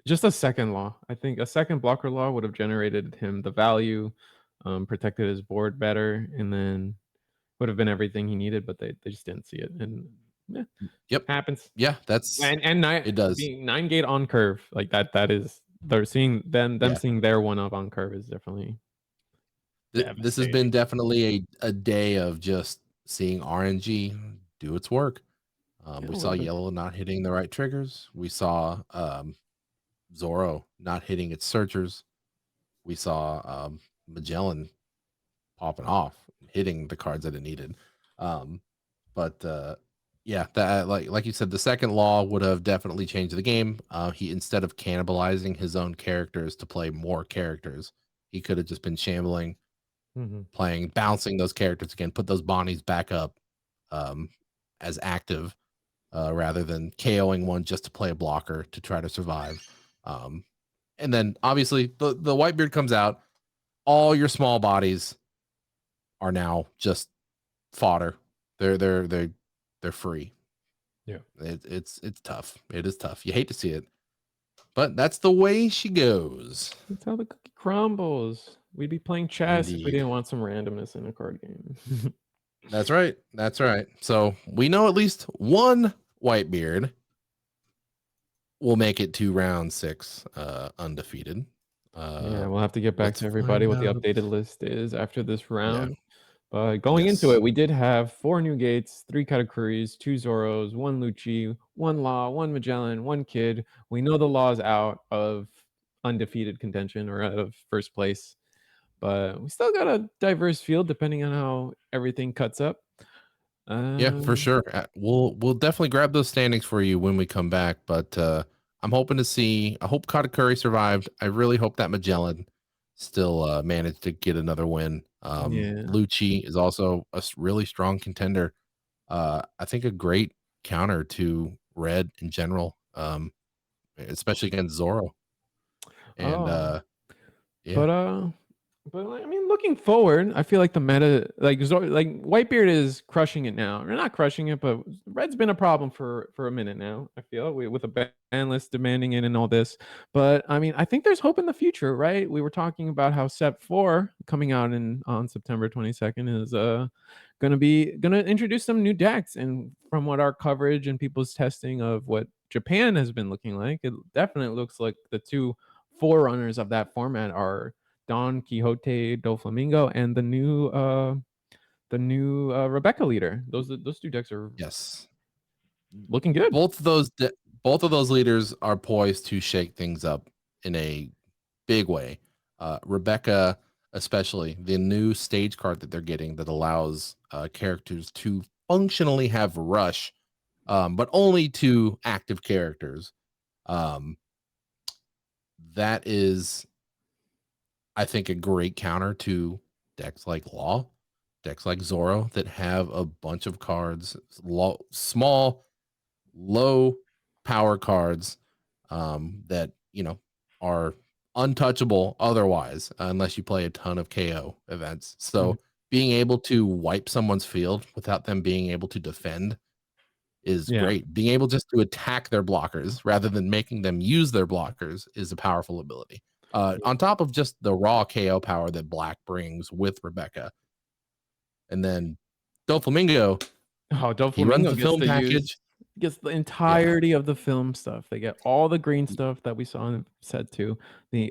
S1: just a second law. I think a second blocker law would have generated him the value, protected his board better, and then would have been everything he needed, but they just didn't see it. And happens.
S2: Yeah, that's
S1: it does. Being 9 gate on curve like that is they're seeing them seeing their 1-up on curve is definitely.
S2: This has been definitely a day of just seeing RNG do its work. We saw Yellow not hitting the right triggers. We saw Zoro not hitting its searchers. We saw Magellan popping off, hitting the cards that it needed. Yeah, that like you said, the second law would have definitely changed the game. He, instead of cannibalizing his own characters to play more characters, he could have just been shambling, bouncing those characters again, put those Bonnies back up as active, rather than KOing one just to play a blocker to try to survive. And then obviously the Whitebeard comes out. All your small bodies are now just fodder. They're free.
S1: Yeah,
S2: it's tough. It is tough. You hate to see it, but that's the way she goes.
S1: That's how the cookie crumbles. We'd be playing chess if we didn't want some randomness in a card game.
S2: That's right. That's right. So we know at least one Whitebeard will make it to round 6 undefeated.
S1: We'll have to get back to everybody what the updated list is after this round.
S2: Yeah.
S1: But going into it, we did have 4 new gates, 3 categories, 2 Zoros, 1 Lucci, 1 Law, 1 Magellan, 1 Kid. We know the Law's out of undefeated contention or out of first place, but we still got a diverse field depending on how everything cuts up.
S2: Yeah, for sure. We'll definitely grab those standings for you when we come back. But I'm hoping to see. I hope Katakuri survived. I really hope that Magellan still managed to get another win. Lucci is also a really strong contender. I think a great counter to Red in general, especially against Zoro. And Yeah.
S1: But I mean, looking forward, I feel like the meta, like Whitebeard is crushing it now. Or not crushing it, but Red's been a problem for a minute now. I feel with a ban list demanding it and all this. But I mean, I think there's hope in the future, right? We were talking about how Sep 4 coming out on September 22nd is gonna introduce some new decks. And from what our coverage and people's testing of what Japan has been looking like, it definitely looks like the two forerunners of that format are Don Quixote do Flamingo and the new Rebecca leader. Those two decks are
S2: Yes.
S1: looking good.
S2: Both of those leaders are poised to shake things up in a big way. Rebecca, especially the new stage card that they're getting that allows characters to functionally have rush, but only to active characters. Um, that is, I think, a great counter to decks like Law, decks like Zoro that have a bunch of cards, small, low power cards that are untouchable otherwise, unless you play a ton of KO events. So being able to wipe someone's field without them being able to defend is
S1: Yeah.
S2: great. Being able just to attack their blockers rather than making them use their blockers is a powerful ability. On top of just the raw KO power that Black brings with Rebecca. And then Doflamingo,
S1: Oh,
S2: he runs
S1: Doflamingo
S2: the
S1: gets
S2: film
S1: to use
S2: package.
S1: gets the
S2: Yeah.
S1: entirety of the film stuff. They get all the green stuff that we saw in set 2,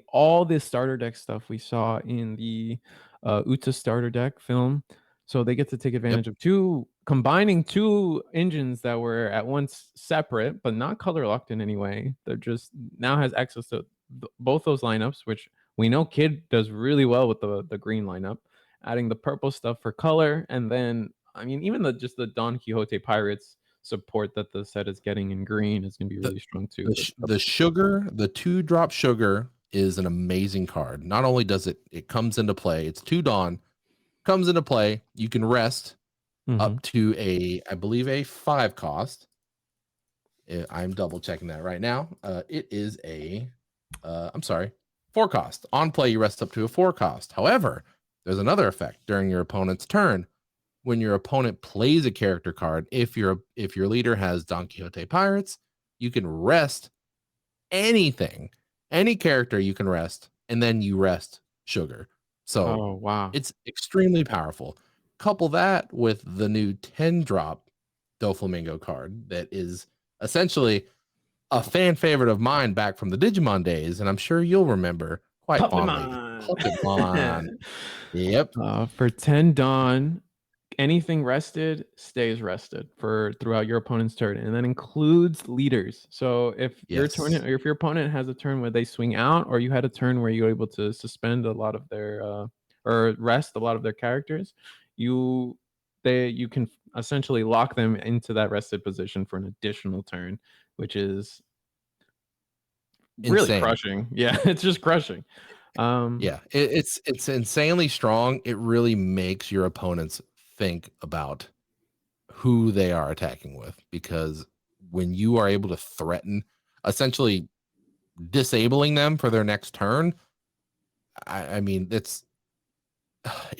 S1: all the starter deck stuff we saw in the Uta starter deck film. So they get to take
S2: Yep.
S1: advantage of combining two engines that were at once separate but not color locked in any way. They're just now has access to both those lineups, which we know Kid does really well with the green lineup. Adding the purple stuff for color, and then I mean, even the Don Quixote Pirates support that the set is getting in green is going to be
S2: The
S1: really strong too.
S2: the sugar, the 2-drop sugar is an amazing card. Not only does it comes into play, it's 2 Dawn, comes into play. You can rest up to I believe a 5 cost. I'm double checking that right now. It is I'm sorry, 4 cost. On play, you rest up to a 4 cost. However, there's another effect during your opponent's turn. When your opponent plays a character card, if your leader has Don Quixote Pirates, you can rest anything, any character you can rest, and then you rest sugar. So
S1: Oh wow!
S2: it's extremely powerful. Couple that with the new 10-drop Doflamingo card that is essentially a fan favorite of mine back from the Digimon days, and I'm sure you'll remember quite fondly. Puppetmon. Yep.
S1: For 10 Dawn, anything rested stays rested for throughout your opponent's turn, and that includes leaders. So if
S2: Yes.
S1: if your opponent has a turn where they swing out, or you had a turn where you're able to suspend a lot of their or rest a lot of their characters, you you can essentially lock them into that rested position for an additional turn, which is really
S2: Insane.
S1: crushing. Yeah, it's just crushing.
S2: Yeah, it's insanely strong. It really makes your opponents think about who they are attacking with, because when you are able to threaten, essentially disabling them for their next turn, I mean, it's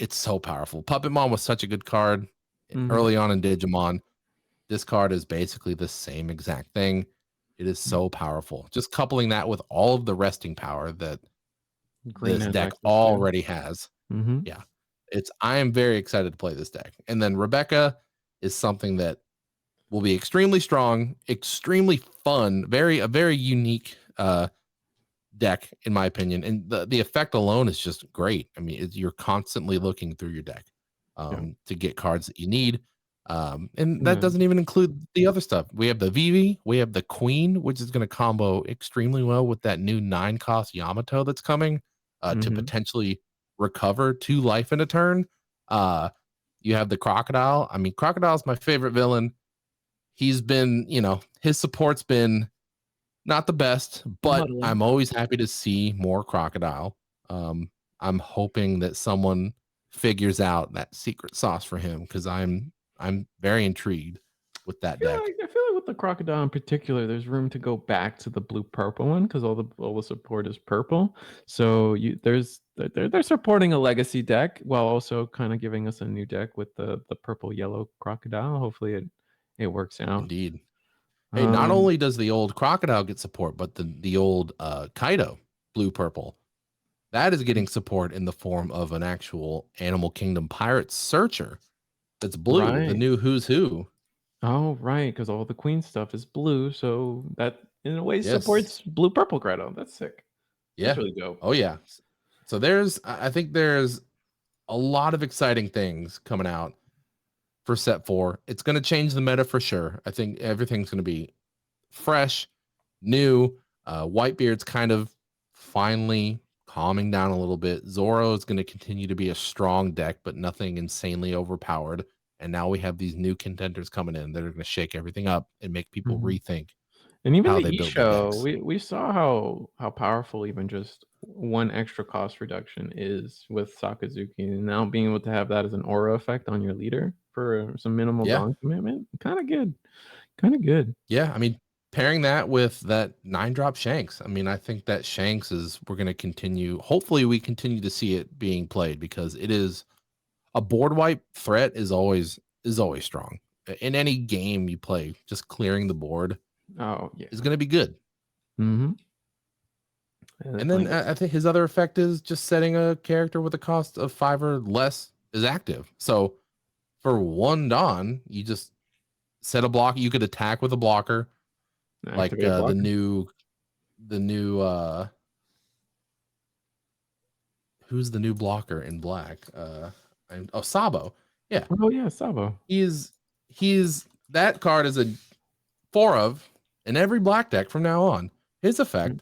S2: so powerful. Puppetmon was such a good card early on in Digimon. This card is basically the same exact thing. It is so powerful. Just coupling that with all of the resting power that
S1: Green
S2: this
S1: has
S2: deck
S1: access to.
S2: already has. Yeah. I am very excited to play this deck. And then Rebecca is something that will be extremely strong, extremely fun, a very unique deck in my opinion. And the effect alone is just great. I mean, you're constantly looking through your deck to get cards that you need. And that doesn't even include the other stuff. We have the Vivi, we have the Queen, which is going to combo extremely well with that new 9-cost Yamato that's coming to potentially recover 2 life in a turn. You have the Crocodile. I mean, Crocodile's my favorite villain. He's been, his support's been not the best, but I'm always happy to see more Crocodile. I'm hoping that someone figures out that secret sauce for him, because I'm very intrigued. with that deck.
S1: I feel like with the crocodile in particular, there's room to go back to the blue purple one because all the support is purple. So they're supporting a legacy deck while also kind of giving us a new deck with the purple yellow crocodile. Hopefully it works out.
S2: Indeed. Hey, not only does the old crocodile get support, but the old Kaido blue purple, that is getting support in the form of an actual Animal Kingdom Pirate Searcher that's blue, the
S1: Right.
S2: new Who's Who.
S1: Oh, right, because all the queen stuff is blue, so that in a way
S2: Yes.
S1: supports blue purple Grotto. That's sick.
S2: Yeah.
S1: That's really dope.
S2: Oh yeah. So I think there's a lot of exciting things coming out for set 4. It's going to change the meta for sure. I think everything's going to be fresh, new. Whitebeard's kind of finally calming down a little bit. Zoro is going to continue to be a strong deck, but nothing insanely overpowered. And now we have these new contenders coming in that are going to shake everything up and make people rethink
S1: And even
S2: how
S1: the
S2: they build their
S1: Isho,
S2: decks.
S1: we saw how powerful even just one extra cost reduction is with Sakazuki, and now being able to have that as an aura effect on your leader for some minimal
S2: Yeah.
S1: gong commitment, kind of good. Kind of good.
S2: Yeah, I mean, pairing that with that 9-drop Shanks, I mean, I think that Shanks is we're going to continue. Hopefully, we continue to see it being played because it is a board wipe threat is always strong in any game you play. Just clearing the board,
S1: Oh yeah,
S2: is going to be good.
S1: Mm-hmm.
S2: And then I think his other effect is just setting a character with a cost of 5 or less is active. So for 1 Dawn, you just set a block. You could attack with a blocker. Like the new who's the new blocker in black? Sabo. Yeah.
S1: Oh yeah, Sabo.
S2: He's that card is a 4 of in every black deck from now on. His effect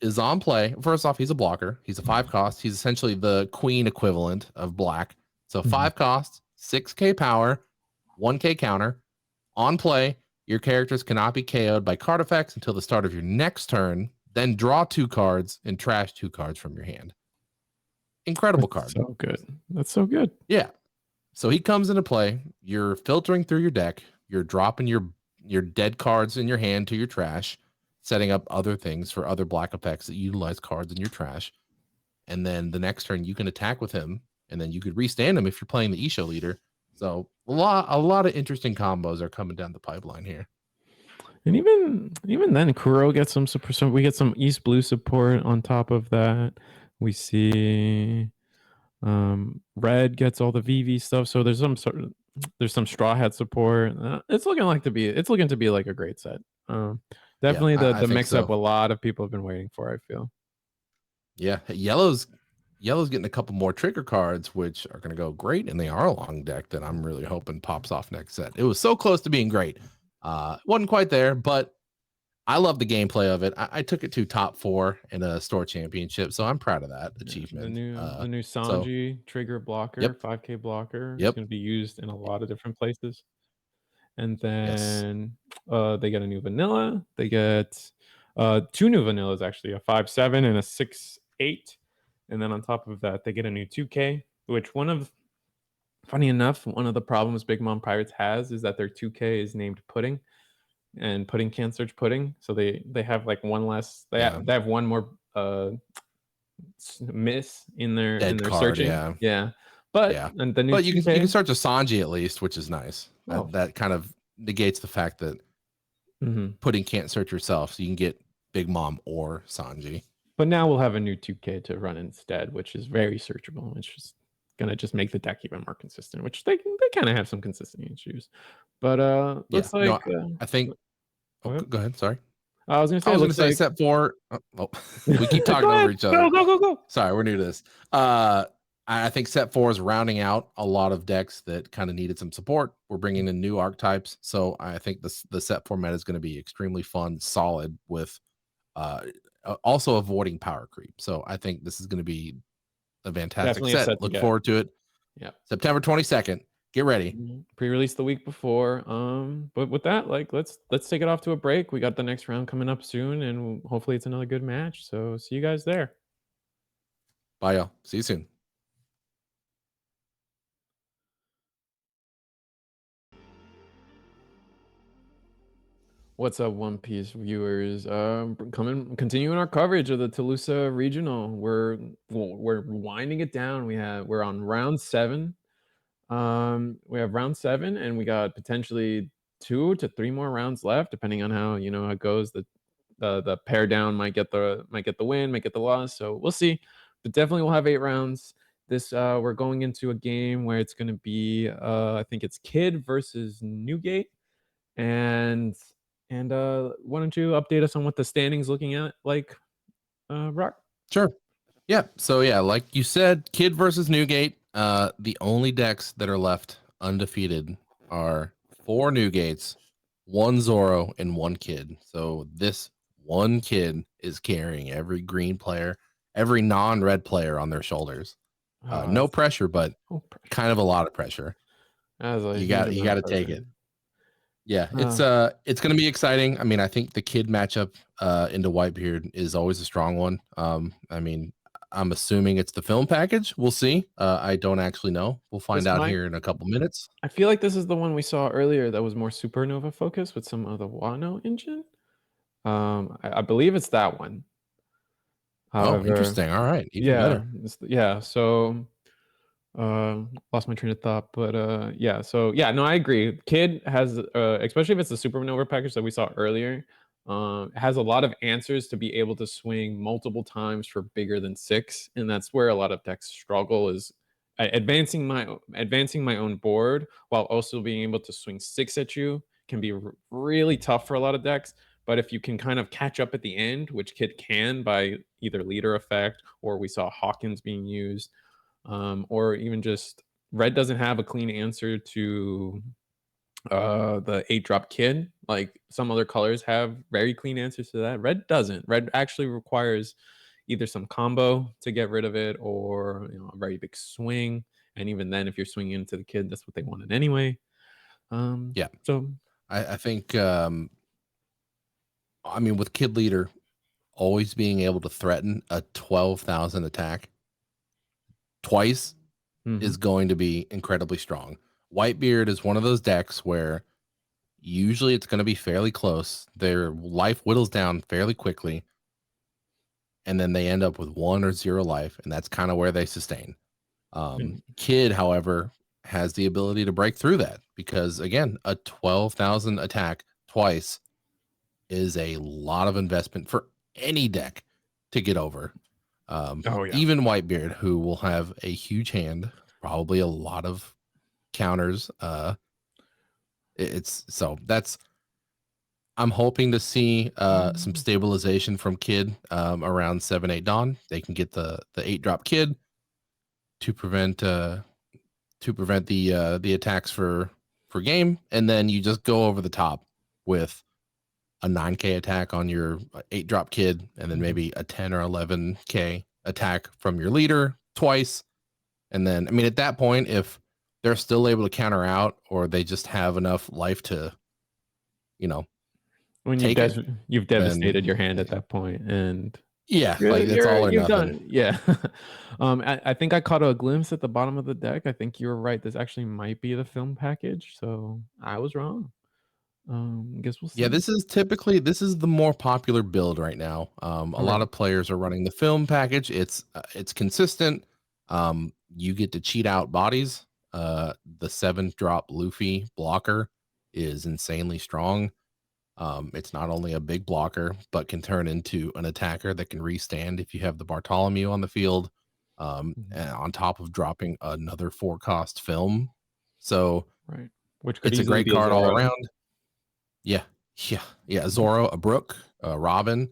S2: is on play. First off, he's a blocker. He's a 5 cost. He's essentially the queen equivalent of black. So 5 costs, 6k power, 1k counter. On play, your characters cannot be KO'd by card effects until the start of your next turn. Then draw 2 cards and trash 2 cards from your hand. Incredible card.
S1: So good. That's so good.
S2: Yeah. So he comes into play. You're filtering through your deck. You're dropping your dead cards in your hand to your trash, setting up other things for other black effects that utilize cards in your trash. And then the next turn you can attack with him, and then you could restand him if you're playing the Isho leader. So a lot of interesting combos are coming down the pipeline here.
S1: And even then, Kuro gets some support. So we get some East Blue support on top of that. We see Red gets all the VV stuff. So there's some Straw Hat support. It's looking to be like a great set. Definitely the mix up a lot of people have been waiting for, I feel.
S2: Yeah, yellow's getting a couple more trigger cards, which are going to go great, and they are a long deck that I'm really hoping pops off next set. It was so close to being great. Wasn't quite there, but I love the gameplay of it. I took it to top 4 in a store championship, so I'm proud of that achievement.
S1: The new Sanji trigger blocker, 5k blocker, is going to be used in a lot of different places. And then they get a new vanilla. They get 2 new vanillas, actually, a 5/7 and a 6/8. And then on top of that, they get a new 2K, which funny enough, one of the problems Big Mom Pirates has is that their 2K is named Pudding, and Pudding can't search Pudding. So they have like one less, they have one more miss in their card, searching. Yeah. But and the new
S2: but you can search a Sanji at least, which is nice. That kind of negates the fact that Pudding can't search yourself, so you can get Big Mom or Sanji.
S1: But now we'll have a new 2K to run instead, which is very searchable. It's just gonna just make the deck even more consistent, which they kind of have some consistency issues. But looks like
S2: I think. Go ahead. Sorry.
S1: I was gonna say
S2: set 4. We keep talking over each other.
S1: Go. Sorry,
S2: we're new to this. I think set 4 is rounding out a lot of decks that kind of needed some support. We're bringing in new archetypes, so I think the set format is going to be extremely fun, solid, with also avoiding power creep. So I think this is going to be a fantastic set. Look forward to it.
S1: Yeah,
S2: September 22nd. Get ready.
S1: Pre-release the week before. But with that, let's take it off to a break. We got the next round coming up soon, and hopefully it's another good match. So see you guys there.
S2: Bye, y'all. See you soon.
S1: What's up, One Piece viewers? Continuing our coverage of the Tulsa regional. We're winding it down. We're on round 7. We have round 7, and we got potentially 2 to 3 more rounds left, depending on how how it goes. The pair down might get the win, might get the loss. So we'll see. But definitely we'll have 8 rounds. This we're going into a game where it's gonna be I think it's Kid versus Newgate. And why don't you update us on what the standings looking at like, Brock?
S2: Sure. Yeah. So yeah, like you said, Kid versus Newgate. The only decks that are left undefeated are 4 Newgates, 1 Zoro, and 1 Kid. So this one Kid is carrying every green player, every non-red player on their shoulders. No pressure, but kind of a lot of pressure.
S1: That's a
S2: You
S1: huge
S2: got
S1: amount
S2: to
S1: of
S2: take
S1: pressure.
S2: it. Yeah, it's going to be exciting. I mean, I think the Kid matchup into Whitebeard is always a strong one. I mean, I'm assuming it's the film package. We'll see. I don't actually know. We'll find out here in a couple minutes.
S1: I feel like this is the one we saw earlier that was more supernova focused with some of the Wano engine. I believe it's that one.
S2: Oh,
S1: However,
S2: interesting. All right, even better.
S1: yeah. So lost my train of thought, but yeah. So yeah, no, I agree. Kid has especially if it's the supernova package that we saw earlier, has a lot of answers to be able to swing multiple times for bigger than 6, and that's where a lot of decks struggle is advancing my own board while also being able to swing 6 at you can be really tough for a lot of decks. But if you can kind of catch up at the end, which Kid can by either leader effect, or we saw Hawkins being used, or even just red doesn't have a clean answer to the 8-drop Kid. Like some other colors have very clean answers to that. Red doesn't. Red actually requires either some combo to get rid of it, or a very big swing. And even then, if you're swinging into the Kid, that's what they wanted anyway.
S2: Yeah.
S1: So
S2: I think I mean, with Kid leader always being able to threaten a 12,000 attack twice is going to be incredibly strong. Whitebeard is one of those decks where usually it's going to be fairly close. Their life whittles down fairly quickly, and then they end up with 1 or 0 life, and that's kind of where they sustain. Kid, however, has the ability to break through that because, again, a 12,000 attack twice is a lot of investment for any deck to get over. Even Whitebeard, who will have a huge hand, probably a lot of counters. I'm hoping to see some stabilization from Kid around 7-8 Dawn. They can get the 8-drop Kid to prevent the attacks for game, and then you just go over the top with a 9k attack on your 8-drop Kid, and then maybe a 10 or 11k attack from your leader twice. And then, I mean, at that point, if they're still able to counter out, or they just have enough life to,
S1: when you've devastated your hand at that point, and
S2: like it's all or nothing.
S1: Yeah. I think I caught a glimpse at the bottom of the deck. I think you're right. This actually might be the film package, so I was wrong. Guess we'll see.
S2: Yeah, this is the more popular build right now. A lot of players are running the film package. It's consistent. You get to cheat out bodies. The 7-drop Luffy blocker is insanely strong. It's not only a big blocker, but can turn into an attacker that can restand if you have the Bartholomew on the field. And on top of dropping another 4-cost film. So
S1: which could
S2: it's a great card all around. Yeah. Zoro, a Broc, a Robin,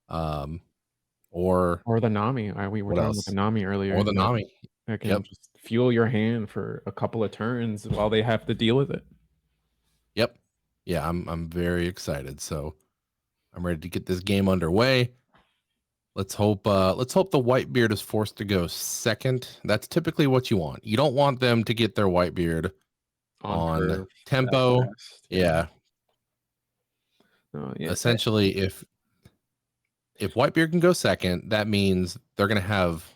S2: or
S1: the Nami. We were talking about the Nami earlier.
S2: Or the Nami.
S1: That can just fuel your hand for a couple of turns while they have to deal with it.
S2: Yep. Yeah, I'm very excited. So I'm ready to get this game underway. Let's hope the Whitebeard is forced to go second. That's typically what you want. You don't want them to get their Whitebeard on tempo. Yeah. Essentially, if Whitebeard can go second, that means they're going to have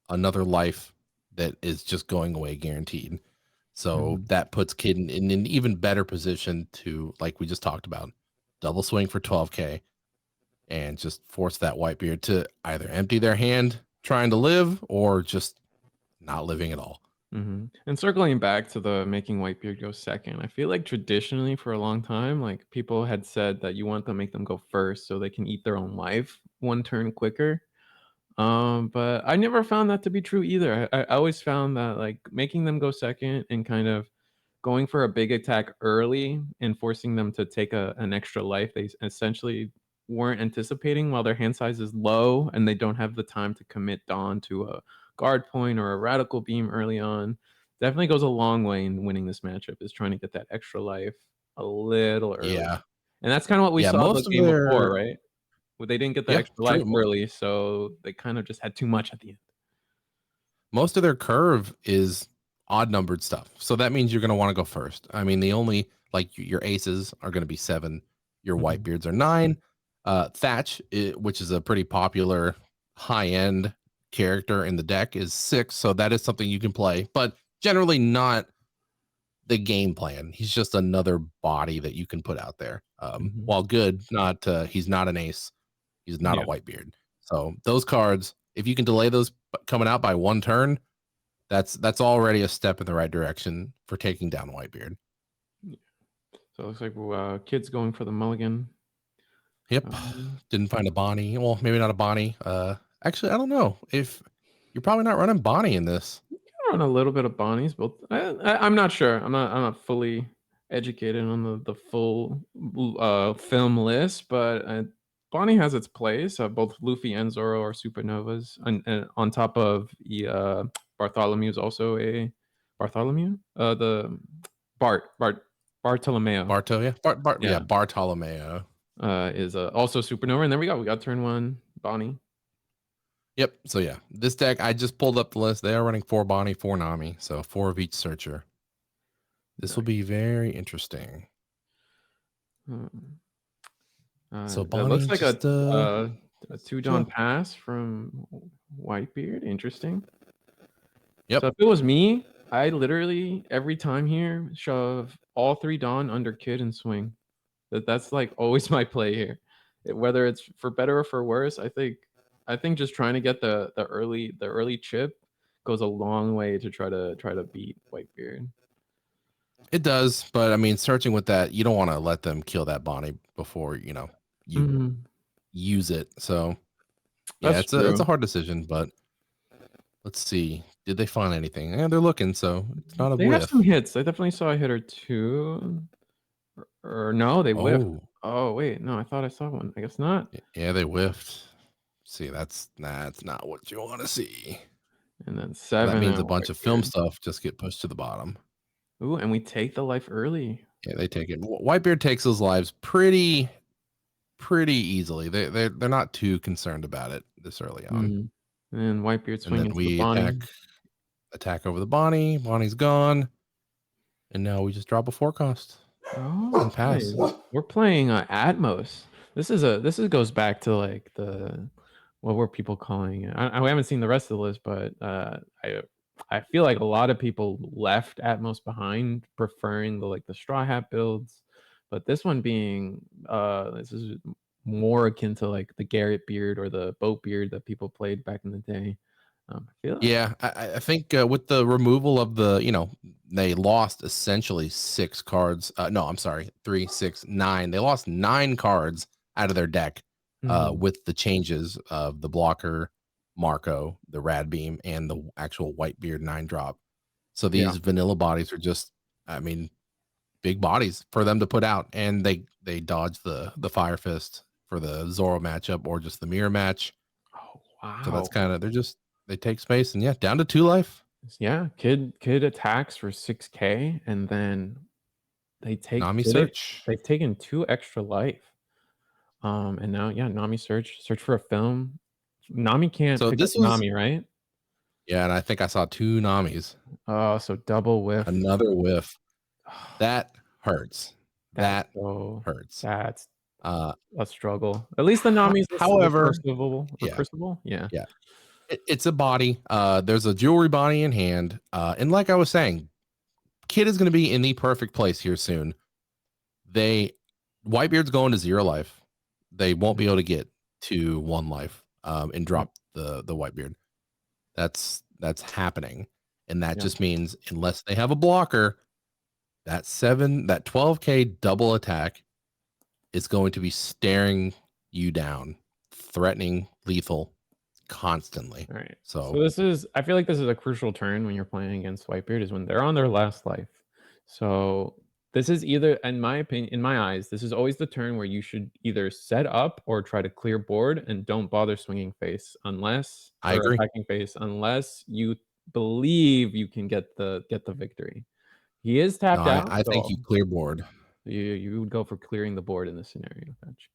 S2: another life that is just going away guaranteed. So that puts Kid in an even better position to, like we just talked about, double swing for 12K, and just force that Whitebeard to either empty their hand trying to live or just not living at all.
S1: And circling back to the making Whitebeard go second, I feel like traditionally for a long time, like people had said that you want to make them go first so they can eat their own life one turn quicker. But I never found that to be true either. I always found that like making them go second and kind of going for a big attack early and forcing them to take an extra life they essentially weren't anticipating while their hand size is low and they don't have the time to commit Dawn to a guard point or a radical beam early on. Definitely goes a long way in winning this matchup, is trying to get that extra life a little early.
S2: Yeah.
S1: And that's kind of what we
S2: Yeah,
S1: saw the
S2: most of
S1: game before,
S2: their
S1: right? Well, they didn't get the
S2: yeah,
S1: extra life
S2: true.
S1: early, so they kind of just had too much at the end.
S2: Most of their curve is odd numbered stuff. So that means you're going to want to go first. I mean, the only like your aces are going to be 7, your Whitebeards are 9. Thatch, which is a pretty popular high end character in the deck, is 6. So that is something you can play, but generally not the game plan. He's just another body that you can put out there. While good, not he's not an ace. He's not a Whitebeard. So those cards, if you can delay those coming out by 1 turn, that's already a step in the right direction for taking down Whitebeard.
S1: So it looks like Kid's going for the mulligan.
S2: Yep. Didn't find a Bonnie. Well, maybe not a Bonnie. Actually, I don't know if you're probably not running Bonnie in this.
S1: On a little bit of Bonnie's, but I'm not sure. I'm not fully educated on the full film list, but Bonnie has its place. Both Luffy and Zoro are supernovas, and on top of Bartholomew is also a Bartholomew. The Bartolomeo.
S2: Yeah, Bartolomeo.
S1: Is also supernova, and there we got turn 1 Bonnie.
S2: Yep. So yeah, this deck, I just pulled up the list. They are running 4 Bonnie, 4 Nami, so 4 of each searcher. This will be very interesting. So Bonnie,
S1: it looks like
S2: just,
S1: a 2 Dawn pass from Whitebeard. Interesting.
S2: Yep.
S1: So if it was me, I literally every time here shove all 3 Dawn under Kid and swing. That's like always my play here. Whether it's for better or for worse, I think just trying to get the early chip goes a long way to try to beat Whitebeard.
S2: It does, but I mean, searching with that, you don't want to let them kill that Bonnie before you use it. So yeah, it's a hard decision, but let's see. Did they find anything? Yeah, they're looking, so it's not a
S1: They
S2: whiff.
S1: have some hits. I definitely saw a hit or 2. Or no, they whiffed. Oh wait, no, I thought I saw one. I guess not.
S2: Yeah, they whiffed. See, that's not what you want to see.
S1: And then 7.
S2: That means a bunch of film stuff just get pushed to the bottom.
S1: Ooh, and we take the life early.
S2: Yeah, they take it. Whitebeard takes those lives pretty easily. They're not too concerned about it this early on.
S1: And Whitebeard swinging.
S2: And then we attack over the Bonnie. Bonnie's gone, and now we just drop a 4 cost.
S1: Oh,
S2: and pass.
S1: We're playing Atmos. This goes back to like what were people calling it? I haven't seen the rest of the list, but I feel like a lot of people left Atmos behind, preferring the straw hat builds. But this one being this is more akin to like the Garrett beard or the boat beard that people played back in the day.
S2: I think with the removal of they lost essentially 6 cards. No, I'm sorry, 3, 6, 9. They lost 9 cards out of their deck with the changes of the blocker, Marco, the Rad Beam, and the actual Whitebeard 9-drop. So these vanilla bodies are just, I mean, big bodies for them to put out, and they dodge the Fire Fist for the Zoro matchup or just the mirror match.
S1: Oh wow!
S2: So that's kind of they take space, and down to 2 life.
S1: Yeah, Kid attacks for 6K, and then they take
S2: Nami search.
S1: They've taken 2 extra life. And now Nami search for a film. Nami can't pick up Nami, right?
S2: Yeah, and I think I saw 2 Namis.
S1: Oh, so double whiff.
S2: Another whiff. That hurts. That hurts.
S1: That's a struggle. At least the Nami's
S2: however
S1: recursible. Yeah.
S2: It's a body. There's a jewelry body in hand. And like I was saying, Kid is going to be in the perfect place here soon. Whitebeard's going to 0 life. They won't be
S1: Mhm.
S2: able to get to 1 life and drop the Whitebeard. That's happening. And that
S1: Yeah.
S2: just means unless they have a blocker, that 12k double attack is going to be staring you down, threatening, lethal constantly.
S1: All right.
S2: So
S1: So I feel like this is a crucial turn when you're playing against Whitebeard is when they're on their last life. So this is either, in my opinion, in my eyes, this is always the turn where you should either set up or try to clear board and don't bother swinging face unless,
S2: I
S1: or
S2: agree.
S1: attacking face unless you believe you can get the victory. He is
S2: No,
S1: tapped out,
S2: I think
S1: so
S2: you clear board.
S1: you would go for clearing the board in this scenario. Fetch.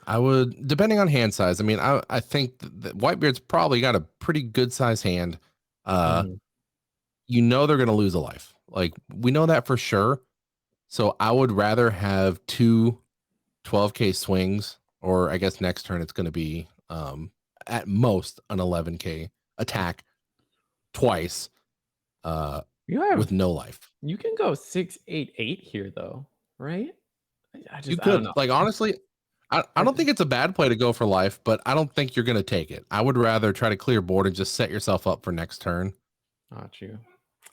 S2: I would, depending on hand size. I mean, I think that Whitebeard's probably got a pretty good size hand.
S1: Mhm.
S2: You know they're going to lose a life. Like we know that for sure. So I would rather have 2 12k swings, or I guess next turn it's going to be at most an 11k attack twice
S1: You have
S2: with no life.
S1: you can go 6-8-8 here though, right?
S2: You
S1: I don't
S2: could,
S1: know.
S2: like, honestly, I
S1: I
S2: don't think it's a bad play to go for life, but I don't think you're going to take it. I would rather try to clear board and just set yourself up for next turn.
S1: got you.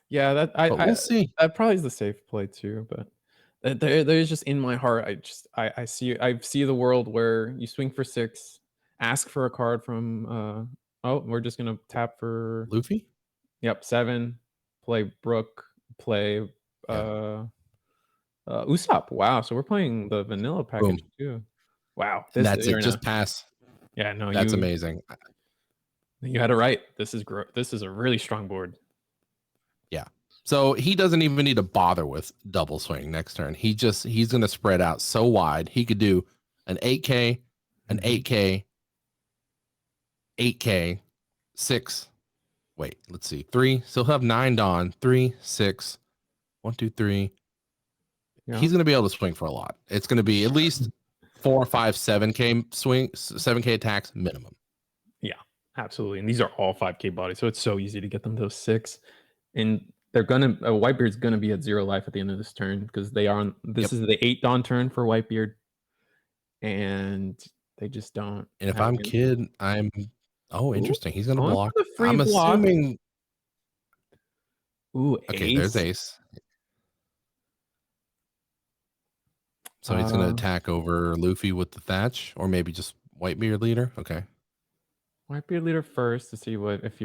S1: Yeah,
S2: But we'll see.
S1: that probably is the safe play too, but there's just in my heart, I see the world where you swing for 6, ask for a card from oh, we're just gonna tap for
S2: Luffy?
S1: yep, 7, play Brook, play
S2: Yeah.
S1: uh Usopp. Wow, so we're playing the vanilla
S2: Boom.
S1: package too. Wow,
S2: And
S1: this
S2: that's it.
S1: you're
S2: Just pass.
S1: yeah, no,
S2: That's amazing.
S1: you had it right. This is a really strong board.
S2: Yeah. So he doesn't even need to bother with double swing next turn. He's going to spread out so wide. He could do an 8k, an
S1: Mhm.
S2: 8k, 8k, 6. Wait, let's see. 3. So he'll have 9 Dawn. 3, 6, 1, 2, 3.
S1: Yeah.
S2: He's going to be able to swing for a lot. It's going to be at least 4, 5, 7k swing, 7k attacks minimum.
S1: Yeah, absolutely. And these are all 5k bodies, so it's so easy to get them those 6. And they're gonna Whitebeard's gonna be at 0 life at the end of this turn because they are on. This is the 8 Dawn turn for Whitebeard, and they just don't
S2: And if
S1: have
S2: I'm
S1: it.
S2: kid, I'm
S1: Ooh,
S2: interesting. He's going to
S1: going for
S2: block.
S1: the free
S2: I'm
S1: block.
S2: assuming.
S1: Ooh,
S2: Okay, there's
S1: ace.
S2: ace. So he's going to
S1: Uh,
S2: attack over Luffy with the thatch, or maybe just Whitebeard leader. Okay.
S1: Whitebeard leader first to see what if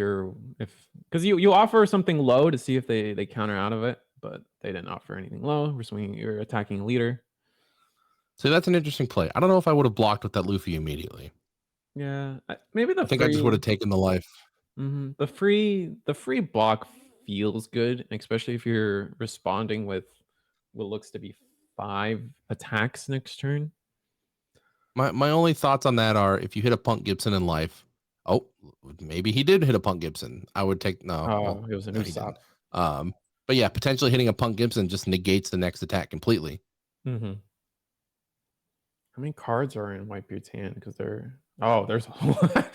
S1: because you offer something low to see if they counter out of it, but they didn't offer anything low. We're swinging. You're attacking leader.
S2: So that's an interesting play. I don't know if I would have blocked with that Luffy immediately.
S1: Yeah, maybe the
S2: I think I just would have taken the life.
S1: The free block feels good, especially if you're responding with what looks to be 5 attacks next turn.
S2: My only thoughts on that are if you hit a Punk Gibson in life. Oh, maybe he did hit a Punk Gibson. I would take no. Well,
S1: Oh, it was an
S2: no, he
S1: Usopp.
S2: didn't. But yeah, potentially hitting a Punk Gibson just negates the next attack completely.
S1: Mm-hmm. How many cards are in Whitebeard's hand? Because there's a
S2: A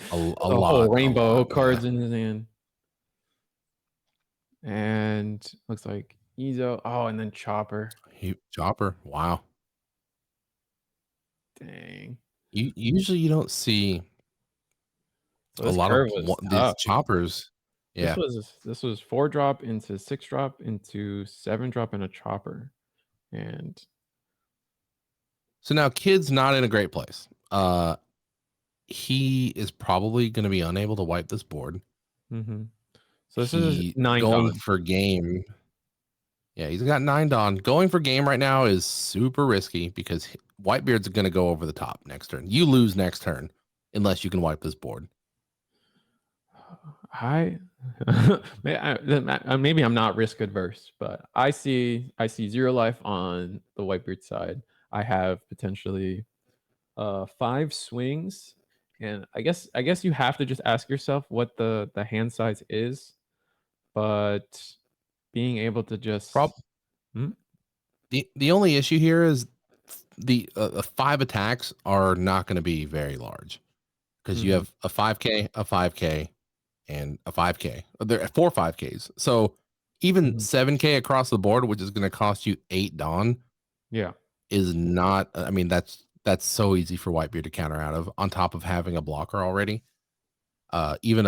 S1: whole
S2: lot,
S1: rainbow of
S2: yeah.
S1: cards in his hand. And looks like Izo. Oh, and then Chopper.
S2: Chopper. Wow.
S1: Dang.
S2: Usually you don't see
S1: So
S2: a
S1: this
S2: lot of
S1: curve was
S2: these
S1: tough.
S2: choppers. Yeah.
S1: This was 4 drop into 6 drop into 7 drop and a Chopper. And
S2: So now kid's not in a great place. He is probably going to be unable to wipe this board.
S1: so this is 9
S2: going
S1: Dawn.
S2: for game. Yeah, he's got 9 Dawn. Going for game right now is super risky because Whitebeard's going to go over the top next turn. You lose next turn unless you can wipe this board.
S1: Maybe I'm not risk adverse, but I see 0 life on the Whitebeard side. I have potentially 5 swings, and I guess you have to just ask yourself what the hand size is, but being able to just
S2: The only issue here is the 5 attacks are not going to be very large because you have a 5k, a 5k, and a 5k. There are 4 5ks. So even 7k across the board, which is going to cost you 8 Dawn.
S1: Yeah.
S2: is not. I mean, that's so easy for Whitebeard to counter out of. On top of having a blocker already, even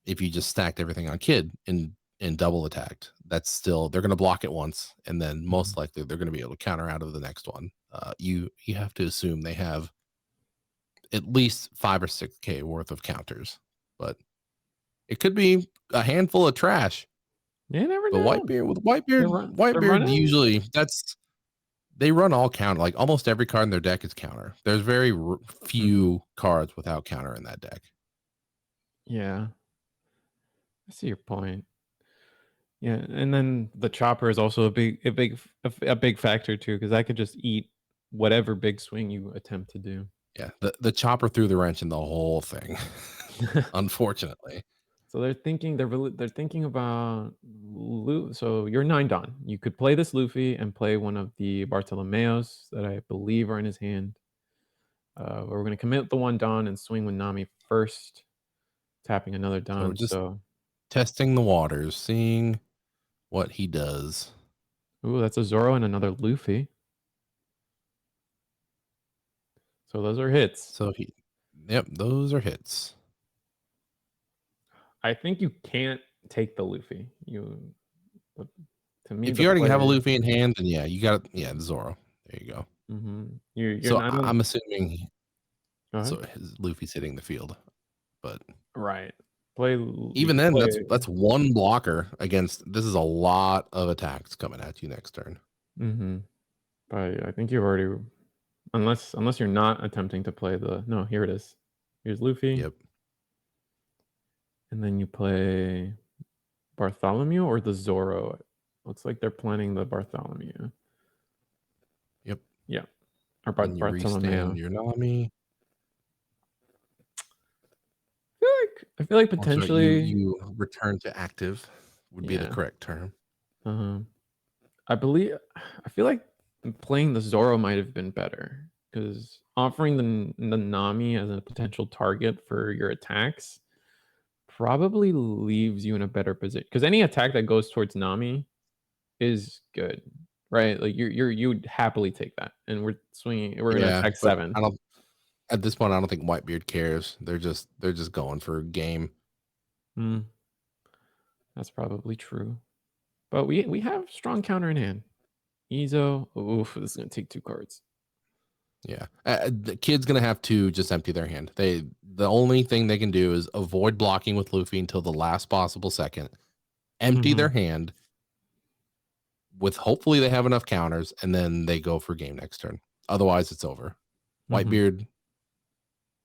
S2: if you just stacked everything on Kid and double attacked, that's still they're going to block it once, and then most likely they're going to be able to counter out of the next one. You have to assume they have at least 5 or 6K worth of counters, but it could be a handful of trash.
S1: You never
S2: But
S1: know. They're
S2: Whitebeard usually they run all counter. Like almost every card in their deck is counter. There's very few cards without counter in that deck.
S1: Yeah, I see your point. Yeah, and then the chopper is also a big factor too, because I could just eat whatever big swing you attempt to do.
S2: Yeah, the chopper threw the wrench in the whole thing, unfortunately.
S1: So they're thinking about so you're 9 Don. You could play this Luffy and play one of the Bartolomeos that I believe are in his hand. We're gonna commit the 1 Don and swing with Nami first, tapping another Don.
S2: just
S1: So
S2: testing the waters, seeing what he does.
S1: ooh, that's a Zoro and another Luffy. So those are hits.
S2: So yep, those are hits.
S1: I think you can't take the Luffy. To me,
S2: If you already have a Luffy in hand, then yeah, you got the Zoro. There you go.
S1: You're
S2: So
S1: not
S2: I'm assuming
S1: so
S2: Luffy's hitting the field, but
S1: right.
S2: Even then, that's one blocker against. This is a lot of attacks coming at you next turn.
S1: But I think you've already, unless you're not attempting to play no. Here it is. Here's Luffy.
S2: Yep.
S1: And then you play Bartholomew or the Zoro. Looks like they're planning the Bartholomew.
S2: Yep.
S1: Yeah. Or Bartholomew.
S2: Your Nami.
S1: I feel like potentially
S2: you return to active would be the correct term.
S1: I feel like playing the Zoro might have been better because offering the Nami as a potential target for your attacks probably leaves you in a better position, because any attack that goes towards Nami is good, right? Like you'd happily take that, and we're gonna attack 7.
S2: At this point I don't think Whitebeard cares. They're just going for a game.
S1: That's probably true, but we have strong counter in hand. Izo, oof, this is gonna take 2 cards.
S2: Yeah, the Kid's gonna have to just empty their hand. The only thing they can do is avoid blocking with Luffy until the last possible second, empty their hand with hopefully they have enough counters, and then they go for game next turn. Otherwise, it's over. Whitebeard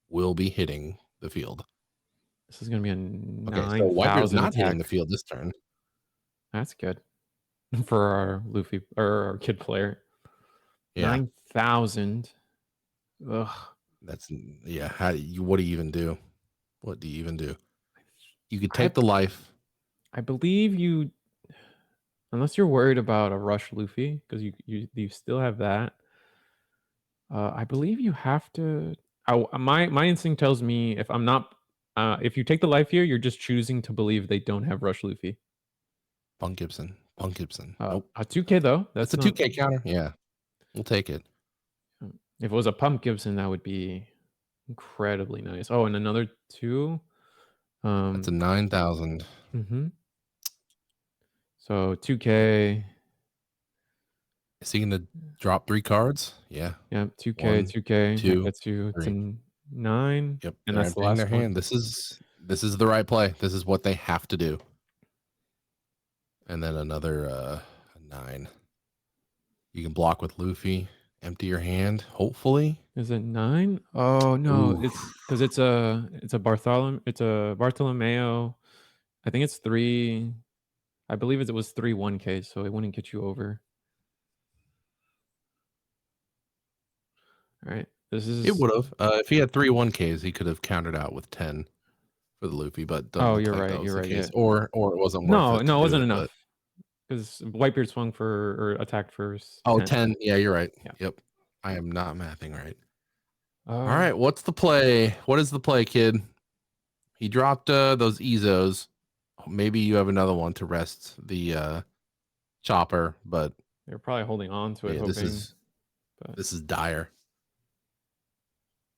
S2: will be hitting the field.
S1: This is gonna be a 9,000
S2: so Whitebeard's not
S1: attack.
S2: hitting the field this turn.
S1: That's good for our Luffy or our Kid player.
S2: Yeah,
S1: 9,000. Ugh.
S2: That's what do you even do? What do you even do? You could take the life.
S1: I believe you, unless you're worried about a rush Luffy, because you still have that. I believe you have to. My instinct tells me if I'm not, if you take the life here, you're just choosing to believe they don't have rush Luffy.
S2: Punk Gibson.
S1: Nope. A 2K though.
S2: That's a 2K counter. Yeah, we'll take it.
S1: If it was a Pump Gibson, that would be incredibly nice. Oh, and another 2.
S2: That's a 9,000.
S1: So 2K.
S2: Is he gonna drop 3 cards? Yeah.
S1: Yeah. 2K. 2K.
S2: 2.
S1: That's you. It's a 9.
S2: Yep.
S1: And that's the last
S2: their
S1: one.
S2: hand. This is the right play. This is what they have to do. And then another 9. You can block with Luffy. Empty your hand. Hopefully.
S1: Is it 9? Oh no, it's because it's a Bartolomeo. I think it's 3. I believe it was 3 1K, so it wouldn't get you over. All right.
S2: It would have. If he had 3 1Ks, he could have countered out with 10 for the Luffy, but
S1: you're right. Yeah.
S2: Or it wasn't worth it.
S1: No, it wasn't enough. Because Whitebeard swung or attacked first.
S2: 10. Yeah, you're right. Yeah. Yep. I am not mathing right.
S1: All
S2: right. What's the play? What is the play, Kid? He dropped those Izos. Maybe you have another one to rest the chopper, but
S1: they're probably holding on to it, hoping. But
S2: This is dire.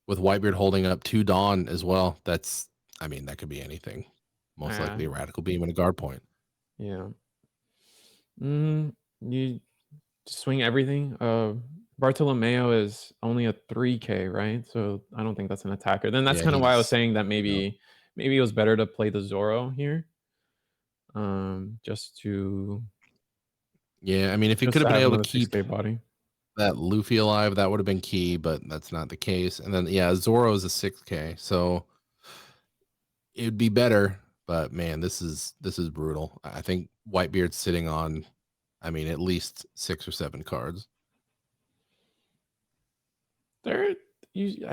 S2: With Whitebeard holding up 2 Dawn as well. That's, I mean, that could be anything. Most likely a Radical Beam and a guard point.
S1: Yeah. You swing everything. Bartolomeo is only a 3K, right? So I don't think that's an attacker. Then that's kind of why I was saying that maybe it was better to play the Zoro here. Just to
S2: I mean, if he could have been able to keep
S1: body.
S2: that Luffy alive, that would have been key, but that's not the case. And then Zoro is a 6K, so it'd be better. But man, this is brutal. I think Whitebeard's sitting on, I mean, at least 6 or 7 cards.
S1: I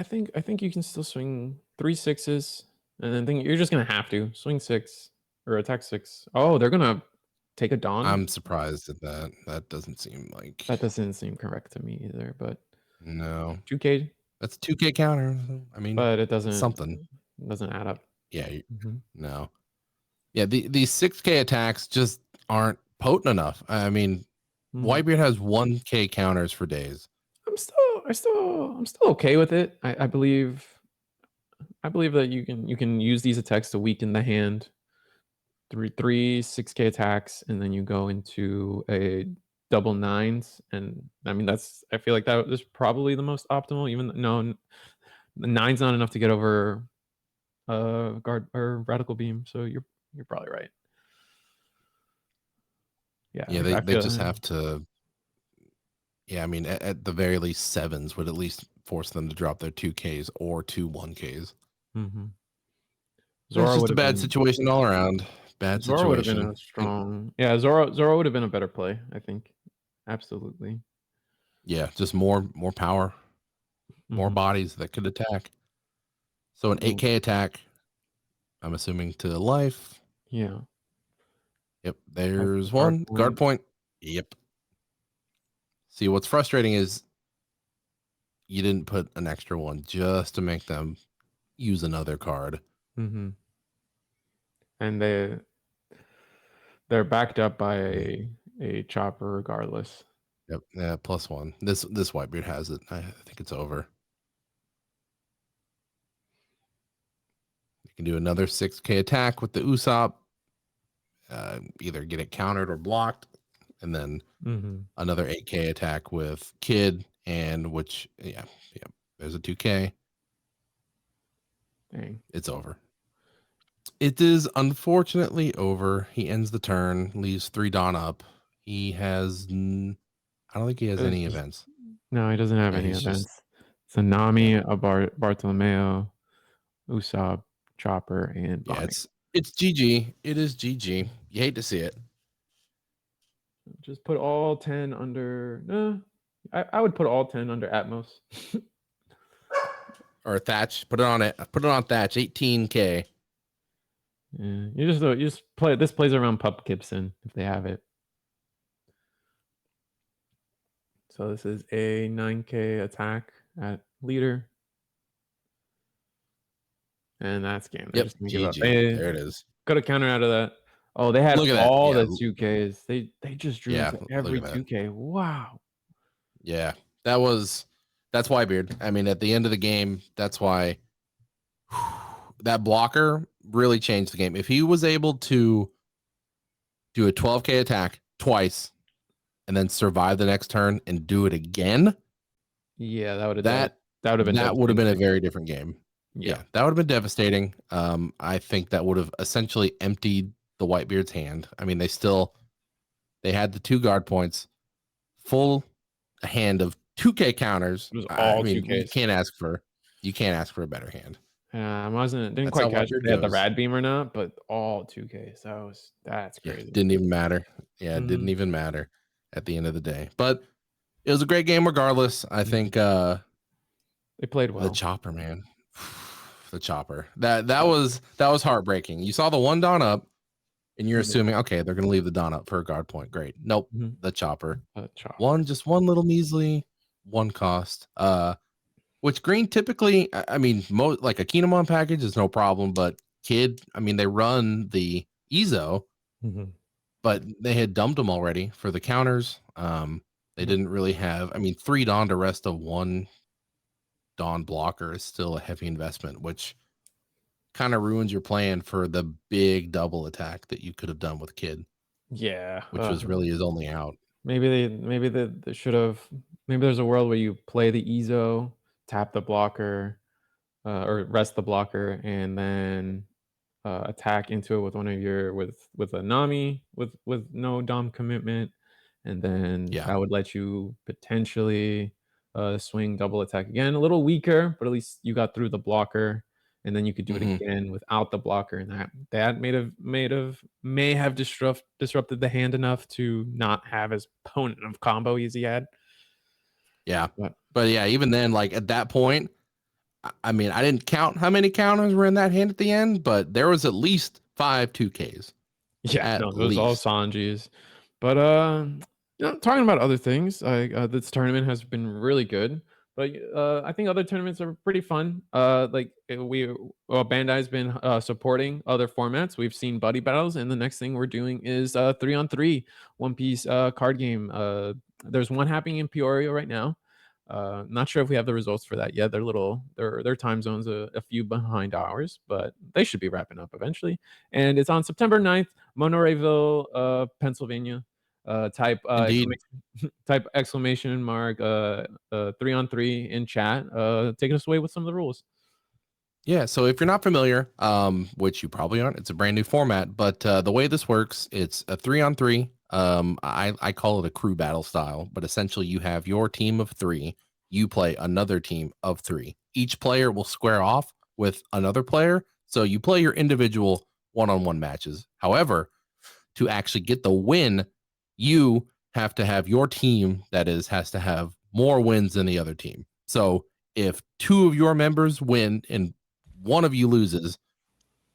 S1: think you can still swing 3 6s, and then you're just gonna have to swing 6 or attack 6. Oh, they're gonna take a Dawn.
S2: I'm surprised at that. That doesn't seem like,
S1: that doesn't seem correct to me either. But
S2: no,
S1: 2K.
S2: That's 2K counter. I mean,
S1: but it doesn't
S2: something
S1: doesn't add up.
S2: Yeah, no. Yeah, these 6K attacks just aren't potent enough. I mean, Whitebeard has 1K counters for days.
S1: I'm still okay with it. I believe that you can use these attacks to weaken the hand. Three 6K attacks, and then you go into a double 9s, and I mean I feel like that is probably the most optimal. Even no, the 9's not enough to get over guard or Radical Beam, so you're probably right.
S2: Yeah, they just have to. Yeah, I mean, at the very least, 7s would at least force them to drop their 2Ks or 2 1Ks. Zoro it's just a bad situation all around. Bad
S1: Zoro
S2: situation.
S1: would have been a strong. Yeah, Zoro would have been a better play, I think. Absolutely.
S2: Yeah, just more power, more bodies that could attack. So an 8K attack, I'm assuming to life.
S1: Yeah.
S2: Yep, there's one guard point. Yep. See, what's frustrating is you didn't put an extra one just to make them use another card.
S1: And they're backed up by a chopper regardless.
S2: Yep. Yeah, +1. This Whitebeard has it. I think it's over. You can do another 6K attack with the Usopp. Either get it countered or blocked, and then another 8K attack with Kid, and which there's a 2K.
S1: Dang.
S2: It's over. It is unfortunately over. He ends the turn, leaves 3 Dawn up. He has, I don't think he has any events.
S1: No, he doesn't have any events. Tsunami, Bartolomeo, Usopp, Chopper, and BANDAI.
S2: It's GG. It is GG. You hate to see it.
S1: Just put all 10 under. No, I would put all 10 under Atmos.
S2: Or Thatch. Put it on it. Put it on Thatch. 18K.
S1: Yeah, you just play. This plays around Pup Gibson if they have it. So this is a 9K attack at leader. And that's game.
S2: Yep, GG. There it is.
S1: Got a counter out of that. Oh, they had all the 2Ks. They just drew into every 2K. Wow.
S2: Yeah, that's Whitebeard. I mean, at the end of the game, that's why that blocker really changed the game. If he was able to do a 12K attack twice and then survive the next turn and do it again,
S1: yeah, that would have been
S2: a very different game. Yeah, that would have been devastating. I think that would have essentially emptied the Whitebeard's hand. I mean, they had the 2 guard points, full hand of 2K counters.
S1: I mean, 2Ks.
S2: You can't ask for a better hand.
S1: Didn't quite catch if they had the rad beam or not, but all 2Ks. That's crazy.
S2: Yeah, didn't even matter. Yeah, it didn't even matter at the end of the day. But it was a great game regardless. I think
S1: they played well.
S2: The chopper, man. The chopper. That was heartbreaking. You saw the 1 Dawn up, and you're assuming, okay, they're gonna leave the Dawn up for a guard point. Great. Nope. The chopper. One little measly 1 cost. Which green typically, I mean, like a Kinemon package is no problem, but Kid, I mean, they run the Ezo, but they had dumped them already for the counters. They They didn't really have. I mean, 3 Dawn to rest of 1 Dawn blocker is still a heavy investment, which kind of ruins your plan for the big double attack that you could have done with Kid,
S1: Yeah.
S2: which was really his only out.
S1: Maybe they should have. Maybe there's a world where you play the Ezo, tap the blocker, or rest the blocker, and then attack into it with one of your with a Nami with no Dom commitment, and then
S2: Yeah.
S1: that would let you potentially swing double attack again. A little weaker, but at least you got through the blocker, and then you could do it again without the blocker, and that may have disrupted the hand enough to not have as potent of combo as he had.
S2: Yeah. But yeah, even then, like at that point, I mean, I didn't count how many counters were in that hand at the end, but there was at least 5 2Ks.
S1: Yeah, no, those all Sanjis. But talking about other things, this tournament has been really good. But I think other tournaments are pretty fun. Bandai's been supporting other formats. We've seen buddy battles, and the next thing we're doing is 3-on-3 One Piece card game. There's one happening in Peoria right now. Not sure if we have the results for that yet. Their time zone's a few behind ours, but they should be wrapping up eventually. And it's on September 9th, Montereyville, Pennsylvania. Type exclamation mark 3-on-3 in chat. Taking us away with some of the rules.
S2: Yeah, so if you're not familiar, which you probably aren't, it's a brand new format. But the way this works, it's a 3-on-3. I call it a crew battle style, but essentially you have your team of 3. You play another team of 3. Each player will square off with another player. So you play your individual one-on-one matches. However, to actually get the win, you have to have your team has to have more wins than the other team. So if 2 of your members win and one of you loses,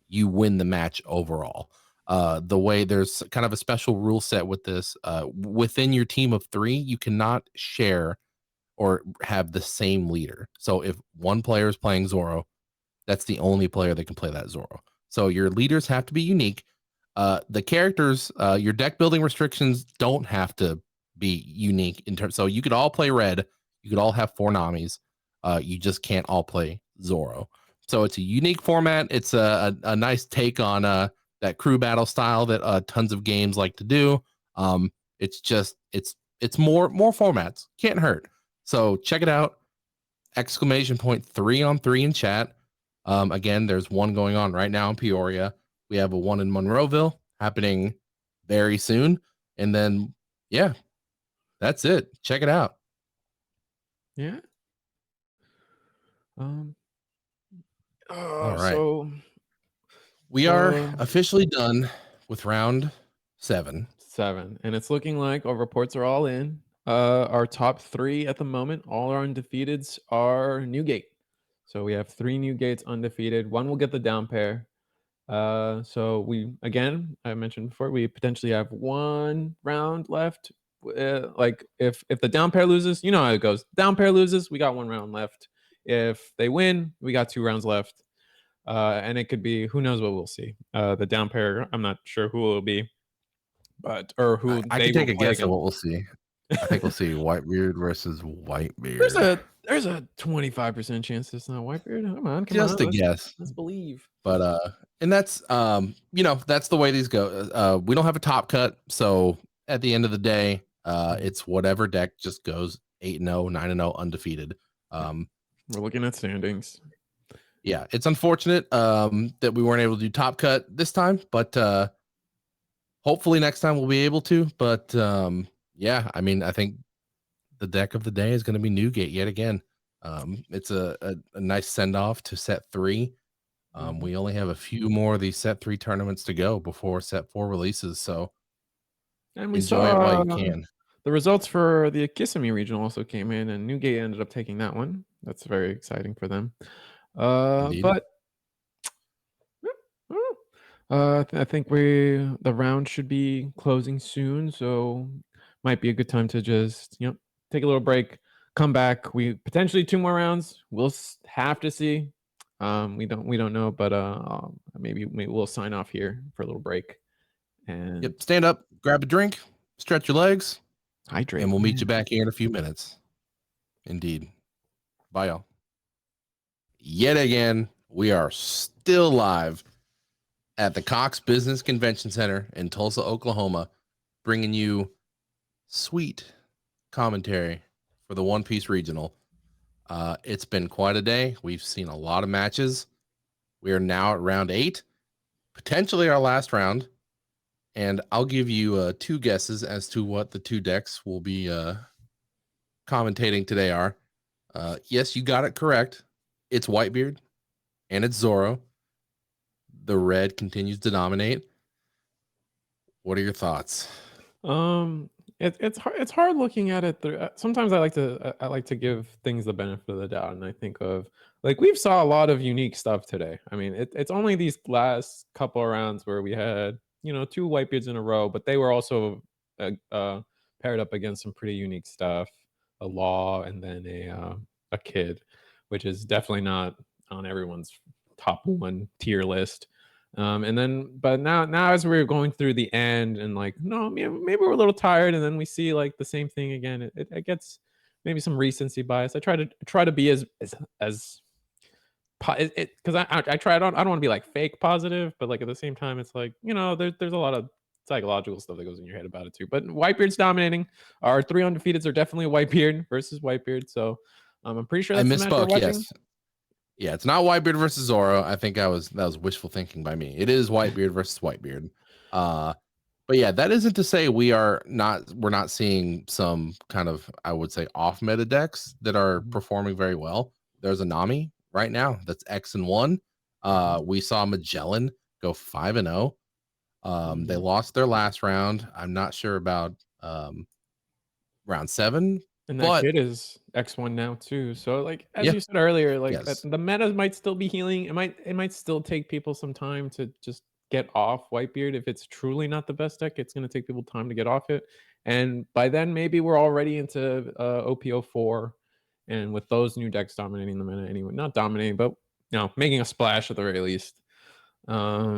S2: you win the match overall. The way there's kind of a special rule set with this, within your team of 3, you cannot share or have the same leader. So if one player is playing Zoro, that's the only player that can play that Zoro. So your leaders have to be unique. The characters, your deck building restrictions don't have to be unique in terms. So you could all play red. You could all have 4 Namis. You just can't all play Zoro. So it's a unique format. It's a nice take on that crew battle style that tons of games like to do. It's more formats. Can't hurt. So check it out. Exclamation point 3-on-3 in chat. Again, there's one going on right now in Peoria. We have a one in Monroeville happening very soon. And then, yeah, that's it. Check it out.
S1: Yeah.
S2: All right.
S1: So
S2: we are officially done with round 7.
S1: And it's looking like our reports are all in. Our top 3 at the moment, all our undefeateds are Newgate. So we have 3 Newgates undefeated. One will get the down pair. So I mentioned before, we potentially have 1 round left. Like if the down pair loses, you know how it goes. Down pair loses, we got 1 round left. If they win, we got 2 rounds left. And it could be, who knows what we'll see. The down pair, I'm not sure who it will be, but or who
S2: I
S1: they
S2: can take
S1: will
S2: a
S1: play
S2: guess
S1: against.
S2: at what we'll see. I think we'll see Whitebeard versus Whitebeard.
S1: There's a 25% chance it's not Whitebeard. Come on,
S2: Just a guess.
S1: Let's believe.
S2: But and that's that's the way these go. We don't have a top cut, so at the end of the day, it's whatever deck just goes 8-0, 9-0, undefeated.
S1: We're looking at standings.
S2: Yeah, it's unfortunate that we weren't able to do top cut this time, but hopefully next time we'll be able to. But yeah, I mean, I think the deck of the day is going to be Newgate yet again. It's a nice send off to set 3. We only have a few more of these set 3 tournaments to go before set 4 releases, so
S1: and we
S2: enjoy it while you can.
S1: The results for the Kissimmee regional also came in, and Newgate ended up taking that one. That's very exciting for them. But I think the round should be closing soon, so might be a good time to just take a little break, come back. We potentially 2 more rounds. We'll have to see. We don't know, but maybe we'll sign off here for a little break. And
S2: stand up, grab a drink, stretch your legs,
S1: Hydrate.
S2: And we'll meet you back here in a few minutes. Indeed. Bye, y'all. Yet again, we are still live at the Cox Business Convention Center in Tulsa, Oklahoma, bringing you sweet commentary for the One Piece Regional. It's been quite a day. We've seen a lot of matches. We are now at round 8, potentially our last round. And I'll give you 2 guesses as to what the 2 decks will be commentating today are. Yes, you got it correct. It's Whitebeard and it's Zoro. The red continues to dominate. What are your thoughts?
S1: It's hard. It's hard looking at it through. Sometimes I like to give things the benefit of the doubt, and I think of like we've saw a lot of unique stuff today. I mean, it's only these last couple of rounds where we had 2 Whitebeards in a row, but they were also paired up against some pretty unique stuff. A Law and then a Kid, which is definitely not on everyone's top 1 tier list. And then, but now as we're going through the end and like, no, maybe we're a little tired, and then we see like the same thing again. It gets maybe some recency bias. I try to be as because I try. I don't want to be like fake positive, but like at the same time, it's like there's a lot of psychological stuff that goes in your head about it too. But Whitebeard's dominating. Our 3 undefeateds are definitely Whitebeard versus Whitebeard. So I'm pretty sure that's the match we're watching.
S2: Yes. Yeah, it's not Whitebeard versus Zoro. I think that was wishful thinking by me. It is Whitebeard versus Whitebeard. But yeah, that isn't to say we're not seeing some kind of, I would say, off meta decks that are performing very well. There's a Nami right now that's X and 1. We saw Magellan go 5-0. They lost their last round. I'm not sure about round 7.
S1: And that Kid is X1 now too. So like as you said earlier, like the meta might still be healing. It might still take people some time to just get off Whitebeard. If it's truly not the best deck, it's going to take people time to get off it. And by then maybe we're already into OPO4, and with those new decks dominating the meta anyway, not dominating, but making a splash at the very least. Yeah,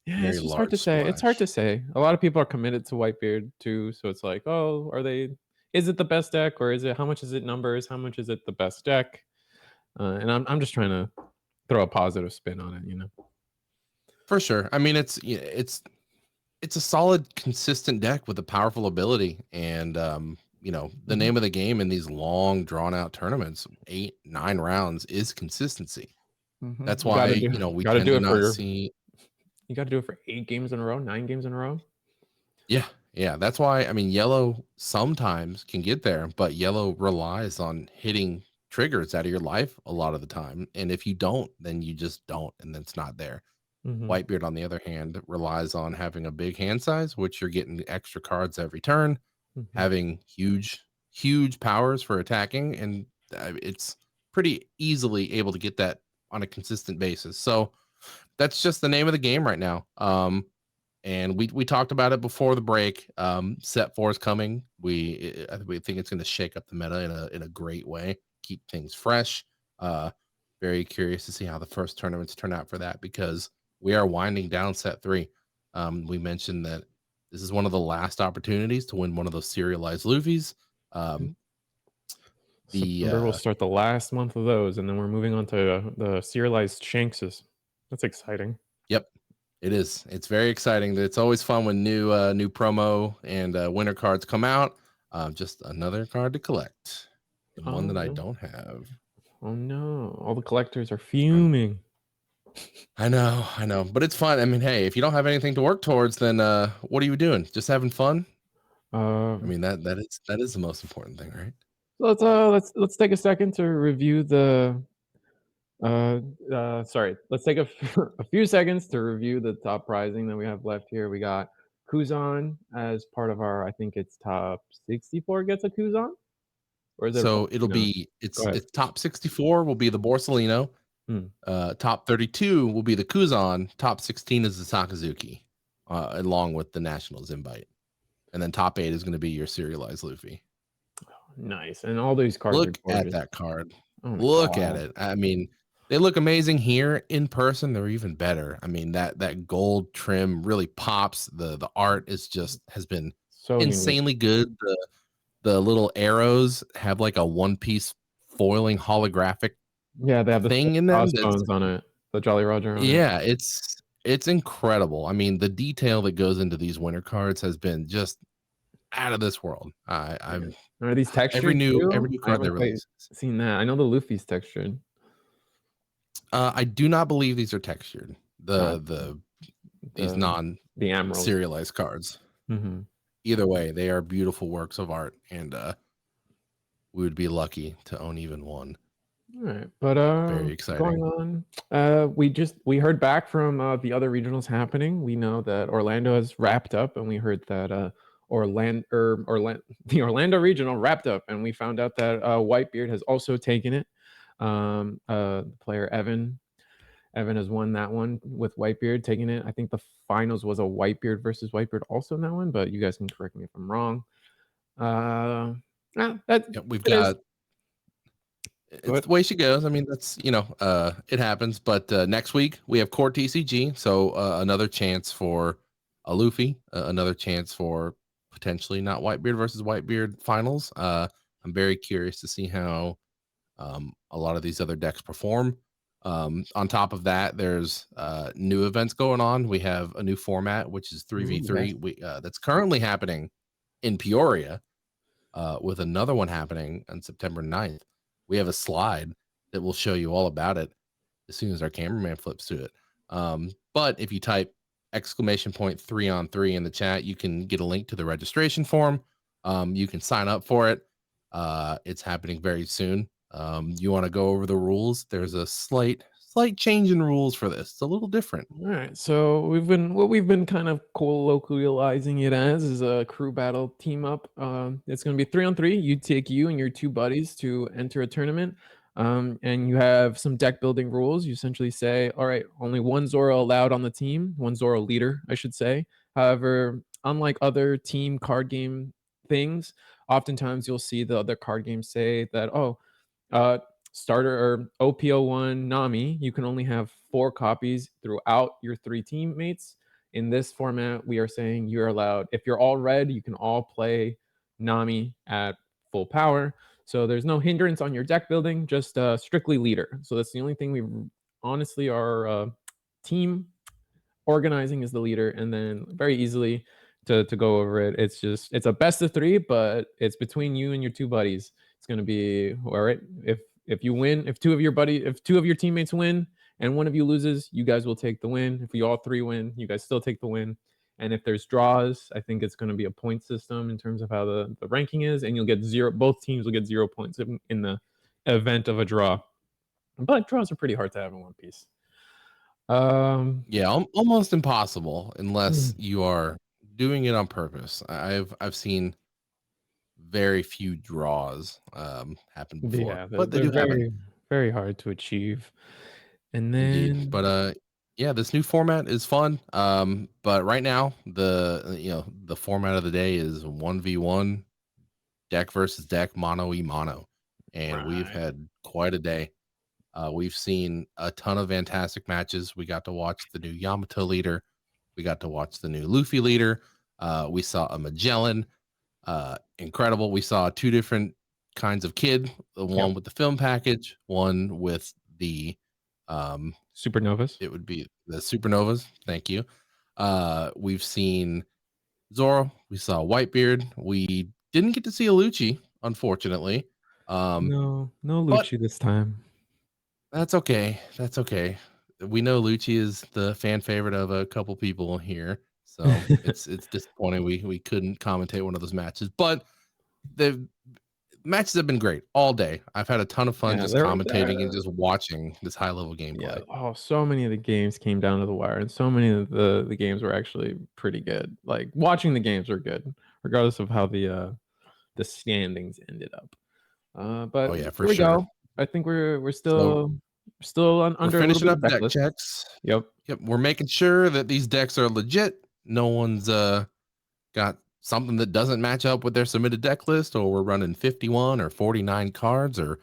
S1: it's just hard to say. It's hard to say. A lot of people are committed to Whitebeard too, so it's like, oh, are they? Is it the best deck, or is it? How much is it numbers? How much is it the best deck? And I'm just trying to throw a positive spin on it,
S2: For sure. I mean, it's a solid, consistent deck with a powerful ability, and the name of the game in these long, drawn out tournaments, 8, 9 rounds, is consistency. That's why we tend to not see.
S1: You got to do it for 8 games in a row, 9 games in a row.
S2: Yeah, that's why. I mean, yellow sometimes can get there, but yellow relies on hitting triggers out of your life a lot of the time, and if you don't, then you just don't, and then it's not there. Whitebeard, on the other hand, relies on having a big hand size, which you're getting extra cards every turn, having huge powers for attacking, and it's pretty easily able to get that on a consistent basis. So that's just the name of the game right now. And we talked about it before the break. Set 4 is coming. We think it's going to shake up the meta in a great way, keep things fresh. Very curious to see how the first tournaments turn out for that, because we are winding down set 3. We mentioned that this is one of the last opportunities to win one of those serialized Luffy's.
S1: September will start the last month of those, and then we're moving on to the serialized Shankses. That's exciting.
S2: Yep, it is. It's very exciting. It's always fun when new promo and winter cards come out. Just another card to collect, and one that I don't have.
S1: Oh no! All the collectors are fuming.
S2: I know, but it's fun. I mean, hey, if you don't have anything to work towards, then what are you doing? Just having fun? I mean, that is the most important thing, right?
S1: Let's take a second to review the. Sorry. Let's take a few seconds to review the top prizing that we have left here. We got Kuzan as part of our. I think it's top 64 gets a Kuzan.
S2: Or is it? So it'll be it's top 64 will be the Borsalino. Top 32 will be the Kuzan. Top 16 is the Sakazuki, along with the Nationals invite, and then top 8 is going to be your serialized Luffy.
S1: Nice. And all these cards.
S2: Look at that card. Look at it. I mean, they look amazing here in person. They're even better. I mean, that gold trim really pops. The art is has been so insanely good. the little arrows have like a one-piece foiling holographic
S1: Yeah, they have the
S2: thing in them. That's
S1: crossbones on it, the Jolly Roger on it.
S2: yeah, it's incredible. I mean, the detail that goes into these winter cards has been just out of this world. I'm
S1: Are these
S2: every
S1: textured
S2: new
S1: too? I
S2: card they
S1: haven't quite
S2: release.
S1: seen that. I know the Luffy's textured.
S2: I do not believe these are textured.
S1: Got
S2: These
S1: the emerald.
S2: non-serialized cards.
S1: Mm-hmm.
S2: Either way, they are beautiful works of art, and we would be lucky to own even one.
S1: All right, but
S2: Very exciting.
S1: going on, we heard back from the other regionals happening. We know that Orlando has wrapped up, and we heard that the Orlando regional wrapped up, and we found out that Whitebeard has also taken it. The player Evan has won that one with Whitebeard taking it. I think the finals was a Whitebeard versus Whitebeard also in that one, but you guys can correct me if I'm wrong.
S2: We've got it's the way she goes. I mean, that's it happens. But next week we have Core TCG, so another chance for a Luffy, another chance for potentially not Whitebeard versus Whitebeard finals. I'm very curious to see how a lot of these other decks perform. On top of that, there's new events going on. We have a new format, which is 3v3. That's currently happening in Peoria, with another one happening on September 9th. We have a slide that will show you all about it as soon as our cameraman flips to it. But if you type !3on3 in the chat, you can get a link to the registration form. You can sign up for it. It's happening very soon. You want to go over the rules? There's a slight change in rules for this. It's a little different.
S1: All right, so we've been kind of colloquializing it as is a crew battle team up. It's going to be 3-on-3. You take you and your two buddies to enter a tournament, and you have some deck building rules. You essentially say, all right, only one Zoro allowed on the team, one Zoro leader, I should say. However, unlike other team card game things, oftentimes you'll see the other card games say that, starter or OPO1 Nami, you can only have 4 copies throughout your 3 teammates. In this format, we are saying you're allowed, if you're all red, you can all play Nami at full power. So there's no hindrance on your deck building, just strictly leader. So that's the only thing we honestly are team organizing is the leader, and then very easily to go over it. It's a best of 3, but it's between you and your two buddies. It's going to be all right. If you win, if two of your teammates win and one of you loses, you guys will take the win. If you all 3 win, you guys still take the win. And if there's draws, I think it's going to be a point system in terms of how the ranking is, and you'll get 0. Both teams will get 0 points in the event of a draw. But draws are pretty hard to have in One Piece.
S2: Yeah, almost impossible unless you are doing it on purpose. I've seen very few draws happen before,
S1: Yeah,
S2: but they do happen.
S1: very hard to achieve. And then
S2: Indeed. But yeah, this new format is fun. But right now the format of the day is 1v1 deck versus deck, mono e mono, and we've had quite a day. We've seen a ton of fantastic matches. We got to watch the new Yamato leader. We got to watch the new Luffy leader. We saw a Magellan. Incredible. We saw 2 different kinds of kid. The one with the film package, one with the
S1: supernovas.
S2: It would be the supernovas. Thank you. We've seen Zoro. We saw Whitebeard. We didn't get to see a Lucci, unfortunately.
S1: No Lucci this time.
S2: That's okay. That's okay. We know Lucci is the fan favorite of a couple people here, so it's disappointing we couldn't commentate one of those matches. But the matches have been great all day. I've had a ton of fun just commentating and just watching this high level gameplay.
S1: Yeah. Oh, so many of the games came down to the wire, and so many of the games were actually pretty good. Like watching the games were good, regardless of how the standings ended up. But
S2: oh yeah, for
S1: here
S2: sure.
S1: we go. I think we're still under
S2: finishing up deck
S1: checklist.
S2: checks.
S1: Yep.
S2: We're making sure that these decks are legit. No one's got something that doesn't match up with their submitted deck list, or we're running 51 or 49 cards, or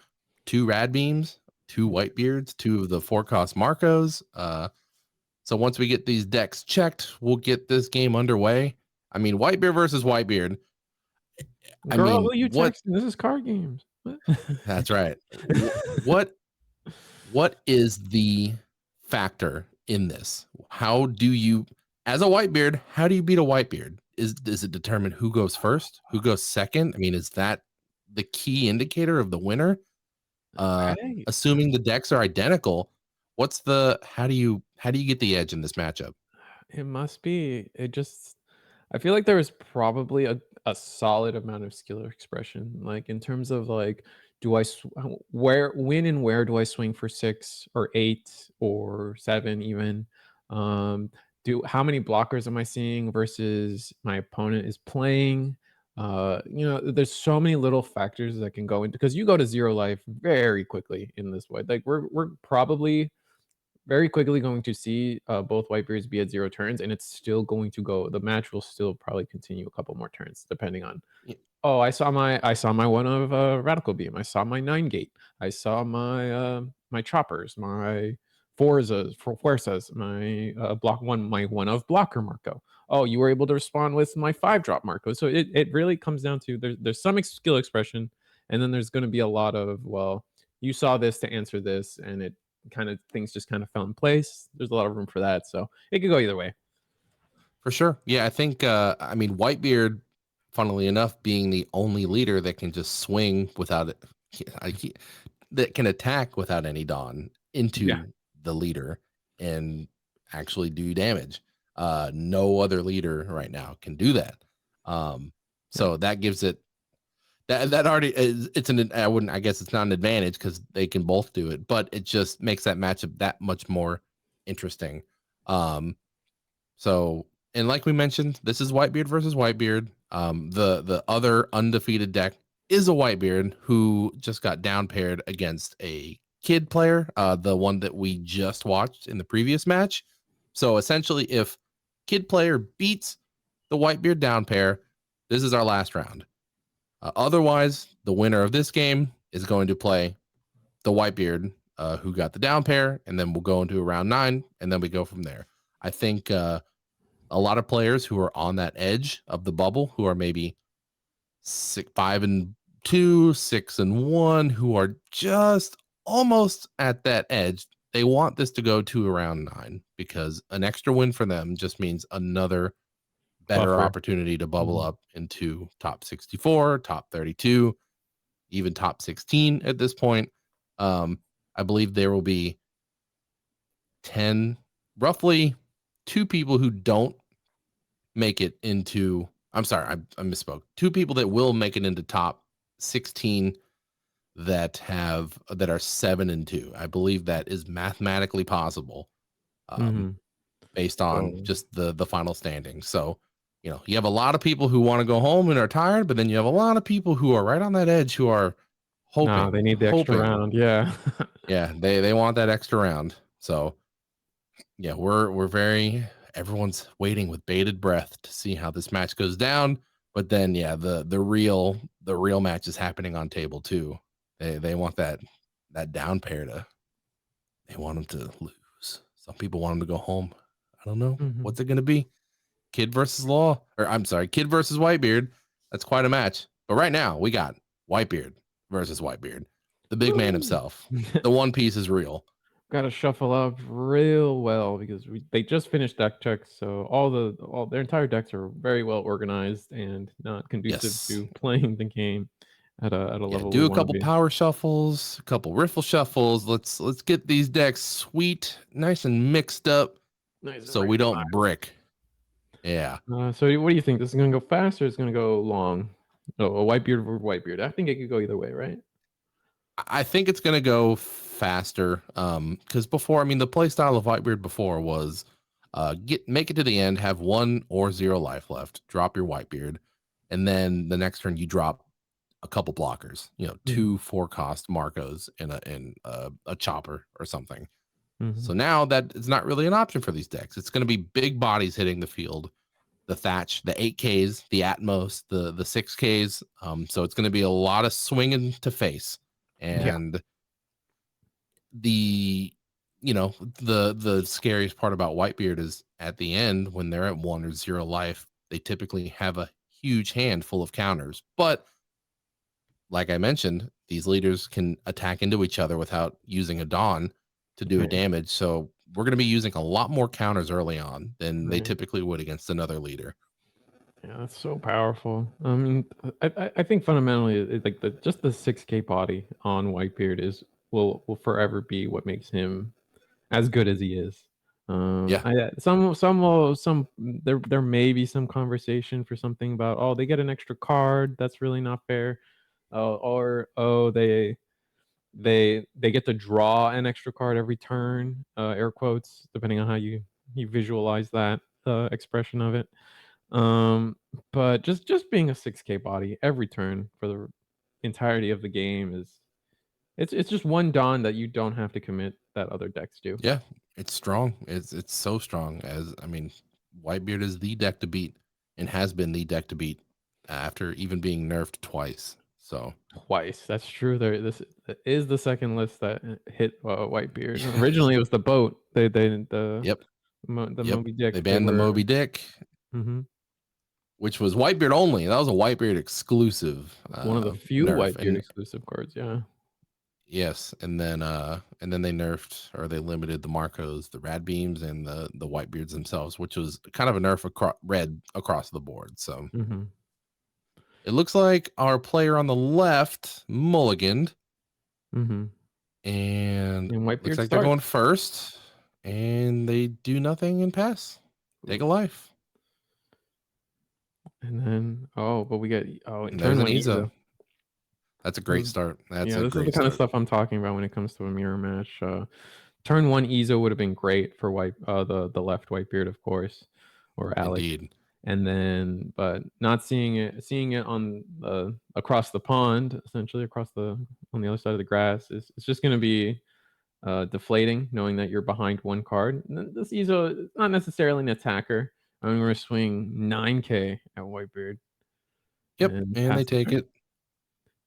S2: 2 rad beams, 2 Whitebeards, 2 of the 4-cost Marcos. So once we get these decks checked, we'll get this game underway. I mean, Whitebeard versus Whitebeard. I
S1: Girl,
S2: mean,
S1: who you
S2: what?
S1: texting? This is card games. What?
S2: That's right. What what is the factor in this? How do you, as a Whitebeard, how do you beat a Whitebeard? Is it determine who goes first, who goes second? I mean, is that the key indicator of the winner?
S1: I
S2: Assuming the decks are identical, what's the how do you get the edge in this matchup?
S1: It must be. It just I feel like there was probably a solid amount of skill expression, like, in terms of, like, do I sw where when and where do I swing for 6 or 8 or 7 even? Um, do how many blockers am I seeing versus my opponent is playing? There's so many little factors that can go into because you go to 0 life very quickly in this way. Like, we're probably very quickly going to see both Whitebeards be at 0 turns, and it's still going to go. The match will still probably continue a couple more turns, depending on.
S2: Y-
S1: Oh, I saw my one of Radical Beam. I saw my 9 gate. I saw my choppers, my Fuerzas, my block one, my one of blocker Marco. Oh, you were able to respond with my 5 drop Marco. So it really comes down to there's some skill expression, and then there's going to be a lot of, well, you saw this to answer this, and it kind of things just kind of fell in place. There's a lot of room for that, so it could go either way.
S2: For sure. Yeah, I think I mean Whitebeard, funnily enough, being the only leader that can just swing without it, I, that can attack without any dawn
S1: Yeah,
S2: into the leader and actually do damage. No other leader right now can do that. Um,
S1: yeah.
S2: so that gives it that already is, it's an I wouldn't I guess it's not an advantage because they can both do it, but it just makes that matchup that much more interesting. Um, so, and like we mentioned, this is Whitebeard versus Whitebeard. The other undefeated deck is a Whitebeard who just got down paired against a kid player, the one that we just watched in the previous match. So essentially, if kid player beats the Whitebeard down pair, this is our last round. Otherwise, the winner of this game is going to play the Whitebeard who got the down pair, and then we'll go into a round 9, and then we go from there. I think a lot of players who are on that edge of the bubble, who are maybe 5-2, 6-1, who are just almost at that edge. They want this to go to around 9 because an extra win for them just means another better
S1: Buffer.
S2: opportunity to bubble
S1: Mhm.
S2: up into top 64, top 32, even top 16 at this point. Um, I believe there will be 10, roughly 2 people who don't make it into, I'm sorry, I misspoke. 2 people that will make it into top 16 that are 7-2. I believe that is mathematically possible, um,
S1: Mhm.
S2: based on
S1: So,
S2: just the final standing. So, you have a lot of people who want to go home and are tired, but then you have a lot of people who are right on that edge who are
S1: nah, they need the extra
S2: hoping.
S1: round, yeah.
S2: Yeah, they want that extra round. So yeah, we're very everyone's waiting with bated breath to see how this match goes down. But then yeah, the real match is happening on table 2. They want that down pair to they want them to lose. Some people want them to go home. I don't know.
S1: Mhm.
S2: What's it gonna be? Kid versus Law, or I'm sorry, Kid versus Whitebeard. That's quite a match. But right now we got Whitebeard versus Whitebeard. The big man
S1: Woo!
S2: himself. The One Piece is real.
S1: Gotta shuffle up real well because they just finished deck checks, so all their entire decks are very well organized and not conducive
S2: Yes.
S1: to playing the game at a
S2: Yeah,
S1: level we
S2: do a
S1: wanna
S2: couple
S1: be.
S2: power shuffles, a couple riffle shuffles. Let's get these decks sweet, nice and mixed up,
S1: Nice and
S2: so we
S1: ready to
S2: don't brick. Yeah,
S1: So what do you think? This is gonna go fast or it's gonna go long? Oh, a Whitebeard or Whitebeard. I think it could go either way, right?
S2: I think it's gonna go faster. Because before, I mean, the play style of Whitebeard before was, make it to the end, have 1 or 0 life left, drop your Whitebeard, and then the next turn you drop a couple blockers.
S1: Mhm.
S2: 2 4-cost Marcos in a chopper or something.
S1: Mhm.
S2: So now that is not really an option for these decks. It's going to be big bodies hitting the field, the Thatch, the 8Ks, the Atmos, the 6Ks. So it's going to be a lot of swinging to face,
S1: Yeah.
S2: and the the scariest part about Whitebeard is at the end when they're at 1 or 0 life, they typically have a huge hand full of counters. But like I mentioned, these leaders can attack into each other without using a Dawn to do
S1: Right.
S2: damage. So we're going to be using a lot more counters early on than they
S1: Right.
S2: typically would against another leader.
S1: Yeah, that's so powerful. I mean, I think fundamentally, like just the 6K body on Whitebeard will forever be what makes him as good as he is.
S2: Yeah.
S1: There may be some conversation for something about, oh, they get an extra card, that's really not fair, or oh, they get to draw an extra card every turn, air quotes, depending on how you visualize that expression of it. But just being a 6K body every turn for the entirety of the game is it's just one Dawn that you don't have to commit that other decks do.
S2: Yeah. It's strong. It's so strong. As I mean, Whitebeard is the deck to beat and has been the deck to beat after even being nerfed twice. So
S1: Twice. That's true. This is the second list that hit Whitebeard. Originally, it was the boat.
S2: yep.
S1: The
S2: Yep.
S1: Moby Dick.
S2: They
S1: They
S2: banned the
S1: were.
S2: Moby Dick,
S1: Mhm.
S2: which was Whitebeard only. That was a Whitebeard exclusive
S1: One of the few
S2: nerf.
S1: Whitebeard
S2: And
S1: exclusive cards. Yeah.
S2: yes, and then they nerfed or they limited the Marcos, the Rad Beams, and the Whitebeards themselves, which was kind of a nerf red across the board. So
S1: Mhm.
S2: it looks like our player on the left mulliganed,
S1: Mhm.
S2: and
S1: And
S2: looks
S1: Whitebeard
S2: like they're
S1: starts.
S2: going first, and they do nothing and pass. Take a life.
S1: And then but we get in
S2: And there's
S1: turn
S2: an
S1: one
S2: Ezo.
S1: Ezo.
S2: That's a
S1: This
S2: great
S1: is
S2: start. That's
S1: Yeah,
S2: a
S1: this is the
S2: great
S1: kind of
S2: start.
S1: stuff I'm talking about when it comes to a mirror match. Turn one Ezo would have been great for the left Whitebeard, of course, or Alec.
S2: Indeed.
S1: And then, but not seeing it on across the pond, essentially on the other side of the grass, it's just going to be deflating, knowing that you're behind one card. And then this Ezo is not necessarily an attacker. I'm going to swing 9K at Whitebeard
S2: Yep,
S1: and
S2: and
S1: pass
S2: they
S1: the
S2: take
S1: turn.
S2: it.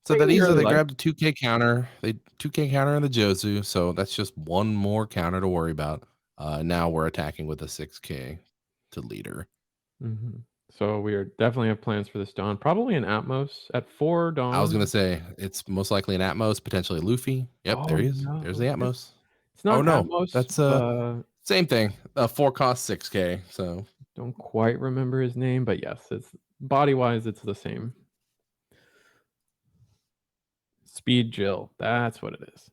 S2: So that
S1: Taking the
S2: Ezo,
S1: early
S2: they
S1: life.
S2: grabbed a 2K counter. They 2K counter in the Jozu, so that's just one more counter to worry about. Now we're attacking with a 6K to leader.
S1: Mm-hmm. So we are definitely have plans for this Dawn. Probably an Atmos at 4
S2: I was gonna
S1: Dawn.
S2: say it's most likely an Atmos, potentially a Luffy. Yep, there
S1: Oh
S2: he is. There's the
S1: no,
S2: Atmos.
S1: it's
S2: Oh
S1: not
S2: no,
S1: Atmos,
S2: that's
S1: but
S2: same thing. 4 cost 6K. So
S1: don't quite remember his name. But yes, it's body wise, it's the same. Speed Jill, that's what it is.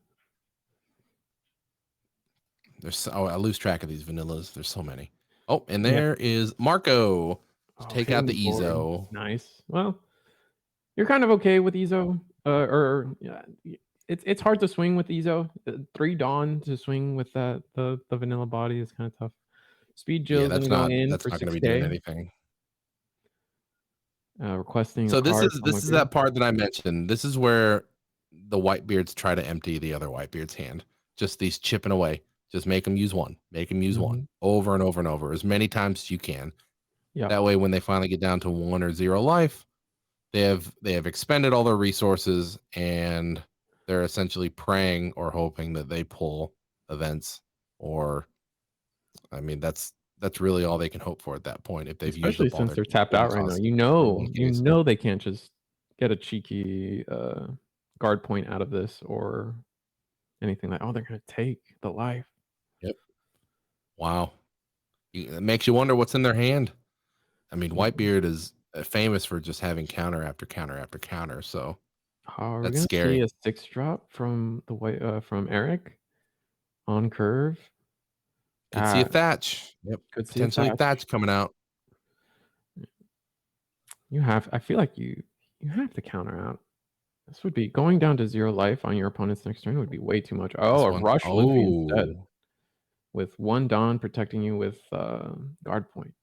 S2: I lose track of these vanillas. There's so many. Oh, and
S1: Yeah.
S2: there is Marco to
S1: Oh,
S2: take out
S1: hitting the
S2: the
S1: board.
S2: Ezo.
S1: Nice. Well, you're kind of okay with Ezo, or yeah, it's hard to swing with Ezo. 3 Dawn to swing with the vanilla body is kind of tough. Speed
S2: Yeah,
S1: Jill's gonna go in
S2: that's
S1: for
S2: not gonna be doing
S1: 6K.
S2: anything.
S1: Requesting a
S2: So
S1: card from
S2: this is
S1: Whitebeard.
S2: that part that I mentioned. This is where the Whitebeards try to empty the other Whitebeard's hand. Just these chipping away. Just make them use one. Make them use one
S1: Mhm.
S2: over and over and over as many times as you can.
S1: Yeah.
S2: That way, when they finally get down to 1 or 0 life, they have expended all their resources and they're essentially praying or hoping that they pull events. Or, I mean, that's really all they can hope for at that point if they've used
S1: Especially
S2: up all
S1: since
S2: their
S1: they're tapped
S2: one
S1: out right now.
S2: cost
S1: You
S2: or
S1: know,
S2: 1Ks.
S1: they can't just get a cheeky guard point out of this or anything like, oh, they're gonna take the life.
S2: Yep. Wow. It makes you wonder what's in their hand. I mean,
S1: Mhm.
S2: Whitebeard is famous for just having counter after counter after counter. So
S1: Are we
S2: that's
S1: gonna see
S2: scary.
S1: a 6 drop from from Eric on curve?
S2: Could see a
S1: That
S2: Thatch. Yep.
S1: could see a
S2: Potentially a
S1: Thatch.
S2: Thatch coming out.
S1: I feel like you have to counter out. This would be going down to 0 life on your opponent's next turn would be way too much. Oh,
S2: This
S1: a
S2: one.
S1: rush Luffy instead
S2: Oh,
S1: with 1 Dawn protecting you with guard point.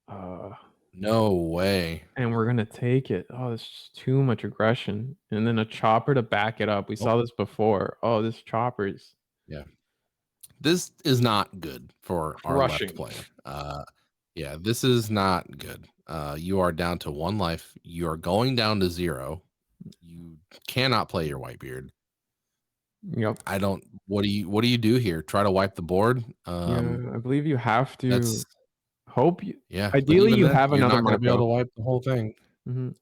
S1: Uh,
S2: no way.
S1: and we're gonna take it. Oh, this is too much aggression. And then a chopper to back it up. We
S2: Oh,
S1: saw this before. Oh, this chopper's
S2: yeah. This is not good for our left
S1: crushing.
S2: player. Yeah, this is not good. You are down to 1 life. You are going down to 0. You cannot play your Whitebeard.
S1: Yep.
S2: I don't. What do you do here? Try to wipe the board?
S1: Yeah, I believe you have
S2: That's
S1: to Hope you.
S2: Yeah, but
S1: Ideally,
S2: even
S1: you
S2: then,
S1: have
S2: you're
S1: another
S2: not going to be able to
S1: Marco.
S2: wipe the whole thing.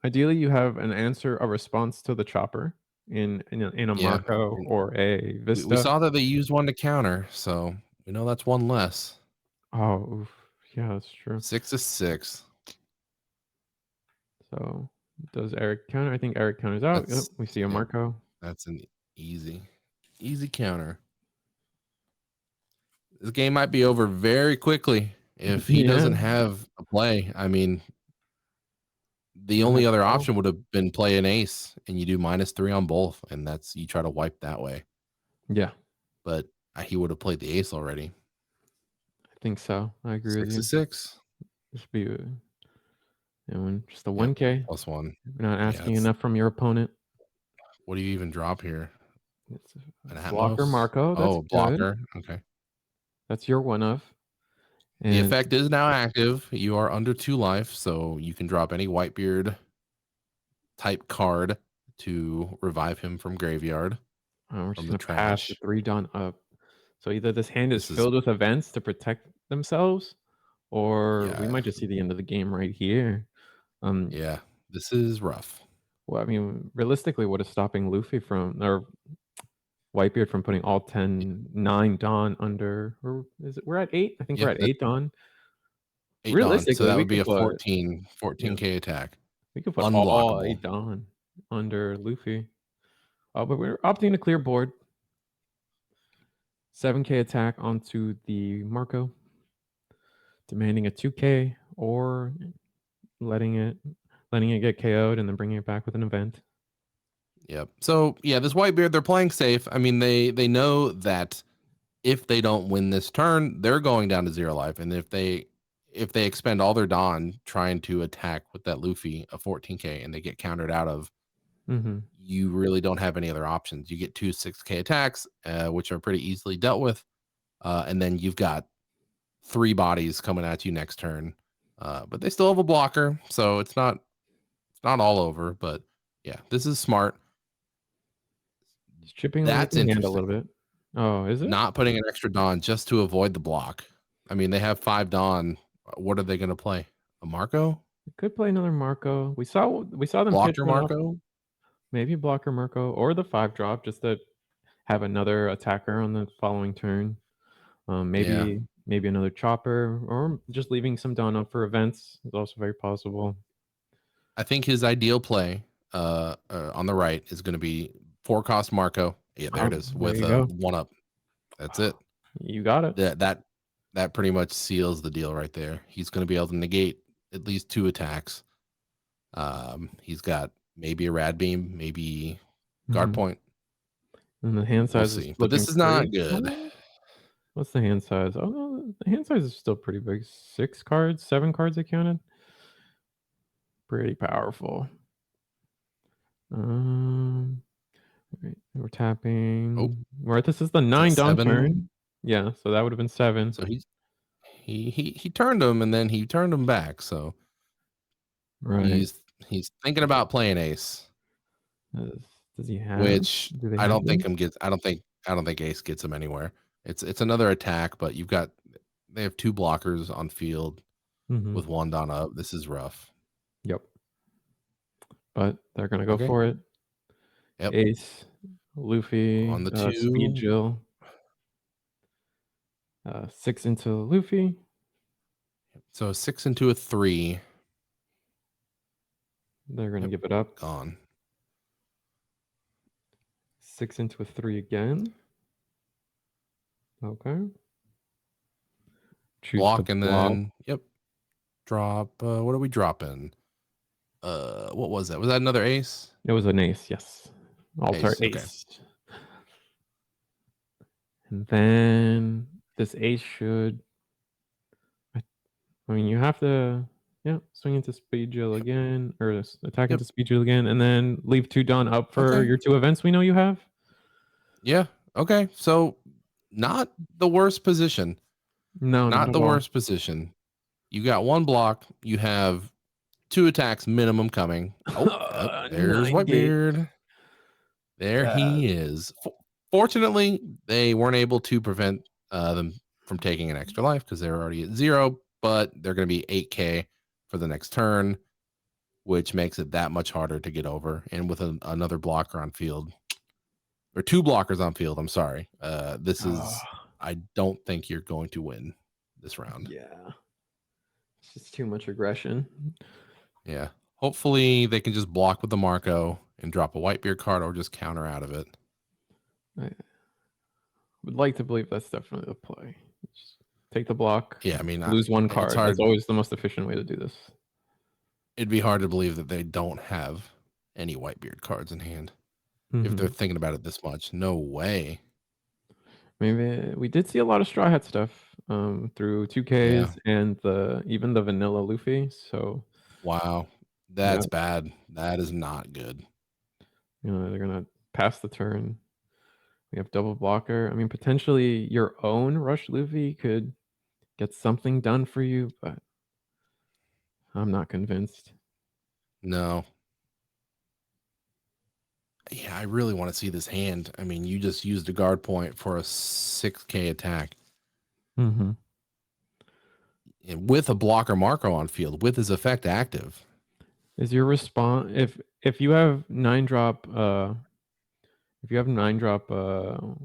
S1: Ideally, you have an answer, a response to the chopper in a
S2: Yeah,
S1: Marco or a
S2: we
S1: Vista.
S2: saw that they used one to counter, so we know that's one less.
S1: Oh, oof. Yeah, that's true.
S2: 6 to 6.
S1: So does Eric counter? I think Eric counters out. Yep, we see a
S2: Yep,
S1: Marco.
S2: that's an easy counter. This game might be over very quickly if he
S1: Yeah.
S2: doesn't have a play. I mean, the
S1: Go ahead,
S2: only other
S1: call.
S2: option would have been play an ace, and you do -3 on both, and that's you try to wipe that way.
S1: Yeah,
S2: But he would have played the ace already.
S1: I think so. I agree with
S2: 6 to
S1: you.
S2: 6.
S1: Just be just a
S2: Yep,
S1: 1K.
S2: +1.
S1: You're not
S2: Yeah,
S1: asking
S2: it's,
S1: enough from your opponent.
S2: what do you even drop here?
S1: It's
S2: An
S1: a blocker
S2: Atmos?
S1: Marco. That's
S2: Oh,
S1: good.
S2: blocker. Okay.
S1: That's your one of.
S2: The
S1: And
S2: effect is now active. You are under 2 life, so you can drop any Whitebeard type card to revive him from graveyard,
S1: we're
S2: from
S1: just
S2: the
S1: gonna pass the
S2: trash.
S1: 3 Dawn up. So either this hand is
S2: This is,
S1: filled with events to protect themselves, or we
S2: yeah,
S1: might just see the end of the game right here.
S2: yeah. This is rough.
S1: Well, I mean, realistically, what is stopping Luffy from or Whitebeard from putting all 9 Dawn under? Or is it? We're at 8. I think we're
S2: Yeah,
S1: at 8 Dawn.
S2: 8 Dawn. So
S1: Realistically,
S2: that
S1: we
S2: would be
S1: could
S2: a
S1: put
S2: 14K attack.
S1: we could put all 8
S2: Unblockable.
S1: Dawn under Luffy. But we're opting to clear board. 7K attack onto the Marco, demanding a 2K or letting it get KO'd and then bringing it back with an event.
S2: Yep. So yeah, this Whitebeard, they're playing safe. I mean, they know that if they don't win this turn, they're going down to 0 life. And if they expend all their Dawn trying to attack with that Luffy, a 14K, and they get countered out of, you really don't have any other options. You get 2 6K attacks, which are pretty easily dealt with. And then you've got 3 bodies coming at you next turn. But they still have a blocker, so it's not all over. But yeah, this is smart.
S1: It's chipping away at
S2: That's
S1: the hand a little
S2: interesting.
S1: bit. Oh, is it?
S2: Not putting an extra Dawn just to avoid the block. I mean, they have 5 Dawn. What are they going to play? A Marco?
S1: Could play another Marco. We saw them pitch
S2: Blocker
S1: one off.
S2: Marco?
S1: Maybe blocker Marco or the 5 drop just to have another attacker on the following turn.
S2: Yeah.
S1: Maybe another chopper or just leaving some Dawn up for events is also very possible.
S2: I think his ideal play on the right is going to be 4-cost Marco. Yeah, there it is with a 1-up. That's it.
S1: You got it.
S2: That pretty much seals the deal right there. He's going to be able to negate at least 2 attacks. He's got maybe a Rad Beam, maybe Guard Point.
S1: And the hand size
S2: We'll see.
S1: is
S2: But this is not good.
S1: What's the hand size? Oh, no, the hand size is still pretty big. 6 cards, 7 cards I counted. Pretty powerful. We're tapping. Right, this is the 9 Dawn turn. Yeah, so that would have been 7.
S2: So he turned him and then he turned him back. So
S1: right.
S2: He's thinking about playing ace.
S1: Does he have?
S2: Which I don't think I don't think ace gets him anywhere. It's another attack, but they have 2 blockers on field with 1 Dawn up. This is rough.
S1: Yep. But they're gonna go for it.
S2: Yep.
S1: Ace, Luffy
S2: on the 2.
S1: Speed Jill. 6 into Luffy.
S2: So 6 into a 3.
S1: They're gonna give it up.
S2: Gone.
S1: 6 into a 3 again. Okay. Choose
S2: block and then drop. What are we dropping? What was that? Was that another ace?
S1: It was an ace, yes. Alter ace.
S2: Okay.
S1: And then this ace should. I mean, you have to, swing into Speed Jill again, or attack into Speed Jill again, and then leave 2 Dawn up for your 2 events we know you have.
S2: Yeah. Okay. So not the worst position.
S1: No,
S2: not the worst position. You got 1 block. You have 2 attacks minimum coming. Oh, there's Whitebeard. There he is. Fortunately, they weren't able to prevent them from taking an extra life because they were already at 0. but they're going to be 8K for the next turn, which makes it that much harder to get over. And with another blocker on field, or 2 blockers on field, I'm sorry. This is, I don't think you're going to win this round.
S1: Yeah. It's just too much aggression.
S2: Yeah. Hopefully they can just block with the Marco and drop a Whitebeard card or just counter out of it.
S1: I would like to believe that's definitely the play. Just take the block.
S2: Yeah, I mean,
S1: lose one card.
S2: it's hard.
S1: That's always the most efficient way to do this.
S2: It'd be hard to believe that they don't have any Whitebeard cards in hand. If they're thinking about it this much. No way.
S1: Maybe we did see a lot of Straw Hat stuff through 2Ks and even the vanilla Luffy. So
S2: wow, that's bad. That is not good.
S1: You know, they're gonna pass the turn. We have double blocker. I mean, potentially your own Rush Luffy could get something done for you, but I'm not convinced.
S2: No. Yeah, I really want to see this hand. I mean, you just used a guard point for a 6K attack.
S1: Mm-hmm.
S2: And with a blocker Marco on field, with his effect active.
S1: Is your response if you have 9-drop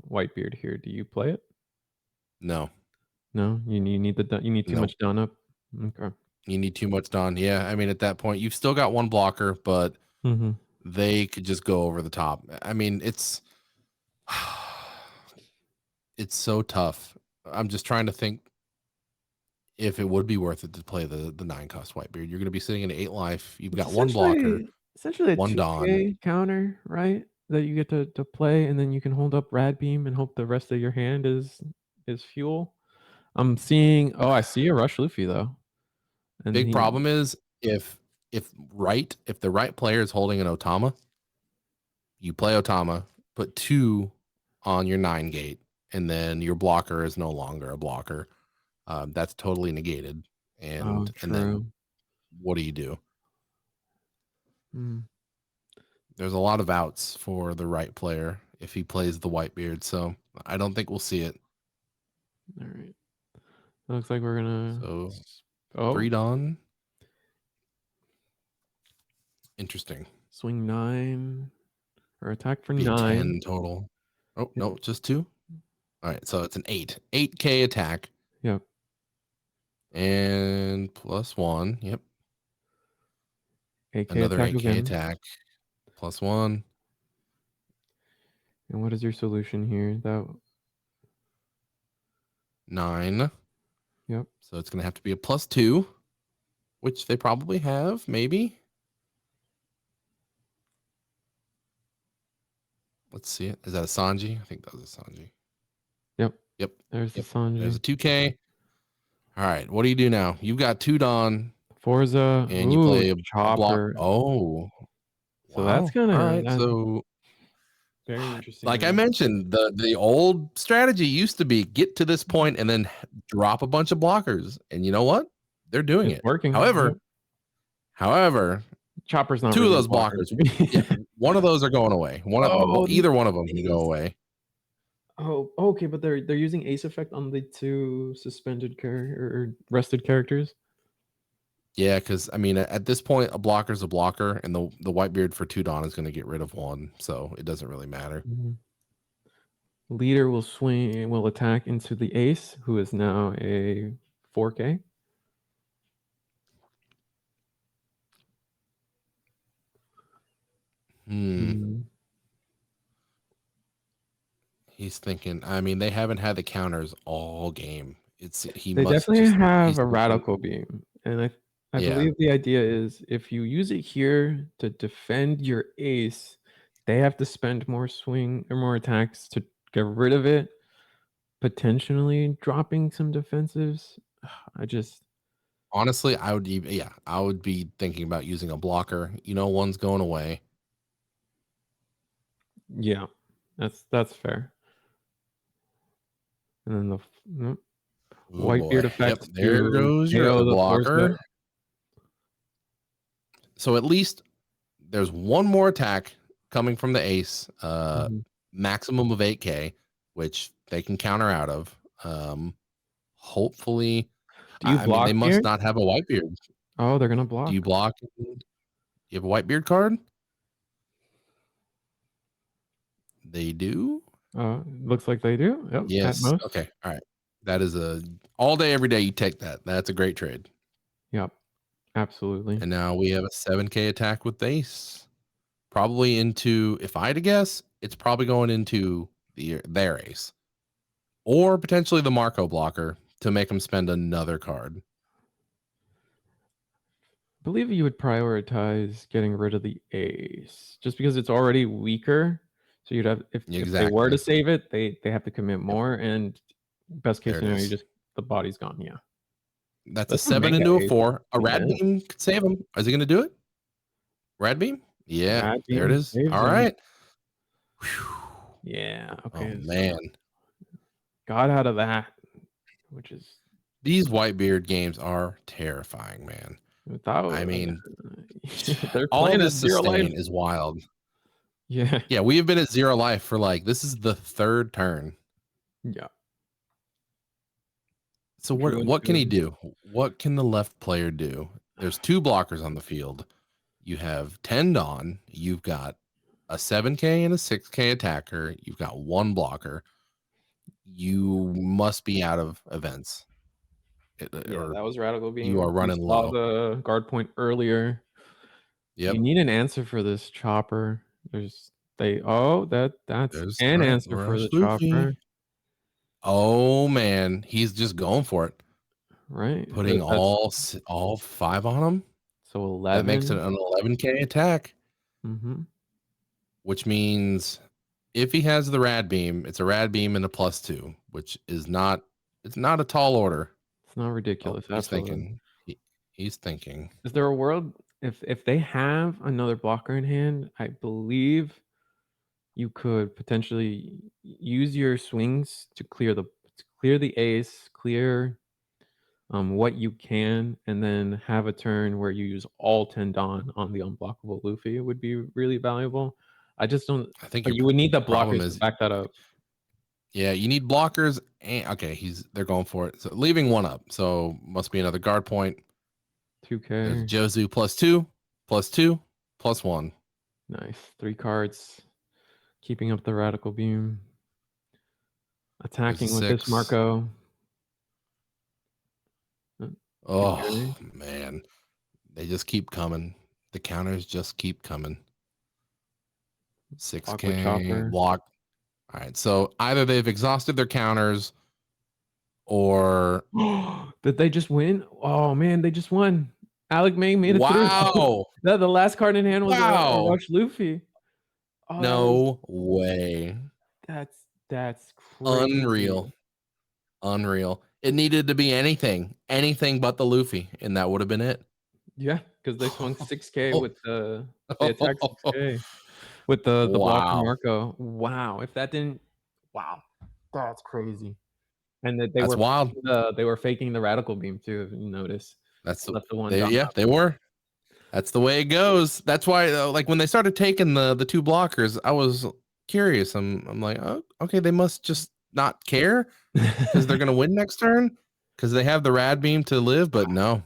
S1: Whitebeard here, do you play it?
S2: No.
S1: No, you need too much done up. Okay.
S2: You need too much done. Yeah, I mean, at that point, you've still got one blocker, but they could just go over the top. I mean, it's so tough. I'm just trying to think if it would be worth it to play the 9-cost Whitebeard. You're going to be sitting at 8 life. You've got one blocker,
S1: essentially a
S2: one
S1: 2K
S2: Dawn
S1: counter, right? That you get to play, and then you can hold up Rad Beam and hope the rest of your hand is fuel. I'm seeing. Oh, I see a Rush Luffy though.
S2: And big problem is if the right player is holding an Otama, you play Otama, put 2 on your 9 gate, and then your blocker is no longer a blocker. That's totally negated. And then what do you do? There's a lot of outs for the right player if he plays the Whitebeard, so I don't think we'll see it.
S1: All right. It looks like we're gonna
S2: 3 Dawn. Interesting.
S1: Swing 9 or attack for 9.
S2: 10 total. Oh, no, just 2. All right, so it's an 8K attack.
S1: Yep.
S2: And +1. Yep.
S1: 8K
S2: another
S1: attack
S2: 8K
S1: again.
S2: attack. +1.
S1: And what is your solution here? That
S2: 9.
S1: Yep.
S2: So it's gonna have to be a +2, which they probably have, maybe. Let's see it. Is that a Sanji? I think that was a Sanji.
S1: Yep.
S2: Yep.
S1: There's the Sanji.
S2: There's a 2K. All right. What do you do now? You've got 2 Dawn.
S1: Forza.
S2: And you play a
S1: Chopper.
S2: Oh.
S1: So that's gonna.
S2: All right. So
S1: very interesting.
S2: Like I mentioned, the old strategy used to be get to this point and then drop a bunch of blockers. And you know what? They're doing it.
S1: Working.
S2: However,
S1: Chopper's not
S2: 2 of those blockers. One of those are going away. Either one of them can go away.
S1: Oh, okay, but they're using Ace effect on the 2 suspended or rested characters.
S2: Yeah, because I mean, at this point, a blocker's a blocker, and the Whitebeard for 2 Dawn is going to get rid of 1, so it doesn't really matter.
S1: Leader will attack into the Ace, who is now a 4K.
S2: He's thinking. I mean, they haven't had the counters all game.
S1: They definitely have a Radical Beam, and I believe the idea is if you use it here to defend your Ace, they have to spend more swing or more attacks to get rid of it, potentially dropping some defensives.
S2: Honestly, I would be thinking about using a blocker. You know, one's going away.
S1: Yeah, that's fair. And then the Whitebeard effect.
S2: Yep, there goes your blocker. So at least there's one more attack coming from the Ace, maximum of 8K, which they can counter out of. Hopefully,
S1: Do you
S2: I mean,
S1: block
S2: they must
S1: here?
S2: not have a Whitebeard.
S1: Oh, they're gonna
S2: Do
S1: block.
S2: you block? You have a Whitebeard card? They do?
S1: Looks like they do. Yep, at
S2: Yes.
S1: most.
S2: Okay. All right. That is a all day, every day you take that. That's a great trade.
S1: Yep, absolutely.
S2: And now we have a 7K attack with Ace. Probably into, if I had to guess, it's probably going into their Ace. Or potentially the Marco blocker to make them spend another card.
S1: I believe you would prioritize getting rid of the ace just because it's already weaker. So you'd have if they were to
S2: Exactly.
S1: save it, they have to commit more. And best case
S2: There it
S1: scenario,
S2: is.
S1: the body's gone. Yeah,
S2: That's a
S1: that's a
S2: 7
S1: mega
S2: into a
S1: ace.
S2: 4. A Rad
S1: Yeah,
S2: Beam could save him. Is he going to do it? Rad Beam? Yeah,
S1: Rad
S2: there it
S1: Beam
S2: is.
S1: saves
S2: All
S1: him.
S2: right.
S1: Yeah.
S2: Oh,
S1: Okay.
S2: man.
S1: Got out of that, which is
S2: These Whitebeard games are terrifying, man.
S1: without.
S2: I mean,
S1: They're
S2: all of
S1: playing at
S2: this
S1: 0 life.
S2: sustain is wild.
S1: Yeah.
S2: Yeah, we have been at 0 life for like, this is the 3rd turn.
S1: Yeah.
S2: So
S1: True and
S2: what can he
S1: true.
S2: do? What can the left player do? There's 2 blockers on the field. You have 10 Dawn. You've got a 7K and a 6K attacker. You've got 1 blocker. You must be out of events.
S1: Yeah,
S2: Or
S1: that was Radical Beam.
S2: you are
S1: We
S2: running
S1: saw
S2: low.
S1: the guard point earlier.
S2: Yep.
S1: You need an answer for this chopper. That's
S2: There's
S1: an answer for
S2: Rush
S1: the
S2: Luffy.
S1: chopper,
S2: Oh man, he's just going for it.
S1: right?
S2: Putting
S1: That's
S2: all 5 on him.
S1: so
S2: That makes it
S1: 11.
S2: an 11K attack,
S1: Mm-hmm.
S2: which means if he has the Rad Beam, it's a Rad Beam and a +2, which is not, it's not a tall order.
S1: It's not
S2: Oh,
S1: ridiculous.
S2: he's
S1: Absolutely.
S2: thinking. He's thinking.
S1: Is there a world if they have another blocker in hand? I believe you could potentially use your swings to clear the ace, clear what you can, and then have a turn where you use all 10 Dawn on the unblockable Luffy would be really valuable. I just don't.
S2: I think
S1: But
S2: your
S1: you would need the
S2: problem
S1: blockers to
S2: is,
S1: back that up.
S2: yeah, you need blockers. And okay, they're going for it. So leaving 1 up. So must be another guard point. There's
S1: 2K.
S2: Jozu +2, +2, +1.
S1: Nice. 3 cards. Keeping up the Radical Beam. Attacking with this
S2: 6.
S1: Marco.
S2: Oh
S1: 2K.
S2: man, they just keep coming. The counters just keep coming. 6K
S1: Chopper.
S2: block. All right, so either they've exhausted their counters, or
S1: Did they just win? Oh man, they just won. Alec May made it through.
S2: wow,
S1: The last card in hand was a
S2: wow,
S1: Rush Luffy. Oh,
S2: no way,
S1: that's crazy.
S2: unreal. It needed to be anything but the Luffy, and that would have been it.
S1: Yeah, because they swung 6K with they attacked 6K with the block from
S2: Wow,
S1: Marco. Wow, if that didn't, wow, that's crazy. And that
S2: that's wild.
S1: they were faking the Radical Beam too. If you notice,
S2: That's
S1: left the one Don
S2: yeah,
S1: up.
S2: they were. That's the way it goes. That's why, like when they started taking the 2 blockers, I was curious. I'm like, oh, okay, they must just not care because they're gonna win next turn because they have the Rad Beam to live. But no,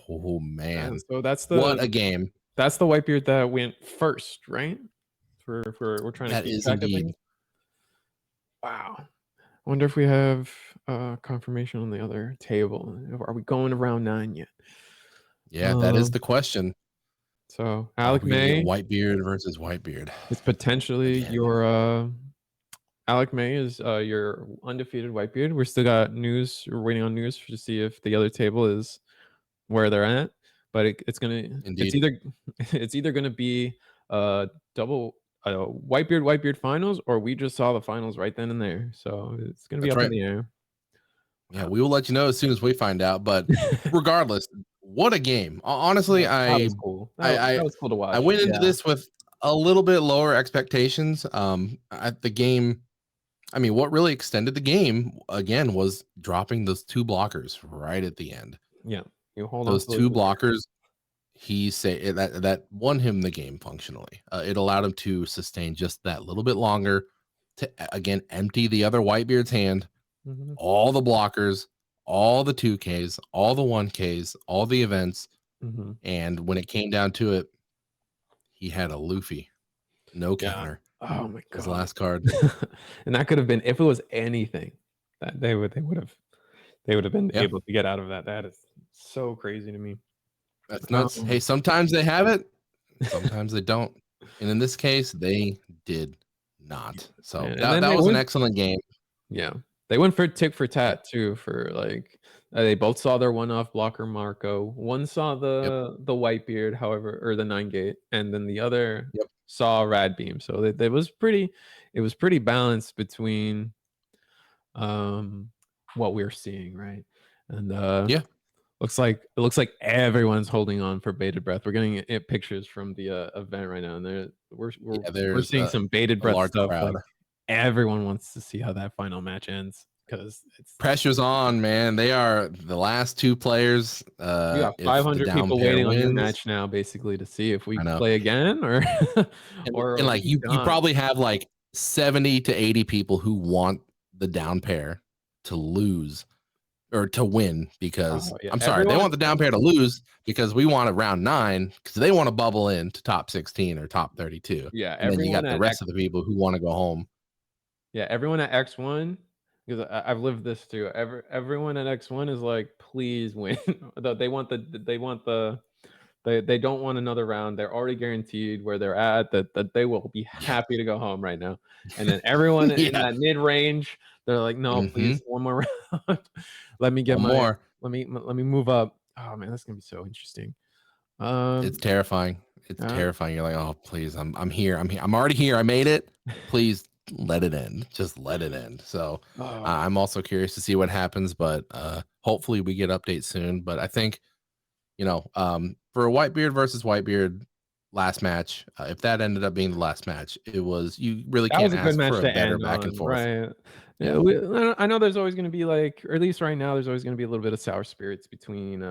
S2: oh man,
S1: So that's
S2: what a game!
S1: That's the Whitebeard that went first, right? We're trying to
S2: That
S1: keep
S2: is
S1: track of
S2: indeed.
S1: things. Wow. I wonder if we have confirmation on the other table. Are we going to round 9 yet?
S2: Yeah, that is the question.
S1: So
S2: Are
S1: Alec
S2: we gonna get
S1: May
S2: Whitebeard versus Whitebeard?
S1: is potentially
S2: Again.
S1: your Alec May is your undefeated Whitebeard. We're still got news. We're waiting on news to see if the other table is where they're at. But it's
S2: Indeed.
S1: it's either gonna be double Whitebeard finals, or we just saw the finals right then and there. So it's gonna be
S2: That's
S1: up in
S2: right.
S1: the air.
S2: Yeah, we will let you know as soon as we find out. But regardless, what a game! Honestly,
S1: That was cool. That was cool to watch.
S2: I went into
S1: Yeah.
S2: this with a little bit lower expectations. At the game, I mean, what really extended the game again was dropping those 2 blockers right at the end.
S1: Yeah. You hold on
S2: Those
S1: to
S2: 2
S1: those.
S2: blockers, he say that won him the game functionally. It allowed him to sustain just that little bit longer to again empty the other Whitebeard's hand.
S1: Mhm.
S2: All the blockers, all the 2Ks, all the 1Ks, all the events.
S1: Mhm.
S2: And when it came down to it, he had a Luffy, no
S1: Yeah.
S2: counter.
S1: Oh my
S2: His
S1: god.
S2: last card.
S1: And that could have been, if it was anything, that they would have been
S2: Yeah.
S1: able to get out of that. That is so crazy to me.
S2: That's nuts.
S1: Um,
S2: Hey, sometimes they have it, sometimes they don't. And in this case, they did not. So
S1: and
S2: that,
S1: then
S2: that
S1: they
S2: was an
S1: went,
S2: excellent game.
S1: yeah, they went for tit for tat too. For like, they both saw their one-off blocker Marco. One saw
S2: Yep.
S1: the Whitebeard, however, or the 9-gate, and then the other
S2: Yep.
S1: saw Rad Beam. So it was pretty balanced between what we're seeing, right? And
S2: Yeah.
S1: it looks like everyone's holding on for bated breath. We're getting pictures from the event right now, and we're
S2: Yeah. There's
S1: seeing some bated
S2: a
S1: breath
S2: large
S1: stuff.
S2: crowd.
S1: Like everyone wants to see how that final match ends because it's
S2: Pressure's on, man. They are the last two players.
S1: we got
S2: If the
S1: 500
S2: down
S1: people
S2: pair
S1: waiting on your
S2: wins,
S1: match now, basically to see if we
S2: I know.
S1: play again or
S2: And,
S1: or
S2: and
S1: are
S2: like
S1: we
S2: you
S1: done?
S2: probably have like 70 to 80 people who want the down pair to lose or to win because
S1: Oh yeah,
S2: I'm sorry, they
S1: everyone.
S2: want the down pair to lose because we want it round 9 because they want to bubble in to top 16 or top 32.
S1: Yeah,
S2: And then you
S1: everyone
S2: got the
S1: at
S2: rest of the people who want to go home.
S1: Yeah, everyone at X1, because I've lived this too. Everyone at X1 is like, please win. They don't want another round. They're already guaranteed where they're at. That they will be
S2: Yeah.
S1: happy to go home right now. And then everyone in
S2: Yeah.
S1: that mid range, they're like, no, please, one more round. Let me get
S2: One more.
S1: let me move up. Oh man, that's gonna be so interesting.
S2: It's terrifying. It's
S1: Uh,
S2: terrifying. You're like, oh, please, I'm here. I'm here. I'm already here. I made it. Please let it end. Just let it end. So
S1: oh,
S2: I'm also curious to see what happens, but hopefully we get updates soon. But I think, for a Whitebeard versus Whitebeard last match, if that ended up being the last match, you really
S1: that was
S2: can't
S1: a good
S2: ask
S1: match
S2: for a
S1: to
S2: better
S1: end
S2: back and
S1: on,
S2: forth.
S1: right? Yeah,
S2: Yeah.
S1: I know there's always going to be like, or at least right now, there's always going to be a little bit of sour spirits between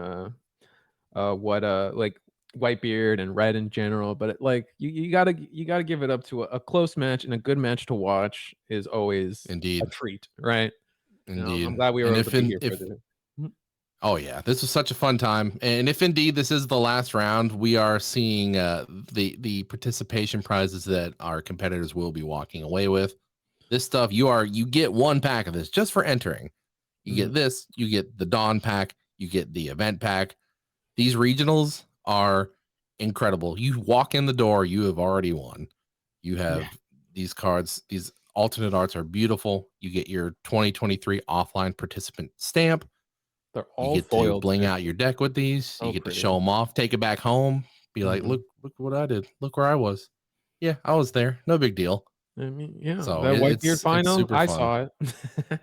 S1: like Whitebeard and Red in general. But like you gotta give it up to a close match, and a good match to watch is always a
S2: Indeed.
S1: treat, right? I'm
S2: Indeed.
S1: glad we were
S2: And
S1: able to be here for
S2: if
S1: this. Mhm.
S2: Oh yeah, this was such a fun time. And if indeed this is the last round, we are seeing the participation prizes that our competitors will be walking away with. This stuff you get one pack of this just for entering. You
S1: Mhm.
S2: get this, you get the Dawn pack, you get the event pack. These regionals are incredible. You walk in the door, you have already won. You
S1: Yeah,
S2: have these cards, these alternate arts are beautiful. You get your 2023 offline participant stamp.
S1: they're
S2: You
S1: all
S2: get to
S1: foiled
S2: bling
S1: too.
S2: out your deck with these. You
S1: So
S2: get to
S1: pretty.
S2: show them off, take it back home, be like,
S1: Mhm.
S2: look what I did. Look where I was. Yeah, I was there. No big deal.
S1: I mean, yeah,
S2: So
S1: that Whitebeard
S2: it's
S1: final,
S2: super
S1: I
S2: fun.
S1: saw it.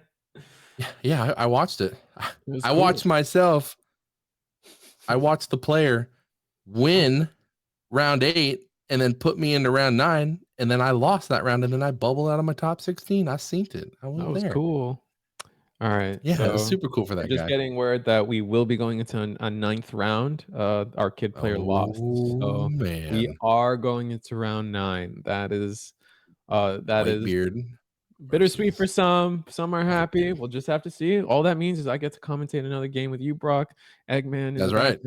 S2: Yeah, yeah, I watched it.
S1: It was
S2: I
S1: cool.
S2: watched myself. I watched the player win round 8 and then put me into round 9. And then I lost that round and then I bubbled out of my top 16. I seen it. I was
S1: That was
S2: there.
S1: cool. All right,
S2: Yeah, it was
S1: so
S2: super cool for
S1: we're
S2: that
S1: just
S2: guy.
S1: getting word that we will be going into a ninth round. Our kid player lost,
S2: Oh
S1: so we
S2: man.
S1: are going into round 9. That is
S2: Whitebeard
S1: bittersweet for
S2: versus
S1: some. Some are happy.
S2: Whitebeard.
S1: We'll just have to see. All that means is I get to commentate another game with you, Brock. Eggman in the
S2: That's right.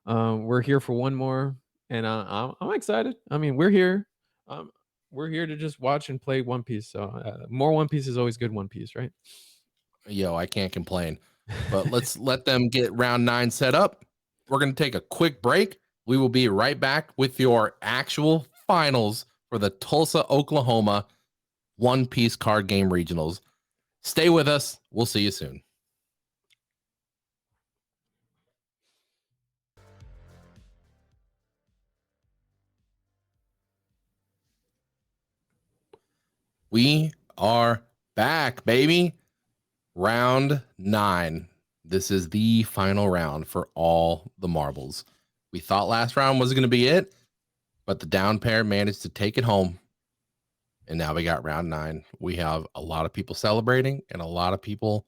S1: background. We're here for one more, and I'm excited. I mean, we're here. Um, we're here to just watch and play One Piece. So more One Piece is always good. One Piece, right?
S2: Yo, I can't complain. But let's let them get round 9 set up. We're going to take a quick break. We will be right back with your actual finals for the Tulsa, Oklahoma One Piece card game regionals. Stay with us. We'll see you soon. We are back, baby. Round 9. This is the final round for all the marbles. We thought last round was going to be it, but the down pair managed to take it home. And now we got round 9. We have a lot of people celebrating and a lot of people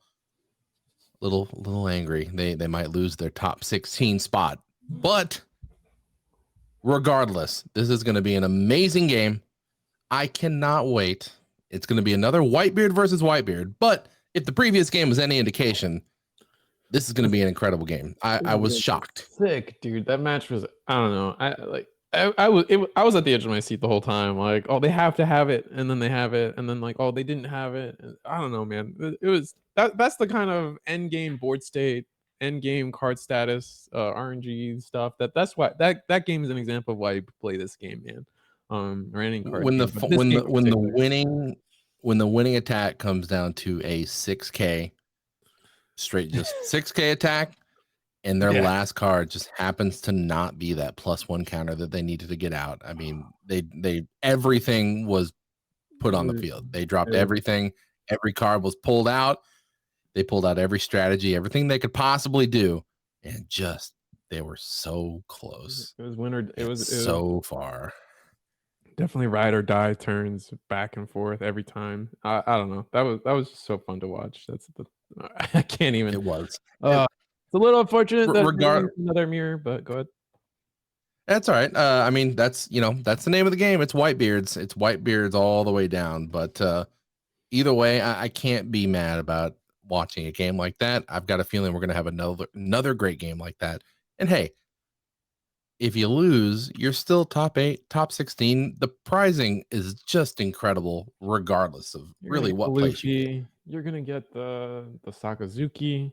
S2: little angry. They might lose their top 16 spot. But regardless, this is going to be an amazing game. I cannot wait. It's going to be another Whitebeard versus Whitebeard. But if the previous game was any indication, This is going to be an incredible game. I was shocked.
S1: Sick, dude. That match was, I don't know. I was at the edge of my seat the whole time. Like, oh, they have to have it, and then they have it, and then like, oh, they didn't have it. I don't know, man. It was that's the kind of end game board state, end game card status, RNG stuff. That's why that game is an example of why you play this game, man. Or any card
S2: When the
S1: game. But this game in particular.
S2: when the winning attack comes down to a 6K straight, just 6K attack, and their last card just happens to not be that +1 counter that they needed to get out. I mean, they everything was put on the field. They dropped everything. Every card was pulled out. They pulled out every strategy, everything they could possibly do, and just they were so close.
S1: It was winner. It was
S2: so far.
S1: Definitely ride or die turns back and forth every time. I don't know. That was just so fun to watch. I can't even.
S2: It was.
S1: It's a little unfortunate that another mirror, but go ahead.
S2: That's all right. I mean, that's the name of the game. It's Whitebeards. It's Whitebeards all the way down. But either way, I can't be mad about watching a game like that. I've got a feeling we're gonna have another great game like that. And hey, if you lose, you're still top 8, top 16. The prizing is just incredible, regardless of really what place you get.
S1: You're gonna get the Sakazuki.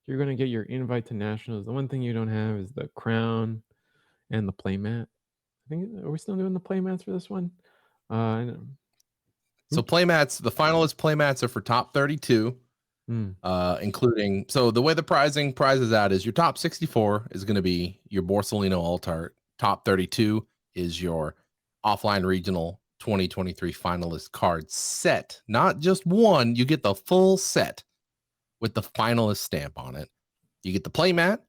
S1: You're gonna get your invite to nationals. The one thing you don't have is the crown and the playmat. I think, are we still doing the playmats for this one?
S2: So playmats, the finalist playmats are for top 32, including. So the way the prizes out is your top 64 is going to be your Borsalino Alt-Art. Top 32 is your offline regional 2023 finalist card set. Not just one, you get the full set with the finalist stamp on it. You get the playmat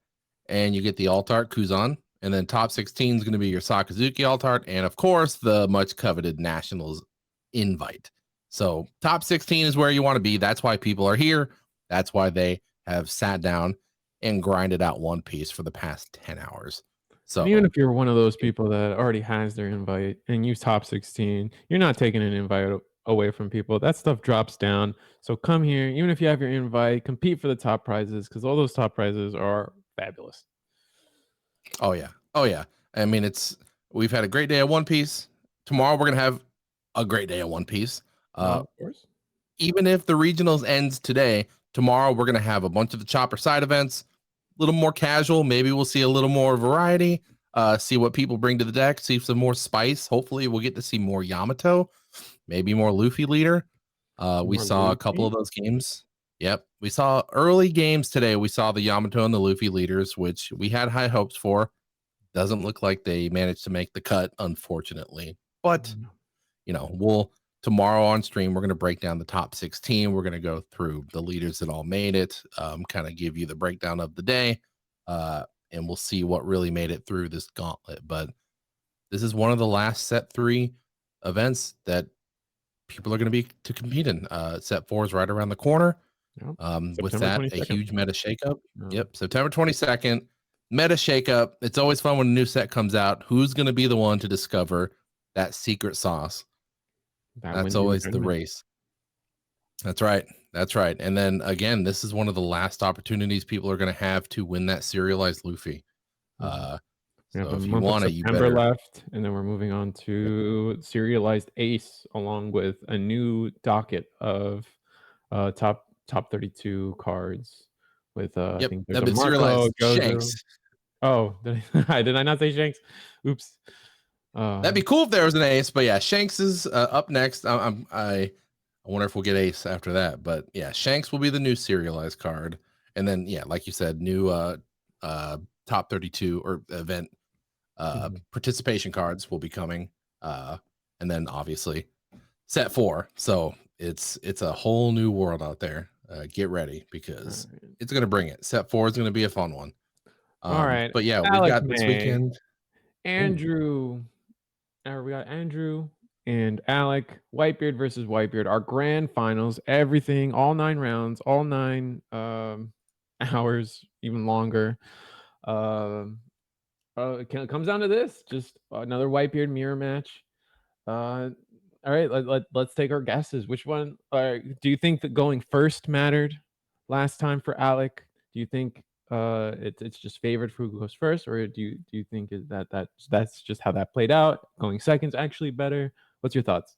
S2: and you get the Alt-Art Kuzan. And then top 16 is going to be your Sakazuki Alt-Art. And of course, the much coveted Nationals invite. So top 16 is where you want to be. That's why people are here. That's why they have sat down and grinded out One Piece for the past 10 hours. So
S1: and even if you're one of those people that already has their invite and you top 16, you're not taking an invite away from people. That stuff drops down. So come here, even if you have your invite, compete for the top prizes, because all those top prizes are fabulous.
S2: Oh yeah. I mean, we've had a great day at One Piece. Tomorrow we're gonna have a great day at One Piece.
S1: Of course.
S2: Even if the regionals ends today, tomorrow we're gonna have a bunch of the chopper side events, a little more casual. Maybe we'll see a little more variety. See what people bring to the deck. See some more spice. Hopefully, we'll get to see more Yamato, maybe more Luffy leader. We saw a couple of those games. Yep, we saw early games today. We saw the Yamato and the Luffy leaders, which we had high hopes for. Doesn't look like they managed to make the cut, unfortunately. But tomorrow on stream, we're going to break down the top 16. We're going to go through the leaders that all made it, kind of give you the breakdown of the day, and we'll see what really made it through this gauntlet. But this is one of the last set 3 events that people are going to be to compete in. Set 4 is right around the corner. With that, 22nd. A huge meta shakeup. Yep, September 22nd. Meta shakeup. It's always fun when a new set comes out. Who's going to be the one to discover that secret sauce? That's always the race. That's right. And then again, this is one of the last opportunities people are going to have to win that serialized Luffy. So if you want it, you better.
S1: Left, and then we're moving on to serialized Ace, along with a new docket of top 32 cards. With I think there's a Marco, Shanks. Oh, did I not say Shanks? Oops.
S2: That'd be cool if there was an Ace, but yeah, Shanks is up next. I wonder if we'll get Ace after that, but yeah, Shanks will be the new serialized card, and then yeah, like you said, new top 32 or event participation cards will be coming, and then obviously set 4. So it's a whole new world out there. Get ready because it's gonna bring it. Set 4 is gonna be a fun one.
S1: All right,
S2: but yeah, we got this weekend.
S1: Andrew. We got Andrew and Alec. Whitebeard versus Whitebeard. Our grand finals. Everything. All 9 rounds. All 9 hours. Even longer. It comes down to this. Just another Whitebeard mirror match. All right. Let's take our guesses. Which one? Do you think that going first mattered last time for Alec? Do you think it's just favored for who goes first, or do you think is that's just how that played out? Going second's actually better. What's your thoughts?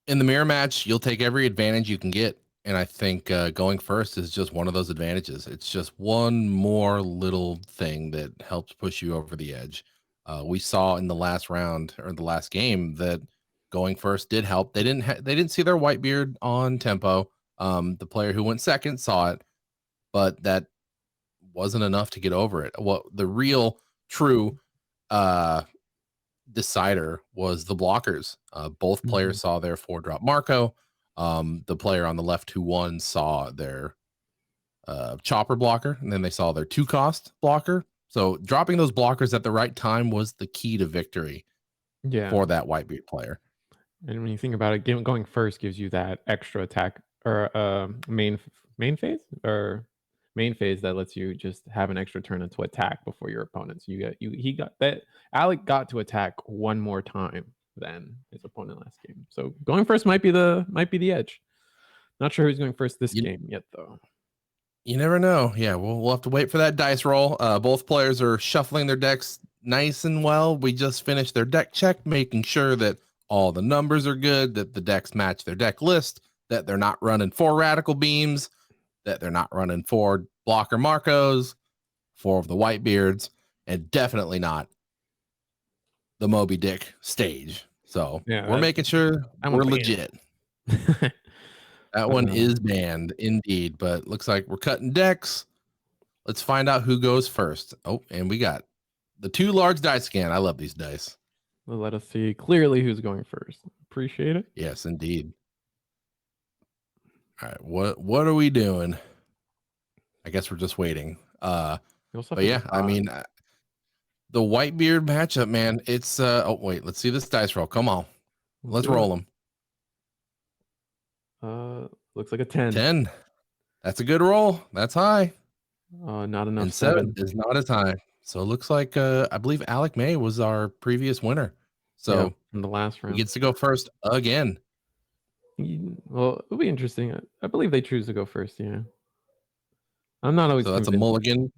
S2: In the mirror match, you'll take every advantage you can get. And I think going first is just one of those advantages. It's just one more little thing that helps push you over the edge. We saw in the last round or the last game that going first did help. They didn't see their Whitebeard on tempo. The player who went second saw it, but that wasn't enough to get over it. What the real true decider was the blockers. Both players saw their 4-drop Marco. The player on the left who won saw their chopper blocker, and then they saw their 2-cost blocker. So dropping those blockers at the right time was the key to victory for that Whitebeard player.
S1: And when you think about it, going first gives you that extra attack or main phase or main phase that lets you just have an extra turn to attack before your opponent. So he got that. Alec got to attack one more time than his opponent last game. So going first might be the edge. Not sure who's going first this game yet, though.
S2: You never know. Yeah, we'll have to wait for that dice roll. Both players are shuffling their decks nice and well. We just finished their deck check, making sure that all the numbers are good, that the decks match their deck list, that they're not running 4 radical beams, that they're not running 4 blocker Marcos, 4 of the Whitebeards, and definitely not the Moby Dick stage. So we're making sure we're legit. That one is banned indeed, but looks like we're cutting decks. Let's find out who goes first. Oh, and we got the 2 large dice again. I love these dice.
S1: Well, let us see clearly who's going first. Appreciate it.
S2: Yes, indeed. All right, what are we doing? I guess we're just waiting. But yeah, I mean, the Whitebeard matchup, man. It's oh wait, let's see this dice roll. Come on, let's roll them.
S1: Looks like a 10.
S2: 10. That's a good roll. That's high.
S1: Not enough.
S2: And 7 is not as high. So it looks like I believe Alec May was our previous winner. So
S1: in the last round,
S2: he gets to go first again.
S1: Well, it'll be interesting. I believe they choose to go first. Yeah, I'm not always.
S2: So that's a mulligan.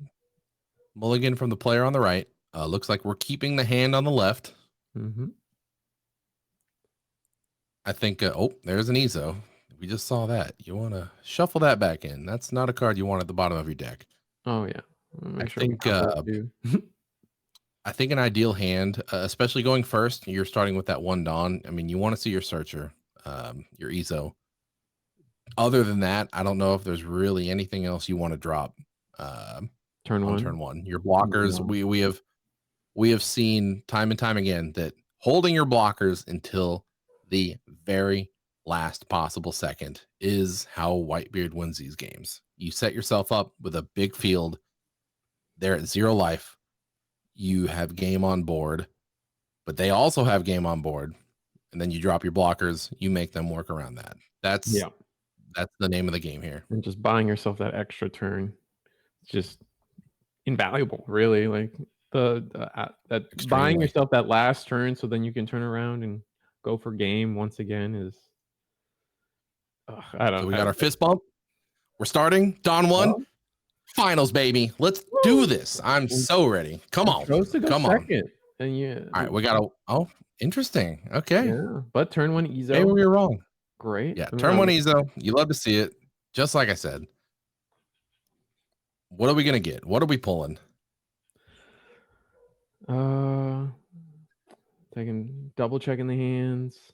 S2: Mulligan from the player on the right. Looks like we're keeping the hand on the left. I think. Oh, there's an Ezo. We just saw that. You want to shuffle that back in. That's not a card you want at the bottom of your deck.
S1: Oh yeah.
S2: I think an ideal hand, especially going first, you're starting with that 1 Dawn. I mean, you want to see your Searcher, your Ezo. Other than that, I don't know if there's really anything else you want to drop
S1: turn
S2: turn 1. Your blockers, we have seen time and time again that holding your blockers until the very last possible second is how Whitebeard wins these games. You set yourself up with a big field. They're at 0 life. You have game on board, but they also have game on board. And then you drop your blockers. You make them work around that. That's the name of the game here.
S1: And just buying yourself that extra turn, it's just invaluable, really. Like that buying yourself that last turn so then you can turn around and go for game once again is. I don't.
S2: So we got our fist bump. We're starting Dawn 1 finals, baby. Let's do this. I'm so ready. Come on, come on.
S1: And
S2: all right, we got a. Interesting. Okay.
S1: Yeah, but turn 1 Ezo.
S2: Maybe we were wrong.
S1: Great.
S2: Yeah, turn 1 Ezo. You love to see it. Just like I said. What are we gonna get? What are we pulling?
S1: Double checking the hands.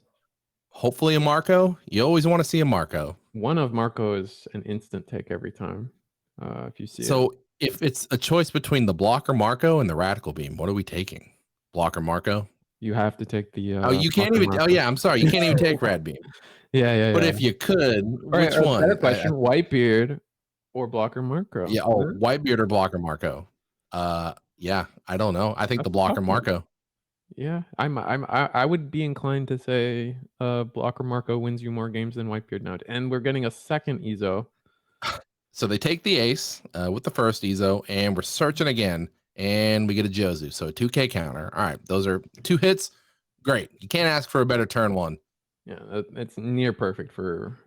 S2: Hopefully a Marco. You always want to see a Marco.
S1: One of Marco is an instant take every time. If you see
S2: so if it's a choice between the blocker Marco and the radical beam, what are we taking? Blocker Marco?
S1: You have to take the
S2: you can't even Marco. Oh yeah, I'm sorry. You can't even take rad beam.
S1: Yeah.
S2: But if you could, which one?
S1: Better question, Whitebeard or blocker Marco?
S2: Yeah, Whitebeard or blocker Marco. Yeah, I don't know. I think the blocker Marco.
S1: Yeah, I would be inclined to say blocker Marco wins you more games than Whitebeard now. And we're getting a second Ezo.
S2: So they take the ace with the first Ezo, and we're searching again, and we get a Jozu. So a 2K counter. All right, those are 2 hits. Great. You can't ask for a better turn 1.
S1: Yeah, it's near perfect for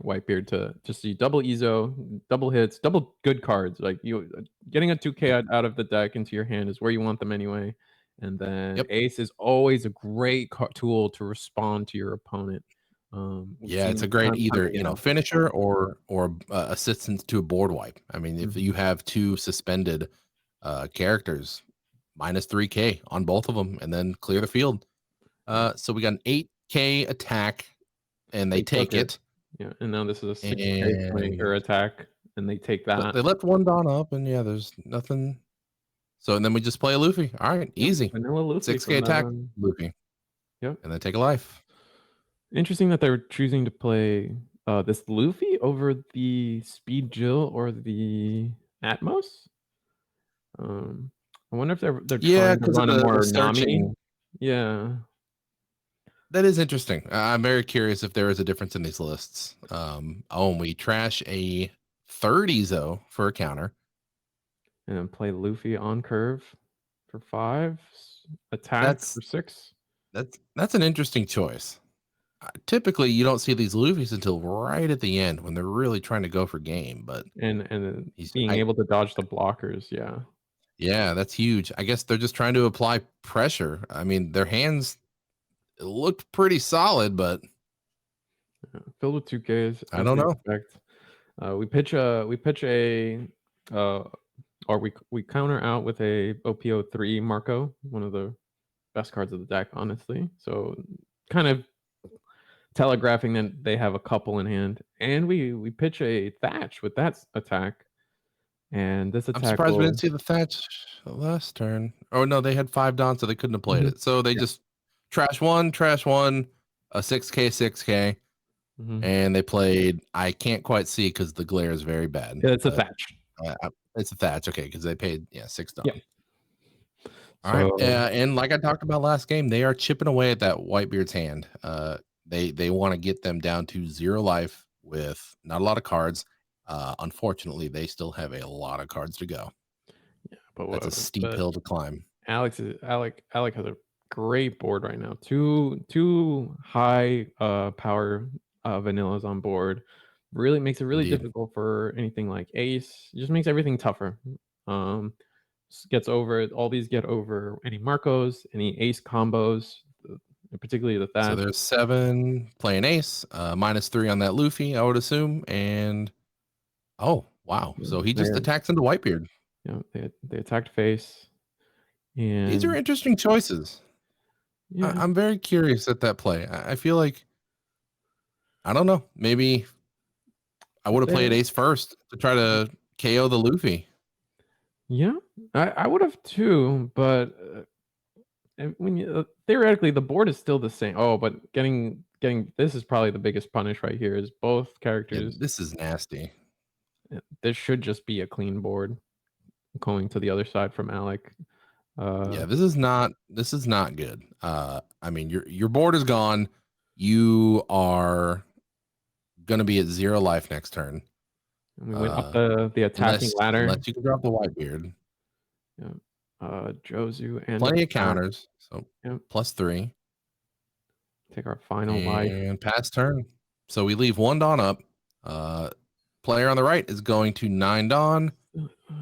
S1: Whitebeard to just see double Ezo, double hits, double good cards. Like you getting a 2K out of the deck into your hand is where you want them anyway. And then
S2: Yep.
S1: Ace is always a great tool to respond to your opponent. We've
S2: Yeah, it's
S1: seen
S2: a
S1: it
S2: great
S1: time
S2: either
S1: again.
S2: finisher or assistance to a board wipe. I mean, if you have two suspended characters, minus 3K on both of them, and then clear the field. So we got an 8K attack, and they
S1: took
S2: take it.
S1: Yeah, and now this is a 6K swing
S2: And
S1: or attack, and they take
S2: but
S1: that.
S2: they left one Don up, and yeah, there's nothing. So and then we just play a Luffy. All right,
S1: Yep,
S2: easy.
S1: vanilla Luffy
S2: 6K
S1: from
S2: attack,
S1: that.
S2: Luffy.
S1: Yep.
S2: And then take a life.
S1: Interesting that they're choosing to play this Luffy over the Speed Jill or the Atmos. I wonder if they're
S2: Yeah,
S1: trying to
S2: because of
S1: run a
S2: the
S1: more Nami.
S2: searching.
S1: Yeah.
S2: That is interesting. I'm very curious if there is a difference in these lists. And we trash a 30 Zo for a counter.
S1: And then play Luffy on curve for 5, attack for 6.
S2: That's an interesting choice. Typically, you don't see these Luffys until right at the end when they're really trying to go for game. But
S1: And being able to dodge the blockers, yeah.
S2: Yeah, that's huge. I guess they're just trying to apply pressure. I mean, their hands looked pretty solid, but
S1: Filled with 2Ks.
S2: I don't know.
S1: Expect. We pitch a or we counter out with a OPO3 Marco, one of the best cards of the deck, honestly. So kind of telegraphing that they have a couple in hand. And we pitch a Thatch with that attack. And this attack
S2: I'm surprised we didn't see the Thatch last turn. Oh no, they had 5 Dons, so they couldn't have played it. So they just trash one, a 6K, 6K. And they played. I can't quite see because the glare is very bad.
S1: Yeah, it's a Thatch.
S2: It's a Thatch, okay, because they paid 6 Don.
S1: Yeah.
S2: All right, and like I talked about last game, they are chipping away at that Whitebeard's hand. They want to get them down to 0 life with not a lot of cards. Unfortunately, they still have a lot of cards to go.
S1: Yeah, but
S2: that's a steep hill to climb.
S1: Alec has a great board right now. Two high power vanillas on board. Really makes it really difficult for anything like Ace. It just makes everything tougher. Gets over all these get over any Marcos, any Ace combos, particularly the Thatch.
S2: So there's 7 playing Ace, -3 on that Luffy, I would assume, and oh wow, so he just attacks into Whitebeard.
S1: Yeah, they attacked face. And
S2: these are interesting choices. Yeah. I'm very curious at that play. I feel like I don't know. Maybe I would have played Ace first to try to KO the Luffy.
S1: Yeah, I would have too, but when you theoretically the board is still the same. Oh, but getting this is probably the biggest punish right here. Is both characters.
S2: Yeah, this is nasty.
S1: This should just be a clean board going to the other side from Alec.
S2: Yeah, this is not good. I mean, your board is gone. You are gonna be at 0 life next turn.
S1: And we went up the attacking ladder.
S2: Unless you can drop the Whitebeard.
S1: Yeah. Jozu and
S2: plenty of counters. So +3.
S1: Take our final life.
S2: And pass turn. So we leave 1 Don up. Player on the right is going to 9 Don.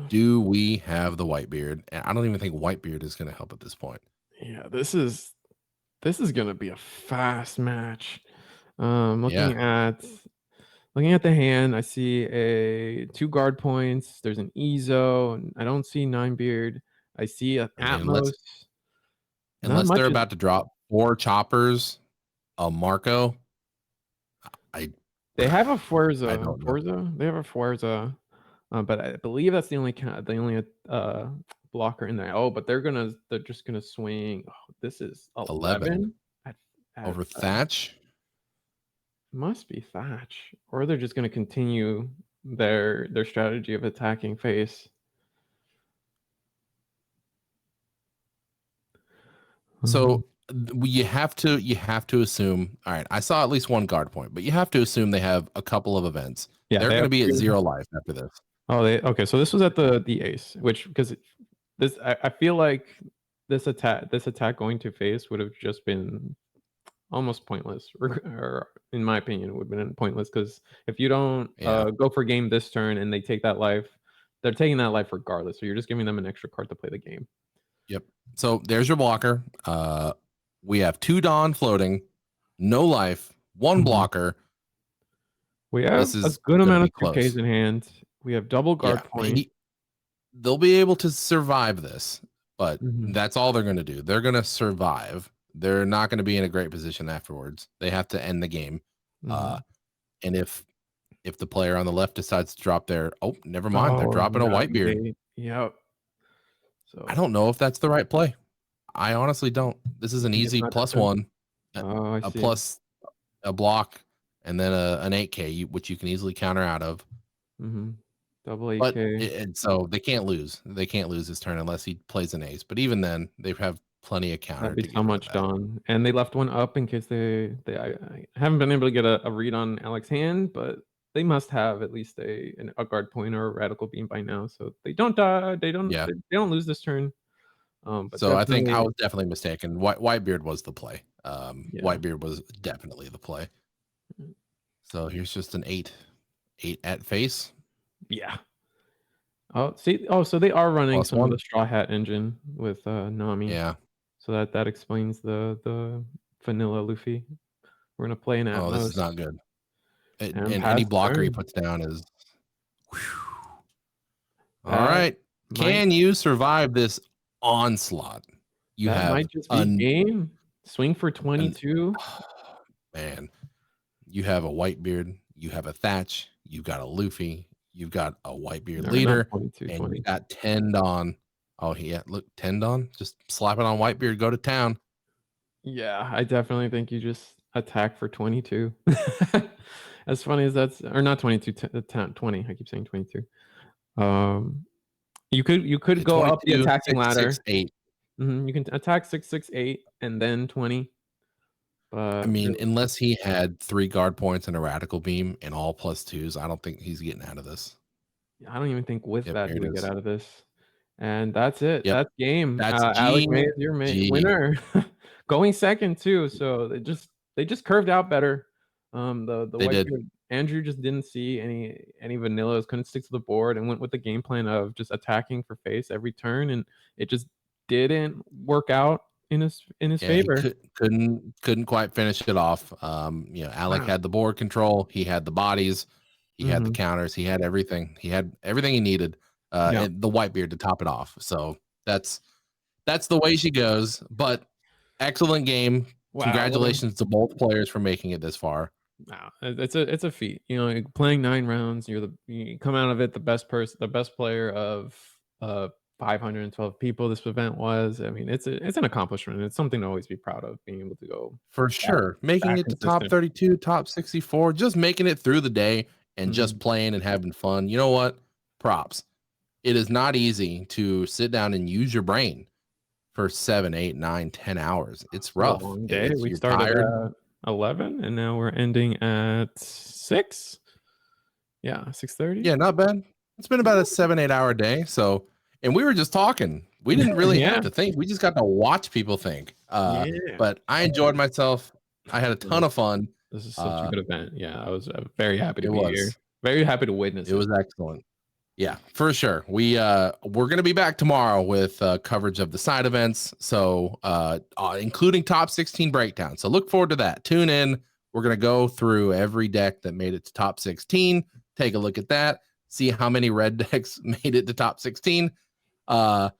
S2: Do we have the Whitebeard? And I don't even think Whitebeard is going to help at this point.
S1: Yeah, this is going to be a fast match. Looking at the hand, I see 2 guard points. There's an Ezo. I don't see Ninebeard. I see an Atmos.
S2: Unless they're about to drop 4 choppers, a Marco.
S1: They have a Fuerza. They have a Fuerza. But I believe that's the only blocker in there. Oh, but they're just gonna swing. Oh, this is 11
S2: over Thatch.
S1: Must be Thatch, or they're just gonna continue their strategy of attacking face.
S2: So you have to assume. All right, I saw at least 1 guard point, but you have to assume they have a couple of events. Yeah, they're going to be at 0 life after this.
S1: Oh, okay. So this was at the Ace, which because I feel like this attack going to face would have just been almost pointless. Or in my opinion, it would have been pointless because if you don't
S2: Yeah.
S1: go for game this turn and they take that life, they're taking that life regardless. So you're just giving them an extra card to play the game.
S2: Yep. So there's your blocker. We have 2 Dawn floating, no life, 1 blocker.
S1: We have
S2: This
S1: a
S2: is
S1: good
S2: gonna
S1: amount
S2: be
S1: of 2Ks
S2: close.
S1: in hand. We have double guard point.
S2: They'll be able to survive this, but
S1: Mhm.
S2: that's all they're gonna do. They're gonna survive. They're not gonna be in a great position afterwards. They have to end the game.
S1: Mhm.
S2: And if the player on the left decides to drop their never mind, they're
S1: Oh,
S2: dropping a Whitebeard.
S1: yep.
S2: I
S1: So
S2: don't know if that's the right play. I honestly don't. This is an
S1: it's
S2: easy
S1: not
S2: +1,
S1: oh, I
S2: a
S1: see.
S2: plus a block, and then an 8K, which you can easily counter out of.
S1: Double
S2: But
S1: 8K.
S2: and so they can't lose. They can't lose this turn unless he plays an ace. But even then, they have plenty of counter
S1: That'd be
S2: to
S1: so
S2: get rid of
S1: much
S2: that.
S1: done. And they left one up in case I haven't been able to get a read on Alex's hand, but they must have at least a guard point or a radical beam by now. So they don't die.
S2: Yeah.
S1: They don't lose this turn. But
S2: So I think I
S1: definitely,
S2: was definitely mistaken. Whitebeard was the play.
S1: yeah.
S2: Whitebeard was definitely the play.
S1: Mm.
S2: So here's just an 8 at face.
S1: Yeah. Oh, see, so they are running some of
S2: +1.
S1: the Straw Hat engine with Nami.
S2: Yeah.
S1: So that explains the vanilla Luffy. We're gonna play an
S2: Oh, this is
S1: Atmos
S2: not good.
S1: and
S2: And any
S1: pass
S2: blocker he
S1: turn.
S2: puts down is whew. All
S1: That
S2: right.
S1: might
S2: Can you survive this onslaught? You
S1: that
S2: have
S1: might just be game. Swing for
S2: an
S1: 22.
S2: man. You have a Whitebeard, you have a Thatch, you've got a Luffy, you've got a Whitebeard
S1: Or not
S2: leader,
S1: 22,
S2: and
S1: 20.
S2: you've got 10 Dawn. Oh yeah, look, 10 Dawn. Just slap it on Whitebeard, go to town.
S1: Yeah, I definitely think you just attack for 22. As funny as that's or not 22, 20. I keep saying 22. You could go up the
S2: 22,
S1: attacking
S2: 6,
S1: ladder.
S2: 6, 8.
S1: You can attack 6, 6, 8, and then 20.
S2: I
S1: But
S2: mean,
S1: really,
S2: unless he had 3 guard points and a radical beam and all +2s, I don't think he's getting out of this.
S1: I don't even think with
S2: Yep,
S1: that
S2: here
S1: he
S2: it
S1: would get
S2: is.
S1: out of this. And that's it.
S2: Yep,
S1: That's game.
S2: that's
S1: Alec May is your
S2: GG.
S1: winner. Going second too. So they just curved out better. The
S2: They
S1: white
S2: did.
S1: beard Andrew just didn't see any vanillas, couldn't stick to the board, and went with the game plan of just attacking for face every turn, and it just didn't work out in his
S2: Yeah, he
S1: favor.
S2: couldn't quite finish it off. Alec
S1: Wow.
S2: had the board control, he had the bodies, he had the
S1: Mhm.
S2: counters, he had everything. He had everything he needed,
S1: Yeah.
S2: and the Whitebeard to top it off. So that's the way she goes. But excellent game.
S1: Wow.
S2: Congratulations to both players for making it this far.
S1: Wow, it's a feat. You know, playing 9 rounds, you come out of it the best player of 512 people this event was. I mean, it's an accomplishment. It's something to always be proud of, being able to go
S2: For
S1: that
S2: sure. Making
S1: that
S2: it to top
S1: consistent.
S2: 32, top 64, just making it through the day and just
S1: Mhm.
S2: playing and having fun. You know what? Props. It is not easy to sit down and use your brain for 7, 8, 9, 10 hours. It's
S1: It's a
S2: rough.
S1: long day.
S2: It's
S1: We
S2: you're
S1: started
S2: tired.
S1: at 11 and now we're ending at 6. Yeah, 6:30.
S2: Yeah, not bad. It's been about a 7, 8 hour day. So, and we were just talking. We didn't really have
S1: Yeah.
S2: to think. We just got to watch people think.
S1: Yeah.
S2: But I enjoyed myself. I had a ton of fun.
S1: This is such a
S2: Uh,
S1: good event. Yeah, I was very happy to
S2: it
S1: be here.
S2: was.
S1: Very happy to witness
S2: It
S1: it.
S2: was excellent. Yeah, for sure. We're gonna be back tomorrow with coverage of the side events, so including top 16 breakdown. So look forward to that. Tune in. We're gonna go through every deck that made it to top 16. Take a look at that. See how many red decks made it to top 16. I'm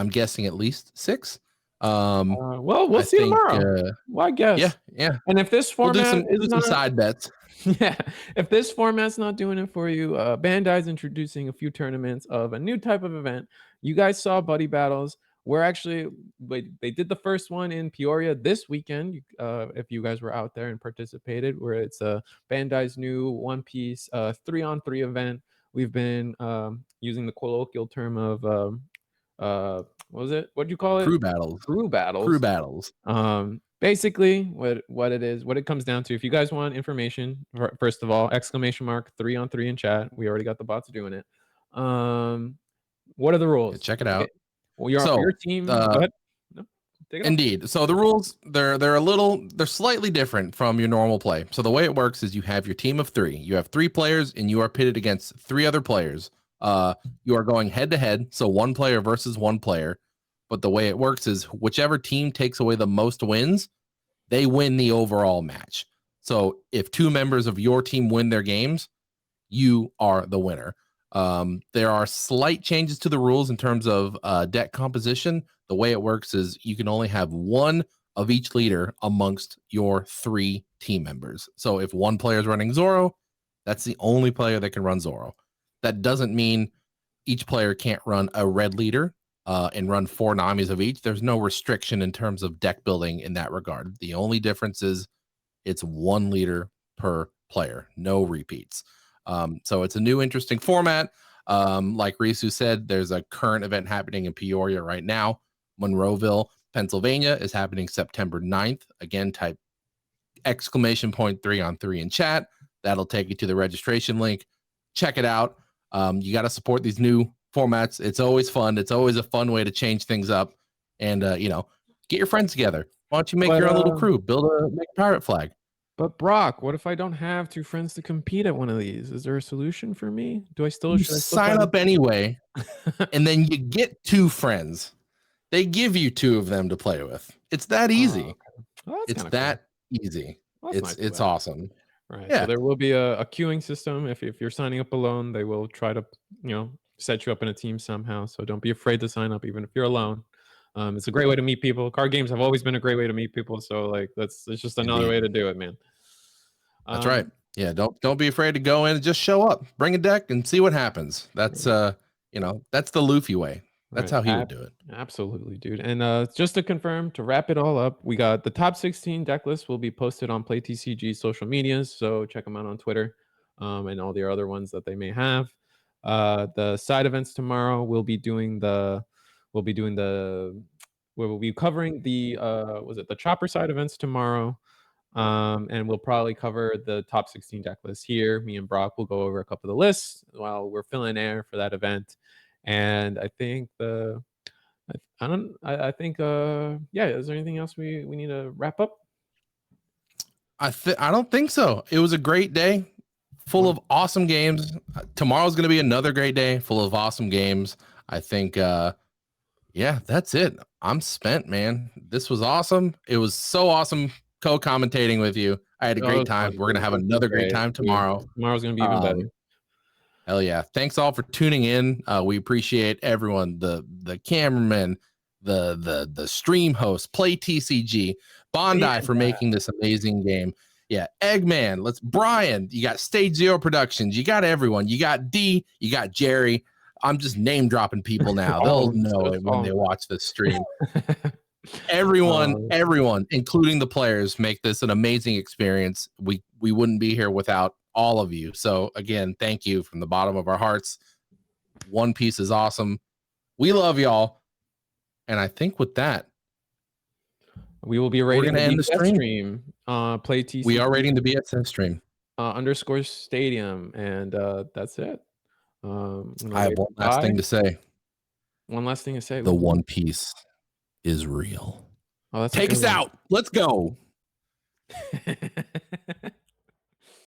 S2: guessing at least 6.
S1: Well, we'll
S2: I
S1: see
S2: think.
S1: tomorrow. Well, I guess.
S2: Yeah.
S1: And if this
S2: We'll do
S1: format is
S2: some
S1: not
S2: side bets.
S1: yeah, if this format's not doing it for you, Bandai's introducing a few tournaments of a new type of event. You guys saw Buddy Battles. We're actually they did the first one in Peoria this weekend. If you guys were out there and participated, where it's Bandai's new One Piece 3-on-3 event. We've been using the colloquial term of what was it? What do you call it?
S2: Crew battles.
S1: Crew
S2: Crew
S1: battles.
S2: battles.
S1: Basically what it is, what it comes down to, if you guys want information, first of all, exclamation mark 3-on-3 in chat. We already got the bots doing it. What are the
S2: Yeah,
S1: rules?
S2: check it out.
S1: Well, your
S2: So,
S1: team, go ahead. No. Take it
S2: Indeed. So the rules they're slightly different from your normal play. So the way it works is you have your team of 3. You have 3 players and you are pitted against 3 other players. You are going head to head, so 1 player versus 1 player. But the way it works is whichever team takes away the most wins, they win the overall match. So if 2 members of your team win their games, you are the winner. There are slight changes to the rules in terms of deck composition. The way it works is you can only have 1 of each leader amongst your 3 team members. So if 1 player is running Zoro, that's the only player that can run Zoro. That doesn't mean each player can't run a red leader and run 4 Namis of each. There's no restriction in terms of deck building in that regard. The only difference is it's 1 leader per player, no repeats. So it's a new interesting format. Like Risu said, there's a current event happening in Peoria right now. Monroeville, Pennsylvania is happening September 9th. Again, type !3 on 3 in chat. That'll take you to the registration link. Check it out. You got to support these new formats. It's always fun. It's always a fun way to change things up. And, get your friends together. Why don't you make your own little crew? Make a pirate flag.
S1: But Broc, what if I don't have 2 friends to compete at one of these? Is there a solution for me? Should I still
S2: sign up anyway, and then you get 2 friends. They give you 2 of them to play with. It's that easy.
S1: Okay. Well,
S2: it's that easy.
S1: Well,
S2: it's awesome.
S1: Right.
S2: Yeah.
S1: So there will be a queuing system. If you're signing up alone, they will try to set you up in a team somehow. So don't be afraid to sign up, even if you're alone. It's a great way to meet people. Card games have always been a great way to meet people. So like it's just another way to do it, man.
S2: That's right. Yeah, don't be afraid to go in and just show up. Bring a deck and see what happens. That's that's the Luffy way. That's how he would do it.
S1: Absolutely, dude. And just to confirm, to wrap it all up, we got the top 16 deck list will be posted on Play TCG social medias. So check them out on Twitter and all the other ones that they may have. The side events tomorrow we'll be covering the the chopper side events tomorrow. And we'll probably cover the top 16 deck list here. Me and Broc will go over a couple of the lists while we're filling air for that event. And I think is there anything else we need to wrap up?
S2: I don't think so. It was a great day full of awesome games. Tomorrow's going to be another great day full of awesome games. I think that's it. I'm spent, man. This was awesome. It was so awesome co-commentating with you. I had a great time. We're going to have another great time tomorrow.
S1: Tomorrow's going to be even better.
S2: Hell yeah. Thanks all for tuning in. We appreciate everyone, the cameraman, the stream host, Play TCG, BANDAI for making this amazing game. Yeah, Eggman, Brian, you got StageZero Productions, you got everyone, you got D, you got Jerry. I'm just name dropping people now. They'll know it when they watch this stream. Everyone, including the players, make this an amazing experience. We wouldn't be here without all of you. So again, thank you from the bottom of our hearts. One Piece is awesome. We love y'all. And I think with that,
S1: we will be rating the stream. Play TCG.
S2: We are rating the BSS stream.
S1: _ stadium. And that's it.
S2: I have one last thing to say.
S1: One last thing to say.
S2: The One Piece is real.
S1: Oh,
S2: take us out. Let's go.